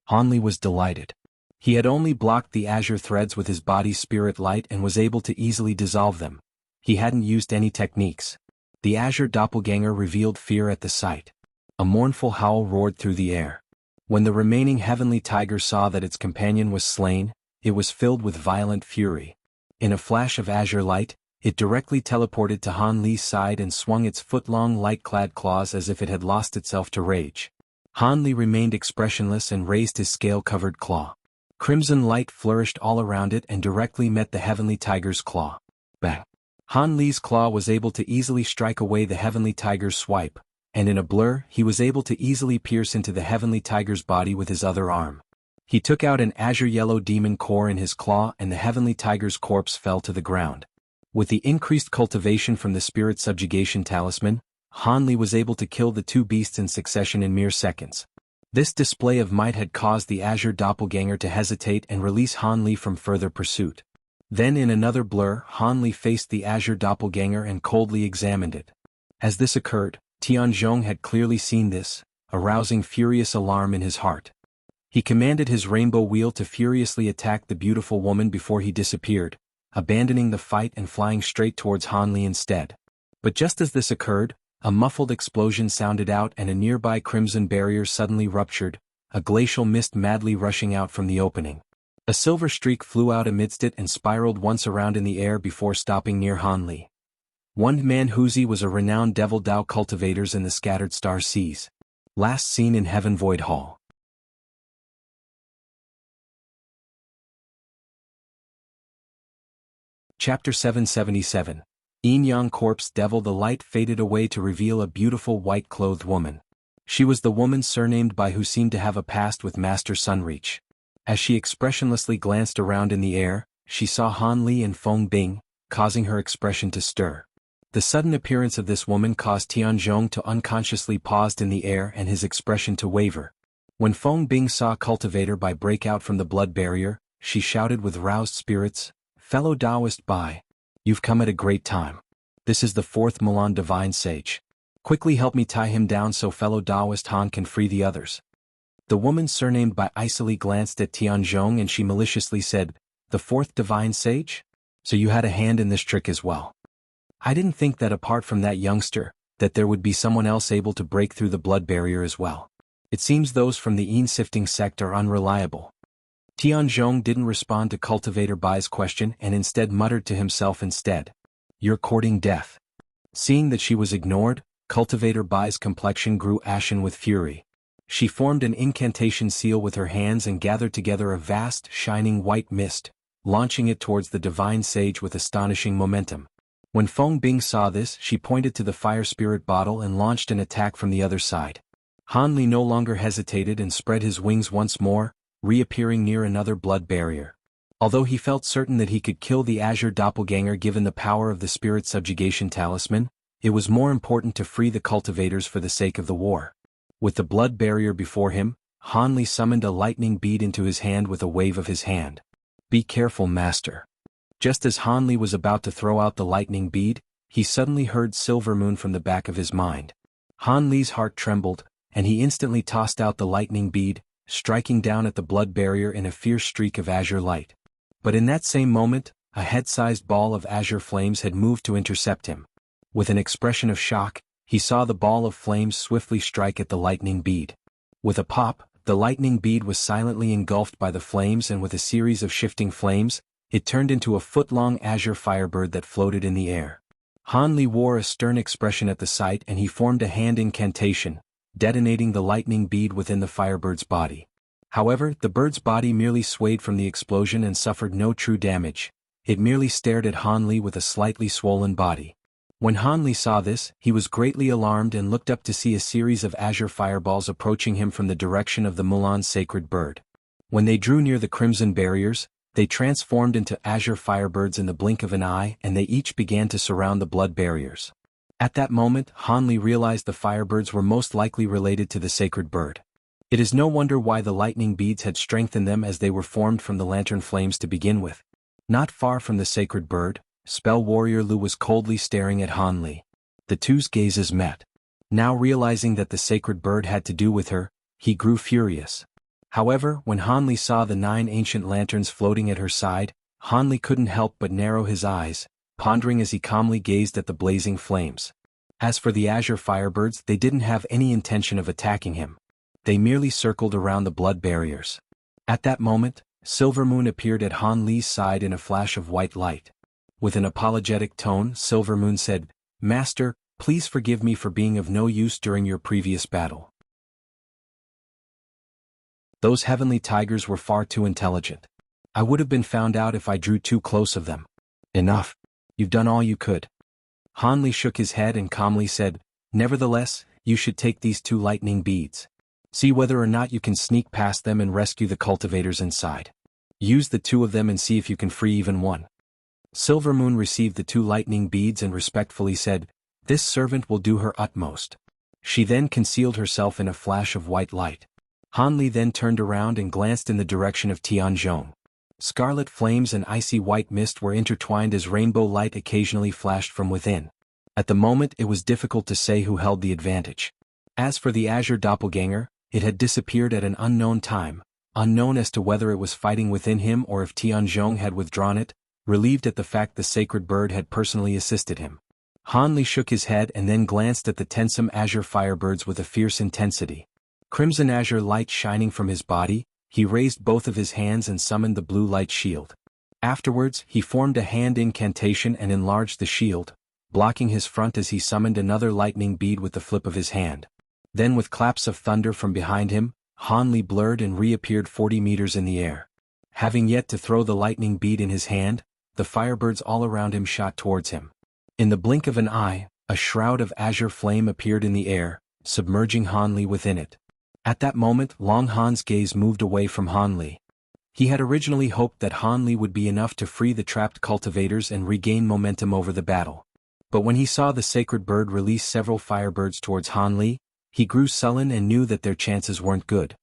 Han Li was delighted. He had only blocked the azure threads with his body's spirit light and was able to easily dissolve them. He hadn't used any techniques. The Azure Doppelganger revealed fear at the sight. A mournful howl roared through the air. When the remaining heavenly tiger saw that its companion was slain, it was filled with violent fury. In a flash of azure light, it directly teleported to Han Li's side and swung its foot-long light-clad claws as if it had lost itself to rage. Han Li remained expressionless and raised his scale-covered claw. Crimson light flourished all around it and directly met the heavenly tiger's claw. Bang! Han Li's claw was able to easily strike away the heavenly tiger's swipe, and in a blur he was able to easily pierce into the heavenly tiger's body with his other arm. He took out an azure yellow demon core in his claw and the heavenly tiger's corpse fell to the ground. With the increased cultivation from the spirit subjugation talisman, Han Li was able to kill the two beasts in succession in mere seconds. This display of might had caused the Azure Doppelganger to hesitate and release Han Li from further pursuit. Then in another blur, Han Li faced the Azure Doppelganger and coldly examined it. As this occurred, Tianzhong had clearly seen this, arousing furious alarm in his heart. He commanded his rainbow wheel to furiously attack the beautiful woman before he disappeared, abandoning the fight and flying straight towards Han Li instead. But just as this occurred, a muffled explosion sounded out and a nearby crimson barrier suddenly ruptured, a glacial mist madly rushing out from the opening. A silver streak flew out amidst it and spiraled once around in the air before stopping near Han Li. One-man Huzi was a renowned Devil Dao cultivators in the Scattered Star Seas. Last seen in Heaven Void Hall. Chapter 777. Yin Yang Corpse Devil. The light faded away to reveal a beautiful white-clothed woman. She was the woman surnamed by who seemed to have a past with Master Sunreach. As she expressionlessly glanced around in the air, she saw Han Li and Feng Bing, causing her expression to stir. The sudden appearance of this woman caused Tianzhong to unconsciously pause in the air and his expression to waver. When Feng Bing saw Cultivator Bai break out from the blood barrier, she shouted with roused spirits, "Fellow Taoist Bai, you've come at a great time. This is the fourth Milan Divine Sage. Quickly help me tie him down so fellow Taoist Han can free the others." The woman surnamed Bai icily glanced at Tianzhong and she maliciously said, "The fourth Divine Sage? So you had a hand in this trick as well. I didn't think that apart from that youngster, that there would be someone else able to break through the blood barrier as well. It seems those from the Yin-sifting sect are unreliable." Tianzhong didn't respond to Cultivator Bai's question and instead muttered to himself instead, "You're courting death." Seeing that she was ignored, Cultivator Bai's complexion grew ashen with fury. She formed an incantation seal with her hands and gathered together a vast, shining white mist, launching it towards the Divine Sage with astonishing momentum. When Feng Bing saw this, she pointed to the fire spirit bottle and launched an attack from the other side. Han Li no longer hesitated and spread his wings once more, reappearing near another blood barrier. Although he felt certain that he could kill the Azure Doppelganger given the power of the Spirit Subjugation Talisman, it was more important to free the cultivators for the sake of the war. With the blood barrier before him, Han Li summoned a lightning bead into his hand with a wave of his hand. "Be careful, master." Just as Han Li was about to throw out the lightning bead, he suddenly heard Silver Moon from the back of his mind. Han Li's heart trembled, and he instantly tossed out the lightning bead, striking down at the blood barrier in a fierce streak of azure light. But in that same moment, a head-sized ball of azure flames had moved to intercept him. With an expression of shock, he saw the ball of flames swiftly strike at the lightning bead. With a pop, the lightning bead was silently engulfed by the flames and with a series of shifting flames, it turned into a foot-long azure firebird that floated in the air. Han Li wore a stern expression at the sight and he formed a hand incantation, detonating the lightning bead within the firebird's body. However, the bird's body merely swayed from the explosion and suffered no true damage. It merely stared at Han Li with a slightly swollen body. When Han Li saw this, he was greatly alarmed and looked up to see a series of azure fireballs approaching him from the direction of the Mulan sacred bird. When they drew near the crimson barriers, they transformed into azure firebirds in the blink of an eye and they each began to surround the blood barriers. At that moment, Han Li realized the firebirds were most likely related to the sacred bird. It is no wonder why the lightning beads had strengthened them, as they were formed from the lantern flames to begin with. Not far from the sacred bird, spell warrior Lu was coldly staring at Han Li. The two's gazes met. Now realizing that the sacred bird had to do with her, he grew furious. However, when Han Li saw the 9 ancient lanterns floating at her side, Han Li couldn't help but narrow his eyes, pondering as he calmly gazed at the blazing flames. As for the azure firebirds, they didn't have any intention of attacking him. They merely circled around the blood barriers. At that moment, Silvermoon appeared at Han Li's side in a flash of white light. With an apologetic tone, Silvermoon said, "Master, please forgive me for being of no use during your previous battle. Those heavenly tigers were far too intelligent. I would have been found out if I drew too close of them." "Enough. You've done all you could." Han Li shook his head and calmly said, "Nevertheless, you should take these 2 lightning beads. See whether or not you can sneak past them and rescue the cultivators inside. Use the 2 of them and see if you can free even one." Silvermoon received the 2 lightning beads and respectfully said, "This servant will do her utmost." She then concealed herself in a flash of white light. Han Li then turned around and glanced in the direction of Tianzhong. Scarlet flames and icy white mist were intertwined as rainbow light occasionally flashed from within. At the moment it was difficult to say who held the advantage. As for the azure doppelganger, it had disappeared at an unknown time, unknown as to whether it was fighting within him or if Tianzhong had withdrawn it, relieved at the fact the sacred bird had personally assisted him. Han Li shook his head and then glanced at the tensome azure firebirds with a fierce intensity. Crimson azure light shining from his body, he raised both of his hands and summoned the blue light shield. Afterwards, he formed a hand incantation and enlarged the shield, blocking his front as he summoned another lightning bead with the flip of his hand. Then with claps of thunder from behind him, Han Li blurred and reappeared 40 meters in the air. Having yet to throw the lightning bead in his hand, the firebirds all around him shot towards him. In the blink of an eye, a shroud of azure flame appeared in the air, submerging Han Li within it. At that moment, Long Han's gaze moved away from Han Li. He had originally hoped that Han Li would be enough to free the trapped cultivators and regain momentum over the battle. But when he saw the sacred bird release several firebirds towards Han Li, he grew sullen and knew that their chances weren't good.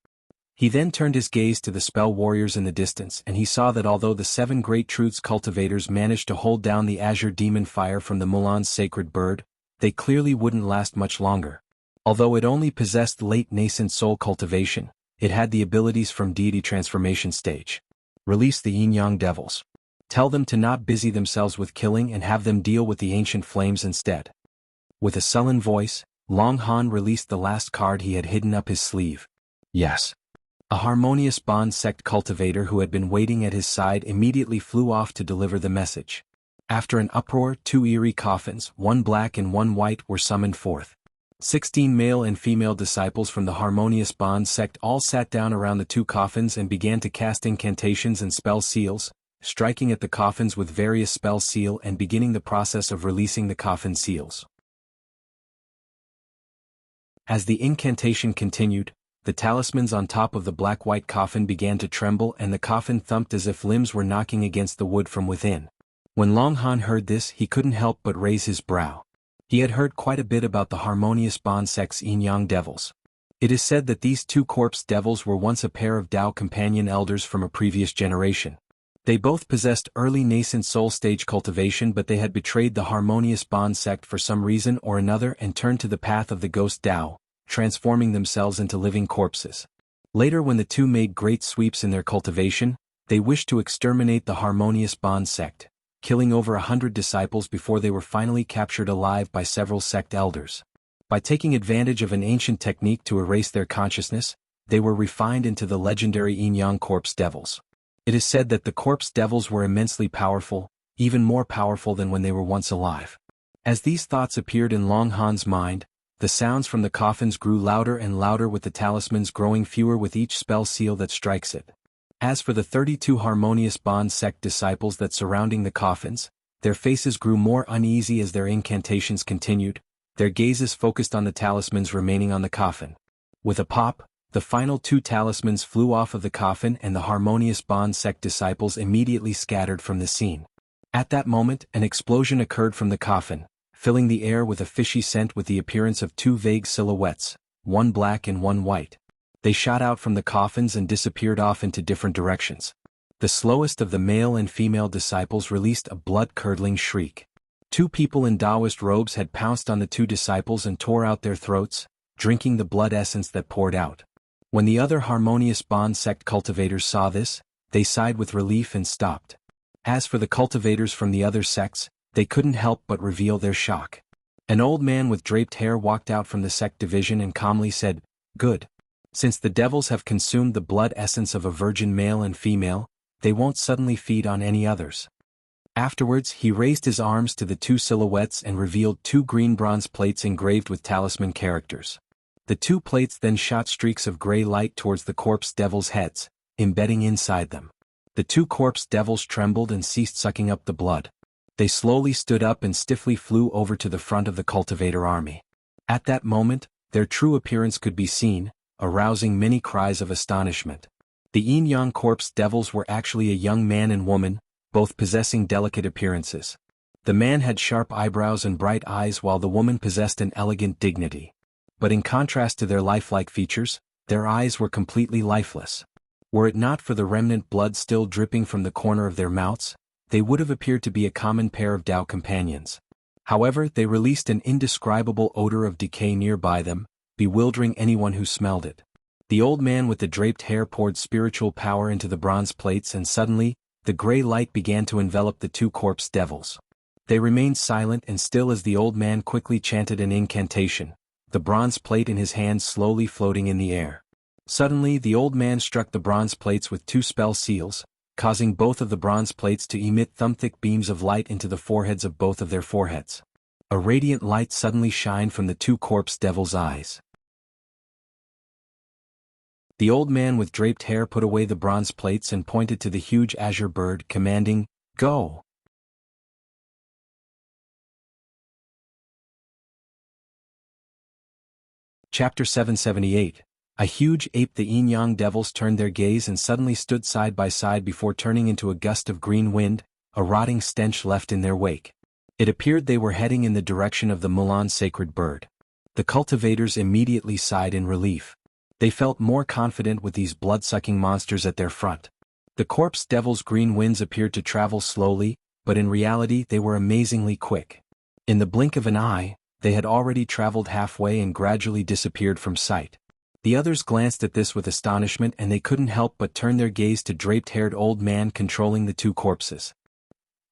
He then turned his gaze to the spell warriors in the distance, and he saw that although the 7 Great Truths cultivators managed to hold down the azure demon fire from the Mulan's sacred bird, they clearly wouldn't last much longer. Although it only possessed late nascent soul cultivation, it had the abilities from deity transformation stage. Release the yin-yang devils. Tell them to not busy themselves with killing and have them deal with the ancient flames instead. With a sullen voice, Long Han released the last card he had hidden up his sleeve. Yes. A harmonious bond sect cultivator who had been waiting at his side immediately flew off to deliver the message. After an uproar, 2 eerie coffins, 1 black and 1 white, were summoned forth. 16 male and female disciples from the Harmonious Bond sect all sat down around the 2 coffins and began to cast incantations and spell seals, striking at the coffins with various spell seal and beginning the process of releasing the coffin seals. As the incantation continued, the talismans on top of the black-white coffin began to tremble and the coffin thumped as if limbs were knocking against the wood from within. When Long Han heard this, he couldn't help but raise his brow. He had heard quite a bit about the Harmonious Bond sect's yin-yang devils. It is said that these 2 corpse devils were once a pair of Tao companion elders from a previous generation. They both possessed early nascent soul stage cultivation, but they had betrayed the Harmonious Bond sect for some reason or another and turned to the path of the ghost Tao, transforming themselves into living corpses. Later, when the 2 made great sweeps in their cultivation, they wished to exterminate the Harmonious Bond sect, killing over 100 disciples before they were finally captured alive by several sect elders. By taking advantage of an ancient technique to erase their consciousness, they were refined into the legendary yin-yang corpse devils. It is said that the corpse devils were immensely powerful, even more powerful than when they were once alive. As these thoughts appeared in Long Han's mind, the sounds from the coffins grew louder and louder, with the talismans growing fewer with each spell seal that strikes it. As for the 32 Harmonious Bond sect disciples that surrounding the coffins, their faces grew more uneasy as their incantations continued, their gazes focused on the talismans remaining on the coffin. With a pop, the final 2 talismans flew off of the coffin and the Harmonious Bond sect disciples immediately scattered from the scene. At that moment, an explosion occurred from the coffin, filling the air with a fishy scent with the appearance of 2 vague silhouettes, 1 black and 1 white. They shot out from the coffins and disappeared off into different directions. The slowest of the male and female disciples released a blood-curdling shriek. Two people in Taoist robes had pounced on the two disciples and tore out their throats, drinking the blood essence that poured out. When the other Harmonious Bond sect cultivators saw this, they sighed with relief and stopped. As for the cultivators from the other sects, they couldn't help but reveal their shock. An old man with draped hair walked out from the sect division and calmly said, "Good. Since the devils have consumed the blood essence of a virgin male and female, they won't suddenly feed on any others." Afterwards he raised his arms to the two silhouettes and revealed two green bronze plates engraved with talisman characters. The two plates then shot streaks of gray light towards the corpse devils' heads, embedding inside them. The two corpse devils trembled and ceased sucking up the blood. They slowly stood up and stiffly flew over to the front of the cultivator army. At that moment, their true appearance could be seen, arousing many cries of astonishment. The yin-yang corpse devils were actually a young man and woman, both possessing delicate appearances. The man had sharp eyebrows and bright eyes while the woman possessed an elegant dignity. But in contrast to their lifelike features, their eyes were completely lifeless. Were it not for the remnant blood still dripping from the corner of their mouths, they would have appeared to be a common pair of Tao companions. However, they released an indescribable odor of decay nearby them, bewildering anyone who smelled it. The old man with the draped hair poured spiritual power into the bronze plates and suddenly, the gray light began to envelop the two corpse devils. They remained silent and still as the old man quickly chanted an incantation, the bronze plate in his hand slowly floating in the air. Suddenly the old man struck the bronze plates with two spell seals, causing both of the bronze plates to emit thumb-thick beams of light into the foreheads of both of their foreheads. A radiant light suddenly shined from the two corpse devils' eyes. The old man with draped hair put away the bronze plates and pointed to the huge azure bird, commanding, "Go!" Chapter 778. A huge ape. The yin-yang devils turned their gaze and suddenly stood side by side before turning into a gust of green wind, a rotting stench left in their wake. It appeared they were heading in the direction of the Mulan sacred bird. The cultivators immediately sighed in relief. They felt more confident with these blood-sucking monsters at their front. The corpse devils' green winds appeared to travel slowly, but in reality they were amazingly quick. In the blink of an eye, they had already traveled halfway and gradually disappeared from sight. The others glanced at this with astonishment and they couldn't help but turn their gaze to draped-haired old man controlling the two corpses.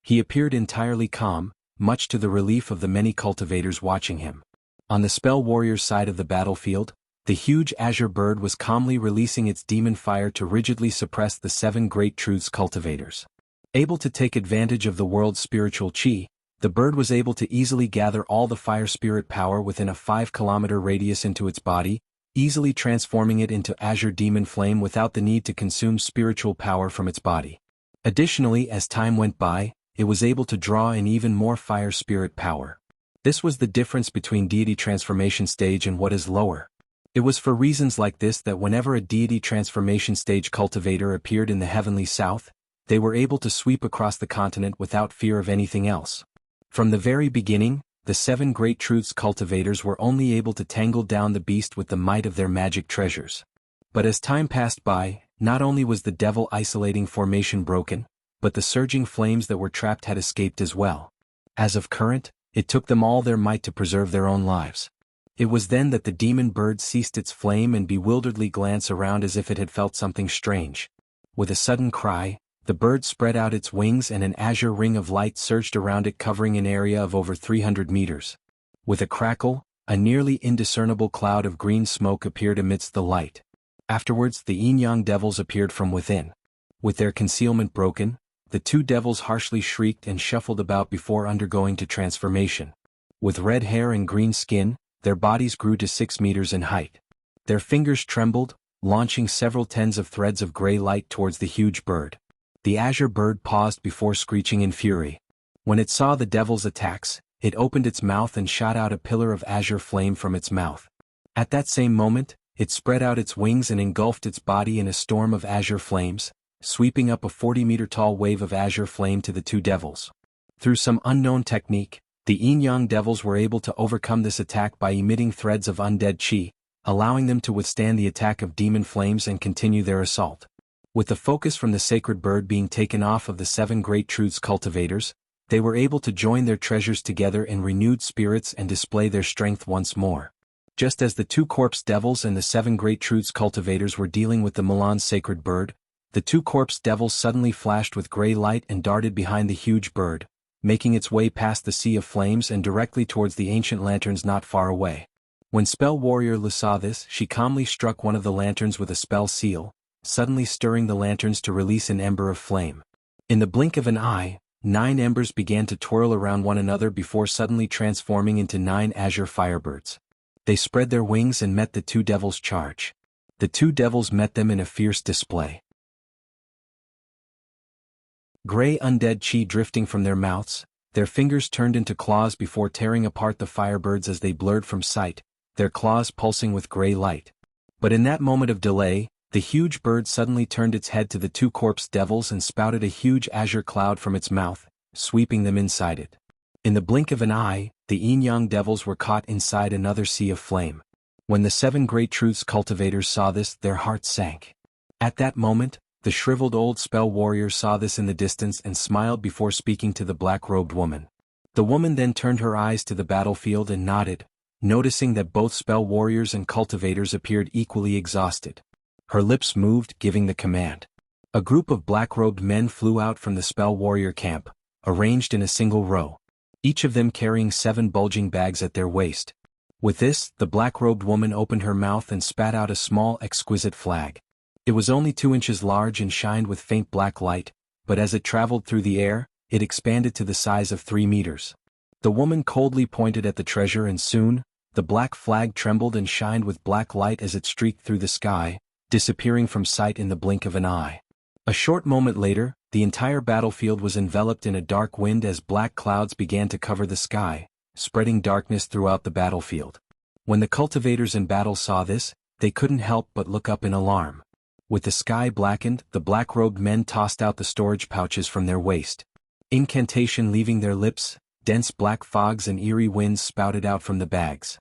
He appeared entirely calm, much to the relief of the many cultivators watching him. On the spell warrior's side of the battlefield, the huge azure bird was calmly releasing its demon fire to rigidly suppress the 7 Great Truths cultivators. Able to take advantage of the world's spiritual chi, the bird was able to easily gather all the fire spirit power within a 5-kilometer radius into its body, easily transforming it into azure demon flame without the need to consume spiritual power from its body. Additionally, as time went by, it was able to draw in even more fire spirit power. This was the difference between deity transformation stage and what is lower. It was for reasons like this that whenever a deity transformation stage cultivator appeared in the heavenly south, they were able to sweep across the continent without fear of anything else. From the very beginning, the 7 Great Truths cultivators were only able to tangle down the beast with the might of their magic treasures. But as time passed by, not only was the devil isolating formation broken, but the surging flames that were trapped had escaped as well. As of current, it took them all their might to preserve their own lives. It was then that the demon bird ceased its flame and bewilderedly glanced around as if it had felt something strange. With a sudden cry, the bird spread out its wings and an azure ring of light surged around it, covering an area of over 300 meters. With a crackle, a nearly indiscernible cloud of green smoke appeared amidst the light. Afterwards the yin-yang devils appeared from within. With their concealment broken, the two devils harshly shrieked and shuffled about before undergoing to transformation. With red hair and green skin, their bodies grew to 6 meters in height. Their fingers trembled, launching several tens of threads of gray light towards the huge bird. The azure bird paused before screeching in fury. When it saw the devil's attacks, it opened its mouth and shot out a pillar of azure flame from its mouth. At that same moment, it spread out its wings and engulfed its body in a storm of azure flames, sweeping up a 40-meter-tall wave of azure flame to the two devils. Through some unknown technique, the yin-yang devils were able to overcome this attack by emitting threads of undead chi, allowing them to withstand the attack of demon flames and continue their assault. With the focus from the sacred bird being taken off of the 7 Great Truths cultivators, they were able to join their treasures together in renewed spirits and display their strength once more. Just as the 2 corpse devils and the 7 Great Truths cultivators were dealing with the Milan's sacred bird, the 2 corpse devils suddenly flashed with gray light and darted behind the huge bird, making its way past the sea of flames and directly towards the ancient lanterns not far away. When Spell Warrior Lu saw this, she calmly struck one of the lanterns with a spell seal, suddenly stirring the lanterns to release an ember of flame. In the blink of an eye, 9 embers began to twirl around one another before suddenly transforming into 9 azure firebirds. They spread their wings and met the 2 devils' charge. The 2 devils met them in a fierce display. Gray undead chi drifting from their mouths, their fingers turned into claws before tearing apart the firebirds as they blurred from sight, their claws pulsing with gray light. But in that moment of delay, the huge bird suddenly turned its head to the 2 corpse devils and spouted a huge azure cloud from its mouth, sweeping them inside it. In the blink of an eye, the yin-yang devils were caught inside another sea of flame. When the 7 Great Truths cultivators saw this, their hearts sank. At that moment, the shriveled old spell warrior saw this in the distance and smiled before speaking to the black-robed woman. The woman then turned her eyes to the battlefield and nodded, noticing that both spell warriors and cultivators appeared equally exhausted. Her lips moved, giving the command. A group of black-robed men flew out from the spell warrior camp, arranged in a single row, each of them carrying 7 bulging bags at their waist. With this, the black-robed woman opened her mouth and spat out a small, exquisite flag. It was only 2 inches large and shined with faint black light, but as it traveled through the air, it expanded to the size of 3 meters. The woman coldly pointed at the treasure and soon, the black flag trembled and shined with black light as it streaked through the sky, disappearing from sight in the blink of an eye. A short moment later, the entire battlefield was enveloped in a dark wind as black clouds began to cover the sky, spreading darkness throughout the battlefield. When the cultivators in battle saw this, they couldn't help but look up in alarm. With the sky blackened, the black-robed men tossed out the storage pouches from their waist. Incantation leaving their lips, dense black fogs and eerie winds spouted out from the bags.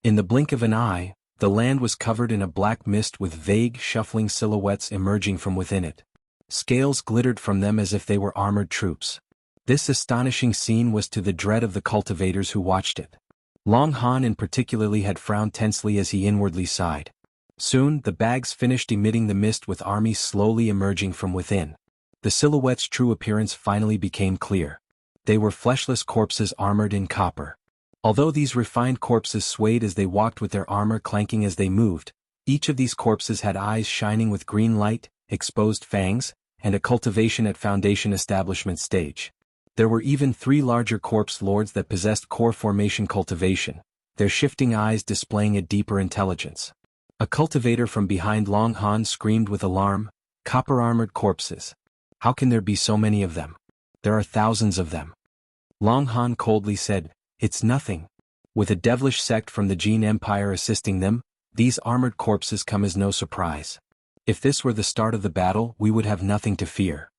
In the blink of an eye, the land was covered in a black mist with vague, shuffling silhouettes emerging from within it. Scales glittered from them as if they were armored troops. This astonishing scene was to the dread of the cultivators who watched it. Long Han in particularly had frowned tensely as he inwardly sighed. Soon, the bags finished emitting the mist with armies slowly emerging from within. The silhouette's true appearance finally became clear. They were fleshless corpses armored in copper. Although these refined corpses swayed as they walked with their armor clanking as they moved, each of these corpses had eyes shining with green light, exposed fangs, and a cultivation at foundation establishment stage. There were even 3 larger corpse lords that possessed core formation cultivation, their shifting eyes displaying a deeper intelligence. A cultivator from behind Long Han screamed with alarm, "Copper-armored corpses. How can there be so many of them? There are thousands of them." Long Han coldly said, "It's nothing. With a devilish sect from the Jin Empire assisting them, these armored corpses come as no surprise. If this were the start of the battle, we would have nothing to fear.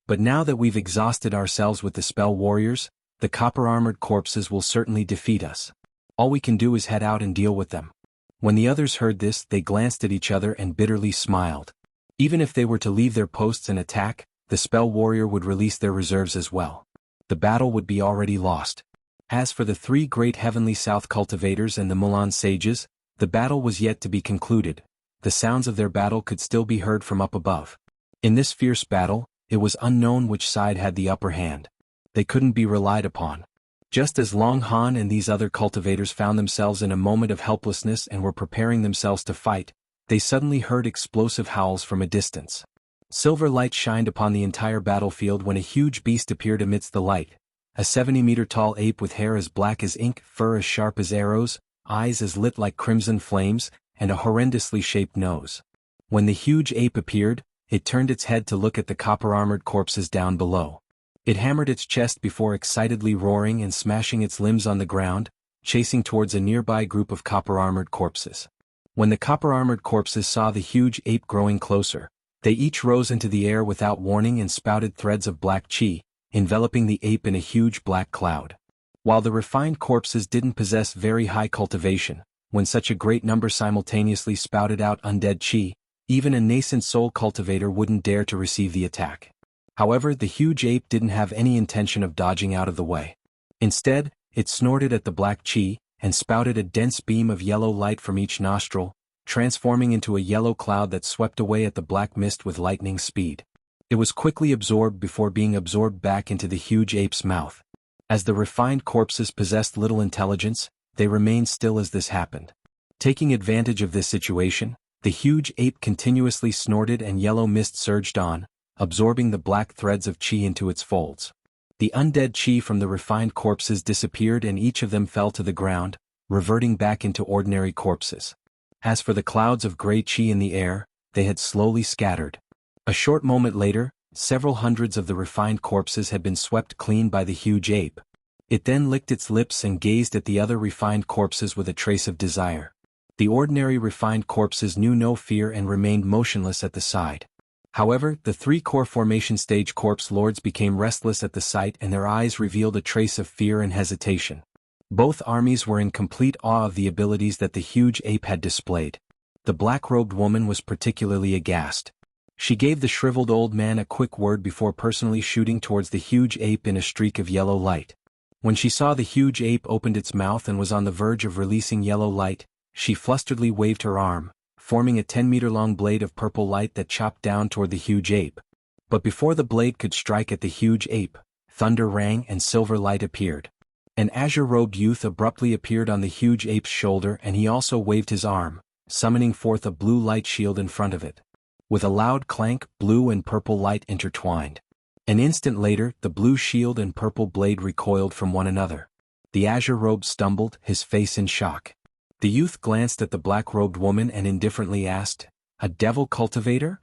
But now that we've exhausted ourselves with the spell warriors, the copper-armored corpses will certainly defeat us. All we can do is head out and deal with them." When the others heard this, they glanced at each other and bitterly smiled. Even if they were to leave their posts and attack, the spell warrior would release their reserves as well. The battle would be already lost. As for the 3 great heavenly south cultivators and the Mulan sages, the battle was yet to be concluded. The sounds of their battle could still be heard from up above. In this fierce battle, it was unknown which side had the upper hand. They couldn't be relied upon. Just as Long Han and these other cultivators found themselves in a moment of helplessness and were preparing themselves to fight, they suddenly heard explosive howls from a distance. Silver light shined upon the entire battlefield when a huge beast appeared amidst the light, a 70-meter-tall ape with hair as black as ink, fur as sharp as arrows, eyes as lit like crimson flames, and a horrendously shaped nose. When the huge ape appeared, it turned its head to look at the copper-armored corpses down below. It hammered its chest before excitedly roaring and smashing its limbs on the ground, chasing towards a nearby group of copper-armored corpses. When the copper-armored corpses saw the huge ape growing closer, they each rose into the air without warning and spouted threads of black chi, enveloping the ape in a huge black cloud. While the refined corpses didn't possess very high cultivation, when such a great number simultaneously spouted out undead chi, even a nascent soul cultivator wouldn't dare to receive the attack. However, the huge ape didn't have any intention of dodging out of the way. Instead, it snorted at the black chi, and spouted a dense beam of yellow light from each nostril, transforming into a yellow cloud that swept away at the black mist with lightning speed. It was quickly absorbed before being absorbed back into the huge ape's mouth. As the refined corpses possessed little intelligence, they remained still as this happened. Taking advantage of this situation, the huge ape continuously snorted and yellow mist surged on, absorbing the black threads of chi into its folds. The undead chi from the refined corpses disappeared and each of them fell to the ground, reverting back into ordinary corpses. As for the clouds of gray chi in the air, they had slowly scattered. A short moment later, several hundreds of the refined corpses had been swept clean by the huge ape. It then licked its lips and gazed at the other refined corpses with a trace of desire. The ordinary refined corpses knew no fear and remained motionless at the side. However, the 3 core formation stage corpse lords became restless at the sight and their eyes revealed a trace of fear and hesitation. Both armies were in complete awe of the abilities that the huge ape had displayed. The black-robed woman was particularly aghast. She gave the shriveled old man a quick word before personally shooting towards the huge ape in a streak of yellow light. When she saw the huge ape opened its mouth and was on the verge of releasing yellow light, she flusteredly waved her arm, forming a 10-meter-long blade of purple light that chopped down toward the huge ape. But before the blade could strike at the huge ape, thunder rang and silver light appeared. An azure-robed youth abruptly appeared on the huge ape's shoulder and he also waved his arm, summoning forth a blue light shield in front of it. With a loud clank, blue and purple light intertwined. An instant later, the blue shield and purple blade recoiled from one another. The azure-robe stumbled, his face in shock. The youth glanced at the black-robed woman and indifferently asked, "A devil cultivator?"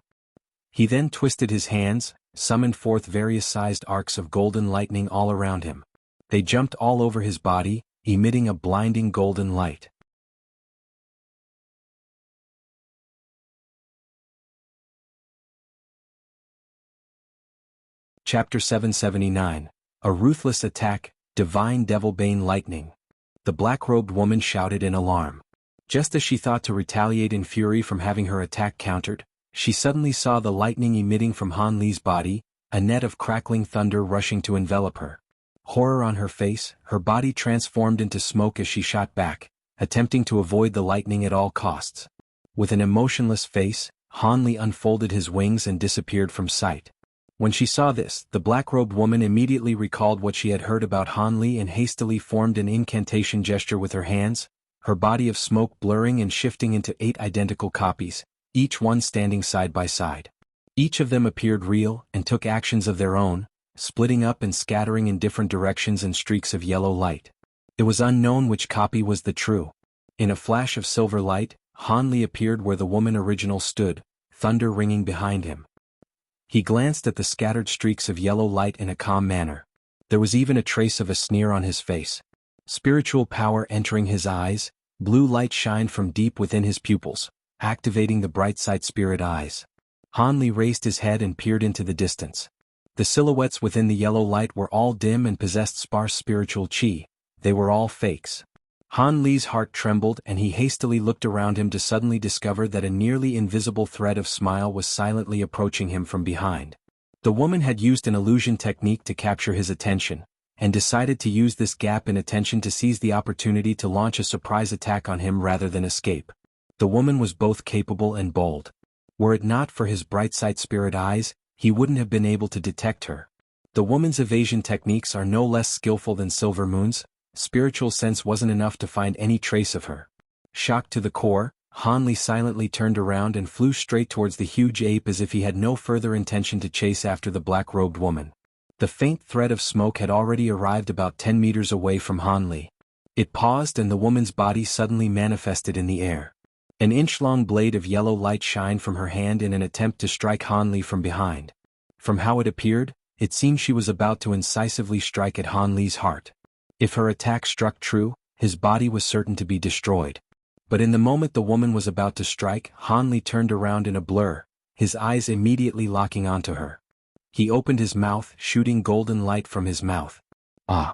He then twisted his hands, summoned forth various sized arcs of golden lightning all around him. They jumped all over his body, emitting a blinding golden light. Chapter 779. A Ruthless Attack, Divine Devilbane Lightning. The black-robed woman shouted in alarm. Just as she thought to retaliate in fury from having her attack countered, she suddenly saw the lightning emitting from Han Li's body, a net of crackling thunder rushing to envelop her. Horror on her face, her body transformed into smoke as she shot back, attempting to avoid the lightning at all costs. With an emotionless face, Han Li unfolded his wings and disappeared from sight. When she saw this, the black-robed woman immediately recalled what she had heard about Han Li and hastily formed an incantation gesture with her hands, her body of smoke blurring and shifting into 8 identical copies, each one standing side by side. Each of them appeared real and took actions of their own, splitting up and scattering in different directions in streaks of yellow light. It was unknown which copy was the true. In a flash of silver light, Han Li appeared where the woman original stood, thunder ringing behind him. He glanced at the scattered streaks of yellow light in a calm manner. There was even a trace of a sneer on his face. Spiritual power entering his eyes, blue light shined from deep within his pupils, activating the bright side spirit eyes. Han Li raised his head and peered into the distance. The silhouettes within the yellow light were all dim and possessed sparse spiritual chi. They were all fakes. Han Li's heart trembled and he hastily looked around him to suddenly discover that a nearly invisible thread of smile was silently approaching him from behind. The woman had used an illusion technique to capture his attention, and decided to use this gap in attention to seize the opportunity to launch a surprise attack on him rather than escape. The woman was both capable and bold. Were it not for his bright side spirit eyes, he wouldn't have been able to detect her. The woman's evasion techniques are no less skillful than Silver Moon's. Spiritual sense wasn't enough to find any trace of her. Shocked to the core, Han Li silently turned around and flew straight towards the huge ape as if he had no further intention to chase after the black-robed woman. The faint thread of smoke had already arrived about 10 meters away from Han Li. It paused and the woman's body suddenly manifested in the air. An inch-long blade of yellow light shined from her hand in an attempt to strike Han Li from behind. From how it appeared, it seemed she was about to incisively strike at Han Li's heart. If her attack struck true, his body was certain to be destroyed. But in the moment the woman was about to strike, Han Li turned around in a blur, his eyes immediately locking onto her. He opened his mouth, shooting golden light from his mouth. Ah!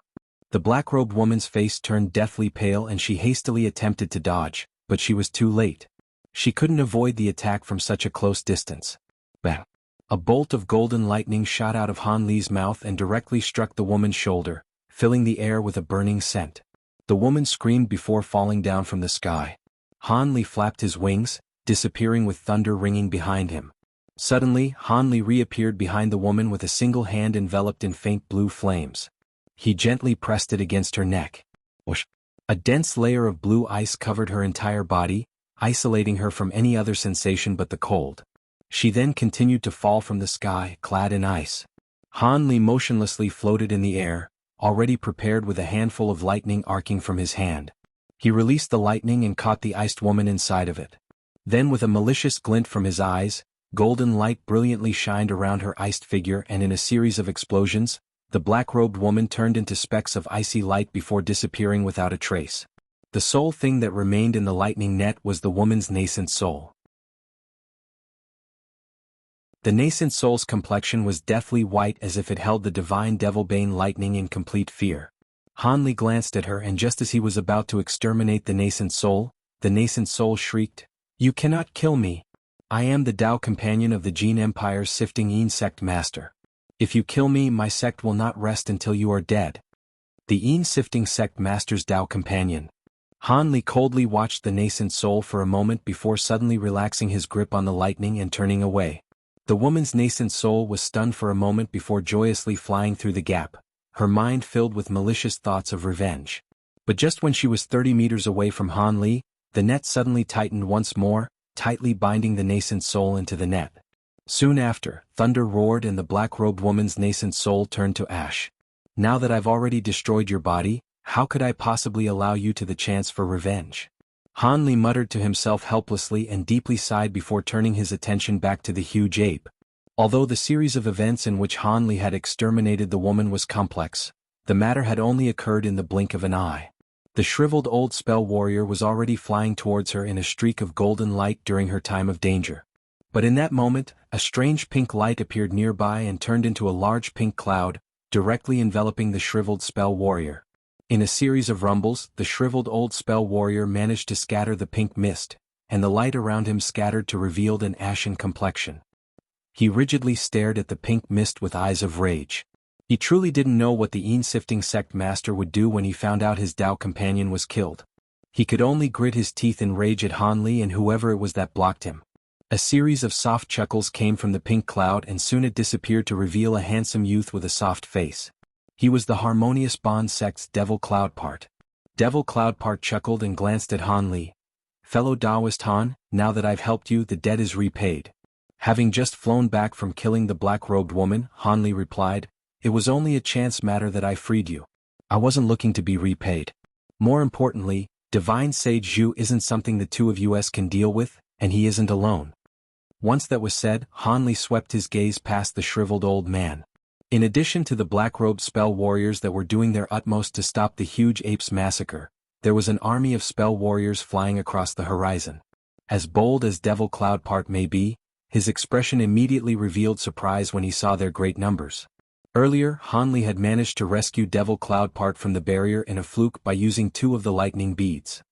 The black-robed woman's face turned deathly pale and she hastily attempted to dodge, but she was too late. She couldn't avoid the attack from such a close distance. Bang! A bolt of golden lightning shot out of Han Li's mouth and directly struck the woman's shoulder, filling the air with a burning scent. The woman screamed before falling down from the sky. Han Li flapped his wings, disappearing with thunder ringing behind him. Suddenly, Han Li reappeared behind the woman with a single hand enveloped in faint blue flames. He gently pressed it against her neck. Whoosh! A dense layer of blue ice covered her entire body, isolating her from any other sensation but the cold. She then continued to fall from the sky, clad in ice. Han Li motionlessly floated in the air, already prepared with a handful of lightning arcing from his hand. He released the lightning and caught the iced woman inside of it. Then with a malicious glint from his eyes, golden light brilliantly shined around her iced figure and in a series of explosions, the black-robed woman turned into specks of icy light before disappearing without a trace. The sole thing that remained in the lightning net was the woman's nascent soul. The nascent soul's complexion was deathly white as if it held the divine devil-bane lightning in complete fear. Han Li glanced at her and just as he was about to exterminate the nascent soul shrieked, "You cannot kill me! I am the Tao companion of the Jin Empire's sifting Yin sect master. If you kill me, my sect will not rest until you are dead." The Yin sifting sect master's Tao companion. Han Li coldly watched the nascent soul for a moment before suddenly relaxing his grip on the lightning and turning away. The woman's nascent soul was stunned for a moment before joyously flying through the gap, her mind filled with malicious thoughts of revenge. But just when she was 30 meters away from Han Li, the net suddenly tightened once more, tightly binding the nascent soul into the net. Soon after, thunder roared and the black-robed woman's nascent soul turned to ash. "Now that I've already destroyed your body, how could I possibly allow you to the chance for revenge?" Han Li muttered to himself helplessly and deeply sighed before turning his attention back to the huge ape. Although the series of events in which Han Li had exterminated the woman was complex, the matter had only occurred in the blink of an eye. The shriveled old spell warrior was already flying towards her in a streak of golden light during her time of danger. But in that moment, a strange pink light appeared nearby and turned into a large pink cloud, directly enveloping the shriveled spell warrior. In a series of rumbles, the shriveled old spell warrior managed to scatter the pink mist, and the light around him scattered to reveal an ashen complexion. He rigidly stared at the pink mist with eyes of rage. He truly didn't know what the Yin-sifting sect master would do when he found out his Tao companion was killed. He could only grit his teeth in rage at Han Li and whoever it was that blocked him. A series of soft chuckles came from the pink cloud and soon it disappeared to reveal a handsome youth with a soft face. He was the Harmonious Bond sect's Devil Cloudpart. Devil Cloudpart chuckled and glanced at Han Li. "Fellow Taoist Han, now that I've helped you, the debt is repaid." Having just flown back from killing the black-robed woman, Han Li replied, "It was only a chance matter that I freed you. I wasn't looking to be repaid. More importantly, Divine Sage Zhu isn't something the two of us can deal with, and he isn't alone." Once that was said, Han Li swept his gaze past the shriveled old man. In addition to the black-robed spell warriors that were doing their utmost to stop the huge apes massacre, there was an army of spell warriors flying across the horizon. As bold as Devil Cloudpart may be, his expression immediately revealed surprise when he saw their great numbers. Earlier, Han Li had managed to rescue Devil Cloudpart from the barrier in a fluke by using 2 of the lightning beads.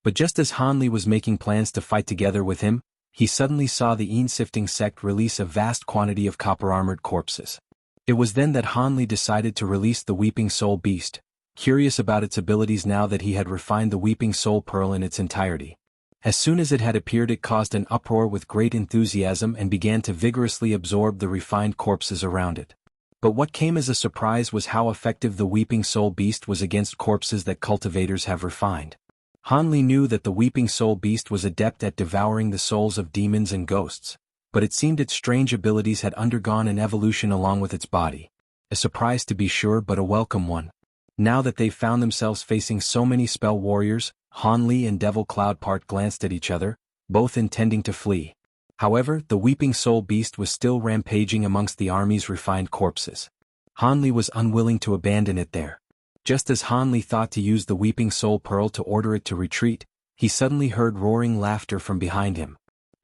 But just as Han Li was making plans to fight together with him, he suddenly saw the Yin-sifting sect release a vast quantity of copper-armored corpses. It was then that Han Li decided to release the Weeping Soul Beast, curious about its abilities now that he had refined the Weeping Soul Pearl in its entirety. As soon as it had appeared, it caused an uproar with great enthusiasm and began to vigorously absorb the refined corpses around it. But what came as a surprise was how effective the Weeping Soul Beast was against corpses that cultivators have refined. Han Li knew that the Weeping Soul Beast was adept at devouring the souls of demons and ghosts, but it seemed its strange abilities had undergone an evolution along with its body. A surprise to be sure, but a welcome one. Now that they found themselves facing so many spell warriors, Han Li and Devil Cloudpart glanced at each other, both intending to flee. However, the Weeping Soul Beast was still rampaging amongst the army's refined corpses. Han Li was unwilling to abandon it there. Just as Han Li thought to use the Weeping Soul Pearl to order it to retreat, he suddenly heard roaring laughter from behind him.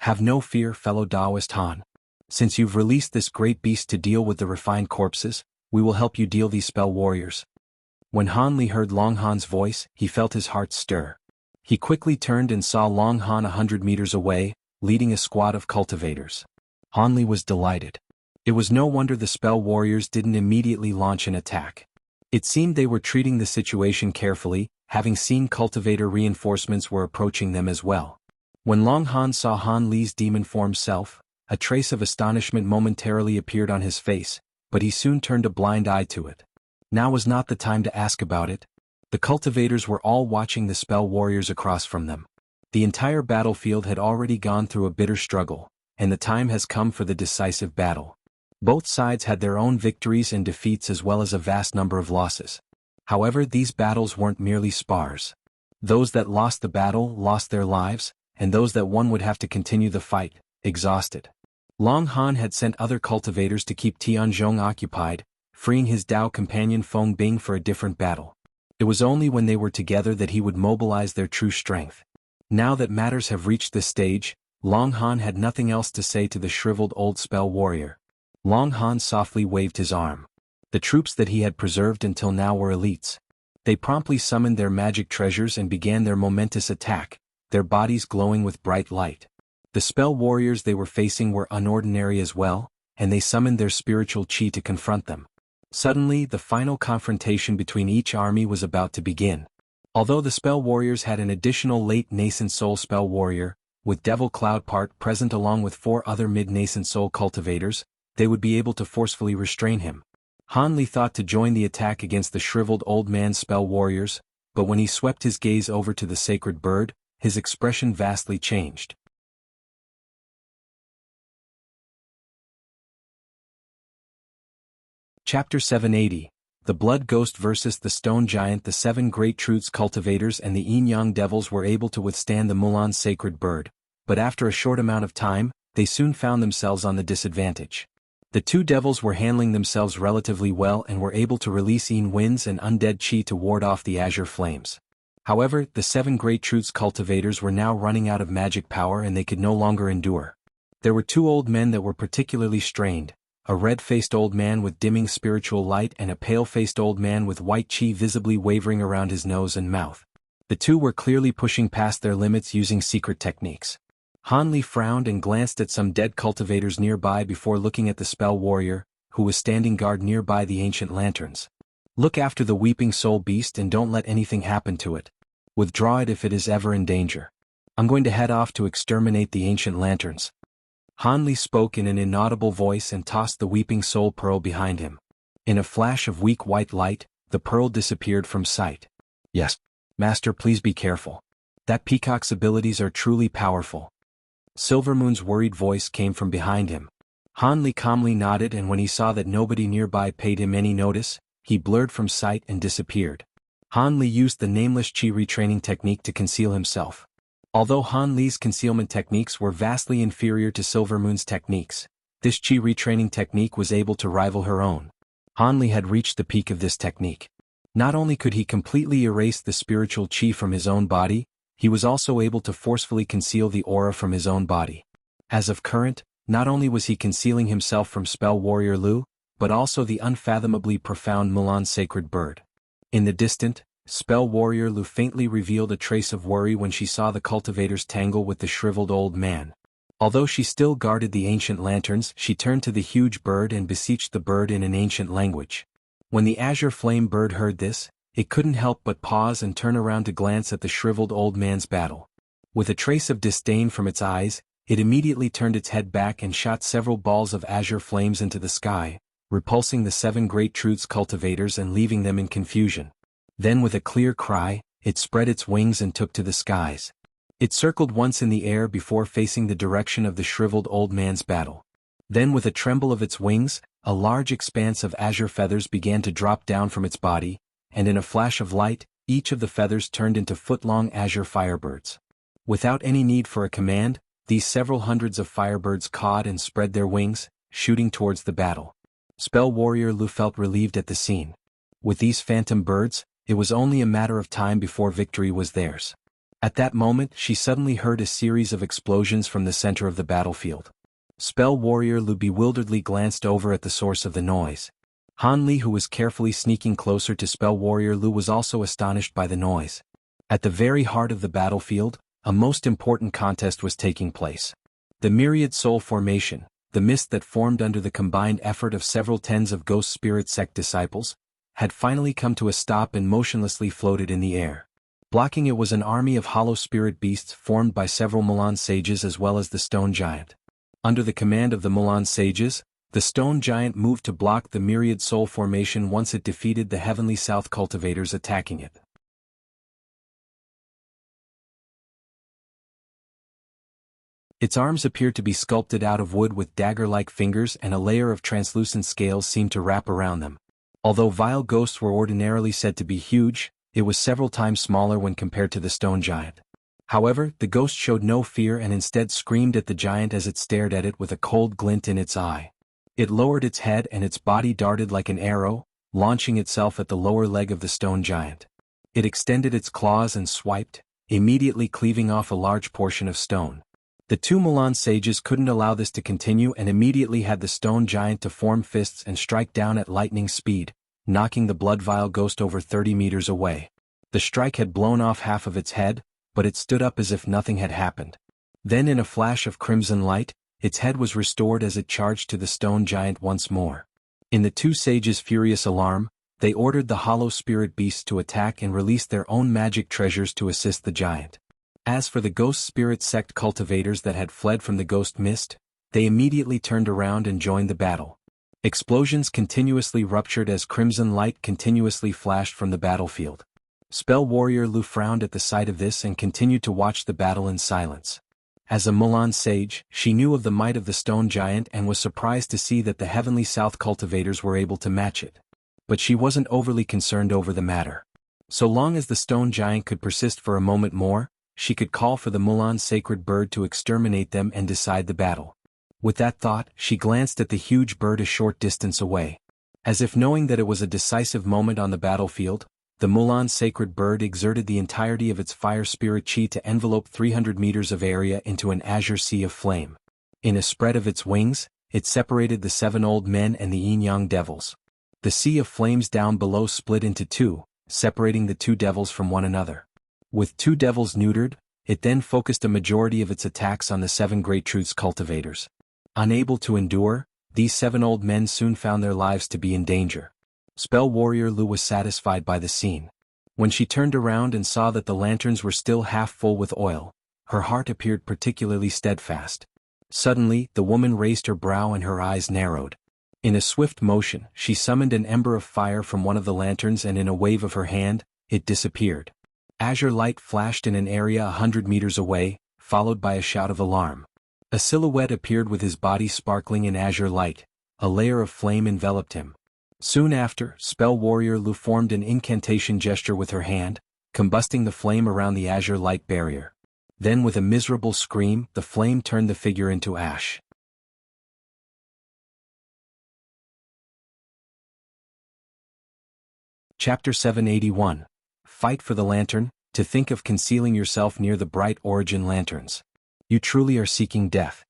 "Have no fear, fellow Taoist Han. Since you've released this great beast to deal with the refined corpses, We will help you deal these spell warriors. When Han Li heard Long Han's voice, he felt his heart stir. He quickly turned and saw Long Han 100 meters away, leading a squad of cultivators. Han Li was delighted. It was no wonder the spell warriors didn't immediately launch an attack. It seemed they were treating the situation carefully, having seen cultivator reinforcements were approaching them as well. When Long Han saw Han Li's demon form self, a trace of astonishment momentarily appeared on his face, but he soon turned a blind eye to it. Now was not the time to ask about it. The cultivators were all watching the spell warriors across from them. The entire battlefield had already gone through a bitter struggle, and the time has come for the decisive battle. Both sides had their own victories and defeats as well as a vast number of losses. However, these battles weren't merely spars. Those that lost the battle lost their lives, and those that won would have to continue the fight, exhausted. Long Han had sent other cultivators to keep Tianzhong occupied, freeing his Dao companion Feng Bing for a different battle. It was only when they were together that he would mobilize their true strength. Now that matters have reached this stage, Long Han had nothing else to say to the shriveled old spell warrior. Long Han softly waved his arm. The troops that he had preserved until now were elites. They promptly summoned their magic treasures and began their momentous attack, their bodies glowing with bright light. The spell warriors they were facing were unordinary as well, and they summoned their spiritual chi to confront them. Suddenly, the final confrontation between each army was about to begin. Although the spell warriors had an additional late-nascent soul spell warrior, with Devil Cloud Part present along with 4 other mid-nascent soul cultivators, they would be able to forcefully restrain him. Han Li thought to join the attack against the shriveled old man's spell warriors, but when he swept his gaze over to the sacred bird, his expression vastly changed. Chapter 780. The Blood Ghost vs. the Stone Giant. The 7 Great Truths cultivators and the Yin-Yang devils were able to withstand the Mulan sacred bird, but after a short amount of time, they soon found themselves on the disadvantage. The 2 devils were handling themselves relatively well and were able to release Yin winds and undead chi to ward off the azure flames. However, the 7 Great Truths cultivators were now running out of magic power and they could no longer endure. There were 2 old men that were particularly strained. A red-faced old man with dimming spiritual light and a pale-faced old man with white chi visibly wavering around his nose and mouth. The 2 were clearly pushing past their limits using secret techniques. Han Li frowned and glanced at some dead cultivators nearby before looking at the spell warrior, who was standing guard nearby the ancient lanterns. Look after the weeping soul beast and don't let anything happen to it. Withdraw it if it is ever in danger. I'm going to head off to exterminate the ancient lanterns. Han Li spoke in an inaudible voice and tossed the weeping soul pearl behind him. In a flash of weak white light, the pearl disappeared from sight. Yes, Master, please be careful. That peacock's abilities are truly powerful. Silvermoon's worried voice came from behind him. Han Li calmly nodded, and when he saw that nobody nearby paid him any notice, he blurred from sight and disappeared. Han Li used the nameless chi retraining technique to conceal himself. Although Han Li's concealment techniques were vastly inferior to Silvermoon's techniques, this chi retraining technique was able to rival her own. Han Li had reached the peak of this technique. Not only could he completely erase the spiritual chi from his own body, he was also able to forcefully conceal the aura from his own body. As of current, not only was he concealing himself from Spell Warrior Lu, but also the unfathomably profound Mulan sacred bird. In the distant, Spell Warrior Lu faintly revealed a trace of worry when she saw the cultivators tangle with the shriveled old man. Although she still guarded the ancient lanterns, she turned to the huge bird and beseeched the bird in an ancient language. When the azure flame bird heard this, it couldn't help but pause and turn around to glance at the shriveled old man's battle. With a trace of disdain from its eyes, it immediately turned its head back and shot several balls of azure flames into the sky, repulsing the 7 Great Truths cultivators and leaving them in confusion. Then with a clear cry, it spread its wings and took to the skies. It circled once in the air before facing the direction of the shriveled old man's battle. Then with a tremble of its wings, a large expanse of azure feathers began to drop down from its body, and in a flash of light, each of the feathers turned into foot-long azure firebirds. Without any need for a command, these several hundreds of firebirds cawed and spread their wings, shooting towards the battle. Spell Warrior Lu felt relieved at the scene. With these phantom birds, it was only a matter of time before victory was theirs. At that moment, she suddenly heard a series of explosions from the center of the battlefield. Spell Warrior Lu bewilderedly glanced over at the source of the noise. Han Li, who was carefully sneaking closer to spell warrior Lu, was also astonished by the noise. At the very heart of the battlefield, a most important contest was taking place. The myriad soul formation, the mist that formed under the combined effort of several tens of ghost spirit sect disciples, had finally come to a stop and motionlessly floated in the air. Blocking it was an army of hollow spirit beasts formed by several Mulan sages as well as the stone giant. Under the command of the Mulan sages, the stone giant moved to block the myriad soul formation once it defeated the heavenly south cultivators attacking it. Its arms appeared to be sculpted out of wood with dagger-like fingers, and a layer of translucent scales seemed to wrap around them. Although vile ghosts were ordinarily said to be huge, it was several times smaller when compared to the stone giant. However, the ghost showed no fear and instead screamed at the giant as it stared at it with a cold glint in its eye. It lowered its head and its body darted like an arrow, launching itself at the lower leg of the stone giant. It extended its claws and swiped, immediately cleaving off a large portion of stone. The two Mulan sages couldn't allow this to continue and immediately had the stone giant to form fists and strike down at lightning speed, knocking the blood-vile ghost over 30 meters away. The strike had blown off half of its head, but it stood up as if nothing had happened. Then in a flash of crimson light, its head was restored as it charged to the stone giant once more. In the two sages' furious alarm, they ordered the hollow spirit beasts to attack and release their own magic treasures to assist the giant. As for the ghost spirit sect cultivators that had fled from the ghost mist, they immediately turned around and joined the battle. Explosions continuously ruptured as crimson light continuously flashed from the battlefield. Spell warrior Lu frowned at the sight of this and continued to watch the battle in silence. As a Mulan sage, she knew of the might of the stone giant and was surprised to see that the heavenly south cultivators were able to match it. But she wasn't overly concerned over the matter. So long as the stone giant could persist for a moment more, she could call for the Mulan sacred bird to exterminate them and decide the battle. With that thought, she glanced at the huge bird a short distance away. As if knowing that it was a decisive moment on the battlefield, the Mulan sacred bird exerted the entirety of its fire spirit chi to envelope 300 meters of area into an azure sea of flame. In a spread of its wings, it separated the 7 old men and the yin-yang devils. The sea of flames down below split into two, separating the two devils from one another. With 2 devils neutered, it then focused a majority of its attacks on the 7 Great Truths cultivators. Unable to endure, these 7 old men soon found their lives to be in danger. Spell warrior Lu was satisfied by the scene. When she turned around and saw that the lanterns were still half full with oil, her heart appeared particularly steadfast. Suddenly, the woman raised her brow and her eyes narrowed. In a swift motion, she summoned an ember of fire from one of the lanterns and in a wave of her hand, it disappeared. Azure light flashed in an area 100 meters away, followed by a shout of alarm. A silhouette appeared with his body sparkling in azure light. A layer of flame enveloped him. Soon after, spell warrior Lu formed an incantation gesture with her hand, combusting the flame around the azure light barrier. Then with a miserable scream, the flame turned the figure into ash. Chapter 781. Fight for the lantern. To think of concealing yourself near the bright origin lanterns. You truly are seeking death.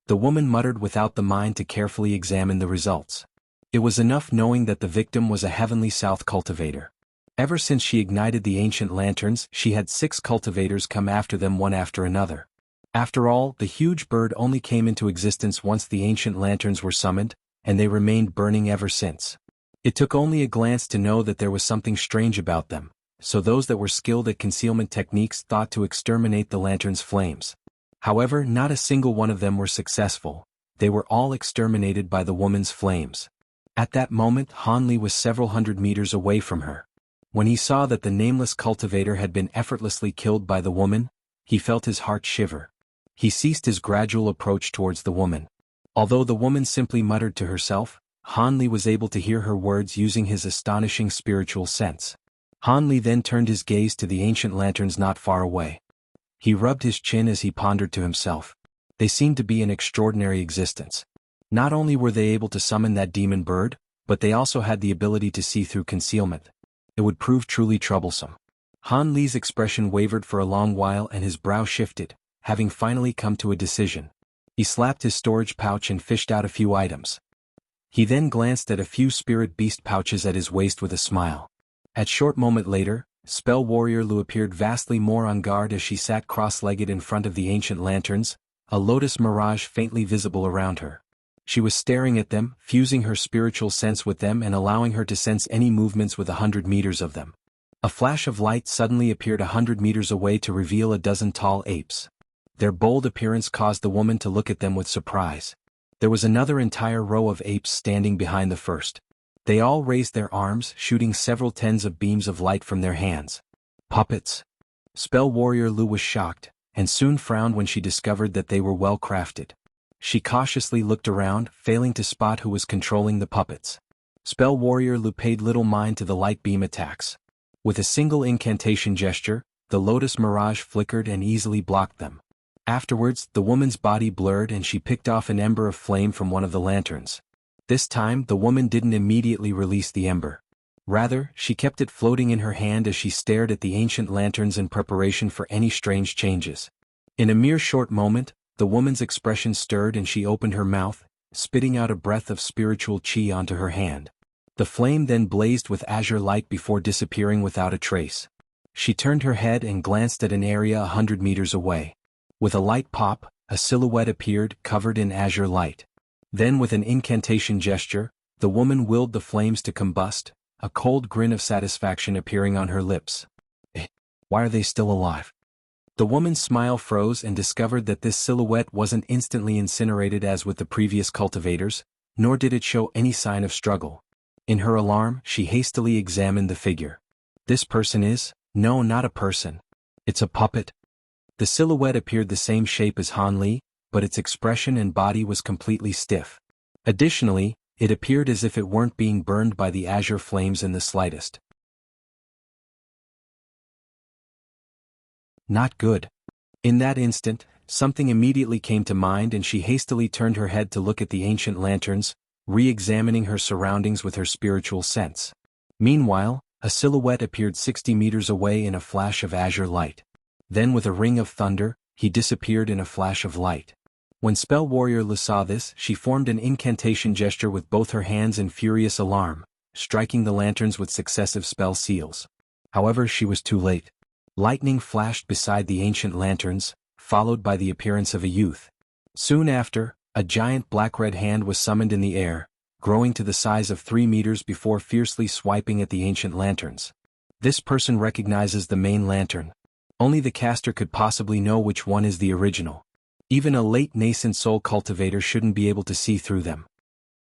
The woman muttered without the mind to carefully examine the results. It was enough knowing that the victim was a heavenly south cultivator. Ever since she ignited the ancient lanterns, she had 6 cultivators come after them one after another. After all, the huge bird only came into existence once the ancient lanterns were summoned, and they remained burning ever since. It took only a glance to know that there was something strange about them. So those that were skilled at concealment techniques thought to exterminate the lantern's flames. However, not a single one of them were successful. They were all exterminated by the woman's flames. At that moment, Han Li was several hundred meters away from her. When he saw that the nameless cultivator had been effortlessly killed by the woman, he felt his heart shiver. He ceased his gradual approach towards the woman. Although the woman simply muttered to herself, Han Li was able to hear her words using his astonishing spiritual sense. Han Li then turned his gaze to the ancient lanterns not far away. He rubbed his chin as he pondered to himself. They seemed to be an extraordinary existence. Not only were they able to summon that demon bird, but they also had the ability to see through concealment. It would prove truly troublesome. Han Li's expression wavered for a long while and his brow shifted, having finally come to a decision. He slapped his storage pouch and fished out a few items. He then glanced at a few spirit beast pouches at his waist with a smile. A short moment later, Spell Warrior Lu appeared vastly more on guard as she sat cross-legged in front of the ancient lanterns, a lotus mirage faintly visible around her. She was staring at them, fusing her spiritual sense with them and allowing her to sense any movements with 100 meters of them. A flash of light suddenly appeared 100 meters away to reveal a dozen tall apes. Their bold appearance caused the woman to look at them with surprise. There was another entire row of apes standing behind the first. They all raised their arms, shooting several tens of beams of light from their hands. Puppets. Spell Warrior Lu was shocked, and soon frowned when she discovered that they were well crafted. She cautiously looked around, failing to spot who was controlling the puppets. Spell Warrior Lu paid little mind to the light beam attacks. With a single incantation gesture, the lotus mirage flickered and easily blocked them. Afterwards, the woman's body blurred and she picked off an ember of flame from one of the lanterns. This time, the woman didn't immediately release the ember. Rather, she kept it floating in her hand as she stared at the ancient lanterns in preparation for any strange changes. In a mere short moment, the woman's expression stirred and she opened her mouth, spitting out a breath of spiritual chi onto her hand. The flame then blazed with azure light before disappearing without a trace. She turned her head and glanced at an area 100 meters away. With a light pop, a silhouette appeared, covered in azure light. Then with an incantation gesture, the woman willed the flames to combust, a cold grin of satisfaction appearing on her lips. Why are they still alive? The woman's smile froze and discovered that this silhouette wasn't instantly incinerated as with the previous cultivators, nor did it show any sign of struggle. In her alarm, she hastily examined the figure. This person is? No, not a person. It's a puppet. The silhouette appeared the same shape as Han Li, but its expression and body was completely stiff. Additionally, it appeared as if it weren't being burned by the azure flames in the slightest. Not good. In that instant, something immediately came to mind and she hastily turned her head to look at the ancient lanterns, re-examining her surroundings with her spiritual sense. Meanwhile, a silhouette appeared 60 meters away in a flash of azure light. Then with a ring of thunder, he disappeared in a flash of light. When Spell Warrior Lu saw this, she formed an incantation gesture with both her hands in furious alarm, striking the lanterns with successive spell seals. However, she was too late. Lightning flashed beside the ancient lanterns, followed by the appearance of a youth. Soon after, a giant black-red hand was summoned in the air, growing to the size of 3 meters before fiercely swiping at the ancient lanterns. This person recognizes the main lantern. Only the caster could possibly know which one is the original. Even a late nascent soul cultivator shouldn't be able to see through them.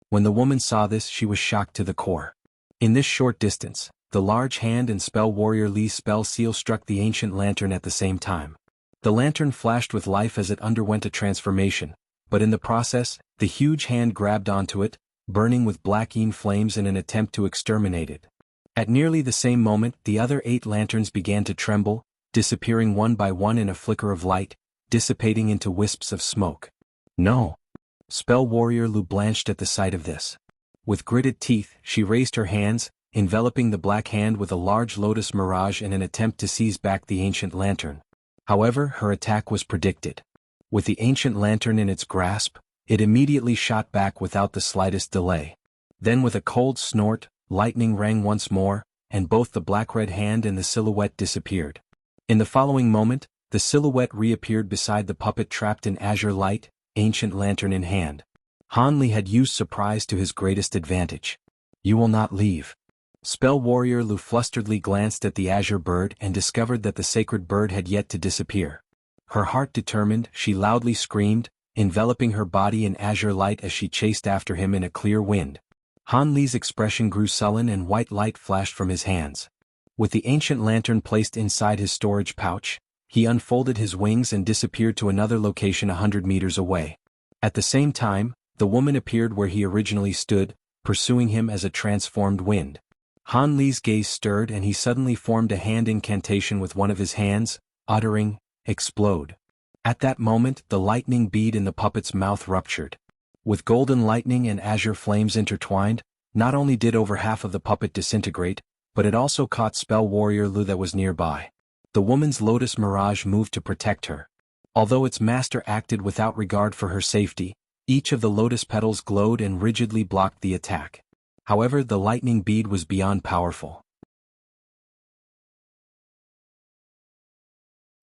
When the woman saw this, she was shocked to the core. In this short distance, the large hand and Spell Warrior Li's spell seal struck the ancient lantern at the same time. The lantern flashed with life as it underwent a transformation, but in the process, the huge hand grabbed onto it, burning with black-yin flames in an attempt to exterminate it. At nearly the same moment, the other 8 lanterns began to tremble, disappearing one by one in a flicker of light, dissipating into wisps of smoke. No! Spell Warrior Lu blanched at the sight of this. With gritted teeth, she raised her hands, enveloping the black hand with a large lotus mirage in an attempt to seize back the ancient lantern. However, her attack was predicted. With the ancient lantern in its grasp, it immediately shot back without the slightest delay. Then with a cold snort, lightning rang once more, and both the black-red hand and the silhouette disappeared. In the following moment, the silhouette reappeared beside the puppet trapped in azure light, ancient lantern in hand. Han Li had used surprise to his greatest advantage. You will not leave. Spell Warrior Lu flusteredly glanced at the azure bird and discovered that the sacred bird had yet to disappear. Her heart determined, she loudly screamed, enveloping her body in azure light as she chased after him in a clear wind. Han Li's expression grew sullen and white light flashed from his hands. With the ancient lantern placed inside his storage pouch, he unfolded his wings and disappeared to another location 100 meters away. At the same time, the woman appeared where he originally stood, pursuing him as a transformed wind. Han Li's gaze stirred and he suddenly formed a hand incantation with one of his hands, uttering, "Explode." At that moment, the lightning bead in the puppet's mouth ruptured. With golden lightning and azure flames intertwined, not only did over half of the puppet disintegrate, but it also caught Spell Warrior Lu that was nearby. The woman's lotus mirage moved to protect her. Although its master acted without regard for her safety, Each of the lotus petals glowed and rigidly blocked the attack. However, the lightning bead was beyond powerful.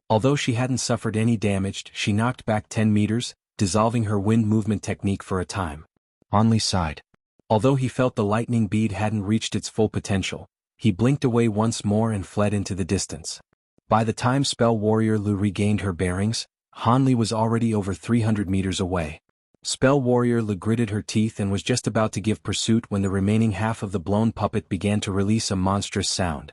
Although she hadn't suffered any damage, she knocked back 10 meters, dissolving her wind movement technique for a time. Hanli sighed. Although he felt the lightning bead hadn't reached its full potential, he blinked away once more and fled into the distance. By the time Spell Warrior Lu regained her bearings, Hanli was already over 300 meters away. Spell Warrior Lu gritted her teeth and was just about to give pursuit when the remaining half of the blown puppet began to release a monstrous sound.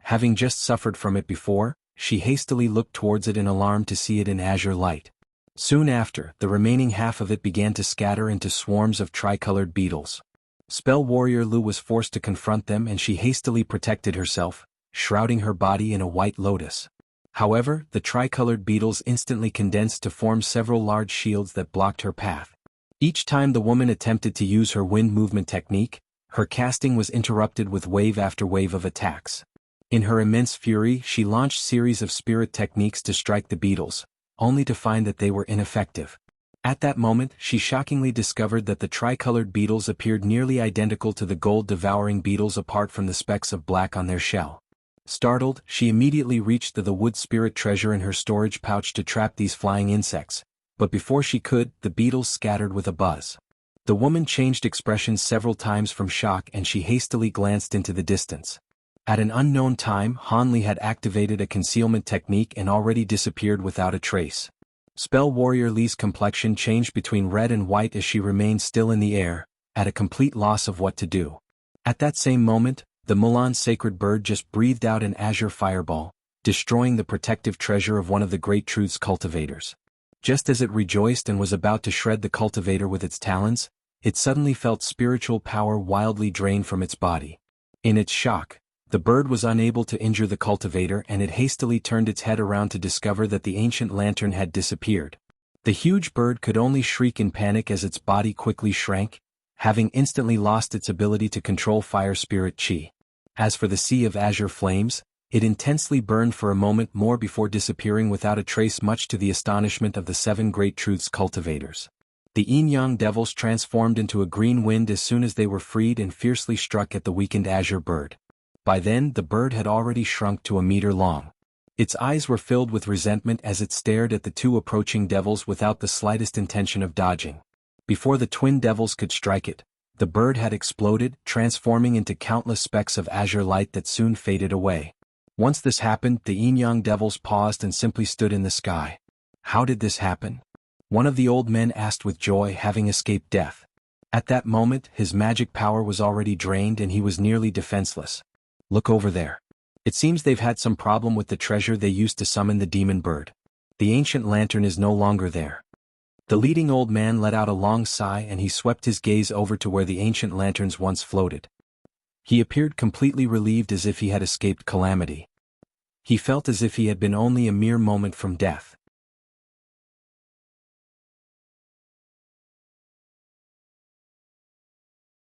Having just suffered from it before, she hastily looked towards it in alarm to see it in azure light. Soon after, the remaining half of it began to scatter into swarms of tricolored beetles. Spell Warrior Lu was forced to confront them and she hastily protected herself, shrouding her body in a white lotus. However, the tricolored beetles instantly condensed to form several large shields that blocked her path. Each time the woman attempted to use her wind movement technique, her casting was interrupted with wave after wave of attacks. In her immense fury, she launched series of spirit techniques to strike the beetles, only to find that they were ineffective. At that moment, she shockingly discovered that the tricolored beetles appeared nearly identical to the gold-devouring beetles apart from the specks of black on their shell. Startled, she immediately reached the wood spirit treasure in her storage pouch to trap these flying insects, but before she could, the beetles scattered with a buzz. The woman changed expressions several times from shock and she hastily glanced into the distance. At an unknown time, Hanli had activated a concealment technique and already disappeared without a trace. Spell Warrior Li's complexion changed between red and white as she remained still in the air, at a complete loss of what to do. At that same moment, the Mulan sacred bird just breathed out an azure fireball, destroying the protective treasure of one of the Great Truth's cultivators. Just as it rejoiced and was about to shred the cultivator with its talons, it suddenly felt spiritual power wildly drain from its body. In its shock, the bird was unable to injure the cultivator and it hastily turned its head around to discover that the ancient lantern had disappeared. The huge bird could only shriek in panic as its body quickly shrank, having instantly lost its ability to control fire spirit chi. As for the sea of azure flames, it intensely burned for a moment more before disappearing without a trace, much to the astonishment of the 7 Great Truths cultivators. The yin-yang devils transformed into a green wind as soon as they were freed and fiercely struck at the weakened azure bird. By then, the bird had already shrunk to a meter long. Its eyes were filled with resentment as it stared at the 2 approaching devils without the slightest intention of dodging. Before the twin devils could strike it, the bird had exploded, transforming into countless specks of azure light that soon faded away. Once this happened, the yin-yang devils paused and simply stood in the sky. How did this happen? One of the old men asked with joy, having escaped death. At that moment, his magic power was already drained and he was nearly defenseless. Look over there. It seems they've had some problem with the treasure they used to summon the demon bird. The ancient lantern is no longer there. The leading old man let out a long sigh and he swept his gaze over to where the ancient lanterns once floated. He appeared completely relieved, as if he had escaped calamity. He felt as if he had been only a mere moment from death.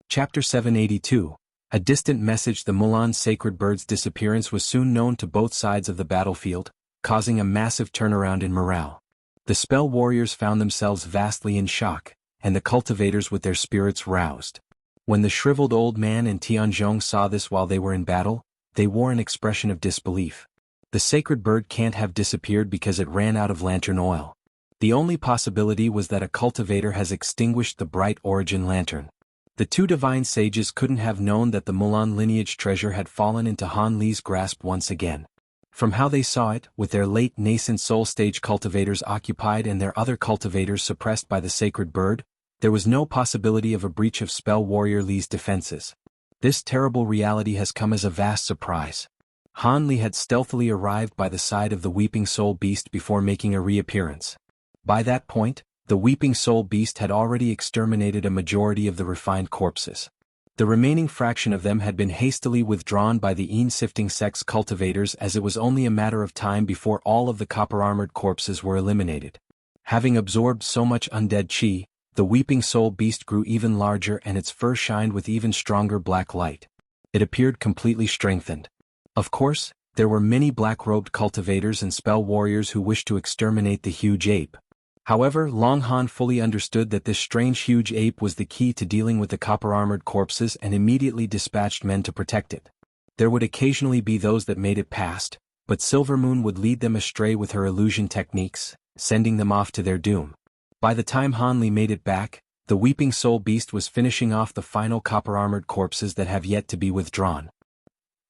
Chapter 782. A distant message. The Mulan sacred bird's disappearance was soon known to both sides of the battlefield, causing a massive turnaround in morale. The spell warriors found themselves vastly in shock, and the cultivators with their spirits roused. When the shriveled old man and Tianzhong saw this while they were in battle, they wore an expression of disbelief. The sacred bird can't have disappeared because it ran out of lantern oil. The only possibility was that a cultivator has extinguished the bright origin lantern. The 2 divine sages couldn't have known that the Mulan lineage treasure had fallen into Han Li's grasp once again. From how they saw it, with their late nascent soul stage cultivators occupied and their other cultivators suppressed by the sacred bird, there was no possibility of a breach of Spell Warrior Li's defenses. This terrible reality has come as a vast surprise. Han Li had stealthily arrived by the side of the Weeping Soul Beast before making a reappearance. By that point, the Weeping Soul Beast had already exterminated a majority of the refined corpses. The remaining fraction of them had been hastily withdrawn by the Yin-sifting sex cultivators, as it was only a matter of time before all of the copper-armored corpses were eliminated. Having absorbed so much undead chi, the Weeping Soul Beast grew even larger and its fur shined with even stronger black light. It appeared completely strengthened. Of course, there were many black-robed cultivators and spell warriors who wished to exterminate the huge ape. However, Long Han fully understood that this strange huge ape was the key to dealing with the copper-armored corpses and immediately dispatched men to protect it. There would occasionally be those that made it past, but Silvermoon would lead them astray with her illusion techniques, sending them off to their doom. By the time Han Li made it back, the Weeping Soul Beast was finishing off the final copper-armored corpses that have yet to be withdrawn.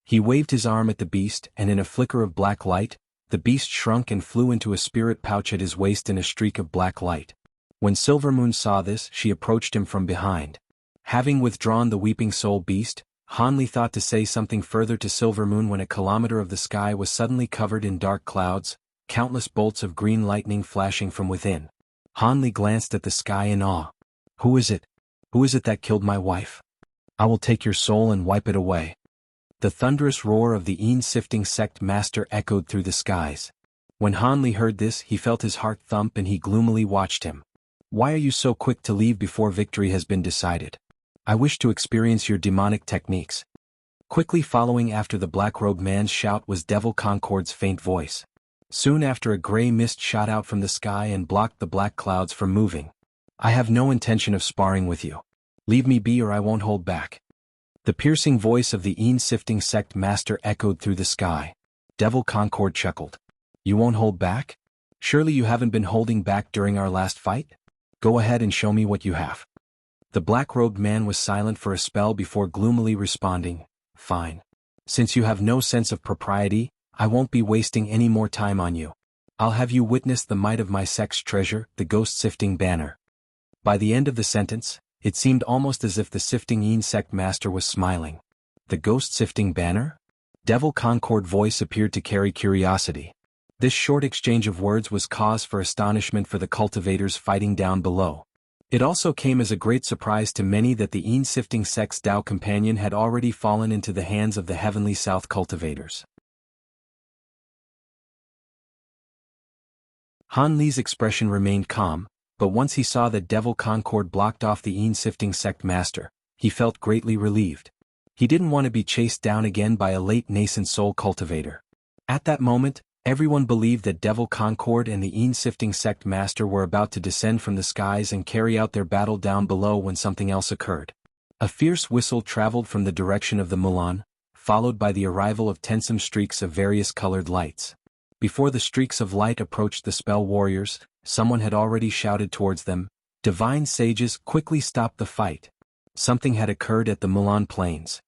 He waved his arm at the beast, and in a flicker of black light, the beast shrunk and flew into a spirit pouch at his waist in a streak of black light. When Silvermoon saw this, she approached him from behind. Having withdrawn the Weeping Soul Beast, Han Li thought to say something further to Silvermoon when a kilometer of the sky was suddenly covered in dark clouds, countless bolts of green lightning flashing from within. Han Li glanced at the sky in awe. "Who is it? Who is it that killed my wife? I will take your soul and wipe it away." The thunderous roar of the Een-sifting sect master echoed through the skies. When Han Li heard this, he felt his heart thump and he gloomily watched him. "Why are you so quick to leave before victory has been decided? I wish to experience your demonic techniques." Quickly following after the black-robed man's shout was Devil Concord's faint voice. Soon after, a gray mist shot out from the sky and blocked the black clouds from moving. "I have no intention of sparring with you. Leave me be or I won't hold back." The piercing voice of the Een-sifting sect master echoed through the sky. Devil Concord chuckled. "You won't hold back? Surely you haven't been holding back during our last fight? Go ahead and show me what you have." The black-robed man was silent for a spell before gloomily responding, "Fine. Since you have no sense of propriety, I won't be wasting any more time on you. I'll have you witness the might of my sect's treasure, the ghost-sifting banner." By the end of the sentence, it seemed almost as if the sifting insect master was smiling. The ghost-sifting banner? Devil Concord voice appeared to carry curiosity. This short exchange of words was cause for astonishment for the cultivators fighting down below. It also came as a great surprise to many that the Een-sifting sect's Tao companion had already fallen into the hands of the Heavenly South cultivators. Han Li's expression remained calm, but once he saw that Devil Concord blocked off the Een-sifting sect master, he felt greatly relieved. He didn't want to be chased down again by a late nascent soul cultivator. At that moment, everyone believed that Devil Concord and the Een-sifting sect master were about to descend from the skies and carry out their battle down below when something else occurred. A fierce whistle traveled from the direction of the Mulan, followed by the arrival of tensome streaks of various colored lights. Before the streaks of light approached the spell warriors, someone had already shouted towards them, "Divine sages, quickly stop the fight." Something had occurred at the Mulan Plains.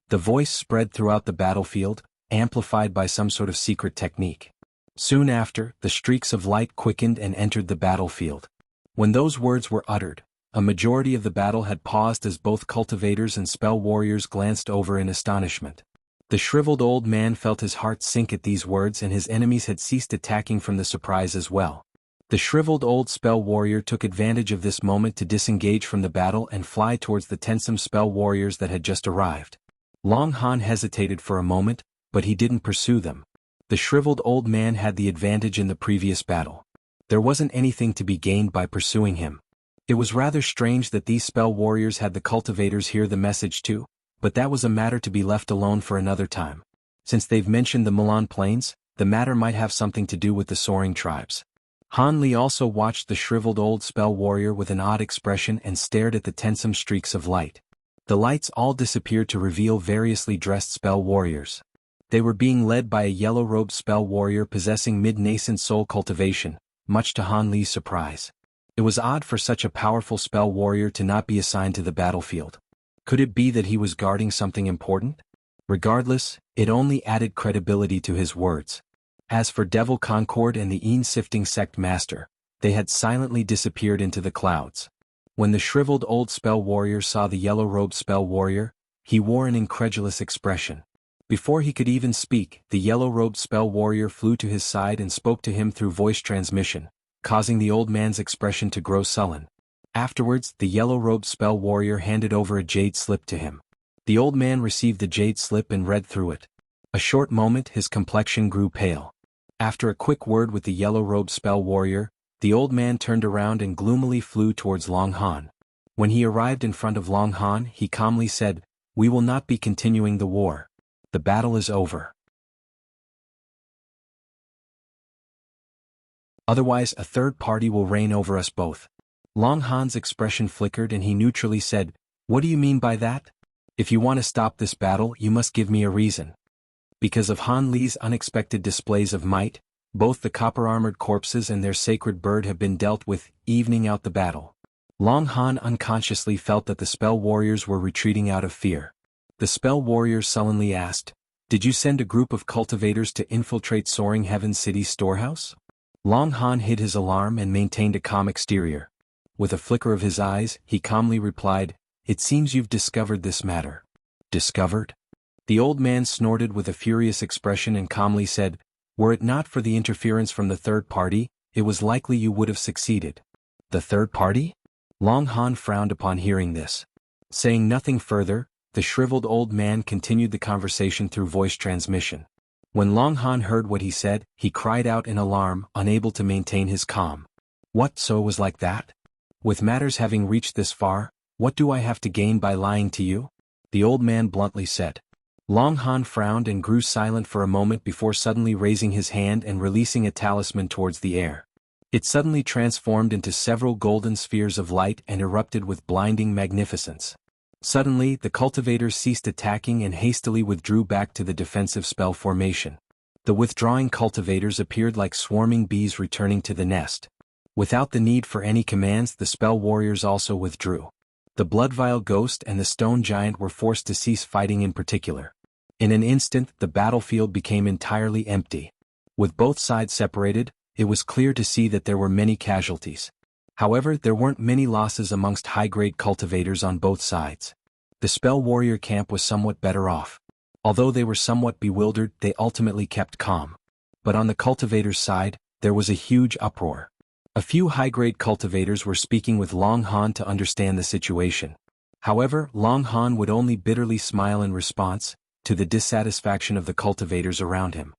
The voice spread throughout the battlefield, amplified by some sort of secret technique. Soon after, the streaks of light quickened and entered the battlefield. When those words were uttered, a majority of the battle had paused as both cultivators and spell warriors glanced over in astonishment. The shriveled old man felt his heart sink at these words, and his enemies had ceased attacking from the surprise as well. The shriveled old spell warrior took advantage of this moment to disengage from the battle and fly towards the tensome spell warriors that had just arrived. Long Han hesitated for a moment, but he didn't pursue them. The shriveled old man had the advantage in the previous battle. There wasn't anything to be gained by pursuing him. It was rather strange that these spell warriors had the cultivators hear the message too, but that was a matter to be left alone for another time. Since they've mentioned the Mulan Plains, the matter might have something to do with the soaring tribes. Han Li also watched the shriveled old spell warrior with an odd expression and stared at the tensome streaks of light. The lights all disappeared to reveal variously dressed spell warriors. They were being led by a yellow-robed spell warrior possessing mid-nascent soul cultivation, much to Han Li's surprise. It was odd for such a powerful spell warrior to not be assigned to the battlefield. Could it be that he was guarding something important? Regardless, it only added credibility to his words. As for Devil Concord and the Een-sifting sect master, they had silently disappeared into the clouds. When the shriveled old spell warrior saw the yellow-robed spell warrior, he wore an incredulous expression. Before he could even speak, the yellow-robed spell warrior flew to his side and spoke to him through voice transmission, causing the old man's expression to grow sullen. Afterwards, the yellow-robed spell warrior handed over a jade slip to him. The old man received the jade slip and read through it. A short moment, his complexion grew pale. After a quick word with the yellow-robed spell warrior, the old man turned around and gloomily flew towards Long Han. When he arrived in front of Long Han, he calmly said, "We will not be continuing the war. The battle is over." Otherwise a third party will reign over us both. Long Han's expression flickered and he neutrally said, "What do you mean by that? If you want to stop this battle, you must give me a reason." Because of Han Li's unexpected displays of might, both the copper-armored corpses and their sacred bird have been dealt with, evening out the battle. Long Han unconsciously felt that the spell warriors were retreating out of fear. The spell warriors sullenly asked, "Did you send a group of cultivators to infiltrate Soaring Heaven City's storehouse?" Long Han hid his alarm and maintained a calm exterior. With a flicker of his eyes, he calmly replied, "It seems you've discovered this matter." "Discovered?" The old man snorted with a furious expression and calmly said, "Were it not for the interference from the third party, it was likely you would have succeeded." "The third party?" Long Han frowned upon hearing this. Saying nothing further, the shriveled old man continued the conversation through voice transmission. When Long Han heard what he said, he cried out in alarm, unable to maintain his calm. "What, so it was like that? With matters having reached this far, what do I have to gain by lying to you?" the old man bluntly said. Long Han frowned and grew silent for a moment before suddenly raising his hand and releasing a talisman towards the air. It suddenly transformed into several golden spheres of light and erupted with blinding magnificence. Suddenly, the cultivators ceased attacking and hastily withdrew back to the defensive spell formation. The withdrawing cultivators appeared like swarming bees returning to the nest. Without the need for any commands, the spell warriors also withdrew. The Bloodvial Ghost and the Stone Giant were forced to cease fighting in particular. In an instant, the battlefield became entirely empty. With both sides separated, it was clear to see that there were many casualties. However, there weren't many losses amongst high-grade cultivators on both sides. The spell warrior camp was somewhat better off. Although they were somewhat bewildered, they ultimately kept calm. But on the cultivators' side, there was a huge uproar. A few high-grade cultivators were speaking with Long Han to understand the situation. However, Long Han would only bitterly smile in response, to the dissatisfaction of the cultivators around him.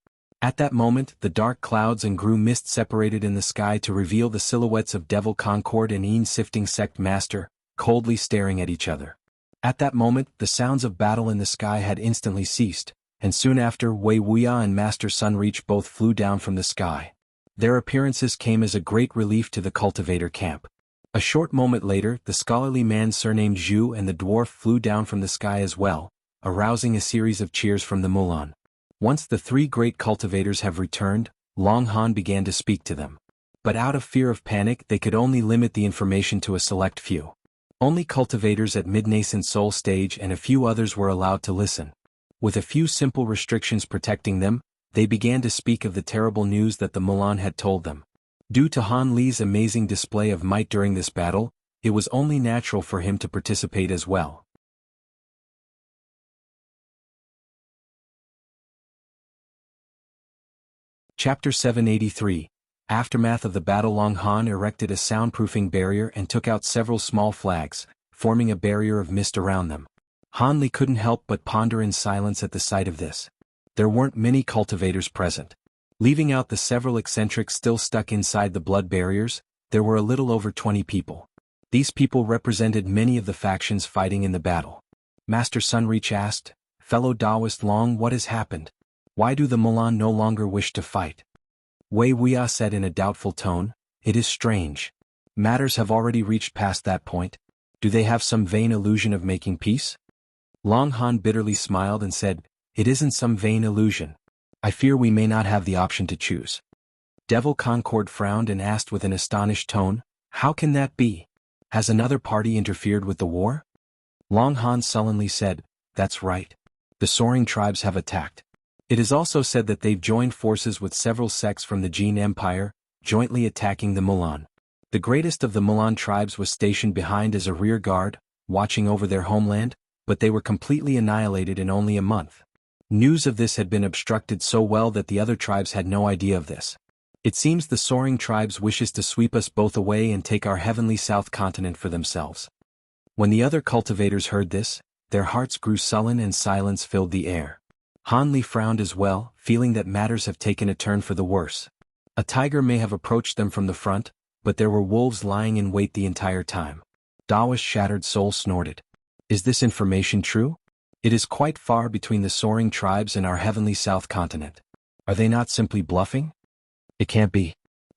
At that moment, the dark clouds and grue mist separated in the sky to reveal the silhouettes of Devil Concord and Een Sifting Sect Master, coldly staring at each other. At that moment, the sounds of battle in the sky had instantly ceased, and soon after Wei Wuya and Master Sunreach both flew down from the sky. Their appearances came as a great relief to the cultivator camp. A short moment later, the scholarly man surnamed Zhu and the dwarf flew down from the sky as well, arousing a series of cheers from the Mulan. Once the three great cultivators have returned, Long Han began to speak to them. But out of fear of panic, they could only limit the information to a select few. Only cultivators at mid-nascent soul stage and a few others were allowed to listen. With a few simple restrictions protecting them, they began to speak of the terrible news that the Mulan had told them. Due to Han Li's amazing display of might during this battle, it was only natural for him to participate as well. Chapter 783. Aftermath of the battle. Long Han erected a soundproofing barrier and took out several small flags, forming a barrier of mist around them. Han Li couldn't help but ponder in silence at the sight of this. There weren't many cultivators present. Leaving out the several eccentrics still stuck inside the blood barriers, there were a little over 20 people. These people represented many of the factions fighting in the battle. Master Sunreach asked, "Fellow Taoist Long, what has happened? Why do the Mulan no longer wish to fight?" Wei Wuya said in a doubtful tone, "It is strange. Matters have already reached past that point. Do they have some vain illusion of making peace?" Long Han bitterly smiled and said, "It isn't some vain illusion. I fear we may not have the option to choose." Devil Concord frowned and asked with an astonished tone, "How can that be? Has another party interfered with the war?" Long Han sullenly said, "That's right. The soaring tribes have attacked. It is also said that they've joined forces with several sects from the Jin Empire, jointly attacking the Mulan. The greatest of the Mulan tribes was stationed behind as a rear guard, watching over their homeland, but they were completely annihilated in only a month. News of this had been obstructed so well that the other tribes had no idea of this. It seems the soaring tribes wishes to sweep us both away and take our heavenly south continent for themselves." When the other cultivators heard this, their hearts grew sullen and silence filled the air. Han Li frowned as well, feeling that matters have taken a turn for the worse. A tiger may have approached them from the front, but there were wolves lying in wait the entire time. Taoist Shattered Soul snorted. "Is this information true? It is quite far between the soaring tribes and our heavenly south continent. Are they not simply bluffing?" "It can't be.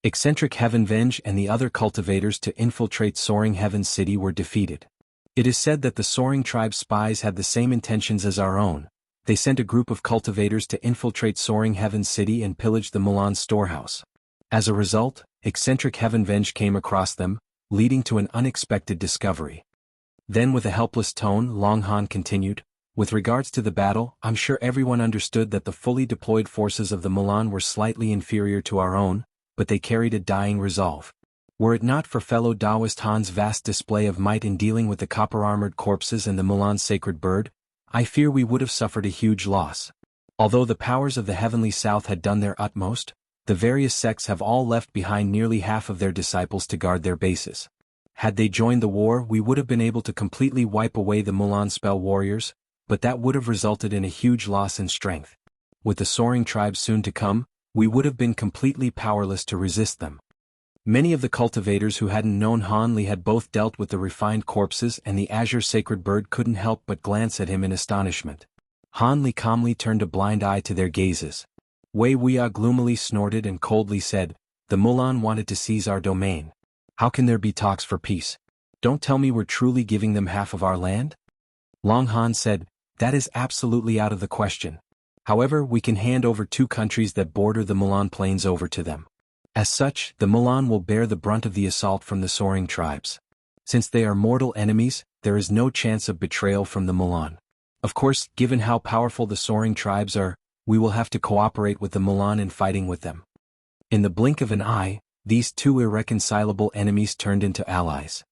Eccentric Heaven Venge and the other cultivators to infiltrate Soaring Heaven's city were defeated. It is said that the Soaring Tribe's spies had the same intentions as our own. They sent a group of cultivators to infiltrate Soaring Heaven's city and pillage the Mulan storehouse. As a result, Eccentric Heaven Venge came across them, leading to an unexpected discovery. Then with a helpless tone, Long Han continued, "With regards to the battle, I'm sure everyone understood that the fully deployed forces of the Mulan were slightly inferior to our own, but they carried a dying resolve. Were it not for fellow Taoist Han's vast display of might in dealing with the copper-armored corpses and the Mulan sacred bird, I fear we would have suffered a huge loss. Although the powers of the Heavenly South had done their utmost, the various sects have all left behind nearly half of their disciples to guard their bases. Had they joined the war, we would have been able to completely wipe away the Mulan spell warriors, but that would have resulted in a huge loss in strength. With the Soaring Tribes soon to come, we would have been completely powerless to resist them." Many of the cultivators who hadn't known Han Li had both dealt with the refined corpses, and the azure sacred bird couldn't help but glance at him in astonishment. Han Li calmly turned a blind eye to their gazes. Wei Wuya gloomily snorted and coldly said, "The Mulan wanted to seize our domain. How can there be talks for peace? Don't tell me we're truly giving them half of our land?" Long Han said, "That is absolutely out of the question. However, we can hand over 2 countries that border the Mulan Plains over to them. As such, the Mulan will bear the brunt of the assault from the Soaring Tribes. Since they are mortal enemies, there is no chance of betrayal from the Mulan. Of course, given how powerful the Soaring Tribes are, we will have to cooperate with the Mulan in fighting with them." In the blink of an eye, these 2 irreconcilable enemies turned into allies.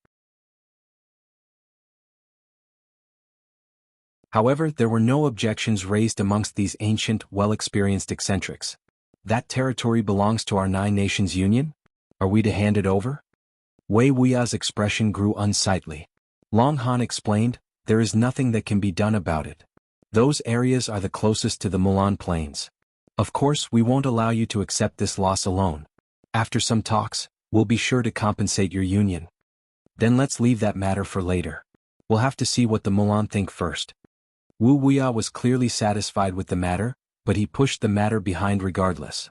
However, there were no objections raised amongst these ancient, well-experienced eccentrics. "That territory belongs to our 9 nations union? Are we to hand it over?" Wei Wuya's expression grew unsightly. Long Han explained, "There is nothing that can be done about it. Those areas are the closest to the Mulan Plains. Of course, we won't allow you to accept this loss alone. After some talks, we'll be sure to compensate your union. Then let's leave that matter for later. We'll have to see what the Mulan think first." Wu Wuya was clearly satisfied with the matter, but he pushed the matter behind regardless.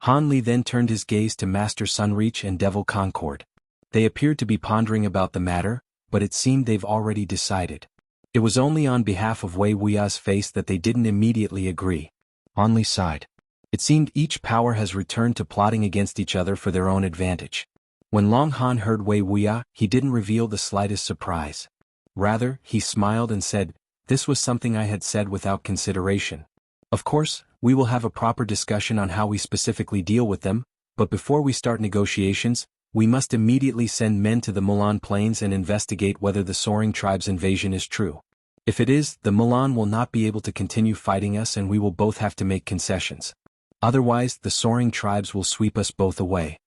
Han Li then turned his gaze to Master Sunreach and Devil Concord. They appeared to be pondering about the matter, but it seemed they've already decided. It was only on behalf of Wei Wuya's face that they didn't immediately agree. Han Li sighed. It seemed each power has returned to plotting against each other for their own advantage. When Long Han heard Wei Wuya, he didn't reveal the slightest surprise. Rather, he smiled and said, "This was something I had said without consideration. Of course, we will have a proper discussion on how we specifically deal with them, but before we start negotiations, we must immediately send men to the Mulan Plains and investigate whether the Soaring Tribe's invasion is true. If it is, the Mulan will not be able to continue fighting us and we will both have to make concessions. Otherwise, the Soaring Tribes will sweep us both away."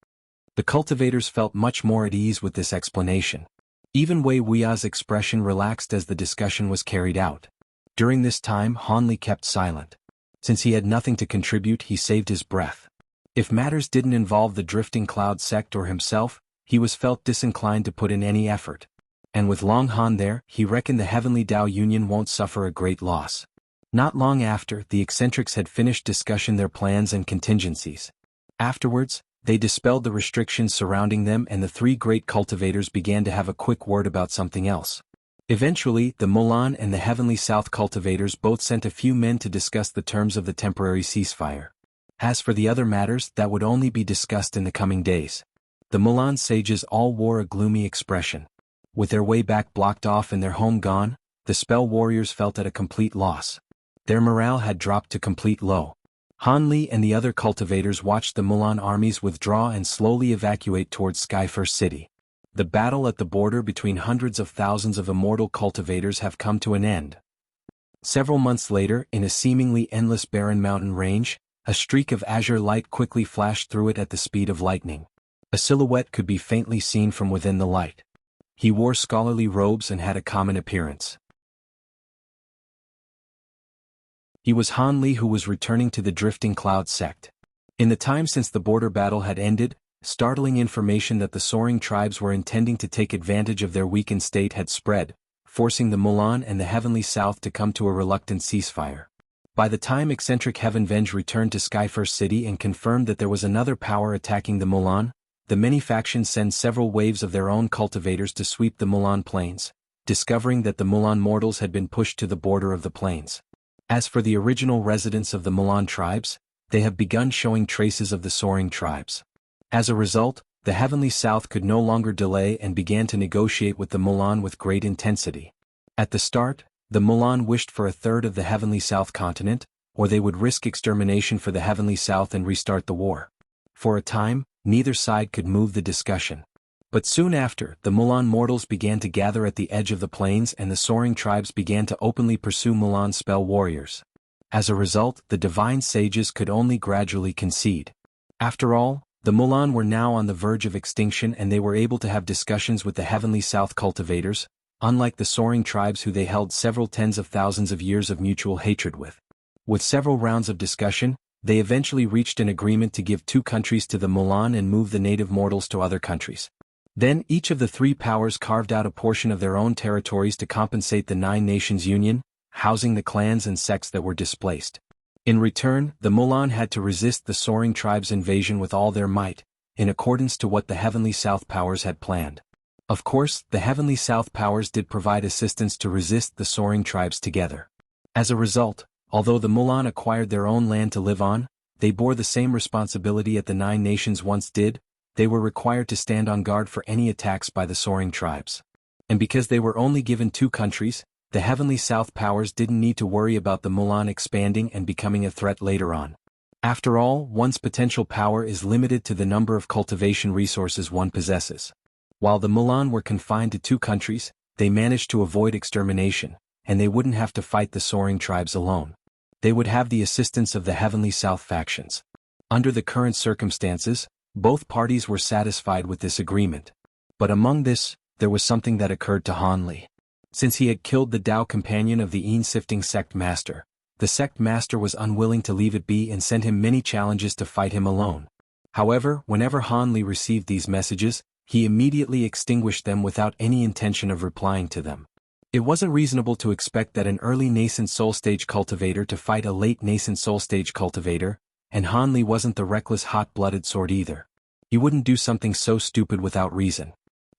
The cultivators felt much more at ease with this explanation. Even Wei Wuya's expression relaxed as the discussion was carried out. During this time, Han Li kept silent. Since he had nothing to contribute, he saved his breath. If matters didn't involve the Drifting Cloud sect or himself, he was felt disinclined to put in any effort. And with Long Han there, he reckoned the Heavenly Tao Union won't suffer a great loss. Not long after, the eccentrics had finished discussing their plans and contingencies. Afterwards, they dispelled the restrictions surrounding them and the 3 great cultivators began to have a quick word about something else. Eventually, the Mulan and the Heavenly South cultivators both sent a few men to discuss the terms of the temporary ceasefire. As for the other matters, that would only be discussed in the coming days. The Mulan sages all wore a gloomy expression. With their way back blocked off and their home gone, the spell warriors felt at a complete loss. Their morale had dropped to complete low. Han Li and the other cultivators watched the Mulan armies withdraw and slowly evacuate towards Skyfirst City. The battle at the border between hundreds of thousands of immortal cultivators have come to an end. Several months later, in a seemingly endless barren mountain range, a streak of azure light quickly flashed through it at the speed of lightning. A silhouette could be faintly seen from within the light. He wore scholarly robes and had a common appearance. He was Han Li, who was returning to the Drifting Cloud sect. In the time since the border battle had ended, startling information that the Soaring Tribes were intending to take advantage of their weakened state had spread, forcing the Mulan and the Heavenly South to come to a reluctant ceasefire. By the time Eccentric Heaven Venge returned to Skyfirst City and confirmed that there was another power attacking the Mulan, the many factions send several waves of their own cultivators to sweep the Mulan plains, discovering that the Mulan mortals had been pushed to the border of the plains. As for the original residents of the Mulan tribes, they have begun showing traces of the soaring tribes. As a result, the Heavenly South could no longer delay and began to negotiate with the Mulan with great intensity. At the start, the Mulan wished for a third of the Heavenly South continent, or they would risk extermination for the Heavenly South and restart the war. For a time, neither side could move the discussion. But soon after, the Mulan mortals began to gather at the edge of the plains and the soaring tribes began to openly pursue Mulan spell warriors. As a result, the divine sages could only gradually concede. After all, the Mulan were now on the verge of extinction and they were able to have discussions with the Heavenly South cultivators, unlike the soaring tribes who they held several tens of thousands of years of mutual hatred with. With several rounds of discussion, they eventually reached an agreement to give 2 countries to the Mulan and move the native mortals to other countries. Then each of the 3 powers carved out a portion of their own territories to compensate the 9 nations union, housing the clans and sects that were displaced. In return, the Mulan had to resist the soaring tribes' invasion with all their might, in accordance to what the Heavenly South powers had planned. Of course, the Heavenly South powers did provide assistance to resist the soaring tribes together. As a result, although the Mulan acquired their own land to live on, they bore the same responsibility that the 9 nations once did. They were required to stand on guard for any attacks by the soaring tribes. And because they were only given 2 countries, the Heavenly South powers didn't need to worry about the Mulan expanding and becoming a threat later on. After all, one's potential power is limited to the number of cultivation resources one possesses. While the Mulan were confined to 2 countries, they managed to avoid extermination, and they wouldn't have to fight the soaring tribes alone. They would have the assistance of the Heavenly South factions. Under the current circumstances, both parties were satisfied with this agreement. But among this, there was something that occurred to Han Li. Since he had killed the Dao companion of the Yin-sifting sect master, the sect master was unwilling to leave it be and sent him many challenges to fight him alone. However, whenever Han Li received these messages, he immediately extinguished them without any intention of replying to them. It wasn't reasonable to expect that an early nascent soul stage cultivator to fight a late nascent soul stage cultivator, and Han Li wasn't the reckless hot-blooded sort either. He wouldn't do something so stupid without reason.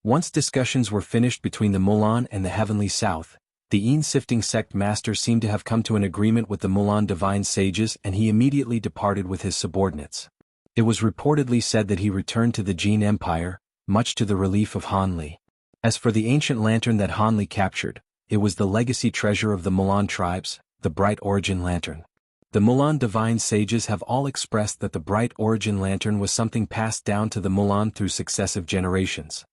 Once discussions were finished between the Mulan and the Heavenly South, the Yin-sifting sect master seemed to have come to an agreement with the Mulan divine sages and he immediately departed with his subordinates. It was reportedly said that he returned to the Jin Empire, much to the relief of Han Li. As for the ancient lantern that Han Li captured, it was the legacy treasure of the Mulan tribes, the Bright Origin Lantern. The Mulan divine sages have all expressed that the Bright Origin Lantern was something passed down to the Mulan through successive generations.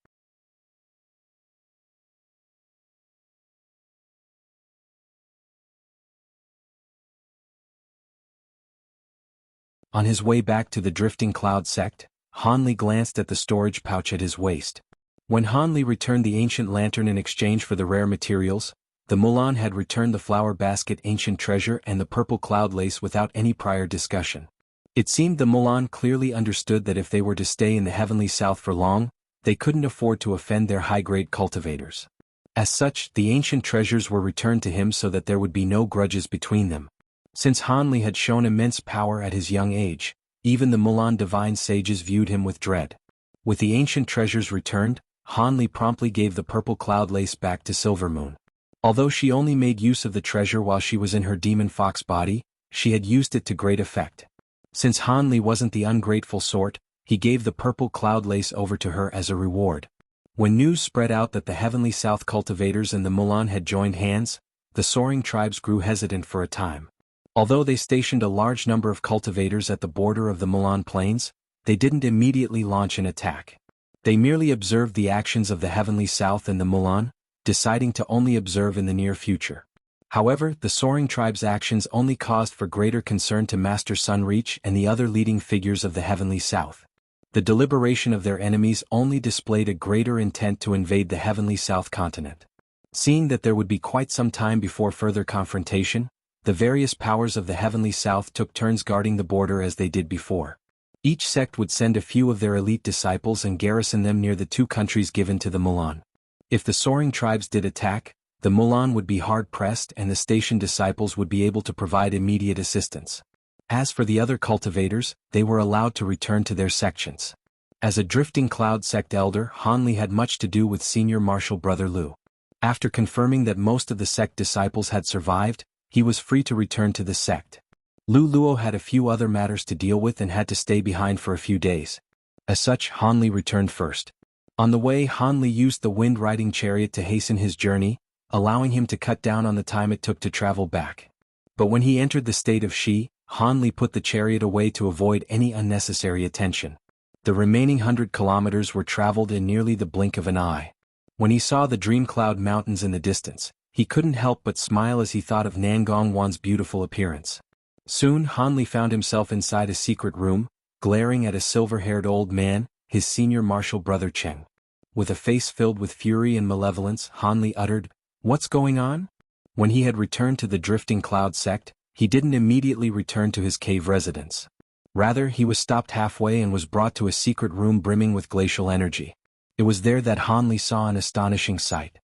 On his way back to the Drifting Cloud sect, Han Li glanced at the storage pouch at his waist. When Han Li returned the ancient lantern in exchange for the rare materials, the Mulan had returned the flower basket ancient treasure and the purple cloud lace without any prior discussion. It seemed the Mulan clearly understood that if they were to stay in the Heavenly South for long, they couldn't afford to offend their high-grade cultivators. As such, the ancient treasures were returned to him so that there would be no grudges between them. Since Han Li had shown immense power at his young age, even the Mulan divine sages viewed him with dread. With the ancient treasures returned, Han Li promptly gave the purple cloud lace back to Silvermoon. Although she only made use of the treasure while she was in her demon fox body, she had used it to great effect. Since Han Li wasn't the ungrateful sort, he gave the purple cloud lace over to her as a reward. When news spread out that the Heavenly South cultivators and the Mulan had joined hands, the soaring tribes grew hesitant for a time. Although they stationed a large number of cultivators at the border of the Mulan plains, they didn't immediately launch an attack. They merely observed the actions of the Heavenly South and the Mulan, deciding to only observe in the near future. However, the soaring tribe's actions only caused for greater concern to Master Sunreach and the other leading figures of the Heavenly South. The deliberation of their enemies only displayed a greater intent to invade the Heavenly South continent. Seeing that there would be quite some time before further confrontation, the various powers of the Heavenly South took turns guarding the border as they did before. Each sect would send a few of their elite disciples and garrison them near the 2 countries given to the Mulan. If the soaring tribes did attack, the Mulan would be hard-pressed and the station disciples would be able to provide immediate assistance. As for the other cultivators, they were allowed to return to their sections. As a drifting cloud sect elder, Han Li had much to do with senior marshal brother Lu. After confirming that most of the sect disciples had survived, he was free to return to the sect. Lu Luo had a few other matters to deal with and had to stay behind for a few days. As such, Han Li returned first. On the way, Han Li used the wind-riding chariot to hasten his journey, allowing him to cut down on the time it took to travel back. But when he entered the state of Shi, Han Li put the chariot away to avoid any unnecessary attention. The remaining 100 kilometers were traveled in nearly the blink of an eye. When he saw the Dream Cloud Mountains in the distance, he couldn't help but smile as he thought of Nangong Wan's beautiful appearance. Soon Han Li found himself inside a secret room, glaring at a silver-haired old man, his senior marshal brother Cheng. With a face filled with fury and malevolence, Han Li uttered, "What's going on?" When he had returned to the Drifting Cloud sect, he didn't immediately return to his cave residence. Rather, he was stopped halfway and was brought to a secret room brimming with glacial energy. It was there that Han Li saw an astonishing sight.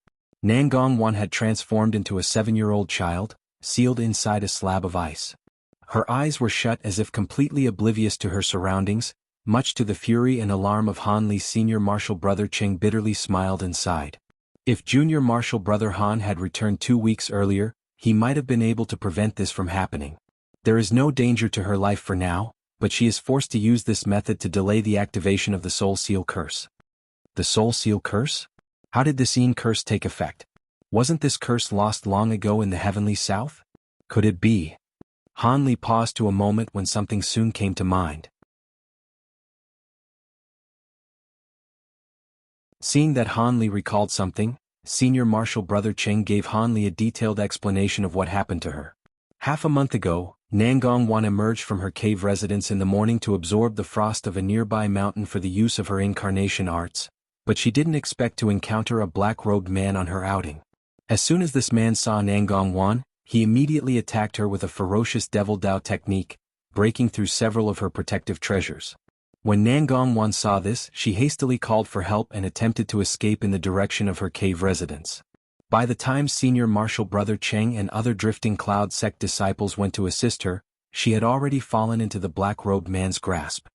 Nangong Wan had transformed into a 7-year-old child, sealed inside a slab of ice. Her eyes were shut as if completely oblivious to her surroundings, much to the fury and alarm of Han Li's senior marshal brother Cheng bitterly smiled and sighed. If junior marshal brother Han had returned 2 weeks earlier, he might have been able to prevent this from happening. There is no danger to her life for now, but she is forced to use this method to delay the activation of the Soul Seal Curse. The Soul Seal Curse? How did the Scene Curse take effect? Wasn't this curse lost long ago in the heavenly south? Could it be? Han Li paused to a moment when something soon came to mind. Seeing that Han Li recalled something, senior marshal brother Cheng gave Han Li a detailed explanation of what happened to her. Half a month ago, Nangong Wan emerged from her cave residence in the morning to absorb the frost of a nearby mountain for the use of her incarnation arts, but she didn't expect to encounter a black-robed man on her outing. As soon as this man saw Nangong Wan, he immediately attacked her with a ferocious Devil Dao technique, breaking through several of her protective treasures. When Nangong Wan saw this, she hastily called for help and attempted to escape in the direction of her cave residence. By the time senior marshal brother Cheng and other Drifting Cloud sect disciples went to assist her, she had already fallen into the black-robed man's grasp.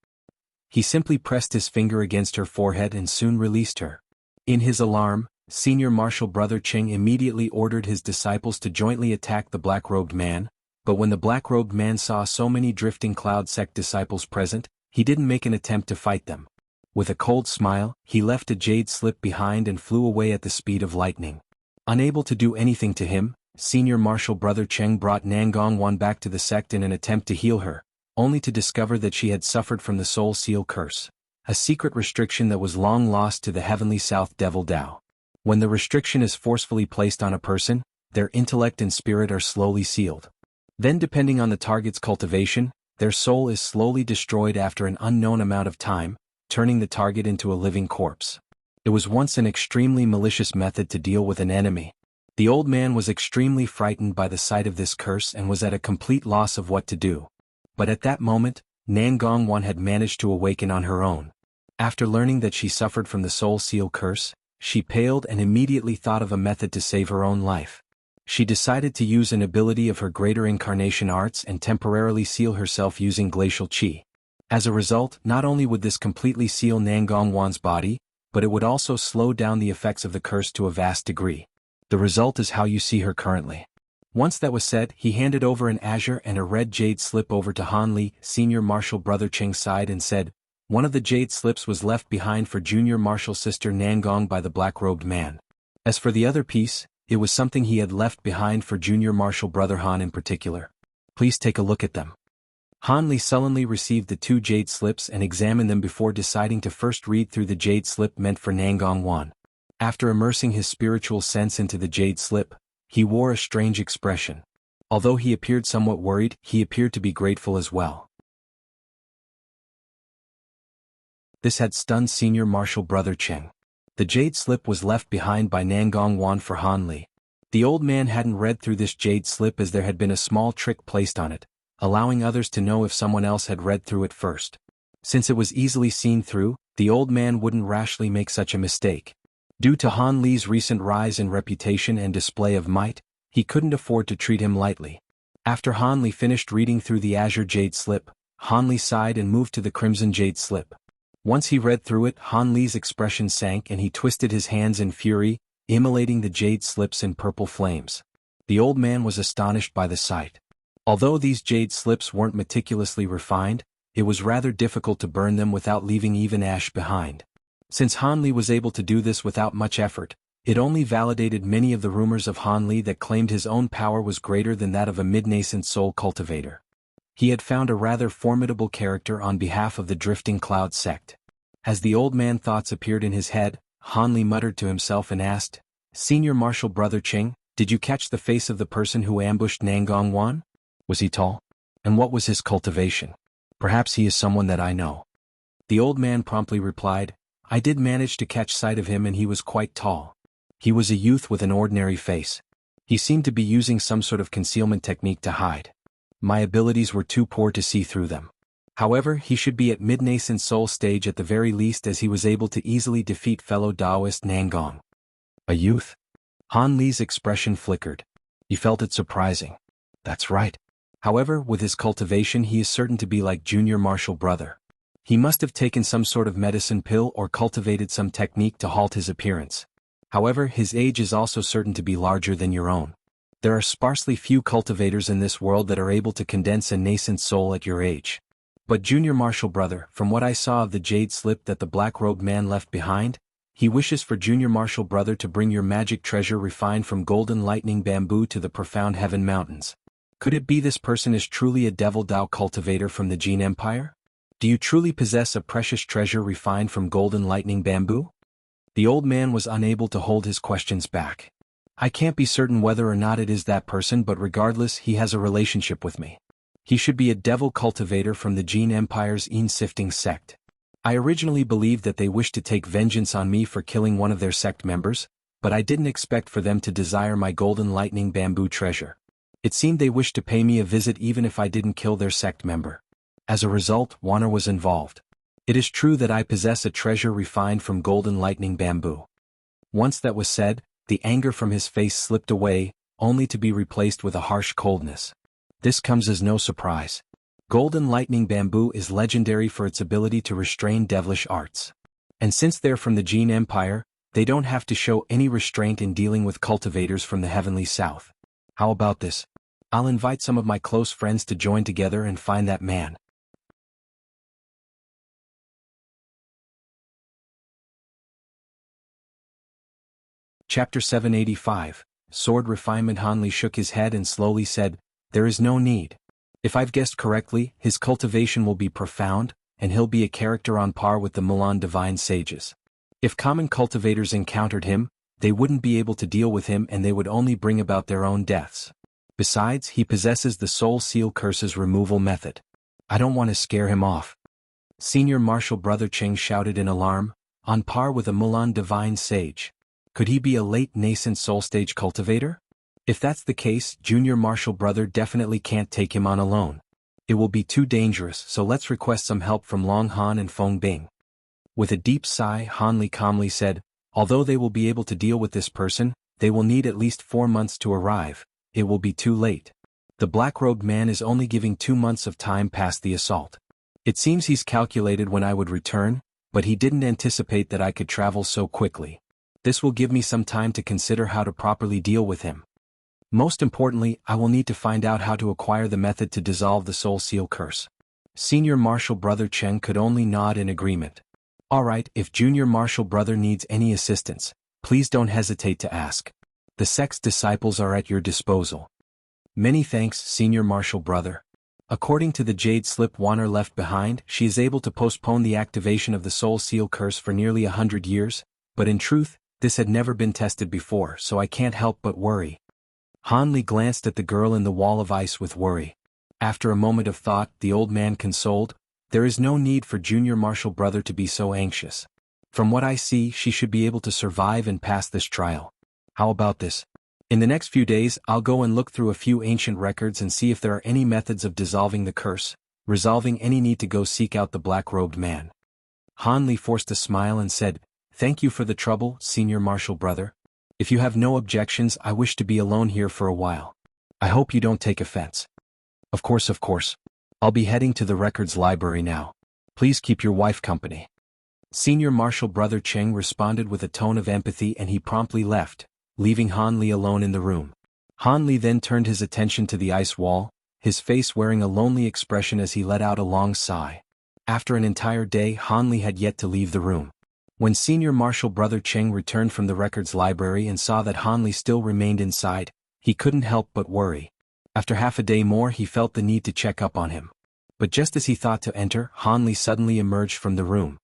He simply pressed his finger against her forehead and soon released her. In his alarm, senior marshal brother Cheng immediately ordered his disciples to jointly attack the black-robed man, but when the black-robed man saw so many Drifting Cloud sect disciples present, he didn't make an attempt to fight them. With a cold smile, he left a jade slip behind and flew away at the speed of lightning. Unable to do anything to him, senior marshal brother Cheng brought Nangong Wan back to the sect in an attempt to heal her, only to discover that she had suffered from the Soul Seal Curse, a secret restriction that was long lost to the Heavenly South Devil Dao. When the restriction is forcefully placed on a person, their intellect and spirit are slowly sealed. Then, depending on the target's cultivation, their soul is slowly destroyed after an unknown amount of time, turning the target into a living corpse. It was once an extremely malicious method to deal with an enemy. The old man was extremely frightened by the sight of this curse and was at a complete loss of what to do. But at that moment, Nangong Wan had managed to awaken on her own. After learning that she suffered from the Soul Seal Curse, she paled and immediately thought of a method to save her own life. She decided to use an ability of her greater incarnation arts and temporarily seal herself using glacial qi. As a result, not only would this completely seal Nangong Wan's body, but it would also slow down the effects of the curse to a vast degree. The result is how you see her currently. Once that was said, he handed over an azure and a red jade slip over to Han Li, senior marshal brother Cheng's side, and said, "One of the jade slips was left behind for junior marshal sister Nangong by the black-robed man. As for the other piece, it was something he had left behind for junior marshal brother Han in particular. Please take a look at them." Han Li sullenly received the 2 jade slips and examined them before deciding to first read through the jade slip meant for Nangong Wan. After immersing his spiritual sense into the jade slip, he wore a strange expression. Although he appeared somewhat worried, he appeared to be grateful as well. This had stunned senior marshal brother Cheng. The jade slip was left behind by Nangong Wan for Han Li. The old man hadn't read through this jade slip as there had been a small trick placed on it, allowing others to know if someone else had read through it first. Since it was easily seen through, the old man wouldn't rashly make such a mistake. Due to Han Li's recent rise in reputation and display of might, he couldn't afford to treat him lightly. After Han Li finished reading through the azure jade slip, Han Li sighed and moved to the crimson jade slip. Once he read through it, Han Li's expression sank and he twisted his hands in fury, immolating the jade slips in purple flames. The old man was astonished by the sight. Although these jade slips weren't meticulously refined, it was rather difficult to burn them without leaving even ash behind. Since Han Li was able to do this without much effort, it only validated many of the rumors of Han Li that claimed his own power was greater than that of a mid-nascent soul cultivator. He had found a rather formidable character on behalf of the Drifting Cloud sect. As the old man's thoughts appeared in his head, Han Li muttered to himself and asked, "Senior Marshal Brother Ching, did you catch the face of the person who ambushed Nangong Wan? Was he tall? And what was his cultivation? Perhaps he is someone that I know." The old man promptly replied, "I did manage to catch sight of him and he was quite tall. He was a youth with an ordinary face. He seemed to be using some sort of concealment technique to hide. My abilities were too poor to see through them. However, he should be at mid-nascent soul stage at the very least, as he was able to easily defeat fellow Taoist Nangong." A youth? Han Li's expression flickered. He felt it surprising. That's right. However, with his cultivation he is certain to be like Junior Marshal Brother. He must have taken some sort of medicine pill or cultivated some technique to halt his appearance. However, his age is also certain to be larger than your own. There are sparsely few cultivators in this world that are able to condense a nascent soul at your age. But Junior Marshal Brother, from what I saw of the jade slip that the black-robed man left behind, he wishes for Junior Marshal Brother to bring your magic treasure refined from golden lightning bamboo to the profound heaven mountains. Could it be this person is truly a devil Dao cultivator from the Jin Empire? Do you truly possess a precious treasure refined from golden lightning bamboo? The old man was unable to hold his questions back. I can't be certain whether or not it is that person, but regardless, he has a relationship with me. He should be a devil cultivator from the Jin Empire's Yin-sifting sect. I originally believed that they wished to take vengeance on me for killing one of their sect members, but I didn't expect for them to desire my golden lightning bamboo treasure. It seemed they wished to pay me a visit even if I didn't kill their sect member. As a result, Warner was involved. It is true that I possess a treasure refined from golden lightning bamboo. Once that was said, the anger from his face slipped away, only to be replaced with a harsh coldness. This comes as no surprise. Golden lightning bamboo is legendary for its ability to restrain devilish arts. And since they're from the Jin Empire, they don't have to show any restraint in dealing with cultivators from the heavenly south. How about this? I'll invite some of my close friends to join together and find that man. Chapter 785, Sword Refinement. Han Li shook his head and slowly said, "There is no need. If I've guessed correctly, his cultivation will be profound, and he'll be a character on par with the Mulan divine sages. If common cultivators encountered him, they wouldn't be able to deal with him and they would only bring about their own deaths. Besides, he possesses the Soul Seal Curse's removal method. I don't want to scare him off." Senior Marshal Brother Cheng shouted in alarm, "On par with a Mulan divine sage? Could he be a late nascent soul stage cultivator? If that's the case, Junior Marshal Brother definitely can't take him on alone. It will be too dangerous, so let's request some help from Long Han and Feng Bing." With a deep sigh, Han Li calmly said, "Although they will be able to deal with this person, they will need at least 4 months to arrive. It will be too late. The black-robed man is only giving 2 months of time past the assault. It seems he's calculated when I would return, but he didn't anticipate that I could travel so quickly. This will give me some time to consider how to properly deal with him. Most importantly, I will need to find out how to acquire the method to dissolve the Soul Seal Curse." Senior Marshal Brother Cheng could only nod in agreement. "All right, if Junior Marshal Brother needs any assistance, please don't hesitate to ask. The sect's disciples are at your disposal." "Many thanks, Senior Marshal Brother." According to the jade slip Warner left behind, she is able to postpone the activation of the Soul Seal Curse for nearly 100 years, but in truth, this had never been tested before, so I can't help but worry. Han Li glanced at the girl in the wall of ice with worry. After a moment of thought, the old man consoled, "There is no need for Junior Marshal Brother to be so anxious. From what I see, she should be able to survive and pass this trial. How about this? In the next few days, I'll go and look through a few ancient records and see if there are any methods of dissolving the curse, resolving any need to go seek out the black-robed man." Han Li forced a smile and said, "Thank you for the trouble, Senior Marshal Brother. If you have no objections, I wish to be alone here for a while. I hope you don't take offense." Of course. I'll be heading to the records library now. Please keep your wife company." Senior Marshal Brother Cheng responded with a tone of empathy and he promptly left, leaving Han Li alone in the room. Han Li then turned his attention to the ice wall, his face wearing a lonely expression as he let out a long sigh. After an entire day, Han Li had yet to leave the room. When Senior Marshal Brother Cheng returned from the records library and saw that Han Li still remained inside, he couldn't help but worry. After half a day more, he felt the need to check up on him. But just as he thought to enter, Han Li suddenly emerged from the room.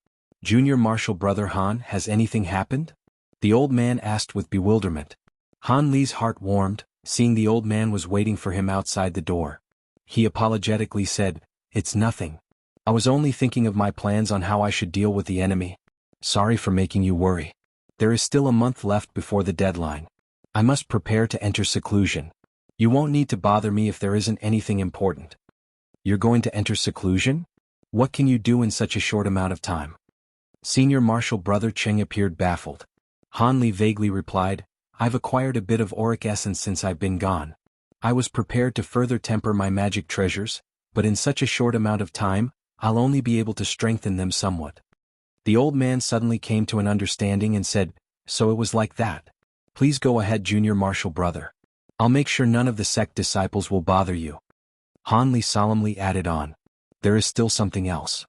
"Junior Marshal Brother Han, has anything happened?" the old man asked with bewilderment. Han Li's heart warmed, seeing the old man was waiting for him outside the door. He apologetically said, "It's nothing. I was only thinking of my plans on how I should deal with the enemy. Sorry for making you worry. There is still a month left before the deadline. I must prepare to enter seclusion. You won't need to bother me if there isn't anything important." "You're going to enter seclusion? What can you do in such a short amount of time?" Senior Marshal Brother Cheng appeared baffled. Han Li vaguely replied, "I've acquired a bit of auric essence since I've been gone. I was prepared to further temper my magic treasures, but in such a short amount of time, I'll only be able to strengthen them somewhat." The old man suddenly came to an understanding and said, "So it was like that. Please go ahead, Junior Marshal Brother. I'll make sure none of the sect disciples will bother you." Han Li solemnly added on, "There is still something else.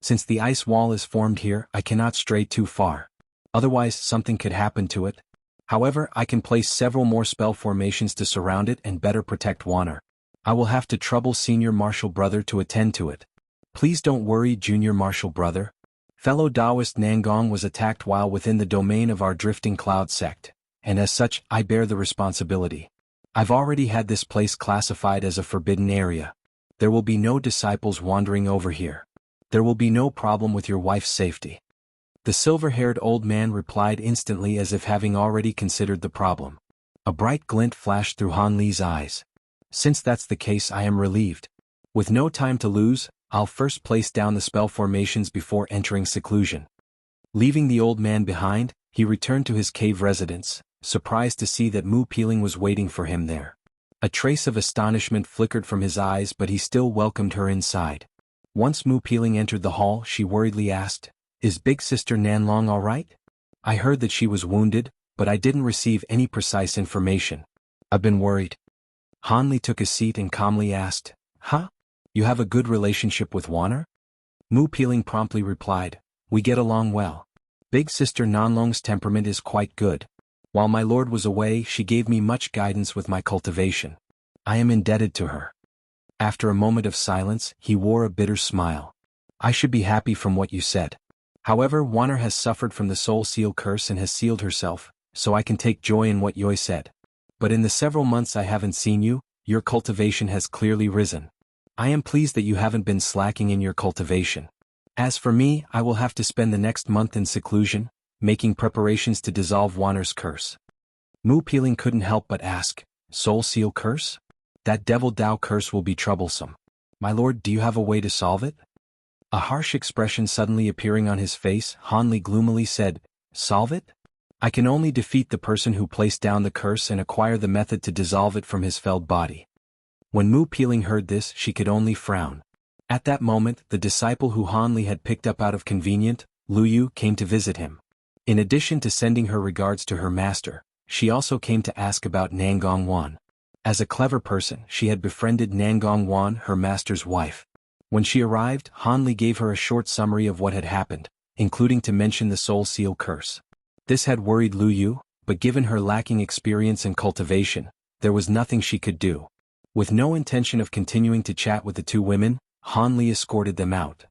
Since the ice wall is formed here, I cannot stray too far. Otherwise, something could happen to it. However, I can place several more spell formations to surround it and better protect Waner. I will have to trouble Senior Marshal Brother to attend to it. Please don't worry, Junior Marshal Brother. Fellow Taoist Nangong was attacked while within the domain of our Drifting Cloud sect, and as such, I bear the responsibility. I've already had this place classified as a forbidden area. There will be no disciples wandering over here. There will be no problem with your wife's safety." The silver-haired old man replied instantly as if having already considered the problem. A bright glint flashed through Han Li's eyes. "Since that's the case, I am relieved. With no time to lose, I'll first place down the spell formations before entering seclusion." Leaving the old man behind, he returned to his cave residence, surprised to see that Mu Peeling was waiting for him there. A trace of astonishment flickered from his eyes, but he still welcomed her inside. Once Mu Peeling entered the hall, she worriedly asked, "Is Big Sister Nanlong all right? I heard that she was wounded, but I didn't receive any precise information. I've been worried." Han Li took a seat and calmly asked, "Huh? You have a good relationship with Waner?" Mu Peeling promptly replied, "We get along well. Big Sister Nanlong's temperament is quite good. While my lord was away, she gave me much guidance with my cultivation. I am indebted to her." After a moment of silence, he wore a bitter smile. "I should be happy from what you said. However, Waner has suffered from the soul seal curse and has sealed herself, so I can take joy in what Yoi said. But in the several months I haven't seen you, your cultivation has clearly risen. I am pleased that you haven't been slacking in your cultivation. As for me, I will have to spend the next month in seclusion, making preparations to dissolve Waner's curse." Mu Peeling couldn't help but ask, "Soul seal curse? That devil Dao curse will be troublesome. My lord, do you have a way to solve it?" A harsh expression suddenly appearing on his face, Han Li gloomily said, "Solve it? I can only defeat the person who placed down the curse and acquire the method to dissolve it from his felled body." When Mu Peeling heard this, she could only frown. At that moment, the disciple who Han Li had picked up out of convenient, Lu Yu, came to visit him. In addition to sending her regards to her master, she also came to ask about Nangong Wan. As a clever person, she had befriended Nangong Wan, her master's wife. When she arrived, Han Li gave her a short summary of what had happened, including to mention the soul seal curse. This had worried Lu Yu, but given her lacking experience and cultivation, there was nothing she could do. With no intention of continuing to chat with the two women, Han Li escorted them out.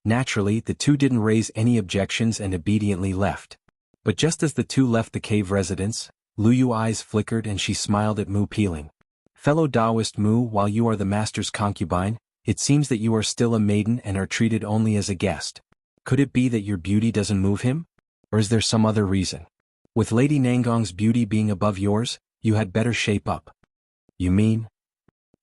Naturally, the two didn't raise any objections and obediently left. But just as the two left the cave residence, Lu Yu's eyes flickered and she smiled at Mu Peeling. "Fellow Taoist Mu, while you are the master's concubine, it seems that you are still a maiden and are treated only as a guest. Could it be that your beauty doesn't move him? Or is there some other reason? With Lady Nangong's beauty being above yours, you had better shape up." "You mean?"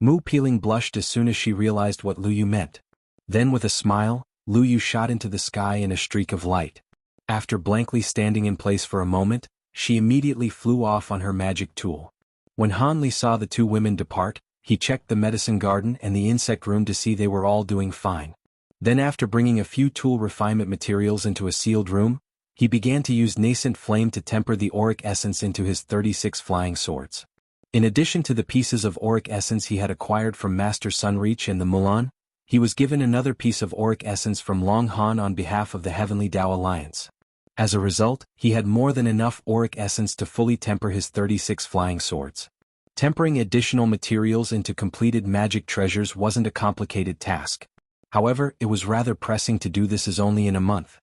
Mu Peeling blushed as soon as she realized what Lu Yu meant. Then with a smile, Lu Yu shot into the sky in a streak of light. After blankly standing in place for a moment, she immediately flew off on her magic tool. When Han Li saw the two women depart, He checked the medicine garden and the insect room to see they were all doing fine. Then after bringing a few tool refinement materials into a sealed room, he began to use nascent flame to temper the auric essence into his 36 flying swords. In addition to the pieces of auric essence he had acquired from Master Sunreach and the Mulan, he was given another piece of auric essence from Long Han on behalf of the Heavenly Tao Alliance. As a result, he had more than enough auric essence to fully temper his 36 flying swords. Tempering additional materials into completed magic treasures wasn't a complicated task. However, it was rather pressing to do this as only in a month.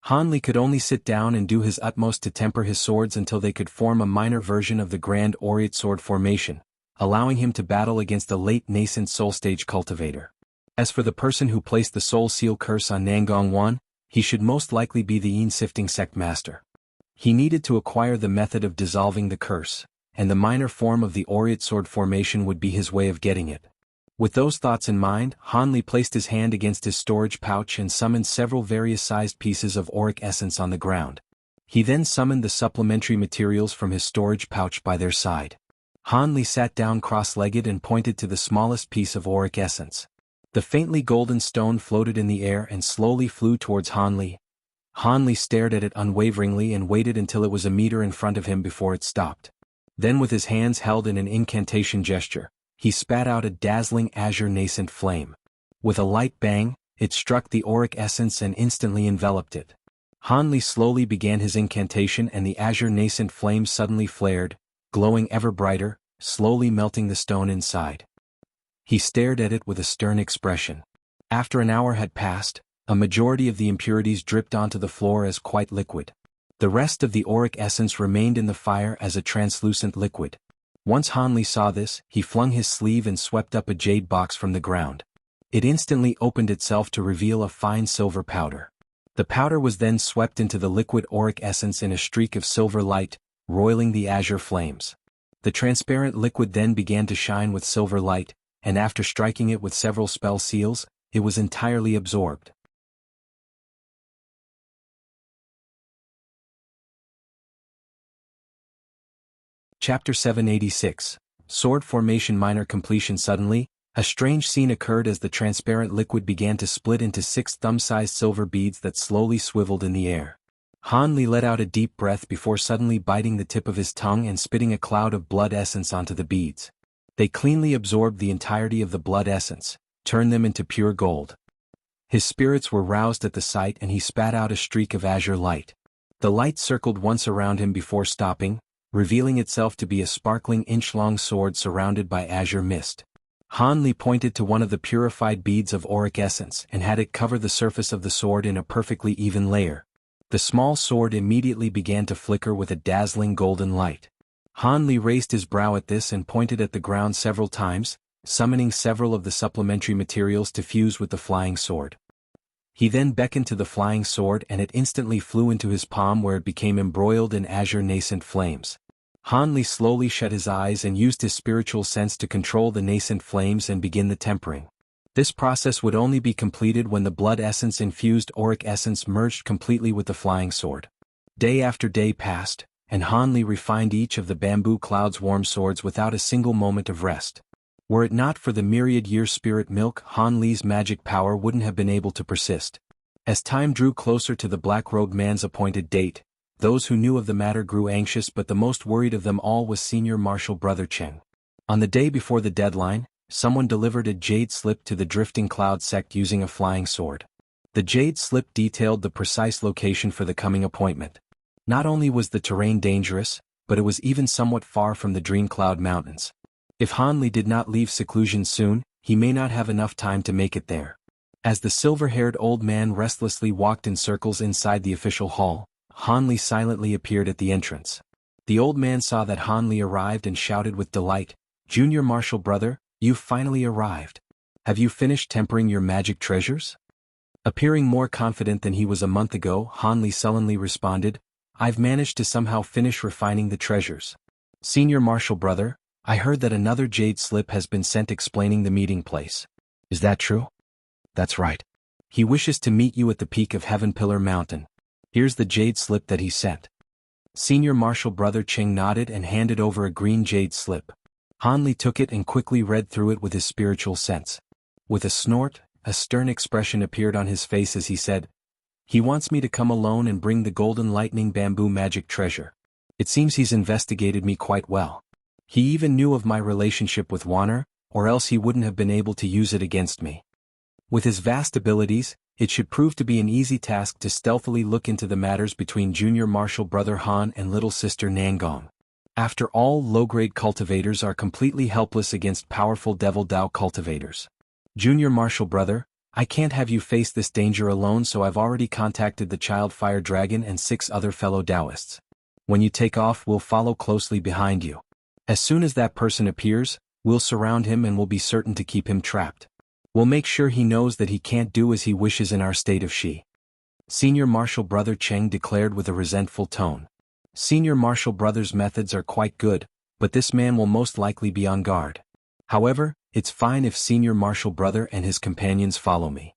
Han Li could only sit down and do his utmost to temper his swords until they could form a minor version of the Grand Aureate Sword formation, allowing him to battle against a late nascent soul stage cultivator. As for the person who placed the soul seal curse on Nangong Wan, he should most likely be the Yin Sifting Sect Master. He needed to acquire the method of dissolving the curse, and the minor form of the Aureate Sword formation would be his way of getting it. With those thoughts in mind, Han Li placed his hand against his storage pouch and summoned several various-sized pieces of auric essence on the ground. He then summoned the supplementary materials from his storage pouch by their side. Han Li sat down cross-legged and pointed to the smallest piece of auric essence. The faintly golden stone floated in the air and slowly flew towards Han Li. Han Li stared at it unwaveringly and waited until it was a meter in front of him before it stopped. Then with his hands held in an incantation gesture, he spat out a dazzling azure nascent flame. With a light bang, it struck the auric essence and instantly enveloped it. Han Li slowly began his incantation and the azure nascent flame suddenly flared, glowing ever brighter, slowly melting the stone inside. He stared at it with a stern expression. After an hour had passed, a majority of the impurities dripped onto the floor as quite liquid. The rest of the auric essence remained in the fire as a translucent liquid. Once Han Li saw this, he flung his sleeve and swept up a jade box from the ground. It instantly opened itself to reveal a fine silver powder. The powder was then swept into the liquid auric essence in a streak of silver light, roiling the azure flames. The transparent liquid then began to shine with silver light, and after striking it with several spell seals, it was entirely absorbed. Chapter 786. Sword Formation Minor Completion. Suddenly, a strange scene occurred as the transparent liquid began to split into 6 thumb-sized silver beads that slowly swiveled in the air. Han Li let out a deep breath before suddenly biting the tip of his tongue and spitting a cloud of blood essence onto the beads. They cleanly absorbed the entirety of the blood essence, turned them into pure gold. His spirits were roused at the sight and he spat out a streak of azure light. The light circled once around him before stopping, revealing itself to be a sparkling inch-long sword surrounded by azure mist. Han Li pointed to one of the purified beads of auric essence and had it cover the surface of the sword in a perfectly even layer. The small sword immediately began to flicker with a dazzling golden light. Han Li raised his brow at this and pointed at the ground several times, summoning several of the supplementary materials to fuse with the flying sword. He then beckoned to the flying sword and it instantly flew into his palm where it became embroiled in azure nascent flames. Han Li slowly shut his eyes and used his spiritual sense to control the nascent flames and begin the tempering. This process would only be completed when the blood essence infused auric essence merged completely with the flying sword. Day after day passed, and Han Li refined each of the bamboo cloud's warm swords without a single moment of rest. Were it not for the myriad-year spirit milk, Han Li's magic power wouldn't have been able to persist. As time drew closer to the black-robed man's appointed date, those who knew of the matter grew anxious, but the most worried of them all was Senior Marshal Brother Cheng. On the day before the deadline, someone delivered a jade slip to the Drifting Cloud sect using a flying sword. The jade slip detailed the precise location for the coming appointment. Not only was the terrain dangerous, but it was even somewhat far from the Dream Cloud Mountains. If Han Li did not leave seclusion soon, he may not have enough time to make it there. As the silver-haired old man restlessly walked in circles inside the official hall, Han Li silently appeared at the entrance. The old man saw that Han Li arrived and shouted with delight, "Junior Marshal Brother, you've finally arrived. Have you finished tempering your magic treasures?" Appearing more confident than he was a month ago, Han Li sullenly responded, "I've managed to somehow finish refining the treasures. Senior Marshal Brother, I heard that another jade slip has been sent explaining the meeting place. Is that true?" "That's right. He wishes to meet you at the peak of Heaven Pillar Mountain. Here's the jade slip that he sent." Senior Marshal Brother Cheng nodded and handed over a green jade slip. Han Li took it and quickly read through it with his spiritual sense. With a snort, a stern expression appeared on his face as he said, "He wants me to come alone and bring the golden lightning bamboo magic treasure. It seems he's investigated me quite well. He even knew of my relationship with Warner, or else he wouldn't have been able to use it against me. With his vast abilities, it should prove to be an easy task to stealthily look into the matters between junior martial brother Han and little sister Nangong. After all, low-grade cultivators are completely helpless against powerful Devil Dao cultivators. Junior martial brother, I can't have you face this danger alone, so I've already contacted the Child Fire Dragon and 6 other fellow Taoists. When you take off, we'll follow closely behind you. As soon as that person appears, we'll surround him and we'll be certain to keep him trapped. We'll make sure he knows that he can't do as he wishes in our state of Shi." Senior Martial Brother Cheng declared with a resentful tone. Senior Martial Brother's methods are quite good, but this man will most likely be on guard. However, it's fine if Senior Martial Brother and his companions follow me.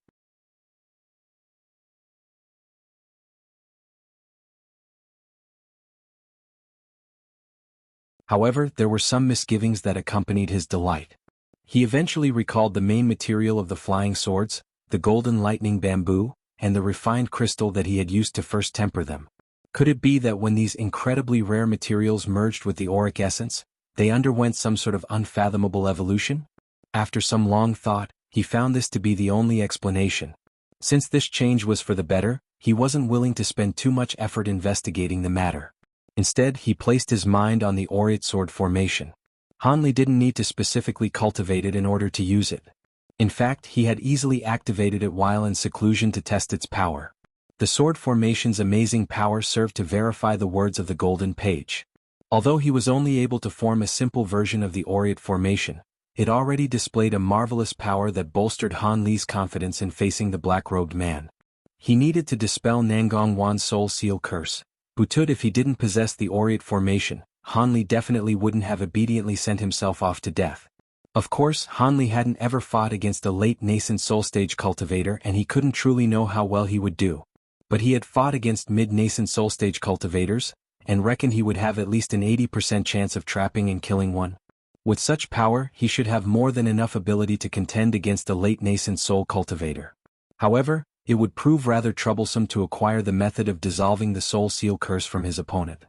However, there were some misgivings that accompanied his delight. He eventually recalled the main material of the flying swords, the golden lightning bamboo, and the refined crystal that he had used to first temper them. Could it be that when these incredibly rare materials merged with the auric essence, they underwent some sort of unfathomable evolution? After some long thought, he found this to be the only explanation. Since this change was for the better, he wasn't willing to spend too much effort investigating the matter. Instead, he placed his mind on the aureate sword formation. Han Li didn't need to specifically cultivate it in order to use it. In fact, he had easily activated it while in seclusion to test its power. The sword formation's amazing power served to verify the words of the golden page. Although he was only able to form a simple version of the aureate formation, it already displayed a marvelous power that bolstered Han Li's confidence in facing the black-robed man. He needed to dispel Nangong Wan's soul seal curse, but if he didn't possess the aureate formation, Han Li definitely wouldn't have obediently sent himself off to death. Of course, Han Li hadn't ever fought against a late nascent soul stage cultivator and he couldn't truly know how well he would do. But he had fought against mid-nascent soul stage cultivators, and reckoned he would have at least an 80% chance of trapping and killing one. With such power, he should have more than enough ability to contend against a late nascent soul cultivator. However, it would prove rather troublesome to acquire the method of dissolving the soul seal curse from his opponent.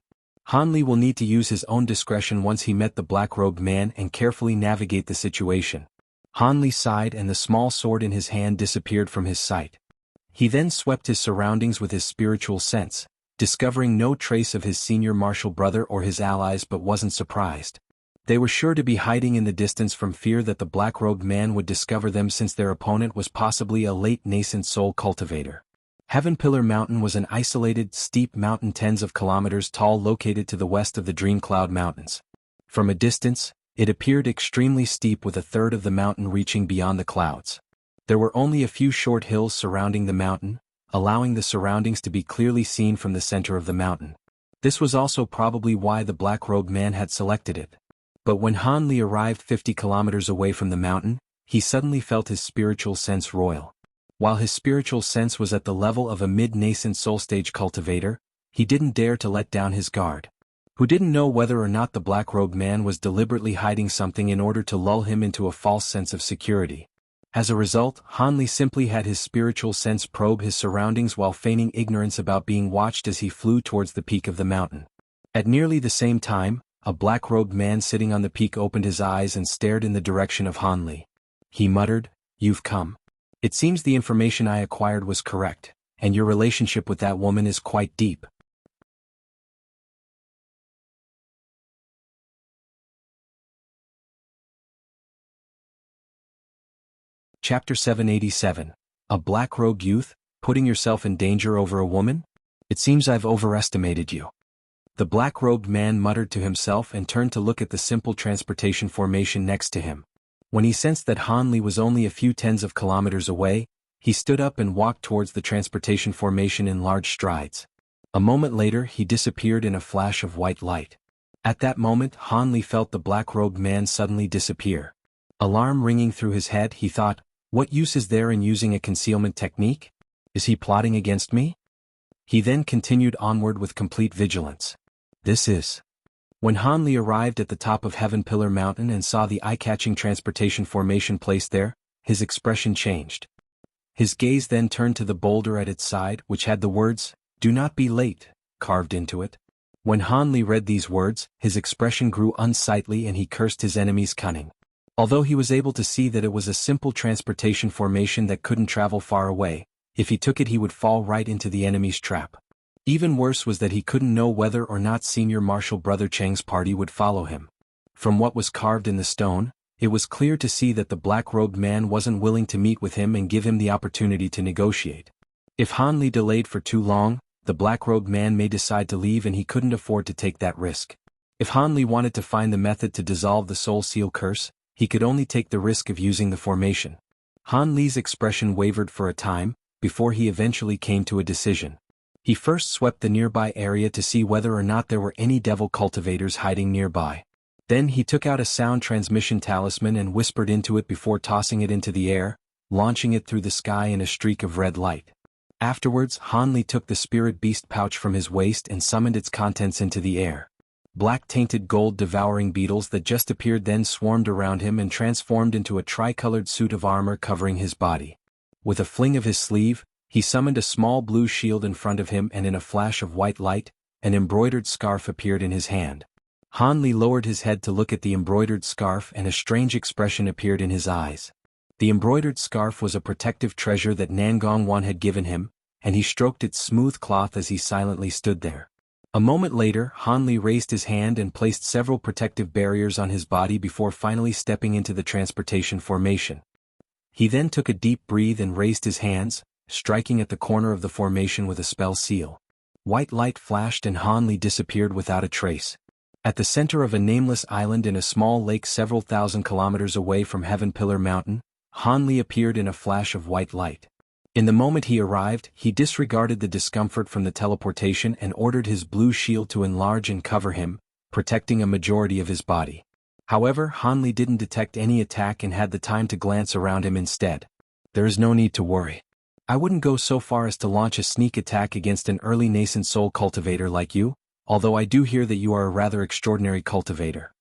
Han Li will need to use his own discretion once he met the black-robed man and carefully navigate the situation. Han Li sighed and the small sword in his hand disappeared from his sight. He then swept his surroundings with his spiritual sense, discovering no trace of his senior martial brother or his allies, but wasn't surprised. They were sure to be hiding in the distance from fear that the black-robed man would discover them, since their opponent was possibly a late nascent soul cultivator. Heaven Pillar Mountain was an isolated, steep mountain tens of kilometers tall located to the west of the Dream Cloud Mountains. From a distance, it appeared extremely steep, with a third of the mountain reaching beyond the clouds. There were only a few short hills surrounding the mountain, allowing the surroundings to be clearly seen from the center of the mountain. This was also probably why the black-robed man had selected it. But when Han Li arrived 50 kilometers away from the mountain, he suddenly felt his spiritual sense roil. While his spiritual sense was at the level of a mid-nascent soul stage cultivator, he didn't dare to let down his guard. Who didn't know whether or not the black-robed man was deliberately hiding something in order to lull him into a false sense of security. As a result, Han Li simply had his spiritual sense probe his surroundings while feigning ignorance about being watched as he flew towards the peak of the mountain. At nearly the same time, a black-robed man sitting on the peak opened his eyes and stared in the direction of Han Li. He muttered, "You've come. It seems the information I acquired was correct, and your relationship with that woman is quite deep." Chapter 787. A black-robed youth, putting yourself in danger over a woman? It seems I've overestimated you. The black-robed man muttered to himself and turned to look at the simple transportation formation next to him. When he sensed that Han Li was only a few tens of kilometers away, he stood up and walked towards the transportation formation in large strides. A moment later, he disappeared in a flash of white light. At that moment, Han Li felt the black-robed man suddenly disappear. Alarm ringing through his head, he thought, what use is there in using a concealment technique? Is he plotting against me? He then continued onward with complete vigilance. This is When Han Li arrived at the top of Heaven Pillar Mountain and saw the eye-catching transportation formation placed there, his expression changed. His gaze then turned to the boulder at its side, which had the words, "Do not be late," carved into it. When Han Li read these words, his expression grew unsightly and he cursed his enemy's cunning. Although he was able to see that it was a simple transportation formation that couldn't travel far away, if he took it he would fall right into the enemy's trap. Even worse was that he couldn't know whether or not Senior Marshal Brother Cheng's party would follow him. From what was carved in the stone, it was clear to see that the black-robed man wasn't willing to meet with him and give him the opportunity to negotiate. If Han Li delayed for too long, the black-robed man may decide to leave and he couldn't afford to take that risk. If Han Li wanted to find the method to dissolve the Soul Seal curse, he could only take the risk of using the formation. Han Li's expression wavered for a time, before he eventually came to a decision. He first swept the nearby area to see whether or not there were any devil cultivators hiding nearby. Then he took out a sound transmission talisman and whispered into it before tossing it into the air, launching it through the sky in a streak of red light. Afterwards, Han Li took the spirit beast pouch from his waist and summoned its contents into the air. Black tainted gold devouring beetles that just appeared then swarmed around him and transformed into a tricolored suit of armor covering his body. With a fling of his sleeve, he summoned a small blue shield in front of him and in a flash of white light, an embroidered scarf appeared in his hand. Han Li lowered his head to look at the embroidered scarf and a strange expression appeared in his eyes. The embroidered scarf was a protective treasure that Nangong Wan had given him, and he stroked its smooth cloth as he silently stood there. A moment later, Han Li raised his hand and placed several protective barriers on his body before finally stepping into the transportation formation. He then took a deep breath and raised his hands, striking at the corner of the formation with a spell seal. White light flashed and Han Li disappeared without a trace. At the center of a nameless island in a small lake several thousand kilometers away from Heaven Pillar Mountain, Han Li appeared in a flash of white light. In the moment he arrived, he disregarded the discomfort from the teleportation and ordered his blue shield to enlarge and cover him, protecting a majority of his body. However, Han Li didn't detect any attack and had the time to glance around him instead. There is no need to worry. I wouldn't go so far as to launch a sneak attack against an early nascent soul cultivator like you, although I do hear that you are a rather extraordinary cultivator.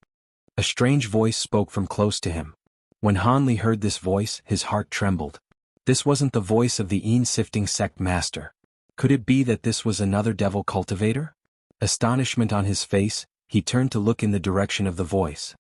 A strange voice spoke from close to him. When Han Li heard this voice, his heart trembled. This wasn't the voice of the Een-sifting sect master. Could it be that this was another devil cultivator? Astonishment on his face, he turned to look in the direction of the voice.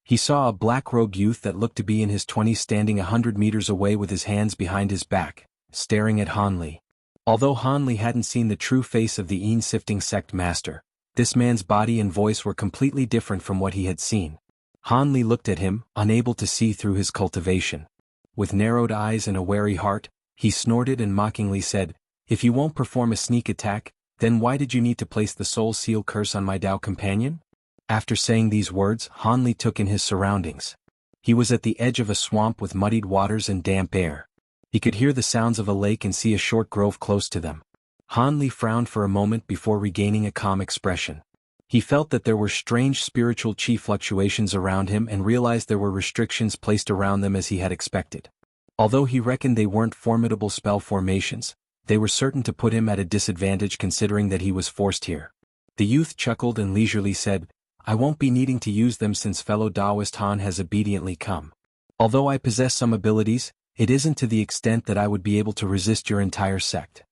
He saw a black-robed youth that looked to be in his 20s standing 100 meters away with his hands behind his back, staring at Han Li. Although Han Li hadn't seen the true face of the Een-sifting sect master, this man's body and voice were completely different from what he had seen. Han Li looked at him, unable to see through his cultivation. With narrowed eyes and a wary heart, he snorted and mockingly said, "If you won't perform a sneak attack, then why did you need to place the soul seal curse on my Dao companion?" After saying these words, Han Li took in his surroundings. He was at the edge of a swamp with muddied waters and damp air. He could hear the sounds of a lake and see a short grove close to them. Han Li frowned for a moment before regaining a calm expression. He felt that there were strange spiritual chi fluctuations around him and realized there were restrictions placed around them as he had expected. Although he reckoned they weren't formidable spell formations, they were certain to put him at a disadvantage considering that he was forced here. The youth chuckled and leisurely said, "I won't be needing to use them since fellow Taoist Han has obediently come. Although I possess some abilities, it isn't to the extent that I would be able to resist your entire sect."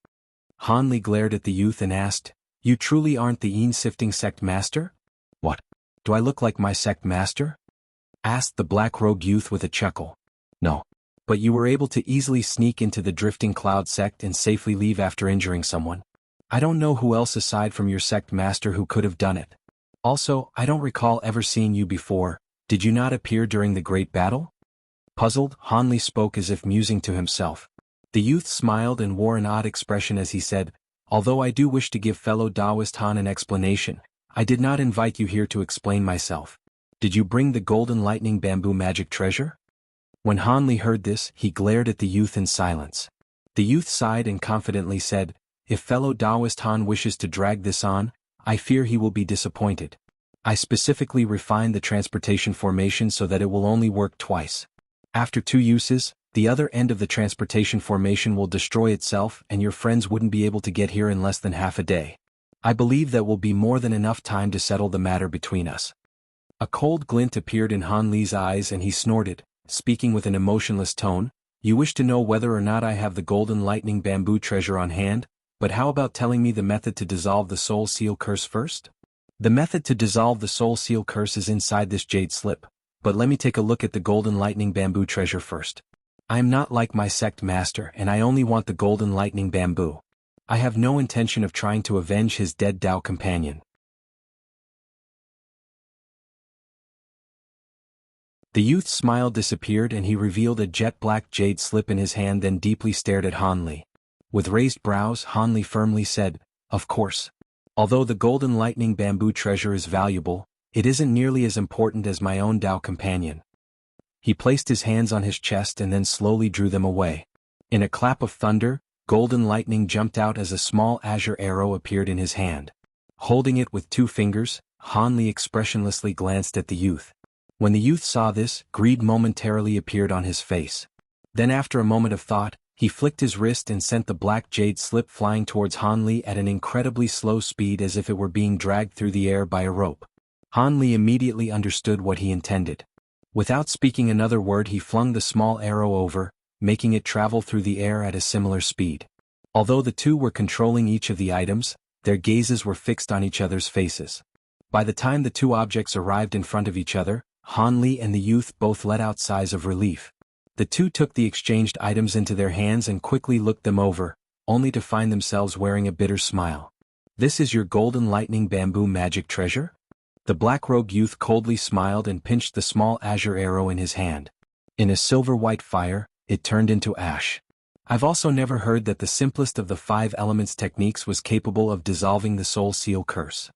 Han Li glared at the youth and asked, "You truly aren't the Een-sifting sect master?" "What? Do I look like my sect master?" asked the black-robed youth with a chuckle. "No. But you were able to easily sneak into the Drifting Cloud sect and safely leave after injuring someone. I don't know who else aside from your sect master who could have done it. Also, I don't recall ever seeing you before. Did you not appear during the great battle?" Puzzled, Han Li spoke as if musing to himself. The youth smiled and wore an odd expression as he said, "Although I do wish to give fellow Taoist Han an explanation, I did not invite you here to explain myself. Did you bring the golden lightning bamboo magic treasure?" When Han Li heard this, he glared at the youth in silence. The youth sighed and confidently said, "If fellow Taoist Han wishes to drag this on, I fear he will be disappointed. I specifically refined the transportation formation so that it will only work twice. After 2 uses, The other end of the transportation formation will destroy itself and your friends wouldn't be able to get here in less than half a day. I believe that will be more than enough time to settle the matter between us." A cold glint appeared in Han Li's eyes and he snorted, speaking with an emotionless tone, "You wish to know whether or not I have the golden lightning bamboo treasure on hand, but how about telling me the method to dissolve the soul seal curse first?" "The method to dissolve the soul seal curse is inside this jade slip, but let me take a look at the golden lightning bamboo treasure first. I am not like my sect master and I only want the golden lightning bamboo. I have no intention of trying to avenge his dead Tao companion." The youth's smile disappeared and he revealed a jet-black jade slip in his hand, then deeply stared at Han Li. With raised brows, Han Li firmly said, "Of course. Although the golden lightning bamboo treasure is valuable, it isn't nearly as important as my own Tao companion." He placed his hands on his chest and then slowly drew them away. In a clap of thunder, golden lightning jumped out as a small azure arrow appeared in his hand. Holding it with 2 fingers, Han Li expressionlessly glanced at the youth. When the youth saw this, greed momentarily appeared on his face. Then after a moment of thought, he flicked his wrist and sent the black jade slip flying towards Han Li at an incredibly slow speed as if it were being dragged through the air by a rope. Han Li immediately understood what he intended. Without speaking another word, he flung the small arrow over, making it travel through the air at a similar speed. Although the two were controlling each of the items, their gazes were fixed on each other's faces. By the time the 2 objects arrived in front of each other, Han Li and the youth both let out sighs of relief. The 2 took the exchanged items into their hands and quickly looked them over, only to find themselves wearing a bitter smile. "This is your golden lightning bamboo magic treasure?" The black-robed youth coldly smiled and pinched the small azure arrow in his hand. In a silver-white fire, it turned into ash. "I've also never heard that the simplest of the 5 elements techniques was capable of dissolving the soul seal curse."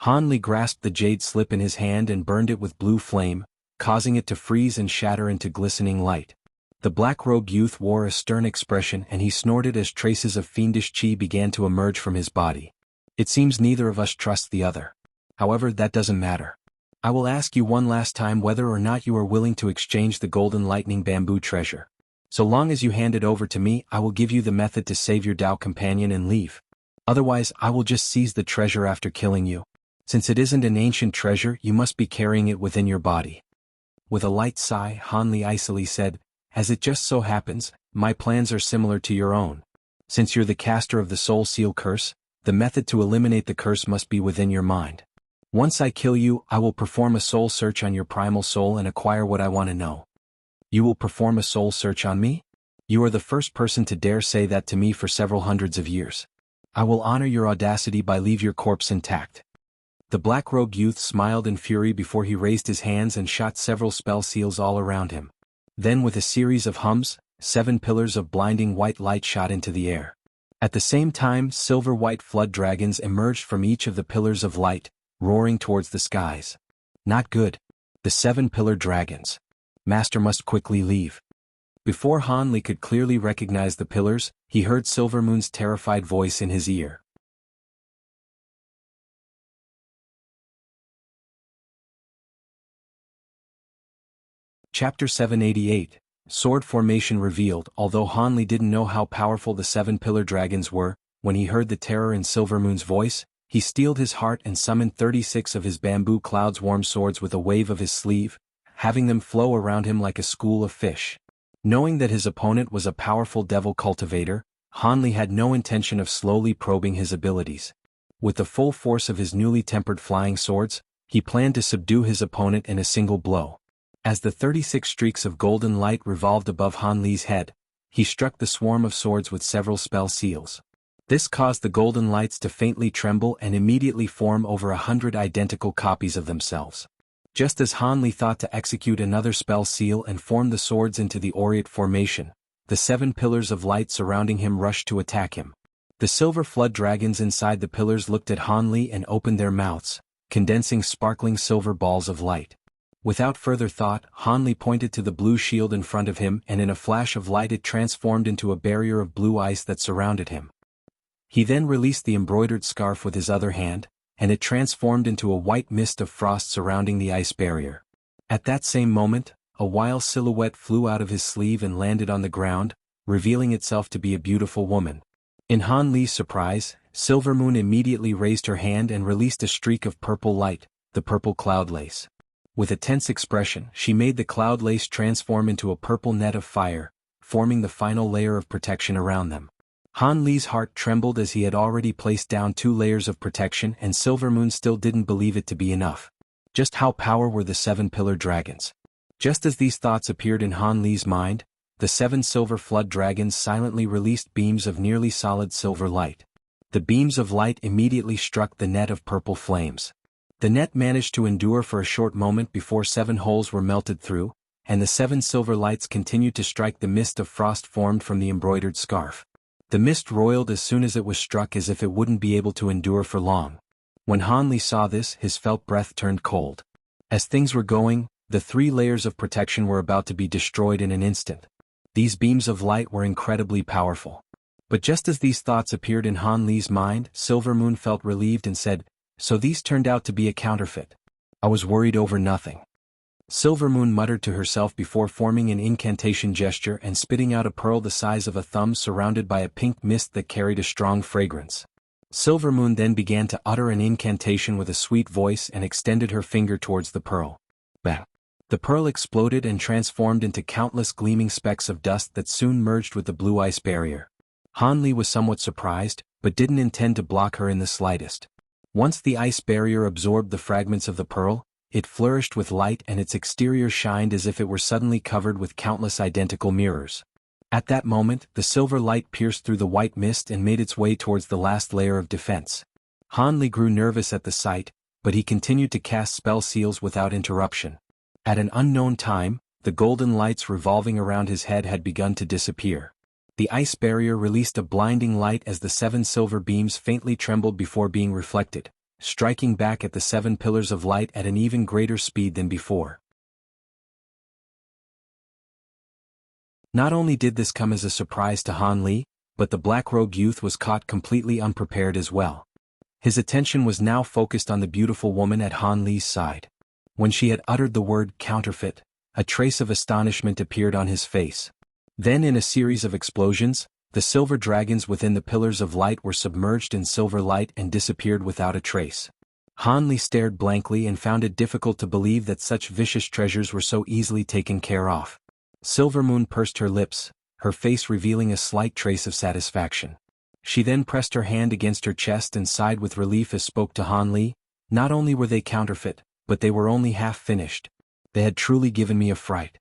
Han Li grasped the jade slip in his hand and burned it with blue flame, causing it to freeze and shatter into glistening light. The black-robed youth wore a stern expression and he snorted as traces of fiendish chi began to emerge from his body. "It seems neither of us trusts the other. However, that doesn't matter. I will ask you one last time whether or not you are willing to exchange the golden lightning bamboo treasure. So long as you hand it over to me, I will give you the method to save your Tao companion and leave. Otherwise, I will just seize the treasure after killing you. Since it isn't an ancient treasure, you must be carrying it within your body." With a light sigh, Han Li icily said, "As it just so happens, my plans are similar to your own. Since you're the caster of the soul seal curse, the method to eliminate the curse must be within your mind. Once I kill you, I will perform a soul search on your primal soul and acquire what I want to know." "You will perform a soul search on me? You are the first person to dare say that to me for several hundreds of years. I will honor your audacity by leave your corpse intact." The black-robed youth smiled in fury before he raised his hands and shot several spell seals all around him. Then with a series of hums, 7 pillars of blinding white light shot into the air. At the same time, silver-white flood dragons emerged from each of the pillars of light, roaring towards the skies. "Not good. The 7 pillar dragons. Master must quickly leave." Before Han Li could clearly recognize the pillars, he heard Silvermoon's terrified voice in his ear. Chapter 788, Sword Formation Revealed. Although Han Li didn't know how powerful the 7 pillar dragons were, when he heard the terror in Silvermoon's voice, he steeled his heart and summoned 36 of his bamboo clouds warm swords with a wave of his sleeve, having them flow around him like a school of fish. Knowing that his opponent was a powerful devil cultivator, Han Li had no intention of slowly probing his abilities. With the full force of his newly tempered flying swords, he planned to subdue his opponent in a single blow. As the 36 streaks of golden light revolved above Han Li's head, he struck the swarm of swords with several spell seals. This caused the golden lights to faintly tremble and immediately form over 100 identical copies of themselves. Just as Han Li thought to execute another spell seal and form the swords into the aureate formation, the 7 pillars of light surrounding him rushed to attack him. The silver flood dragons inside the pillars looked at Han Li and opened their mouths, condensing sparkling silver balls of light. Without further thought, Han Li pointed to the blue shield in front of him and in a flash of light it transformed into a barrier of blue ice that surrounded him. He then released the embroidered scarf with his other hand, and it transformed into a white mist of frost surrounding the ice barrier. At that same moment, a wild silhouette flew out of his sleeve and landed on the ground, revealing itself to be a beautiful woman. In Han Li's surprise, Silvermoon immediately raised her hand and released a streak of purple light, the purple cloud lace. With a tense expression, she made the cloud lace transform into a purple net of fire, forming the final layer of protection around them. Han Li's heart trembled as he had already placed down 2 layers of protection, and Silvermoon still didn't believe it to be enough. Just how powerful were the 7 pillar dragons? Just as these thoughts appeared in Han Li's mind, the 7 silver flood dragons silently released beams of nearly solid silver light. The beams of light immediately struck the net of purple flames. The net managed to endure for a short moment before 7 holes were melted through, and the 7 silver lights continued to strike the mist of frost formed from the embroidered scarf. The mist roiled as soon as it was struck, as if it wouldn't be able to endure for long. When Han Li saw this, his felt breath turned cold. As things were going, the 3 layers of protection were about to be destroyed in an instant. These beams of light were incredibly powerful. But just as these thoughts appeared in Han Li's mind, Silvermoon felt relieved and said, "So these turned out to be a counterfeit. I was worried over nothing." Silvermoon muttered to herself before forming an incantation gesture and spitting out a pearl the size of a thumb surrounded by a pink mist that carried a strong fragrance. Silvermoon then began to utter an incantation with a sweet voice and extended her finger towards the pearl. Bang! The pearl exploded and transformed into countless gleaming specks of dust that soon merged with the blue ice barrier. Han Li was somewhat surprised, but didn't intend to block her in the slightest. Once the ice barrier absorbed the fragments of the pearl, it flourished with light and its exterior shined as if it were suddenly covered with countless identical mirrors. At that moment, the silver light pierced through the white mist and made its way towards the last layer of defense. Han Li grew nervous at the sight, but he continued to cast spell seals without interruption. At an unknown time, the golden lights revolving around his head had begun to disappear. The ice barrier released a blinding light as the 7 silver beams faintly trembled before being reflected, striking back at the 7 pillars of light at an even greater speed than before. Not only did this come as a surprise to Han Li, but the black-robed youth was caught completely unprepared as well. His attention was now focused on the beautiful woman at Han Li's side. When she had uttered the word counterfeit, a trace of astonishment appeared on his face. Then in a series of explosions, the silver dragons within the pillars of light were submerged in silver light and disappeared without a trace. Han Li stared blankly and found it difficult to believe that such vicious treasures were so easily taken care of. Silvermoon pursed her lips, her face revealing a slight trace of satisfaction. She then pressed her hand against her chest and sighed with relief as spoke to Han Li. Not only were they counterfeit, but they were only half finished. They had truly given me a fright.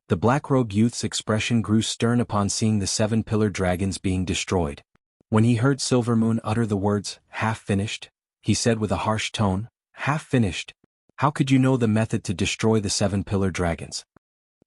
The black-robed youth's expression grew stern upon seeing the 7 pillar dragons being destroyed. When he heard Silvermoon utter the words, "half-finished," he said with a harsh tone, "Half-finished? How could you know the method to destroy the 7 pillar dragons?"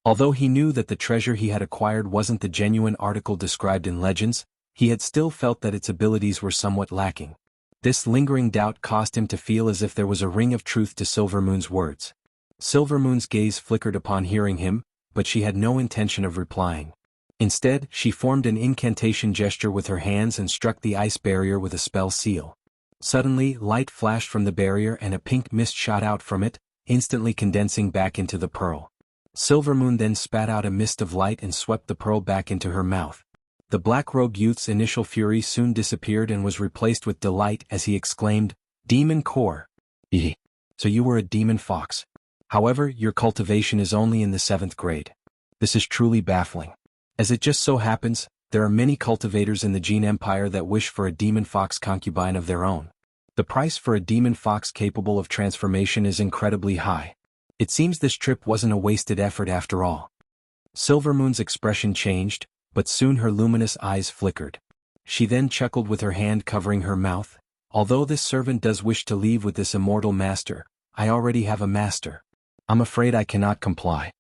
Although he knew that the treasure he had acquired wasn't the genuine article described in legends, he had still felt that its abilities were somewhat lacking. This lingering doubt caused him to feel as if there was a ring of truth to Silvermoon's words. Silvermoon's gaze flickered upon hearing him, but she had no intention of replying. Instead, she formed an incantation gesture with her hands and struck the ice barrier with a spell seal. Suddenly, light flashed from the barrier and a pink mist shot out from it, instantly condensing back into the pearl. Silvermoon then spat out a mist of light and swept the pearl back into her mouth. The black-robed youth's initial fury soon disappeared and was replaced with delight as he exclaimed, "Demon core! Ehe! So you were a demon fox. However, your cultivation is only in the 7th grade. This is truly baffling. As it just so happens, there are many cultivators in the Gene Empire that wish for a demon fox concubine of their own. The price for a demon fox capable of transformation is incredibly high. It seems this trip wasn't a wasted effort after all." Silvermoon's expression changed, but soon her luminous eyes flickered. She then chuckled with her hand covering her mouth. "Although this servant does wish to leave with this immortal master, I already have a master. I'm afraid I cannot comply."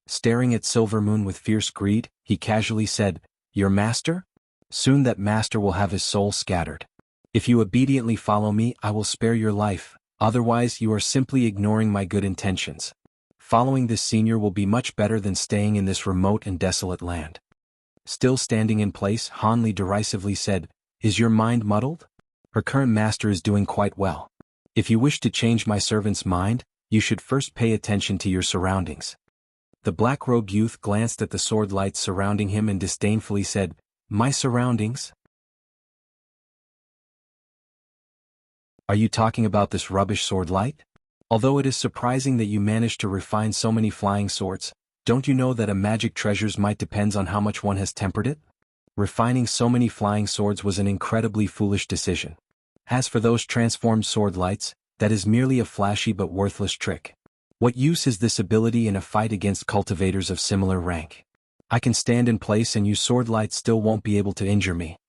Staring at Silvermoon with fierce greed, he casually said, "Your master? Soon that master will have his soul scattered. If you obediently follow me, I will spare your life. Otherwise, you are simply ignoring my good intentions. Following this senior will be much better than staying in this remote and desolate land." Still standing in place, Han Li derisively said, "Is your mind muddled? Her current master is doing quite well. If you wish to change my servant's mind, you should first pay attention to your surroundings." The black-robed youth glanced at the sword lights surrounding him and disdainfully said, "My surroundings? Are you talking about this rubbish sword light? Although it is surprising that you managed to refine so many flying swords, don't you know that a magic treasure's might depends on how much one has tempered it? Refining so many flying swords was an incredibly foolish decision. As for those transformed sword lights, that is merely a flashy but worthless trick. What use is this ability in a fight against cultivators of similar rank? I can stand in place and use sword lights still won't be able to injure me."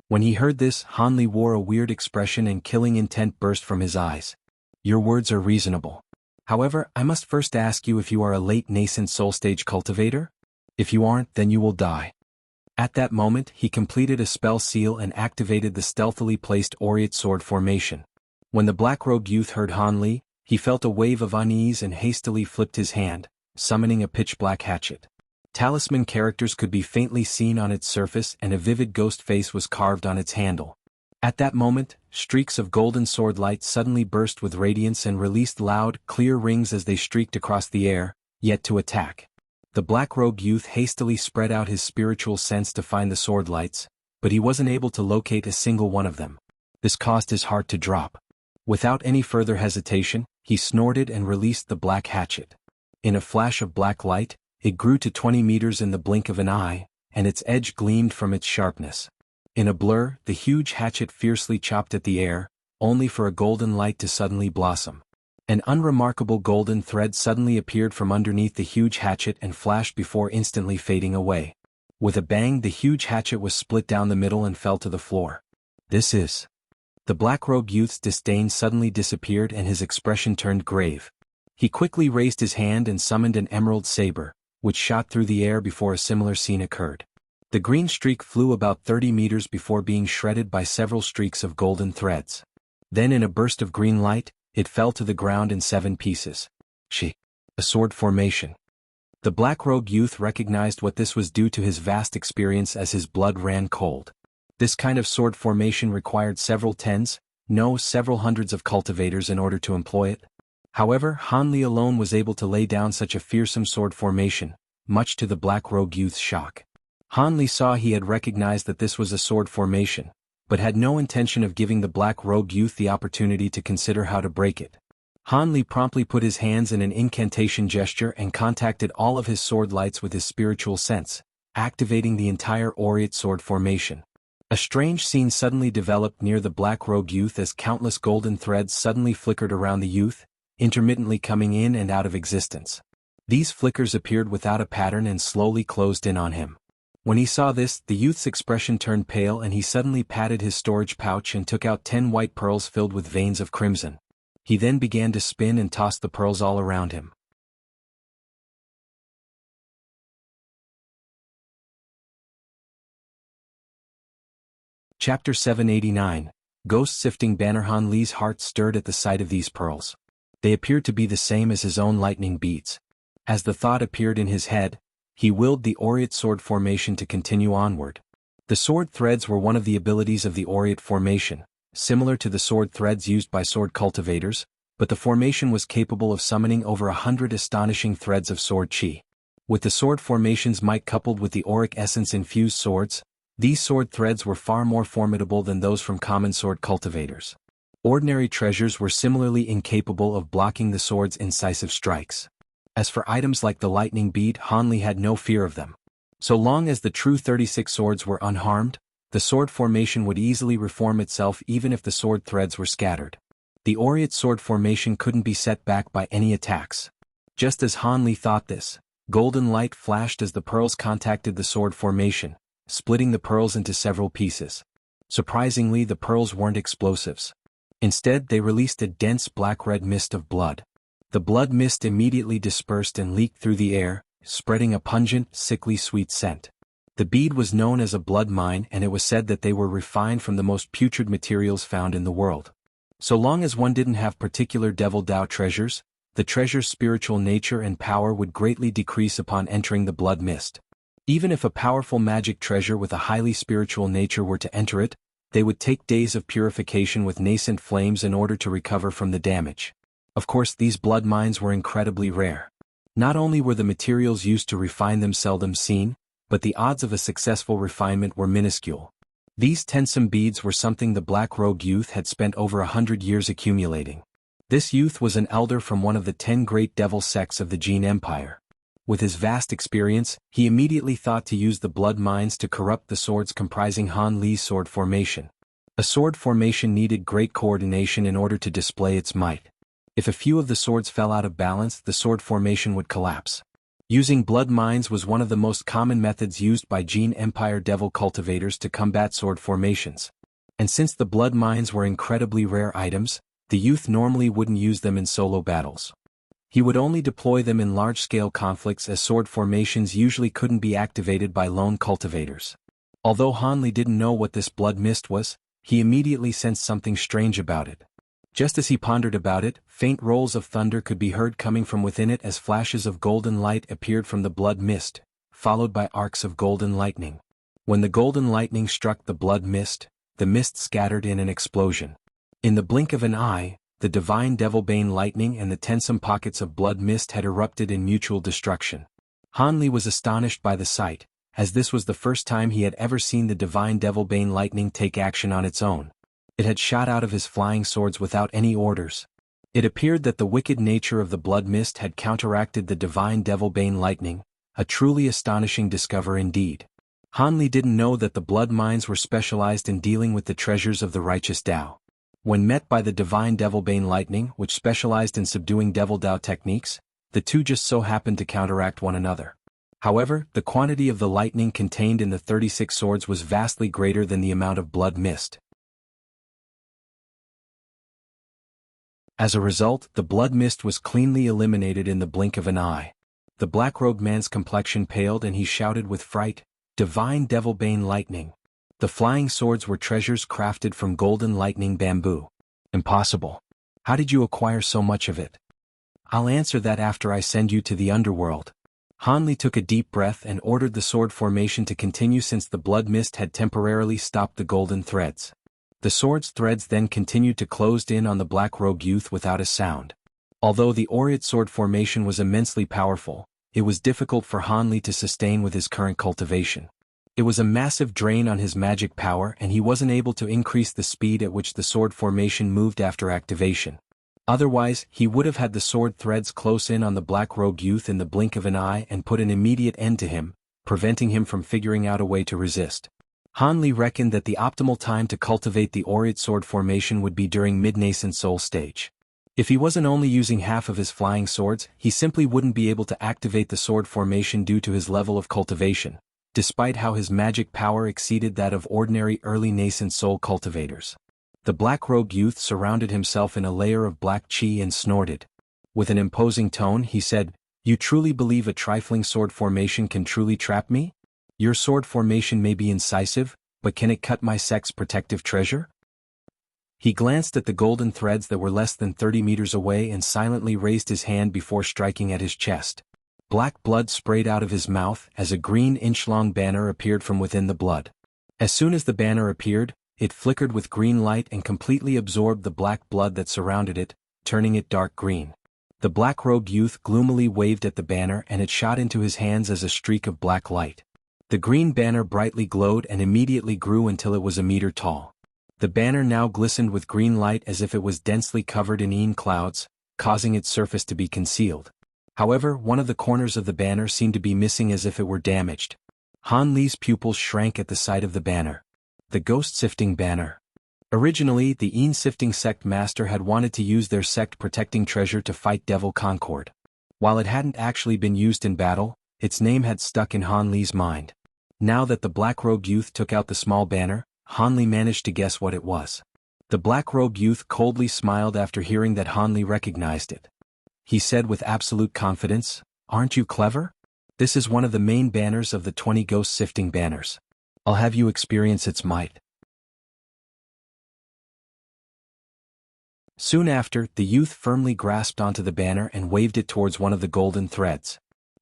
When he heard this, Hanli wore a weird expression and killing intent burst from his eyes. "Your words are reasonable. However, I must first ask you if you are a late nascent soul stage cultivator? If you aren't, then you will die." At that moment, he completed a spell seal and activated the stealthily placed Aureate sword formation. When the black-robed youth heard Hanli, he felt a wave of unease and hastily flipped his hand, summoning a pitch-black hatchet. Talisman characters could be faintly seen on its surface and a vivid ghost face was carved on its handle. At that moment, streaks of golden sword light suddenly burst with radiance and released loud, clear rings as they streaked across the air, yet to attack. The black-robed youth hastily spread out his spiritual sense to find the sword lights, but he wasn't able to locate a single one of them. This caused his heart to drop. Without any further hesitation, he snorted and released the black hatchet. In a flash of black light, it grew to 20 meters in the blink of an eye, and its edge gleamed from its sharpness. In a blur, the huge hatchet fiercely chopped at the air, only for a golden light to suddenly blossom. An unremarkable golden thread suddenly appeared from underneath the huge hatchet and flashed before instantly fading away. With a bang, the huge hatchet was split down the middle and fell to the floor. "This is..." The black-robed youth's disdain suddenly disappeared and his expression turned grave. He quickly raised his hand and summoned an emerald saber, which shot through the air before a similar scene occurred. The green streak flew about 30 meters before being shredded by several streaks of golden threads. Then in a burst of green light, it fell to the ground in 7 pieces. A sword formation. The black-robed youth recognized what this was due to his vast experience as his blood ran cold. This kind of sword formation required several hundreds of cultivators in order to employ it. However, Hanli alone was able to lay down such a fearsome sword formation, much to the black-robed youth's shock. Hanli saw he had recognized that this was a sword formation, but had no intention of giving the black-robed youth the opportunity to consider how to break it. Hanli promptly put his hands in an incantation gesture and contacted all of his sword lights with his spiritual sense, activating the entire Aureate sword formation. A strange scene suddenly developed near the black-robed youth as countless golden threads suddenly flickered around the youth, intermittently coming in and out of existence. These flickers appeared without a pattern and slowly closed in on him. When he saw this, the youth's expression turned pale and he suddenly patted his storage pouch and took out 10 white pearls filled with veins of crimson. He then began to spin and toss the pearls all around him. Chapter 789, Ghost Sifting Banner. Hanli's heart stirred at the sight of these pearls. They appeared to be the same as his own lightning beads. As the thought appeared in his head, he willed the Aureate sword formation to continue onward. The sword threads were one of the abilities of the Aureate formation, similar to the sword threads used by sword cultivators, but the formation was capable of summoning over 100 astonishing threads of sword chi. With the sword formation's might coupled with the auric essence-infused swords, these sword threads were far more formidable than those from common sword cultivators. Ordinary treasures were similarly incapable of blocking the sword's incisive strikes. As for items like the lightning bead, Hanli had no fear of them. So long as the true 36 swords were unharmed, the sword formation would easily reform itself even if the sword threads were scattered. The Aureate sword formation couldn't be set back by any attacks. Just as Hanli thought this, golden light flashed as the pearls contacted the sword formation, splitting the pearls into several pieces. Surprisingly, the pearls weren't explosives. Instead, they released a dense black-red mist of blood. The blood mist immediately dispersed and leaked through the air, spreading a pungent, sickly sweet scent. The bead was known as a blood mine and it was said that they were refined from the most putrid materials found in the world. So long as one didn't have particular Devil Dao treasures, the treasure's spiritual nature and power would greatly decrease upon entering the blood mist. Even if a powerful magic treasure with a highly spiritual nature were to enter it, they would take days of purification with nascent flames in order to recover from the damage. Of course, these blood mines were incredibly rare. Not only were the materials used to refine them seldom seen, but the odds of a successful refinement were minuscule. These tensum beads were something the black robe youth had spent over 100 years accumulating. This youth was an elder from one of the 10 great devil sects of the Jin Empire. With his vast experience, he immediately thought to use the blood mines to corrupt the swords comprising Han Li's sword formation. A sword formation needed great coordination in order to display its might. If a few of the swords fell out of balance, the sword formation would collapse. Using blood mines was one of the most common methods used by Jin Empire devil cultivators to combat sword formations. And since the blood mines were incredibly rare items, the youth normally wouldn't use them in solo battles. He would only deploy them in large-scale conflicts, as sword formations usually couldn't be activated by lone cultivators. Although Han Li didn't know what this blood mist was, he immediately sensed something strange about it. Just as he pondered about it, faint rolls of thunder could be heard coming from within it as flashes of golden light appeared from the blood mist, followed by arcs of golden lightning. When the golden lightning struck the blood mist, the mist scattered in an explosion. In the blink of an eye, the divine devilbane lightning and the tensum pockets of blood mist had erupted in mutual destruction. Han Li was astonished by the sight, as this was the first time he had ever seen the divine devilbane lightning take action on its own. It had shot out of his flying swords without any orders. It appeared that the wicked nature of the blood mist had counteracted the divine devilbane lightning, a truly astonishing discovery indeed. Han Li didn't know that the blood mines were specialized in dealing with the treasures of the righteous Tao. When met by the divine devilbane lightning, which specialized in subduing devil Tao techniques, the two just so happened to counteract one another. However, the quantity of the lightning contained in the 36 swords was vastly greater than the amount of blood mist. As a result, the blood mist was cleanly eliminated in the blink of an eye. The black-robed man's complexion paled and he shouted with fright, "Divine devilbane lightning!" The flying swords were treasures crafted from golden lightning bamboo. Impossible. How did you acquire so much of it? I'll answer that after I send you to the underworld. Han Li took a deep breath and ordered the sword formation to continue since the blood mist had temporarily stopped the golden threads. The sword's threads then continued to close in on the black-robed youth without a sound. Although the Aureate sword formation was immensely powerful, it was difficult for Han Li to sustain with his current cultivation. It was a massive drain on his magic power and he wasn't able to increase the speed at which the sword formation moved after activation. Otherwise, he would have had the sword threads close in on the black-robed youth in the blink of an eye and put an immediate end to him, preventing him from figuring out a way to resist. Han Li reckoned that the optimal time to cultivate the Aureate sword formation would be during mid-nascent soul stage. If he wasn't only using half of his flying swords, he simply wouldn't be able to activate the sword formation due to his level of cultivation, despite how his magic power exceeded that of ordinary early nascent soul cultivators. The black-robed youth surrounded himself in a layer of black chi and snorted. With an imposing tone he said, "You truly believe a trifling sword formation can truly trap me? Your sword formation may be incisive, but can it cut my sect's protective treasure?" He glanced at the golden threads that were less than 30 meters away and silently raised his hand before striking at his chest. Black blood sprayed out of his mouth as a green inch-long banner appeared from within the blood. As soon as the banner appeared, it flickered with green light and completely absorbed the black blood that surrounded it, turning it dark green. The black-robed youth gloomily waved at the banner and it shot into his hands as a streak of black light. The green banner brightly glowed and immediately grew until it was a meter tall. The banner now glistened with green light as if it was densely covered in EN clouds, causing its surface to be concealed. However, one of the corners of the banner seemed to be missing as if it were damaged. Han Li's pupils shrank at the sight of the banner. The ghost-sifting banner. Originally, the EN-sifting sect master had wanted to use their sect-protecting treasure to fight Devil Concord. While it hadn't actually been used in battle, its name had stuck in Han Li's mind. Now that the black-robed youth took out the small banner, Han Li managed to guess what it was. The black-robed youth coldly smiled after hearing that Han Li recognized it. He said with absolute confidence, "Aren't you clever? This is one of the main banners of the 20 ghost-sifting banners. I'll have you experience its might." Soon after, the youth firmly grasped onto the banner and waved it towards one of the golden threads.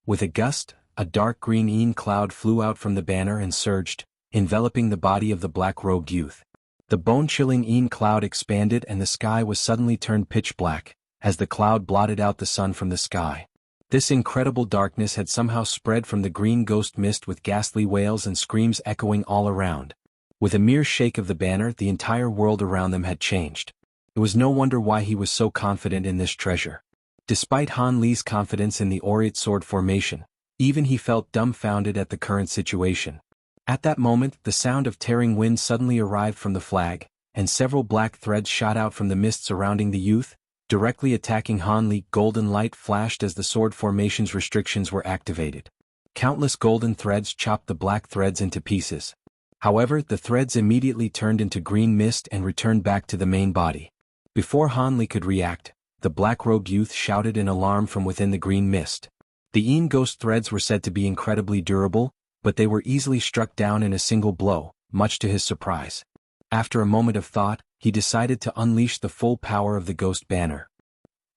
With a gust, a dark green EN cloud flew out from the banner and surged, enveloping the body of the black-robed youth. The bone-chilling EN cloud expanded and the sky was suddenly turned pitch black, as the cloud blotted out the sun from the sky. This incredible darkness had somehow spread from the green ghost mist with ghastly wails and screams echoing all around. With a mere shake of the banner, the entire world around them had changed. It was no wonder why he was so confident in this treasure. Despite Han Li's confidence in the Oriate sword formation, even he felt dumbfounded at the current situation. At that moment, the sound of tearing wind suddenly arrived from the flag, and several black threads shot out from the mist surrounding the youth, directly attacking Han Li. Golden light flashed as the sword formation's restrictions were activated. Countless golden threads chopped the black threads into pieces. However, the threads immediately turned into green mist and returned back to the main body. Before Han Li could react, the black-robed youth shouted in alarm from within the green mist. The Yin ghost threads were said to be incredibly durable, but they were easily struck down in a single blow, much to his surprise. After a moment of thought, he decided to unleash the full power of the ghost banner.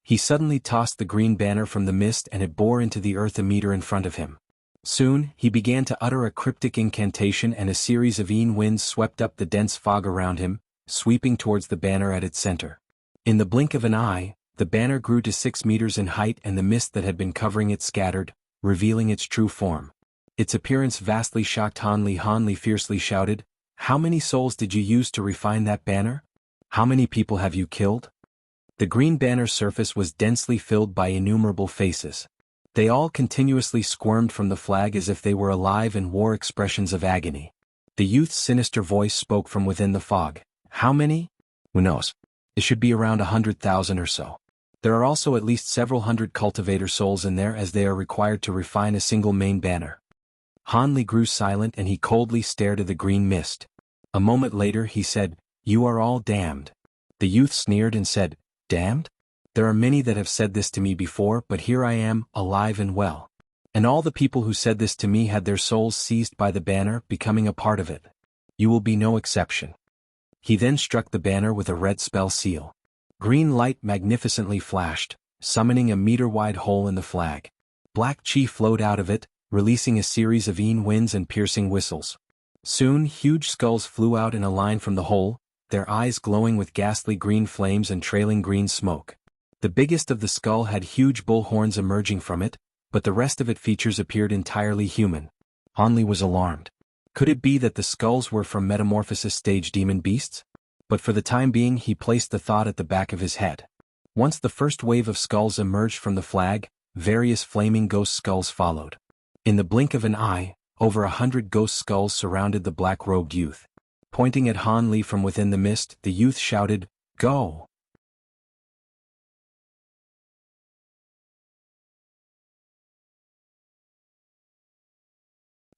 He suddenly tossed the green banner from the mist and it bore into the earth a meter in front of him. Soon, he began to utter a cryptic incantation and a series of Yin winds swept up the dense fog around him, sweeping towards the banner at its center. In the blink of an eye, the banner grew to 6 meters in height and the mist that had been covering it scattered, revealing its true form. Its appearance vastly shocked Han Li. Han Li fiercely shouted, "How many souls did you use to refine that banner? How many people have you killed?" The green banner's surface was densely filled by innumerable faces. They all continuously squirmed from the flag as if they were alive and wore expressions of agony. The youth's sinister voice spoke from within the fog. "How many? Who knows? It should be around 100,000 or so. There are also at least several hundred cultivator souls in there as they are required to refine a single main banner." Han Li grew silent and he coldly stared at the green mist. A moment later he said, "You are all damned." The youth sneered and said, "Damned? There are many that have said this to me before, but here I am, alive and well. And all the people who said this to me had their souls seized by the banner, becoming a part of it. You will be no exception." He then struck the banner with a red spell seal. Green light magnificently flashed, summoning a meter-wide hole in the flag. Black chi flowed out of it, releasing a series of Yin winds and piercing whistles. Soon, huge skulls flew out in a line from the hole, their eyes glowing with ghastly green flames and trailing green smoke. The biggest of the skull had huge bull horns emerging from it, but the rest of its features appeared entirely human. Han Li was alarmed. Could it be that the skulls were from metamorphosis stage demon beasts? But for the time being he placed the thought at the back of his head. Once the first wave of skulls emerged from the flag, various flaming ghost skulls followed. In the blink of an eye, over 100 ghost skulls surrounded the black-robed youth. Pointing at Han Li from within the mist, the youth shouted, "Go!"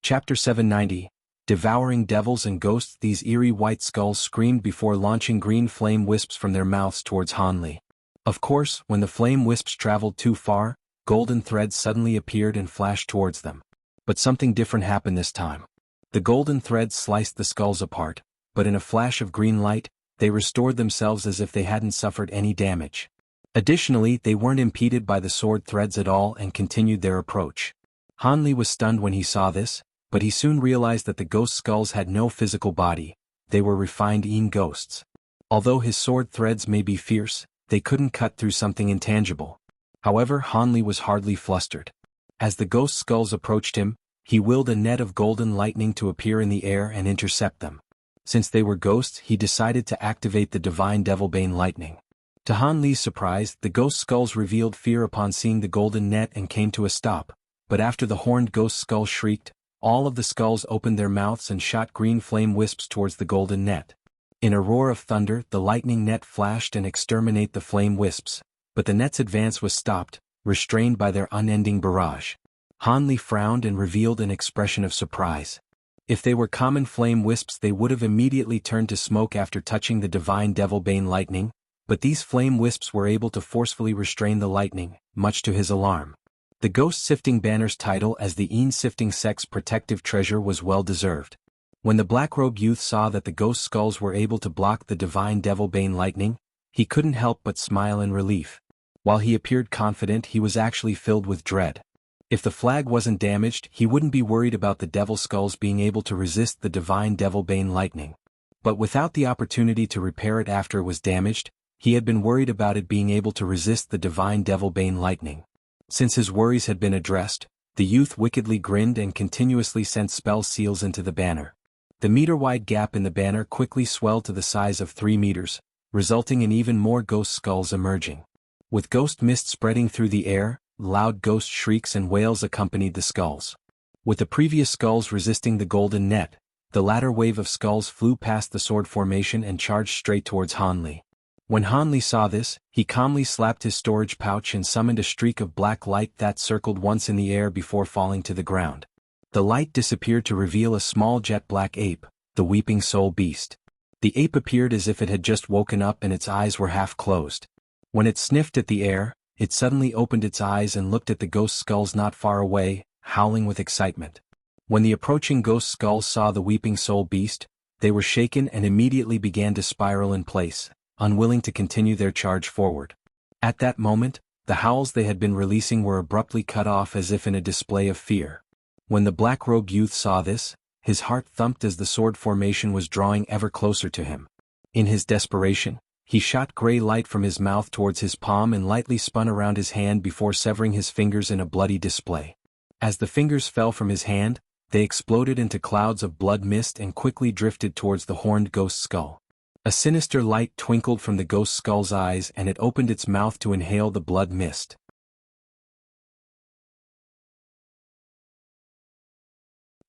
Chapter 790, Devouring Devils and Ghosts. These eerie white skulls screamed before launching green flame wisps from their mouths towards Han Li. Of course, when the flame wisps traveled too far, golden threads suddenly appeared and flashed towards them. But something different happened this time. The golden threads sliced the skulls apart, but in a flash of green light, they restored themselves as if they hadn't suffered any damage. Additionally, they weren't impeded by the sword threads at all and continued their approach. Han Li was stunned when he saw this, but he soon realized that the ghost skulls had no physical body, they were refined Yin ghosts. Although his sword threads may be fierce, they couldn't cut through something intangible. However, Han Li was hardly flustered. As the ghost skulls approached him, he willed a net of golden lightning to appear in the air and intercept them. Since they were ghosts, he decided to activate the divine Devilbane lightning. To Han Li's surprise, the ghost skulls revealed fear upon seeing the golden net and came to a stop, but after the horned ghost skull shrieked, all of the skulls opened their mouths and shot green flame wisps towards the golden net. In a roar of thunder, the lightning net flashed and exterminated the flame wisps, but the net's advance was stopped, restrained by their unending barrage. Han Li frowned and revealed an expression of surprise. If they were common flame wisps they would have immediately turned to smoke after touching the divine Devilbane lightning, but these flame wisps were able to forcefully restrain the lightning, much to his alarm. The Ghost Sifting Banner's title as the Yin Sifting Sect's protective treasure was well deserved. When the black-robed youth saw that the ghost skulls were able to block the divine Devilbane lightning, he couldn't help but smile in relief. While he appeared confident, he was actually filled with dread. If the flag wasn't damaged, he wouldn't be worried about the devil skulls being able to resist the divine Devilbane lightning. But without the opportunity to repair it after it was damaged, he had been worried about it being able to resist the divine Devilbane lightning. Since his worries had been addressed, the youth wickedly grinned and continuously sent spell seals into the banner. The meter-wide gap in the banner quickly swelled to the size of 3 meters, resulting in even more ghost skulls emerging. With ghost mist spreading through the air, loud ghost shrieks and wails accompanied the skulls. With the previous skulls resisting the golden net, the latter wave of skulls flew past the sword formation and charged straight towards Han Li. When Han Li saw this, he calmly slapped his storage pouch and summoned a streak of black light that circled once in the air before falling to the ground. The light disappeared to reveal a small jet-black ape, the Weeping Soul Beast. The ape appeared as if it had just woken up and its eyes were half closed. When it sniffed at the air, it suddenly opened its eyes and looked at the ghost skulls not far away, howling with excitement. When the approaching ghost skulls saw the Weeping Soul Beast, they were shaken and immediately began to spiral in place, unwilling to continue their charge forward. At that moment, the howls they had been releasing were abruptly cut off as if in a display of fear. When the black-robed youth saw this, his heart thumped as the sword formation was drawing ever closer to him. In his desperation, he shot gray light from his mouth towards his palm and lightly spun around his hand before severing his fingers in a bloody display. As the fingers fell from his hand, they exploded into clouds of blood mist and quickly drifted towards the horned ghost skull. A sinister light twinkled from the ghost skull's eyes and it opened its mouth to inhale the blood mist.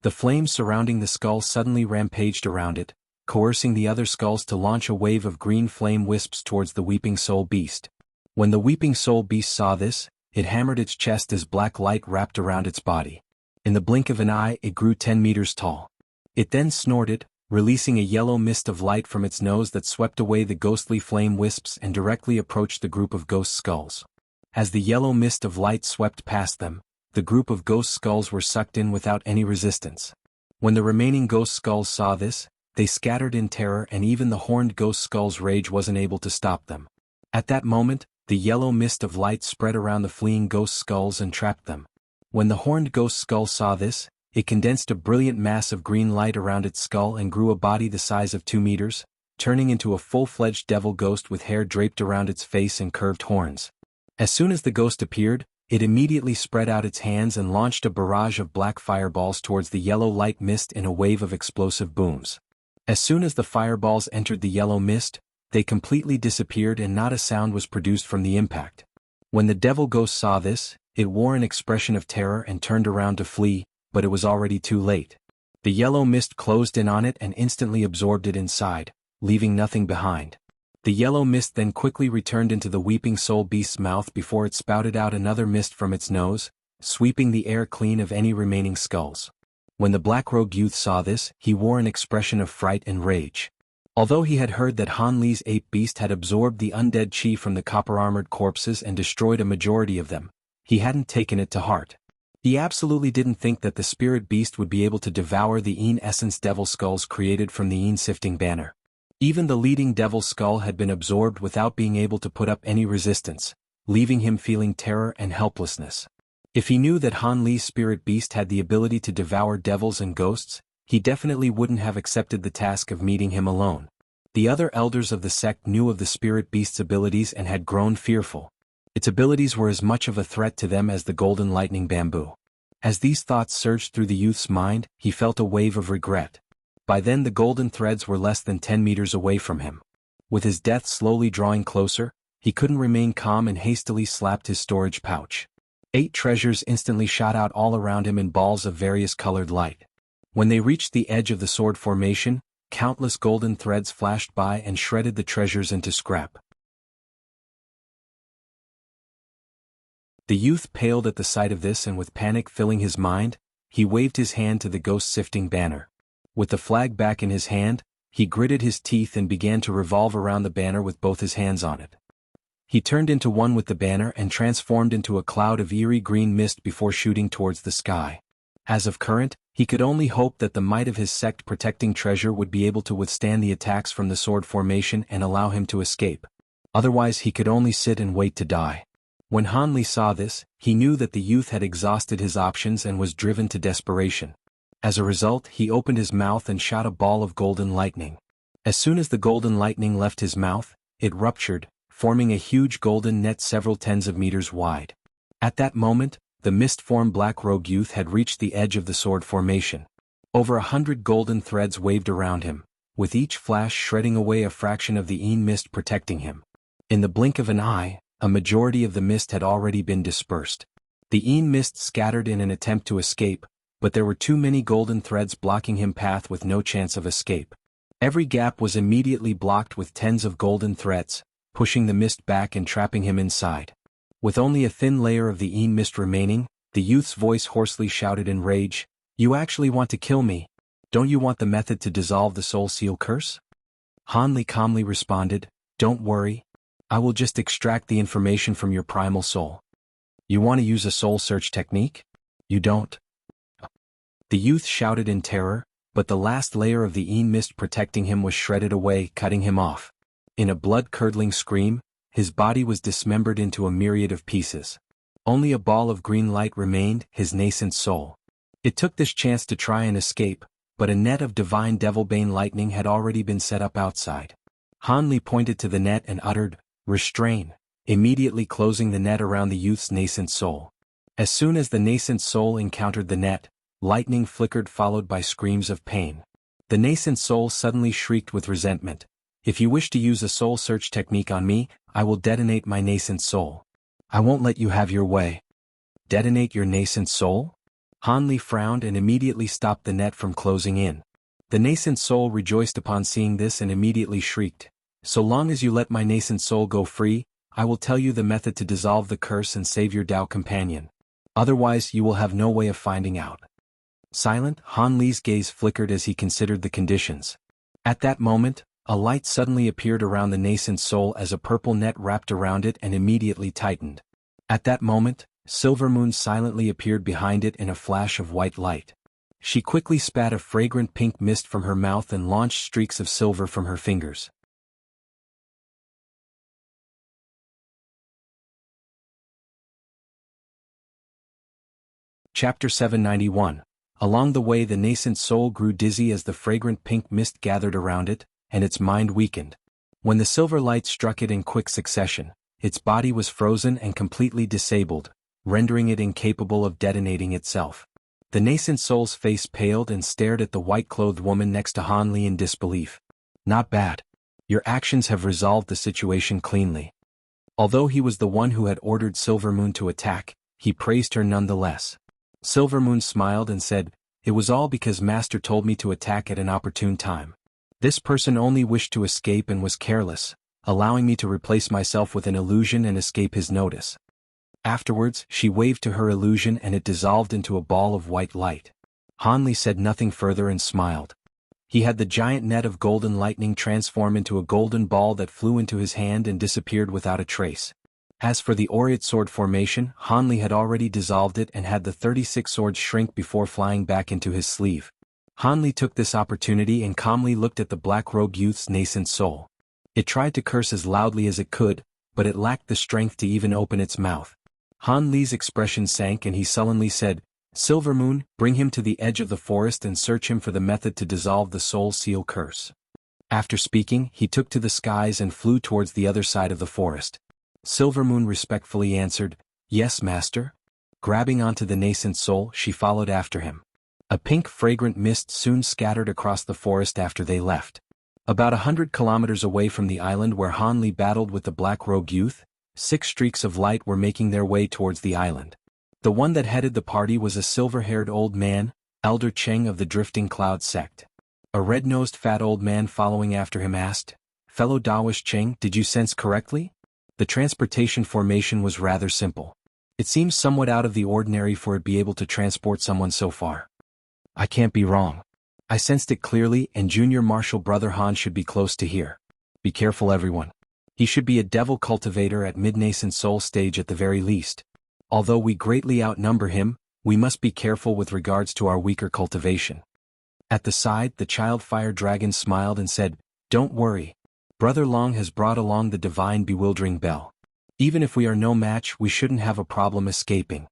The flames surrounding the skull suddenly rampaged around it, coercing the other skulls to launch a wave of green flame wisps towards the Weeping Soul Beast. When the Weeping Soul Beast saw this, it hammered its chest as black light wrapped around its body. In the blink of an eye it grew 10 meters tall. It then snorted, releasing a yellow mist of light from its nose that swept away the ghostly flame wisps and directly approached the group of ghost skulls. As the yellow mist of light swept past them, the group of ghost skulls were sucked in without any resistance. When the remaining ghost skulls saw this, they scattered in terror and even the horned ghost skull's rage wasn't able to stop them. At that moment, the yellow mist of light spread around the fleeing ghost skulls and trapped them. When the horned ghost skull saw this, it condensed a brilliant mass of green light around its skull and grew a body the size of 2 meters, turning into a full-fledged devil ghost with hair draped around its face and curved horns. As soon as the ghost appeared, it immediately spread out its hands and launched a barrage of black fireballs towards the yellow light mist in a wave of explosive booms. As soon as the fireballs entered the yellow mist, they completely disappeared and not a sound was produced from the impact. When the devil ghost saw this, it wore an expression of terror and turned around to flee, but it was already too late. The yellow mist closed in on it and instantly absorbed it inside, leaving nothing behind. The yellow mist then quickly returned into the Weeping Soul Beast's mouth before it spouted out another mist from its nose, sweeping the air clean of any remaining skulls. When the black-robed youth saw this, he wore an expression of fright and rage. Although he had heard that Han Li's ape beast had absorbed the undead chi from the copper-armored corpses and destroyed a majority of them, he hadn't taken it to heart. He absolutely didn't think that the spirit beast would be able to devour the Een Essence devil skulls created from the Een Sifting banner. Even the leading devil skull had been absorbed without being able to put up any resistance, leaving him feeling terror and helplessness. If he knew that Han Li's spirit beast had the ability to devour devils and ghosts, he definitely wouldn't have accepted the task of meeting him alone. The other elders of the sect knew of the spirit beast's abilities and had grown fearful. Its abilities were as much of a threat to them as the golden lightning bamboo. As these thoughts surged through the youth's mind, he felt a wave of regret. By then the golden threads were less than 10 meters away from him. With his death slowly drawing closer, he couldn't remain calm and hastily slapped his storage pouch. 8 treasures instantly shot out all around him in balls of various colored light. When they reached the edge of the sword formation, countless golden threads flashed by and shredded the treasures into scrap. The youth paled at the sight of this and with panic filling his mind, he waved his hand to the ghost-sifting banner. With the flag back in his hand, he gritted his teeth and began to revolve around the banner with both his hands on it. He turned into one with the banner and transformed into a cloud of eerie green mist before shooting towards the sky. As of current, he could only hope that the might of his sect protecting treasure would be able to withstand the attacks from the sword formation and allow him to escape. Otherwise he could only sit and wait to die. When Han Li saw this, he knew that the youth had exhausted his options and was driven to desperation. As a result, he opened his mouth and shot a ball of golden lightning. As soon as the golden lightning left his mouth, it ruptured, forming a huge golden net several tens of meters wide. At that moment, the mist-formed black-robed youth had reached the edge of the sword formation. Over 100 golden threads waved around him, with each flash shredding away a fraction of the mist protecting him. In the blink of an eye, a majority of the mist had already been dispersed. The mist scattered in an attempt to escape, but there were too many golden threads blocking him path with no chance of escape. Every gap was immediately blocked with tens of golden threads, pushing the mist back and trapping him inside. With only a thin layer of the mist remaining, the youth's voice hoarsely shouted in rage, "You actually want to kill me? Don't you want the method to dissolve the soul seal curse?" Han Li calmly responded, "Don't worry. I will just extract the information from your primal soul. You want to use a soul search technique? You don't." The youth shouted in terror, but the last layer of the mist protecting him was shredded away, cutting him off. In a blood-curdling scream, his body was dismembered into a myriad of pieces. Only a ball of green light remained, his nascent soul. It took this chance to try and escape, but a net of divine devilbane lightning had already been set up outside. Han Li pointed to the net and uttered, "Restrain," immediately closing the net around the youth's nascent soul. As soon as the nascent soul encountered the net, lightning flickered followed by screams of pain. The nascent soul suddenly shrieked with resentment. "If you wish to use a soul search technique on me, I will detonate my nascent soul. I won't let you have your way." "Detonate your nascent soul?" Han Li frowned and immediately stopped the net from closing in. The nascent soul rejoiced upon seeing this and immediately shrieked, "So long as you let my nascent soul go free, I will tell you the method to dissolve the curse and save your Tao companion. Otherwise you will have no way of finding out." Silent, Han Li's gaze flickered as he considered the conditions. At that moment, a light suddenly appeared around the nascent soul as a purple net wrapped around it and immediately tightened. At that moment, Silvermoon silently appeared behind it in a flash of white light. She quickly spat a fragrant pink mist from her mouth and launched streaks of silver from her fingers. Chapter 791. Along the way the nascent soul grew dizzy as the fragrant pink mist gathered around it, and its mind weakened. When the silver light struck it in quick succession, its body was frozen and completely disabled, rendering it incapable of detonating itself. The nascent soul's face paled and stared at the white-clothed woman next to Han Li in disbelief. "Not bad. Your actions have resolved the situation cleanly." Although he was the one who had ordered Silvermoon to attack, he praised her nonetheless. Silvermoon smiled and said, "It was all because Master told me to attack at an opportune time. This person only wished to escape and was careless, allowing me to replace myself with an illusion and escape his notice." Afterwards, she waved to her illusion and it dissolved into a ball of white light. Han Li said nothing further and smiled. He had the giant net of golden lightning transform into a golden ball that flew into his hand and disappeared without a trace. As for the aureate sword formation, Han Li had already dissolved it and had the 36 swords shrink before flying back into his sleeve. Han Li took this opportunity and calmly looked at the black-robed youth's nascent soul. It tried to curse as loudly as it could, but it lacked the strength to even open its mouth. Han Li's expression sank and he sullenly said, "Silvermoon, bring him to the edge of the forest and search him for the method to dissolve the soul seal curse." After speaking, he took to the skies and flew towards the other side of the forest. Silvermoon respectfully answered, "Yes, master." Grabbing onto the nascent soul, she followed after him. A pink fragrant mist soon scattered across the forest after they left. About 100 kilometers away from the island where Han Li battled with the black-robed youth, 6 streaks of light were making their way towards the island. The one that headed the party was a silver-haired old man, Elder Cheng of the Drifting Cloud sect. A red-nosed fat old man following after him asked, "Fellow Daoist Cheng, did you sense correctly? The transportation formation was rather simple. It seems somewhat out of the ordinary for it be able to transport someone so far." "I can't be wrong. I sensed it clearly and Junior Marshal Brother Han should be close to here. Be careful everyone. He should be a devil cultivator at mid-nascent soul stage at the very least. Although we greatly outnumber him, we must be careful with regards to our weaker cultivation." At the side, the child fire dragon smiled and said, "Don't worry. Brother Long has brought along the divine bewildering bell. Even if we are no match, we shouldn't have a problem escaping."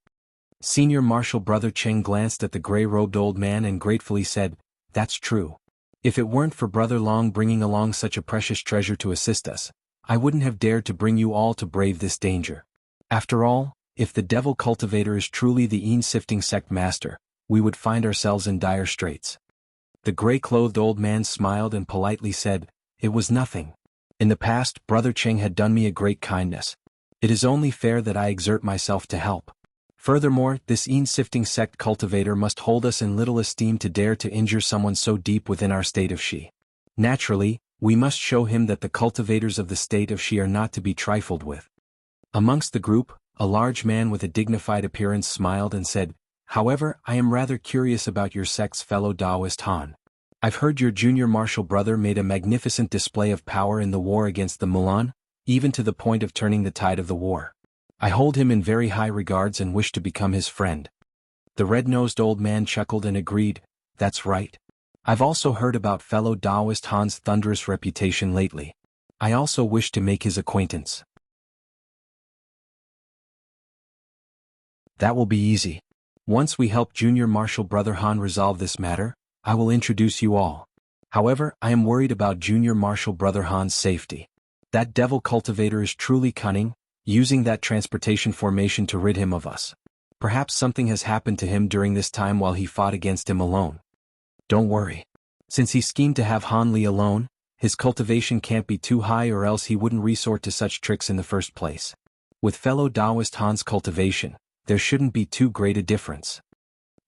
Senior Marshal Brother Cheng glanced at the gray-robed old man and gratefully said, "That's true. If it weren't for Brother Long bringing along such a precious treasure to assist us, I wouldn't have dared to bring you all to brave this danger. After all, If the devil cultivator is truly the een-sifting sect master, we would find ourselves in dire straits. The gray-clothed old man smiled and politely said, "It was nothing. In the past, Brother Cheng had done me a great kindness. It is only fair that I exert myself to help. Furthermore, this een-sifting sect cultivator must hold us in little esteem to dare to injure someone so deep within our state of Shi. Naturally, we must show him that the cultivators of the state of Shi are not to be trifled with." Amongst the group, a large man with a dignified appearance smiled and said, "However, I am rather curious about your sect's fellow Taoist Han. I've heard your junior martial brother made a magnificent display of power in the war against the Mulan, even to the point of turning the tide of the war. I hold him in very high regards and wish to become his friend." The red-nosed old man chuckled and agreed, "That's right. I've also heard about fellow Taoist Han's thunderous reputation lately. I also wish to make his acquaintance." "That will be easy. Once we help junior martial brother Han resolve this matter, I will introduce you all. However, I am worried about junior martial brother Han's safety. That devil cultivator is truly cunning, using that transportation formation to rid him of us. Perhaps something has happened to him during this time while he fought against him alone. Don't worry. Since he schemed to have Han Li alone, his cultivation can't be too high or else he wouldn't resort to such tricks in the first place. With fellow Taoist Han's cultivation, there shouldn't be too great a difference.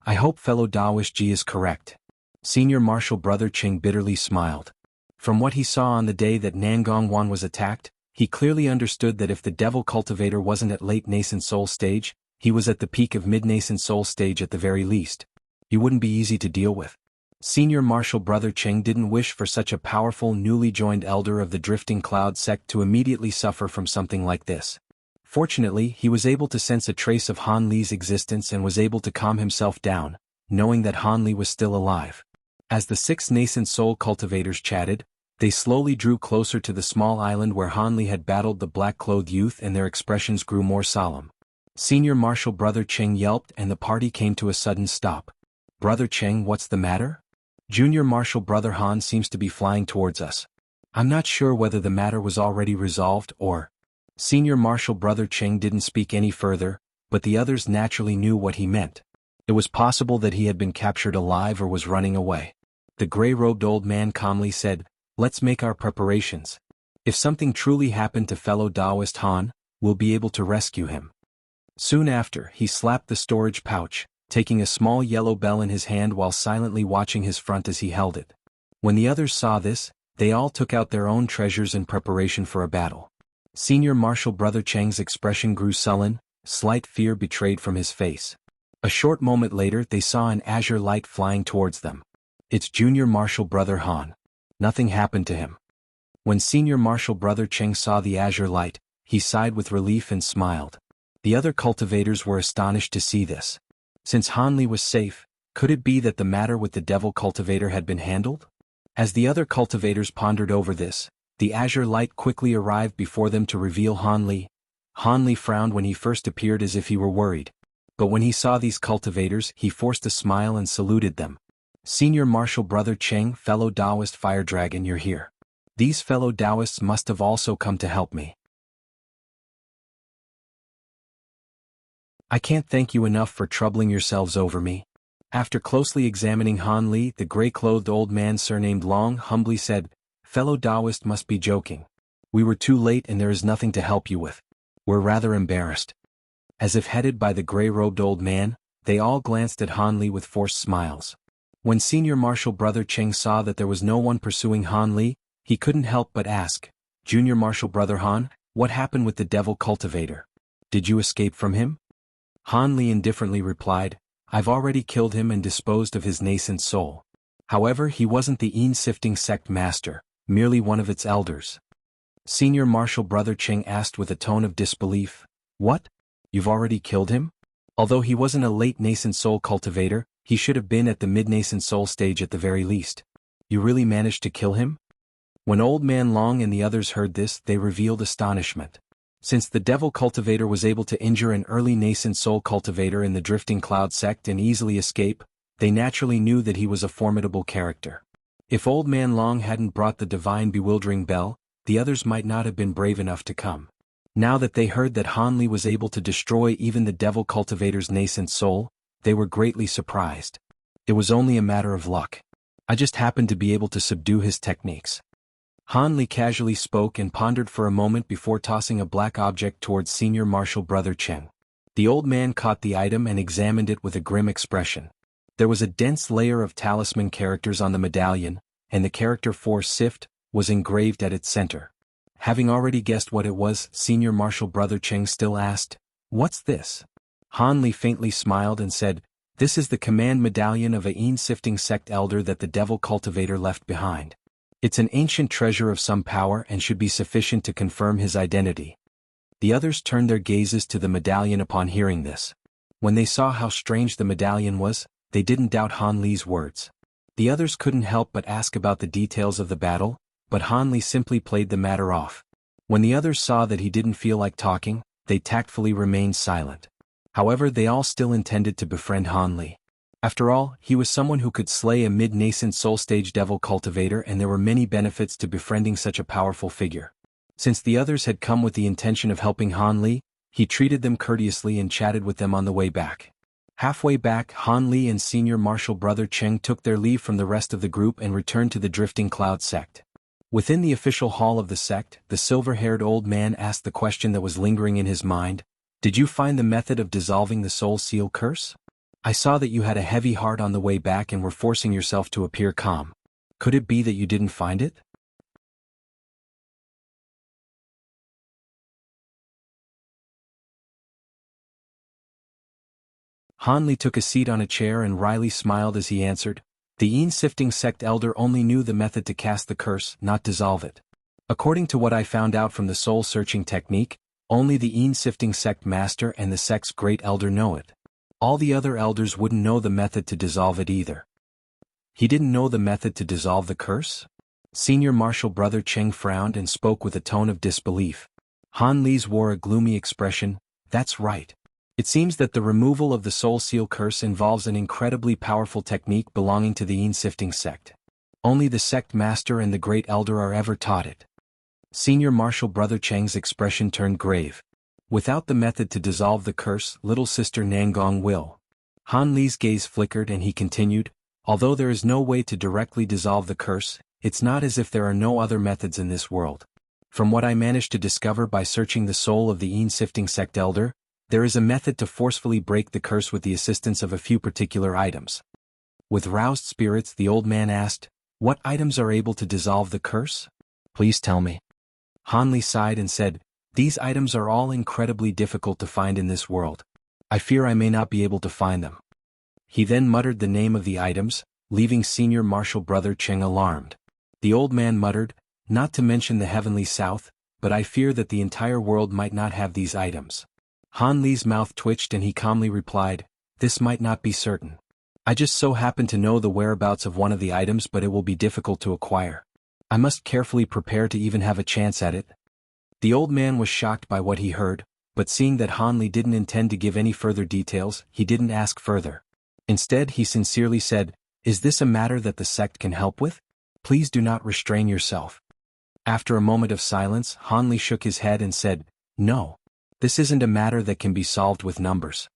I hope fellow Taoist Ji is correct." Senior Martial Brother Cheng bitterly smiled. From what he saw on the day that Nangong Wan was attacked, he clearly understood that if the devil cultivator wasn't at late nascent soul stage, he was at the peak of mid-nascent soul stage at the very least. He wouldn't be easy to deal with. Senior Martial Brother Cheng didn't wish for such a powerful newly joined elder of the Drifting Cloud sect to immediately suffer from something like this. Fortunately, he was able to sense a trace of Han Li's existence and was able to calm himself down, knowing that Han Li was still alive. As the 6 nascent soul cultivators chatted, they slowly drew closer to the small island where Han Li had battled the black-clothed youth, and their expressions grew more solemn. Senior Martial Brother Cheng yelped and the party came to a sudden stop. "Brother Cheng, what's the matter? Junior Martial Brother Han seems to be flying towards us. I'm not sure whether the matter was already resolved or—" Senior Martial Brother Cheng didn't speak any further, but the others naturally knew what he meant. It was possible that he had been captured alive or was running away. The gray-robed old man calmly said, "Let's make our preparations. If something truly happened to fellow Taoist Han, we'll be able to rescue him." Soon after, he slapped the storage pouch, taking a small yellow bell in his hand while silently watching his front as he held it. When the others saw this, they all took out their own treasures in preparation for a battle. Senior Martial Brother Cheng's expression grew sullen, slight fear betrayed from his face. A short moment later they saw an azure light flying towards them. "It's Junior Martial Brother Han. Nothing happened to him." When Senior Martial Brother Cheng saw the azure light, he sighed with relief and smiled. The other cultivators were astonished to see this. Since Han Li was safe, could it be that the matter with the devil cultivator had been handled? As the other cultivators pondered over this, the azure light quickly arrived before them to reveal Han Li. Han Li frowned when he first appeared as if he were worried. But when he saw these cultivators, he forced a smile and saluted them. "Senior Martial Brother Cheng, fellow Taoist Fire Dragon, you're here. These fellow Taoists must have also come to help me. I can't thank you enough for troubling yourselves over me." After closely examining Han Li, the gray-clothed old man surnamed Long humbly said, "Fellow Taoist must be joking. We were too late and there is nothing to help you with. We're rather embarrassed." As if headed by the gray-robed old man, they all glanced at Han Li with forced smiles. When Senior Martial Brother Cheng saw that there was no one pursuing Han Li, he couldn't help but ask, "Junior Martial Brother Han, what happened with the devil cultivator? Did you escape from him?" Han Li indifferently replied, "I've already killed him and disposed of his nascent soul. However, he wasn't the een-sifting sect master, merely one of its elders." Senior Martial Brother Cheng asked with a tone of disbelief, "What? You've already killed him? Although he wasn't a late nascent soul cultivator, he should have been at the mid-nascent soul stage at the very least. You really managed to kill him?" When Old Man Long and the others heard this, they revealed astonishment. Since the devil cultivator was able to injure an early nascent soul cultivator in the Drifting Cloud sect and easily escape, they naturally knew that he was a formidable character. If Old Man Long hadn't brought the divine bewildering bell, the others might not have been brave enough to come. Now that they heard that Han Li was able to destroy even the devil cultivator's nascent soul, they were greatly surprised. It was only a matter of luck. I just happened to be able to subdue his techniques. Han Li casually spoke and pondered for a moment before tossing a black object towards Senior Marshal Brother Cheng. The old man caught the item and examined it with a grim expression. There was a dense layer of talisman characters on the medallion, and the character for Sift was engraved at its center. Having already guessed what it was, Senior Marshal Brother Cheng still asked, "What's this?" Han Li faintly smiled and said, "This is the command medallion of a Yin-sifting sect elder that the devil cultivator left behind. It's an ancient treasure of some power and should be sufficient to confirm his identity." The others turned their gazes to the medallion upon hearing this. When they saw how strange the medallion was, they didn't doubt Han Li's words. The others couldn't help but ask about the details of the battle, but Han Li simply played the matter off. When the others saw that he didn't feel like talking, they tactfully remained silent. However, they all still intended to befriend Han Li. After all, he was someone who could slay a mid-nascent soul-stage devil cultivator, and there were many benefits to befriending such a powerful figure. Since the others had come with the intention of helping Han Li, he treated them courteously and chatted with them on the way back. Halfway back, Han Li and Senior Marshal Brother Cheng took their leave from the rest of the group and returned to the Drifting Cloud sect. Within the official hall of the sect, the silver-haired old man asked the question that was lingering in his mind: "Did you find the method of dissolving the soul seal curse? I saw that you had a heavy heart on the way back and were forcing yourself to appear calm. Could it be that you didn't find it?" Han Li took a seat on a chair and wryly smiled as he answered, "The Yin-sifting sect elder only knew the method to cast the curse, not dissolve it. According to what I found out from the soul-searching technique, only the Yin-sifting sect master and the sect's great elder know it. All the other elders wouldn't know the method to dissolve it either." "He didn't know the method to dissolve the curse?" Senior Marshal Brother Cheng frowned and spoke with a tone of disbelief. Han Li's wore a gloomy expression. "That's right. It seems that the removal of the soul seal curse involves an incredibly powerful technique belonging to the Yin-sifting sect. Only the sect master and the great elder are ever taught it." Senior Marshal Brother Cheng's expression turned grave. "Without the method to dissolve the curse, little sister Nangong will." Han Li's gaze flickered and he continued, "Although there is no way to directly dissolve the curse, it's not as if there are no other methods in this world. From what I managed to discover by searching the soul of the Yin-sifting sect elder, there is a method to forcefully break the curse with the assistance of a few particular items." With roused spirits, the old man asked, "What items are able to dissolve the curse? Please tell me." Han Li sighed and said, "These items are all incredibly difficult to find in this world. I fear I may not be able to find them." He then muttered the name of the items, leaving Senior Marshal Brother Cheng alarmed. The old man muttered, "Not to mention the heavenly south, but I fear that the entire world might not have these items." Han Li's mouth twitched and he calmly replied, "This might not be certain. I just so happen to know the whereabouts of one of the items, but it will be difficult to acquire. I must carefully prepare to even have a chance at it." The old man was shocked by what he heard, but seeing that Han Li didn't intend to give any further details, he didn't ask further. Instead, he sincerely said, "Is this a matter that the sect can help with? Please do not restrain yourself." After a moment of silence, Han Li shook his head and said, "No. This isn't a matter that can be solved with numbers."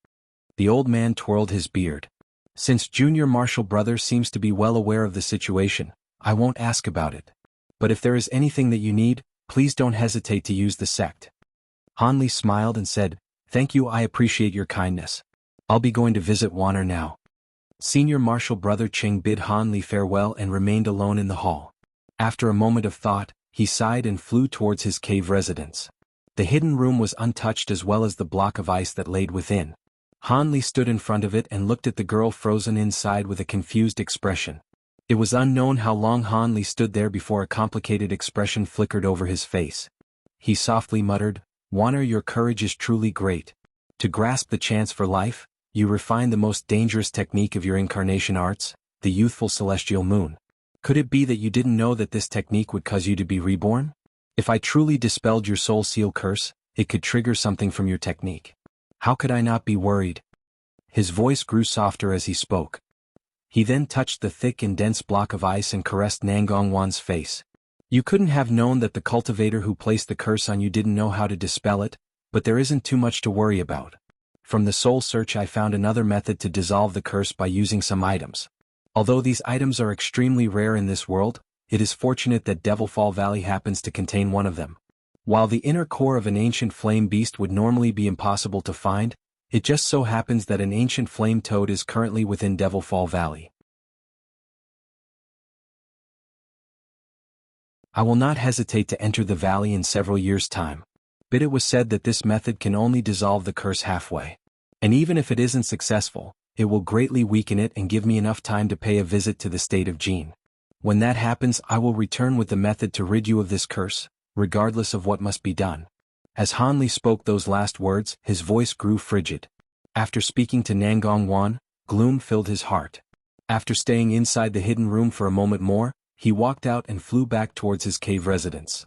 The old man twirled his beard. "Since Junior Marshal Brother seems to be well aware of the situation, I won't ask about it. But if there is anything that you need, please don't hesitate to use the sect." Han Li smiled and said, "Thank you, I appreciate your kindness. I'll be going to visit Wanner now." Senior Marshal Brother Cheng bid Han Li farewell and remained alone in the hall. After a moment of thought, he sighed and flew towards his cave residence. The hidden room was untouched as well as the block of ice that laid within. Han Li stood in front of it and looked at the girl frozen inside with a confused expression. It was unknown how long Han Li stood there before a complicated expression flickered over his face. He softly muttered, "Wanner, your courage is truly great. To grasp the chance for life, you refined the most dangerous technique of your incarnation arts, the youthful celestial moon. Could it be that you didn't know that this technique would cause you to be reborn? If I truly dispelled your soul seal curse, it could trigger something from your technique. How could I not be worried?" His voice grew softer as he spoke. He then touched the thick and dense block of ice and caressed Nangong Wan's face. You couldn't have known that the cultivator who placed the curse on you didn't know how to dispel it, but there isn't too much to worry about. From the soul search I found another method to dissolve the curse by using some items. Although these items are extremely rare in this world, it is fortunate that Devilfall Valley happens to contain one of them. While the inner core of an ancient flame beast would normally be impossible to find, it just so happens that an ancient flame toad is currently within Devilfall Valley. I will not hesitate to enter the valley in several years' time. But it was said that this method can only dissolve the curse halfway. And even if it isn't successful, it will greatly weaken it and give me enough time to pay a visit to the state of Jean. When that happens, I will return with the method to rid you of this curse, regardless of what must be done. As Hanli spoke those last words, his voice grew frigid. After speaking to Nangong Wan, gloom filled his heart. After staying inside the hidden room for a moment more, he walked out and flew back towards his cave residence.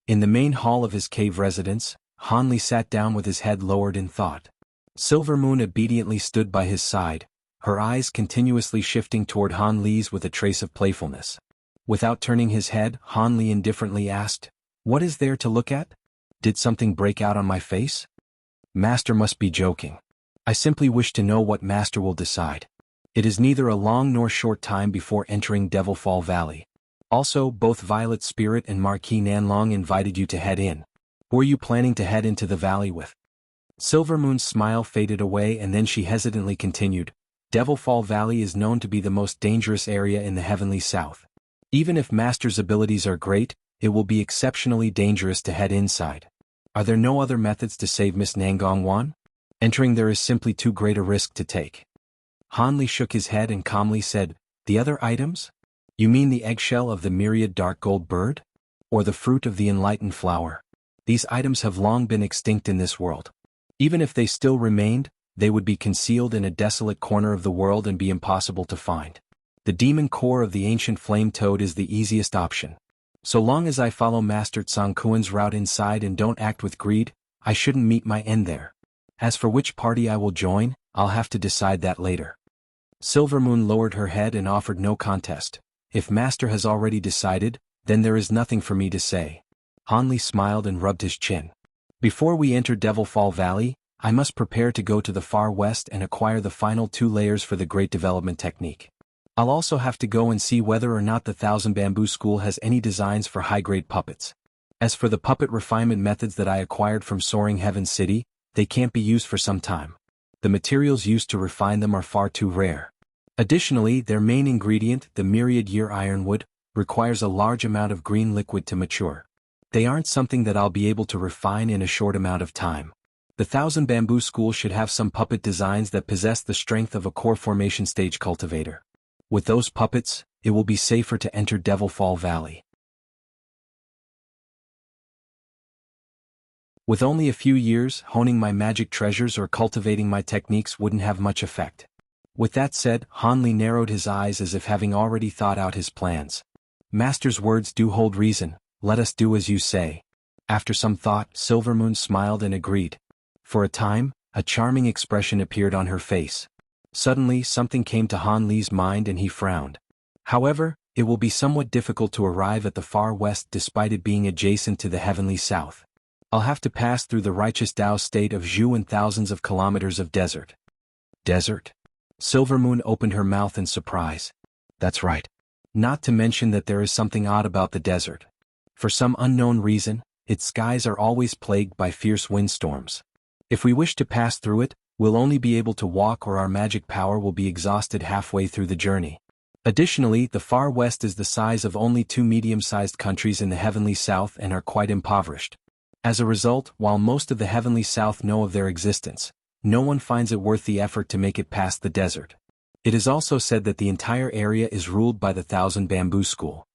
In the main hall of his cave residence, Hanli sat down with his head lowered in thought. Silvermoon obediently stood by his side, her eyes continuously shifting toward Hanli's with a trace of playfulness. Without turning his head, Hanli indifferently asked, "What is there to look at? Did something break out on my face?" "Master must be joking. I simply wish to know what Master will decide. It is neither a long nor short time before entering Devilfall Valley. Also, both Violet Spirit and Marquis Nanlong invited you to head in. Who are you planning to head into the valley with?" Silvermoon's smile faded away and then she hesitantly continued, "Devilfall Valley is known to be the most dangerous area in the Heavenly South. Even if Master's abilities are great, it will be exceptionally dangerous to head inside. Are there no other methods to save Miss Nangong Wan? Entering there is simply too great a risk to take." Hanli shook his head and calmly said, "The other items? You mean the eggshell of the myriad dark gold bird? Or the fruit of the enlightened flower? These items have long been extinct in this world. Even if they still remained, they would be concealed in a desolate corner of the world and be impossible to find. The demon core of the ancient flame toad is the easiest option. So long as I follow Master Tsangkuan's route inside and don't act with greed, I shouldn't meet my end there. As for which party I will join, I'll have to decide that later." Silvermoon lowered her head and offered no contest. "If Master has already decided, then there is nothing for me to say." Hanli smiled and rubbed his chin. "Before we enter Devilfall Valley, I must prepare to go to the far west and acquire the final 2 layers for the Great Development Technique. I'll also have to go and see whether or not the Thousand Bamboo School has any designs for high-grade puppets. As for the puppet refinement methods that I acquired from Soaring Heaven City, they can't be used for some time. The materials used to refine them are far too rare. Additionally, their main ingredient, the myriad year ironwood, requires a large amount of green liquid to mature. They aren't something that I'll be able to refine in a short amount of time. The Thousand Bamboo School should have some puppet designs that possess the strength of a core formation stage cultivator. With those puppets, it will be safer to enter Devilfall Valley. With only a few years, honing my magic treasures or cultivating my techniques wouldn't have much effect." With that said, Hanli narrowed his eyes as if having already thought out his plans. "Master's words do hold reason, let us do as you say." After some thought, Silvermoon smiled and agreed. For a time, a charming expression appeared on her face. Suddenly, something came to Hanli's mind and he frowned. "However, it will be somewhat difficult to arrive at the far west despite it being adjacent to the heavenly south. I'll have to pass through the righteous Tao state of Zhu and thousands of kilometers of desert." "Desert?" Silvermoon opened her mouth in surprise. "That's right. Not to mention that there is something odd about the desert. For some unknown reason, its skies are always plagued by fierce windstorms. If we wish to pass through it, we'll only be able to walk or our magic power will be exhausted halfway through the journey. Additionally, the far west is the size of only 2 medium-sized countries in the heavenly south and are quite impoverished. As a result, while most of the heavenly south know of their existence, no one finds it worth the effort to make it past the desert. It is also said that the entire area is ruled by the Thousand Bamboo School."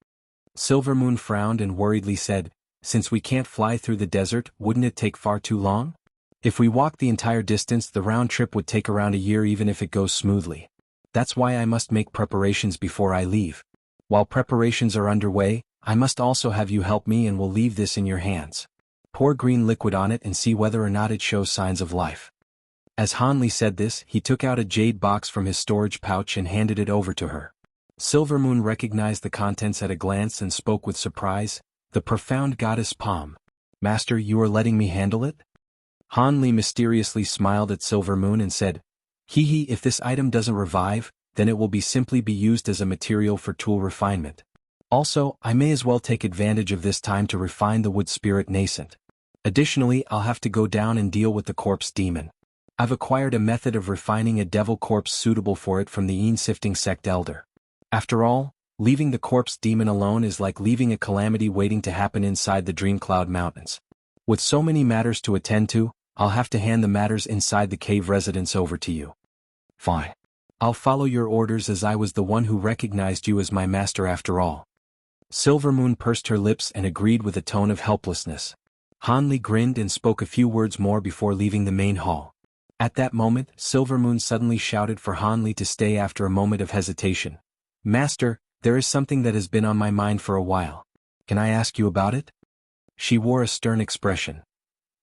Silvermoon frowned and worriedly said, "Since we can't fly through the desert, wouldn't it take far too long? If we walk the entire distance, the round trip would take around a year even if it goes smoothly. That's why I must make preparations before I leave. While preparations are underway, I must also have you help me and will leave this in your hands. Pour green liquid on it and see whether or not it shows signs of life." As Hanli said this, he took out a jade box from his storage pouch and handed it over to her. Silvermoon recognized the contents at a glance and spoke with surprise, "The profound goddess palm. Master, you are letting me handle it?" Han Li mysteriously smiled at Silvermoon and said, "Hee, if this item doesn't revive, then it will simply be used as a material for tool refinement. Also, I may as well take advantage of this time to refine the wood spirit nascent. Additionally, I'll have to go down and deal with the corpse demon. I've acquired a method of refining a devil corpse suitable for it from the Een-sifting sect elder. After all, leaving the corpse demon alone is like leaving a calamity waiting to happen inside the Dreamcloud Mountains. With so many matters to attend to, I'll have to hand the matters inside the cave residence over to you." "Fine. I'll follow your orders, as I was the one who recognized you as my master after all." Silvermoon pursed her lips and agreed with a tone of helplessness. Han Li grinned and spoke a few words more before leaving the main hall. At that moment, Silvermoon suddenly shouted for Han Li to stay after a moment of hesitation. "Master, there is something that has been on my mind for a while. Can I ask you about it?" She wore a stern expression.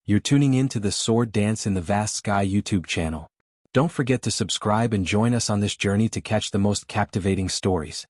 "You're tuning in to the Sword Dance in the Vast Sky YouTube channel. Don't forget to subscribe and join us on this journey to catch the most captivating stories.